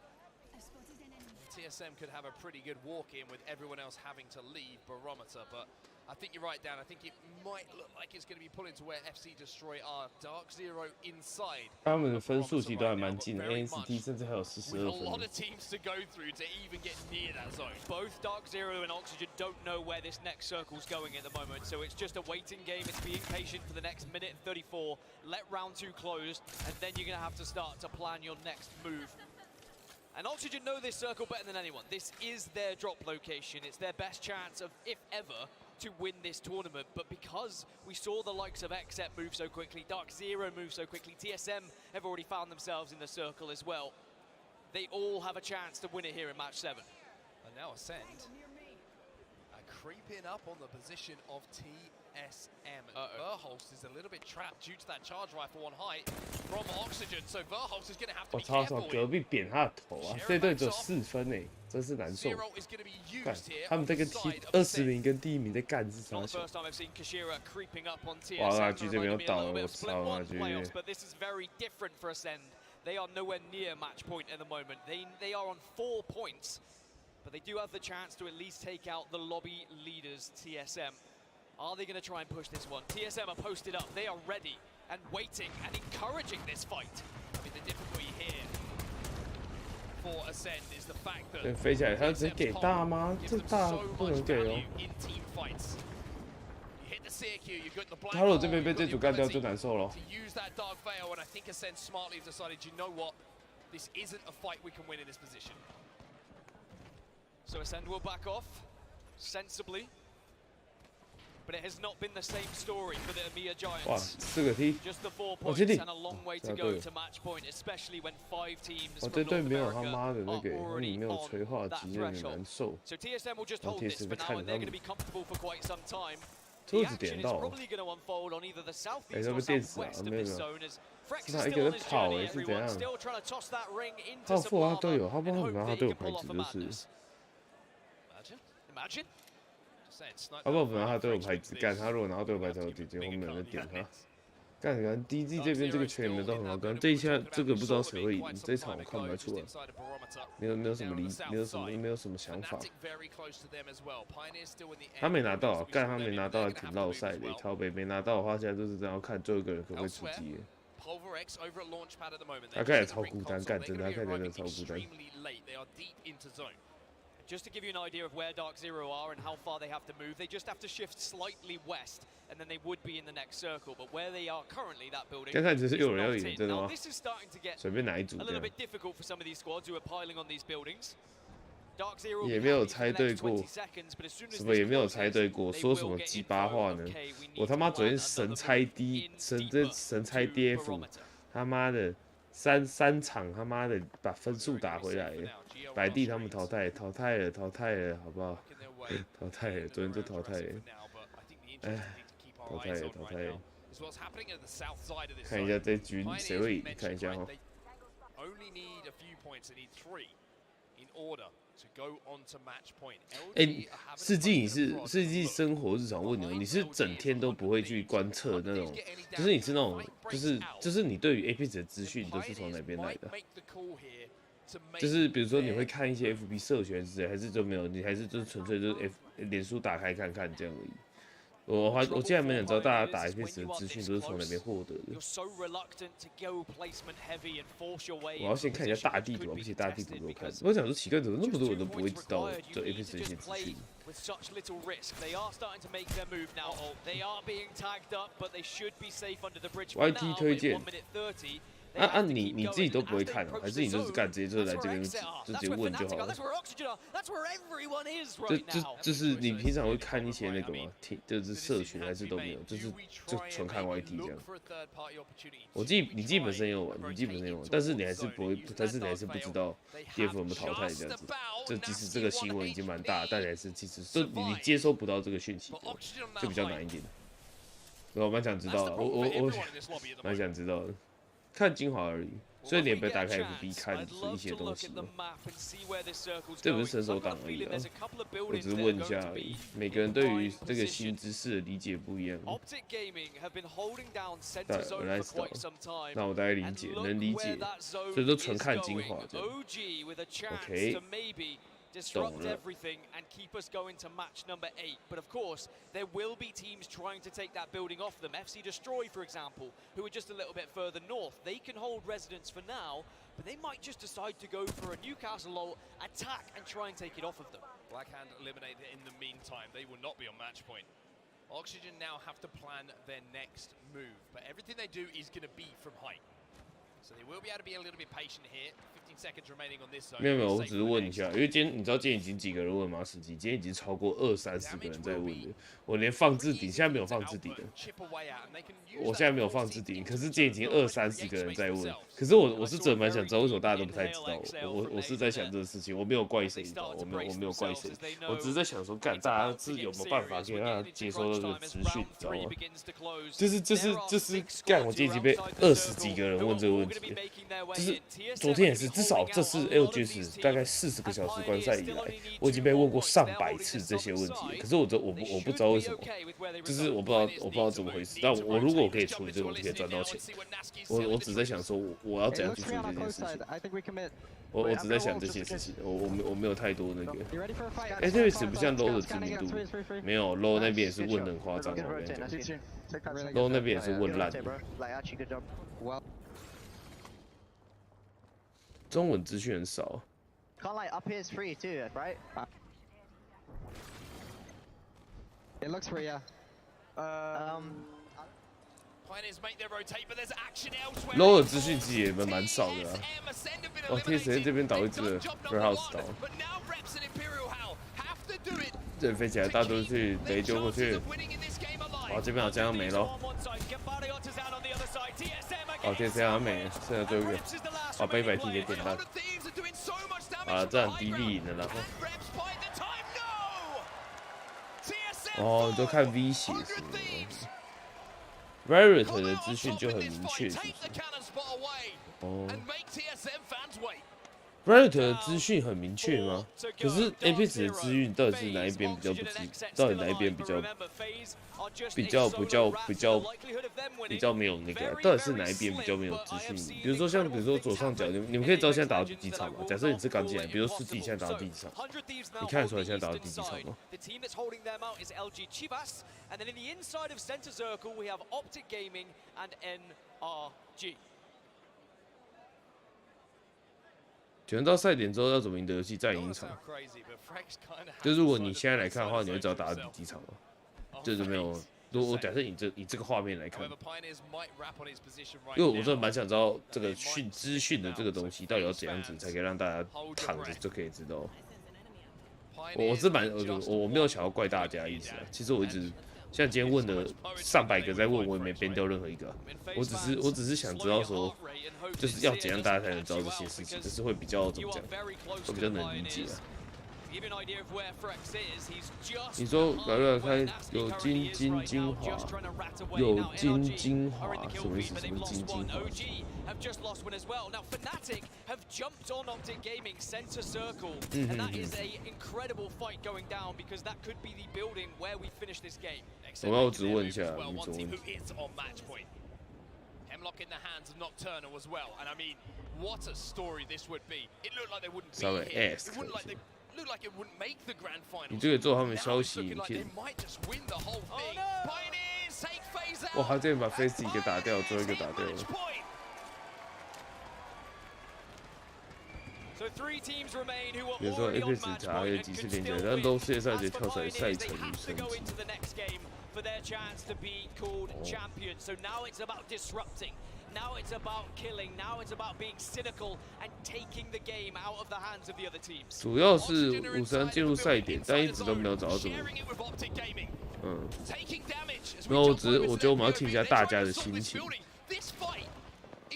[SPEAKER 5] TSM could have a pretty good walk in with everyone else having to leave Barometer. But I think you're right, Dan. I think it might look like it's going to be pulling to where FC Destroy are. Dark Zero inside.
[SPEAKER 2] 他们的分数其实都还蛮近的 ，ANST 甚至还有42分。
[SPEAKER 5] A lot of teams to go through to even get near that zone.
[SPEAKER 13] Both Dark Zero and Oxygen don't know where this next circle's going at the moment, so it's just a waiting game. It's being patient for the next minute and 34. Let round 2 close, and then you're going to have to start to plan your next move. And Oxygen know this circle better than anyone. This is their drop location. It's their best chance of, if ever, to win this tournament. But because we saw the likes of XEP move so quickly, Dark Zero move so quickly, TSM have already found themselves in the circle as well. They all have a chance to win it here in match 7.
[SPEAKER 5] And now Ascend creeping up on the position of TSM. Verholst is a little bit trapped due to that charge rifle on height from Oxygen, so Verholst is going to have to be careful.
[SPEAKER 2] 我操！隔壁扁他的头啊！这队只有4分诶，真是难受。干，他们在跟20名跟第1名在干是啥球？哇，RG 这边又倒了，我操！RG。
[SPEAKER 13] But this is very different for Ascend. They are nowhere near match point at the moment. They are on 4 points. But they do have the chance to at least take out the lobby leaders, TSM. Are they going to try and push this one? TSM are posted up. They are ready and waiting and encouraging this fight.
[SPEAKER 5] I mean, the difficulty here for Ascend is the fact that
[SPEAKER 2] 飞起来，他直接给大吗？这大不能给哦。他如果这边被这组干掉就难受了。
[SPEAKER 5] This isn't a fight we can win in this position.
[SPEAKER 13] So Ascend will back off sensibly, but it has not been the same story for the EMEA Giants.
[SPEAKER 2] 哇，4个T，
[SPEAKER 13] Just the 4 points and a long way to go to match point, especially when 5 teams from North America are already on that threshold. So TSM will just hold this for now, and they're going to be comfortable for quite some time. The action is probably going to unfold on either the southeast or southwest of this zone as Frex is still on his journey, everyone still trying to toss that ring into Sublava and hope that he can pull off a madness. Imagine.
[SPEAKER 2] 他不然他都有牌子干，他如果拿到队友牌才有底金，我们没人点他。干，可能 DG 这边这个圈也没有到很好干，这一下这个不知道谁会赢，这一场我看不太出来。没有什么没有什么想法。他没拿到啊，干他没拿到还挺绕赛的，靠北没拿到的话，现在就是这样看最后一个人可不可以出击。他看起来超孤单，干真的，他看起来真的超孤单。
[SPEAKER 13] Just to give you an idea of where Dark Zero are and how far they have to move, they just have to shift slightly west, and then they would be in the next circle. But where they are currently, that building is not in. Now this is starting to get a little bit difficult for some of these squads who are piling on these buildings.
[SPEAKER 2] 也没有猜对过，什么也没有猜对过，说什么鸡巴话呢？我他妈昨天神猜DF，他妈的三场他妈的把分数打回来了，白帝他们淘汰了，好不好？淘汰了，昨天就淘汰了，哎，淘汰了。看一下这局谁会赢？看一下哈。世纪生活日常问你是整天都不会去观测那种，就是你是那种，就是你对于 Apex 的资讯都是从哪边来的？就是比如说你会看一些 FB 社群之类，还是就没有？你还是就是纯粹就是脸书打开看看这样而已。我竟然没想知道大家打 FPS 的资讯都是从哪边获得的。我要先看一下大地图，而且大地图给我看。我想说奇怪，怎么那么多人都不会知道这 FPS 的一些资讯？YT 推荐。你自己都不会看哦，还是你就是干直接就是来这边就直接问就好了？就是你平常会看一些那个吗？就是社群还是都没有？就纯看 YT 这样。你基本上有玩，但是你还是不会，但是你还是不知道 DF 有没有淘汰这样子。就即使这个新闻已经蛮大，但还是其实就你接收不到这个讯息，就比较难一点。我蛮想知道的，我蛮想知道的。看精华而已，所以你也不要打开 FB 看一些东西嘛。这不是伸手党而已啊，我只是问一下而已。每个人对于这个新知识的理解不一样。我来知道，那我大概能理解，所以说纯看精华的。OK。
[SPEAKER 13] disrupt everything and keep us going to match number 8. But of course, there will be teams trying to take that building off them. FC Destroy, for example, who are just a little bit further north. They can hold residence for now, but they might just decide to go for a Newcastle attack and try and take it off of them.
[SPEAKER 5] Blackhand eliminated in the meantime. They will not be on match point. Oxygen now have to plan their next move, but everything they do is going to be from height. So they will be able to be a little bit patient here. 15 seconds remaining on this zone.
[SPEAKER 2] 没有，我只是问一下，因为你知道今天已经几个人问马史基，今天已经超过20-30个人在问了。我连放置顶，现在没有放置顶了。我现在没有放置顶，可是今天已经20-30个人在问。可是我是真蛮想知道为什么大家都不太知道。我是在想这个事情，我没有怪谁，你知道，我没有怪谁，我只是在想说，干大家是有没有办法可以让他接收到这个资讯，你知道吗？就是干，我今天已经被20几个人问这个问题。就是昨天也是，至少这次 ALGS 大概40个小时观赛以来，我已经被问过上百次这些问题了。可是我不知道为什么，就是我不知道怎么回事。但我如果我可以处理这个问题，可以赚到钱。我只在想说，我要怎样去处理这件事情。我只在想这些事情，我没有太多那个。ALGS 不像 LOW 的知名度，没有 LOW 那边也是问得很夸张的，我跟你讲 ，LOW 那边也是问烂的。中文资讯很少。
[SPEAKER 7] Can't like up here is free too, right? It looks free, yeah.
[SPEAKER 5] Pioneers make their rotate, but there's action elsewhere.
[SPEAKER 2] LOW 的资讯其实也蛮少的啊。哦 ，TSM 这边倒一只 Warehouse 倒。这飞起来，大都去雷丢过去。好，这边好像没咯。好，TSM 好像没了，剩下最后一个。把被100T 给点烂。啊，这样低利赢了，然后。哦，你都看 V 血什么的。Barracuda 的资讯就很明确，是不是？哦。Barracuda 的资讯很明确吗？可是 Apex 的资讯到底是哪一边比较不知？到底哪一边比较没有那个？到底是哪一边比较没有资讯？比如说左上角，你们可以知道现在打到第几场吗？假设你是刚进来，比如说自己现在打到第几场，你看得出来现在打到第几场吗？
[SPEAKER 13] NRG
[SPEAKER 2] 选到赛点之后要怎么赢得游戏再赢一场。就如果你现在来看的话，你会知道打的第几场吗？就是没有。如果我假设以这个画面来看，因为我真的蛮想知道这个资讯的这个东西到底要怎样子才可以让大家躺着就可以知道。我没有想要怪大家的意思啊。其实我一直像今天问的上百个在问，我也没编掉任何一个、啊。我只是想知道说，就是要怎样大家才能知道这些事情，就是会比较怎么讲，会比较能理解啊。你说来来看有金华，有金华，什么意思？什么金华？
[SPEAKER 13] have just lost one as well. Now Fnatic have jumped on Optic Gaming center circle, and that is an incredible fight going down because that could be the building where we finish this game.
[SPEAKER 2] 我要只问一下，你怎么问？
[SPEAKER 5] Hemlock in the hands of Nocturnal as well, and I mean, what a story this would be. It looked like they wouldn't be here. It wouldn't like they looked like it wouldn't make the grand final.
[SPEAKER 2] 你这个做他们消息影片。哇，他这边把 Face 一个打掉，最后一个打掉了。 比如说 APS 查有几次连接，但都世界赛直接跳出来赛程与升级。
[SPEAKER 13] for their chance to be called champion. So now it's about disrupting. Now it's about killing. Now it's about being cynical and taking the game out of the hands of the other teams.
[SPEAKER 2] 主要是53进入赛点，但一直都没有找到怎么。然后我觉得我们要听一下大家的心情。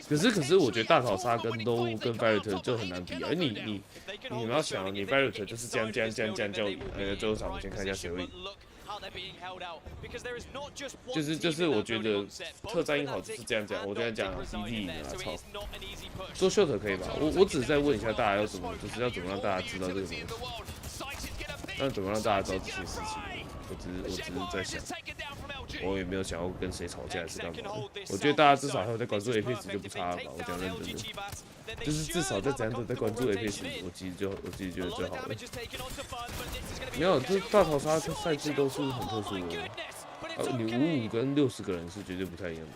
[SPEAKER 2] 可是我觉得大逃杀跟 WuWei 跟 barracuda 就很难比啊！你们要想，你 barracuda 就是这样叫赢，最后场我们先看一下谁会赢。 就是我觉得特战英豪就是这样讲，我这样讲 DD 赢啊，操！做 short 可以吧？我只是在问一下大家要怎么，就是要怎么让大家知道这个东西，那怎么让大家知道这些事情？我只是在想，我也没有想要跟谁吵架还是干嘛的。我觉得大家至少还有在关注 APS 就不差了吧？我讲认真的，就是至少在怎样的在关注 APS， 我自己觉得最好的。没有，这大逃杀赛制都是很特殊的，你55跟60个人是绝对不太一样的。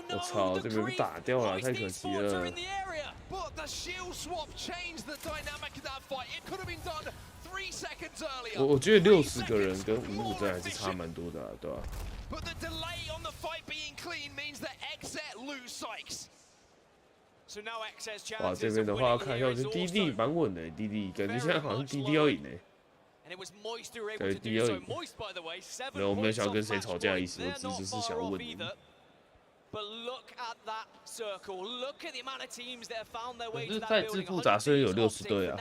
[SPEAKER 2] 我操，这边被打掉了，太可惜了。 我觉得60个人跟55真还是差蛮多的、啊，对吧、哇，这边的话看一下，我觉得 DD 蛮稳的 ，DD 感觉现在好像 DD 要赢诶。感觉 DD 要赢。没有，我没有想要跟谁吵架的意思，我只是想要问你。 可是赛制复杂，虽然有60队啊，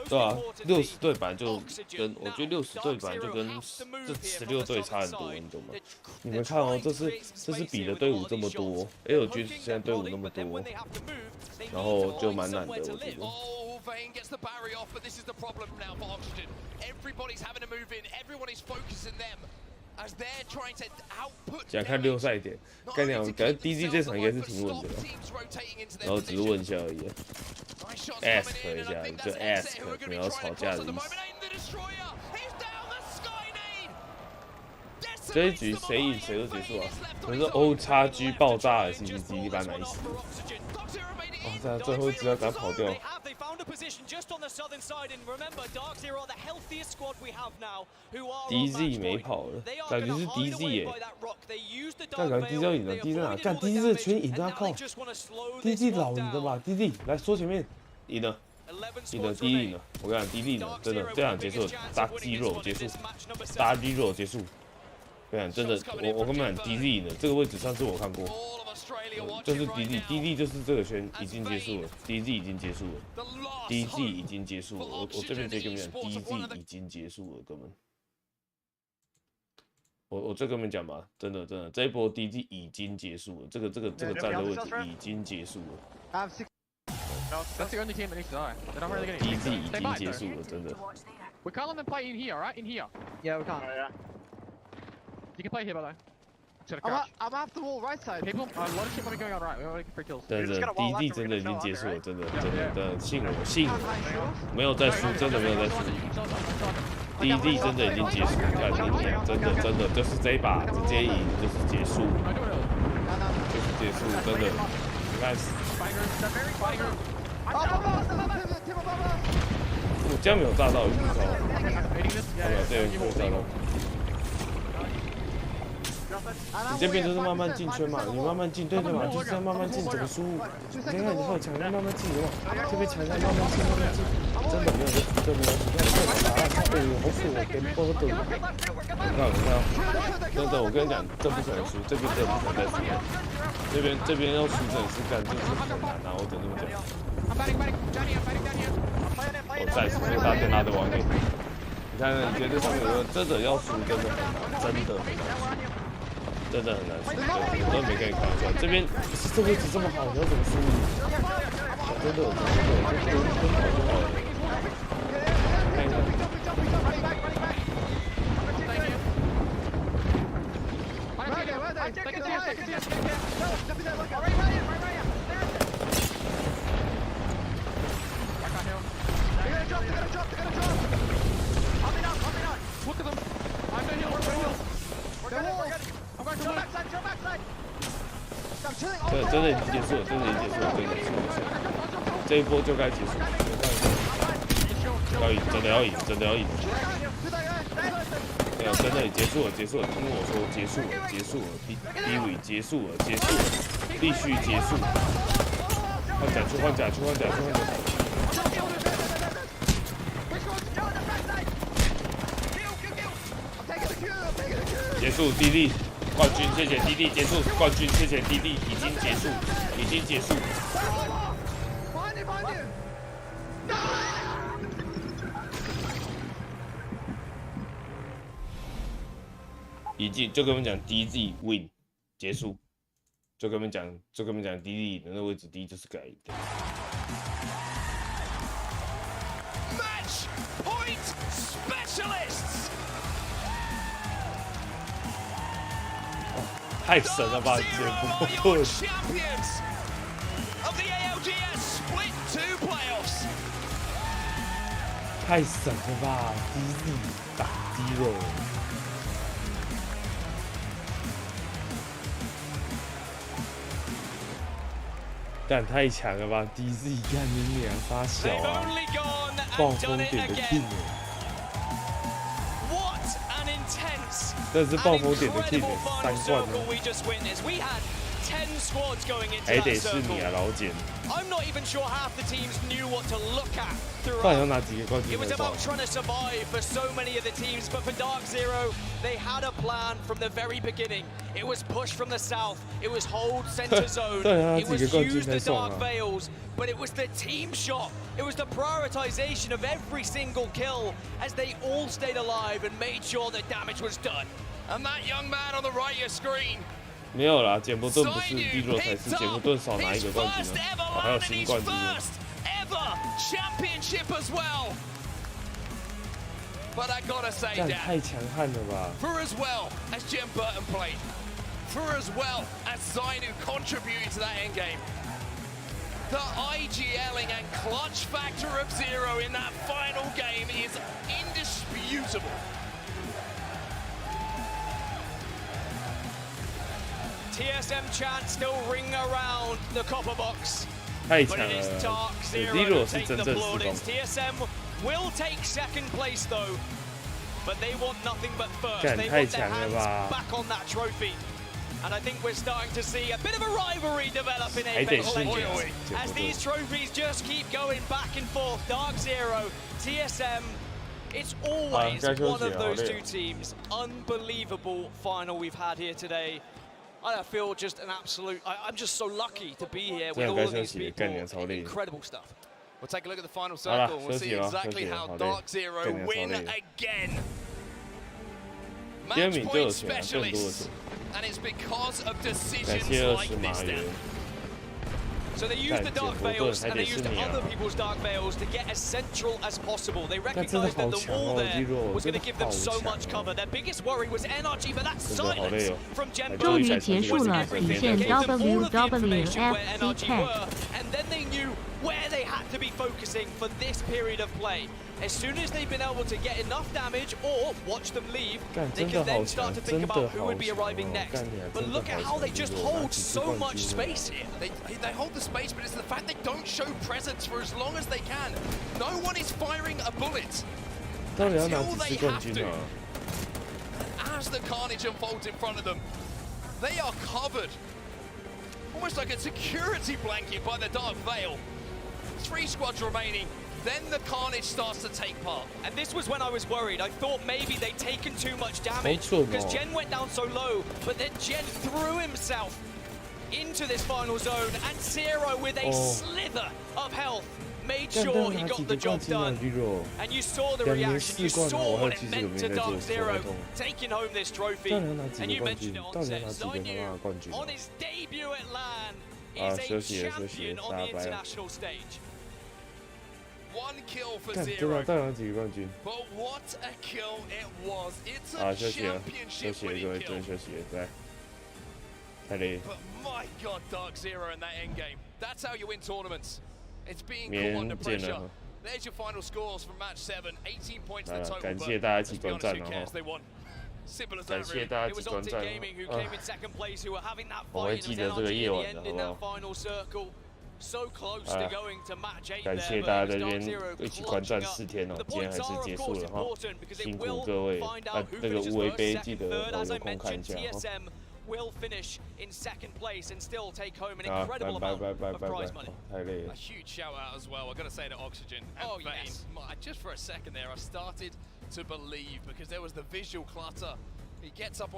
[SPEAKER 2] 对啊，60队本来就跟我觉得60队本来就跟这16队差很多，你懂吗？你们看哦，这是比的队伍这么多，ALGS 现在队伍那么多，然后就蛮难的，我觉得。
[SPEAKER 5] Vayne gets the barrier off, but this is the problem now for Oxygen. Everybody's having to move in. Everyone is focusing them as they're trying to output.
[SPEAKER 2] 想看6赛点，概念感觉 DZ 这场应该是挺稳的吧，然后只是问一下而已。ask 一下，就 ask 没有吵架的意思。这一局谁赢谁都结束啊！可是 OXG 爆炸的 CCG 一般来死。 哇，这最后一只要给他跑掉。DZ 没跑了，感觉是 DZ 耶。但感觉 DZ 要赢了 ，DZ 哪？干 DZ 这全赢啊！靠 ，DZ 老赢的吧 ？DZ 来说前面赢了，DZ 赢了。我跟你讲 ，DZ 赢了，真的这场结束了，大肌肉结束，大肌肉结束。我跟你讲，真的，我跟你讲 ，DZ 赢了，这个位置上次我看过。 就是 DD 就是这个圈已经结束了 ，DZ 已经结束了 ，DZ 已经结束了。我这边直接跟你们讲 ，DZ 已经结束了，哥们。我这跟你们讲吧，真的，这一波 DZ 已经结束了，这个站的位置已经结束了。DZ 已经结束了，真的。
[SPEAKER 14] We can't let them play in here, right? In here.
[SPEAKER 7] Yeah, we can't.
[SPEAKER 14] Yeah. You can play here, by the way.
[SPEAKER 7] I'm off the wall right side.
[SPEAKER 14] People, a lot of shit might be going on right. We're already free kills.
[SPEAKER 2] 真的 ，DZ 真的已经结束了，真的，信我，没有再输，真的没有再输。DZ 真的已经结束，看真的就是这一把直接赢就是结束，就是结束，真的。我这样没有炸到，没有，对，没有炸到。你这边就是慢慢进圈嘛，你慢慢进，对嘛，就是这样慢慢进，怎么输入？你看看你后墙要慢慢进，有没有？这边墙要慢慢进，慢慢进，真的没有，真的没有。你看这把打，哎呦，好爽啊，给波的。你看，真的，我跟你讲，这不可能输，这边真的不可能再输。这边要输真的是干，真的是很难啊！我只能这么讲。我再次说大电拉的完美。你看，你觉得这上面有真的要输真的很难，真的很难输。真的很难输，我都没跟你开玩笑。这边这位置这么好，你要怎么输？真的，就好就好了。看一下。对，真的已经结束了，真的已经结束了，这一波就该结束了。要赢，真的要赢，真的要赢。对啊，真的结束了，结束了，听我说，结束了，结束了，低尾结束了，结束了，必须结束。换甲，去换甲，去换甲，去换甲。结束，弟弟。冠军，谢谢弟弟，结束冠军，谢谢弟弟，已经结束，已经结束。已经就跟我们讲 DZ win 结束，就跟我们讲 DD 的那位置 D 就是改的。Match point specialists。太神了吧！节目太神了吧！低力打低了，干太强了吧 ！DZ 干你娘发小啊！暴风点的 king 这是暴风点的 king 3冠哦！还得是你啊，老简。不然要拿几个冠军来报？对啊，几个冠军才爽啊！
[SPEAKER 13] But it was the team shot. It was the prioritization of every single kill as they all stayed alive and made sure that damage was done. And that young man on the right of your screen.
[SPEAKER 2] 没有啦，简伯顿不是第六才是简伯顿少拿一个冠军啊，还有新冠军。
[SPEAKER 13] Ever championship as well. But I gotta say that
[SPEAKER 2] 太强悍了吧
[SPEAKER 13] for as well as Jim Burton played, for as well as Zainu contributed to that endgame. The IGLing and clutch factor of Zero in that final game is indisputable. TSM chants still ring around the copper box. But it is Dark Zero who take the plaudits. TSM will take second place though. But they want nothing but first. They want their hands back on that trophy. And I think we're starting to see a bit of a rivalry develop in Apex Legends as these trophies just keep going back and forth. Dark Zero, TSM, it's always one of those two teams. Unbelievable final we've had here today. I feel just an absolute, I'm just so lucky to be here with all of these people. Incredible stuff. We'll take a look at the final circle and we'll see exactly how Dark Zero win again. Match point specialists. And it's because of decisions like this then. So they used the Dark Veils and they used other people's Dark Veils to get as central as possible. They recognized that the wall there was going to give them so much cover. Their biggest worry was energy, but that silence from Gen
[SPEAKER 16] 终于结束了，体现 WWFC Tech。
[SPEAKER 13] and then they knew where they had to be focusing for this period of play. As soon as they've been able to get enough damage or watch them leave, they can then start to think about who would be arriving next. But look at how they just hold so much space here.
[SPEAKER 5] They hold the space, but it's the fact they don't show presence for as long as they can. No one is firing a bullet until they have to. As the carnage unfolds in front of them, they are covered almost like a security blanket by the Dark Veil. 3 squads remaining. Then the carnage starts to take part.
[SPEAKER 13] And this was when I was worried. I thought maybe they'd taken too much damage because Gen went down so low, but then Gen threw himself into this final zone, and Zero with a slither of health made sure he got the job done. And you saw the reaction, you saw what it meant to Dark Zero taking home this trophy. And you mentioned it on set, ZOWIE on his debut at LAN is a champion on the international stage.
[SPEAKER 5] 1 kill for Zero. But what a kill it was. It's a championship winning kill. But my god, Dark Zero in that endgame. That's how you win tournaments. It's being cool under pressure. There's your final scores from match 7. 18 points in the total. But let's be honest, who cares? They won. Simple as that, really.
[SPEAKER 13] It was Optic Gaming who came in second place, who were having that fight, and it was NRG at the end in that final circle. So close to going to match 8 there,
[SPEAKER 2] 感谢大家在这边一起观战4天哦，今天还是结束了哈，辛苦各位。那个无为杯记得有空看一下哈。
[SPEAKER 13] will finish in second place and still take home an incredible amount of prize money.
[SPEAKER 5] A huge shout out as well. I've got to say to Oxygen and Vayne, just for a second there, I started to believe because there was the visual clutter. He gets up on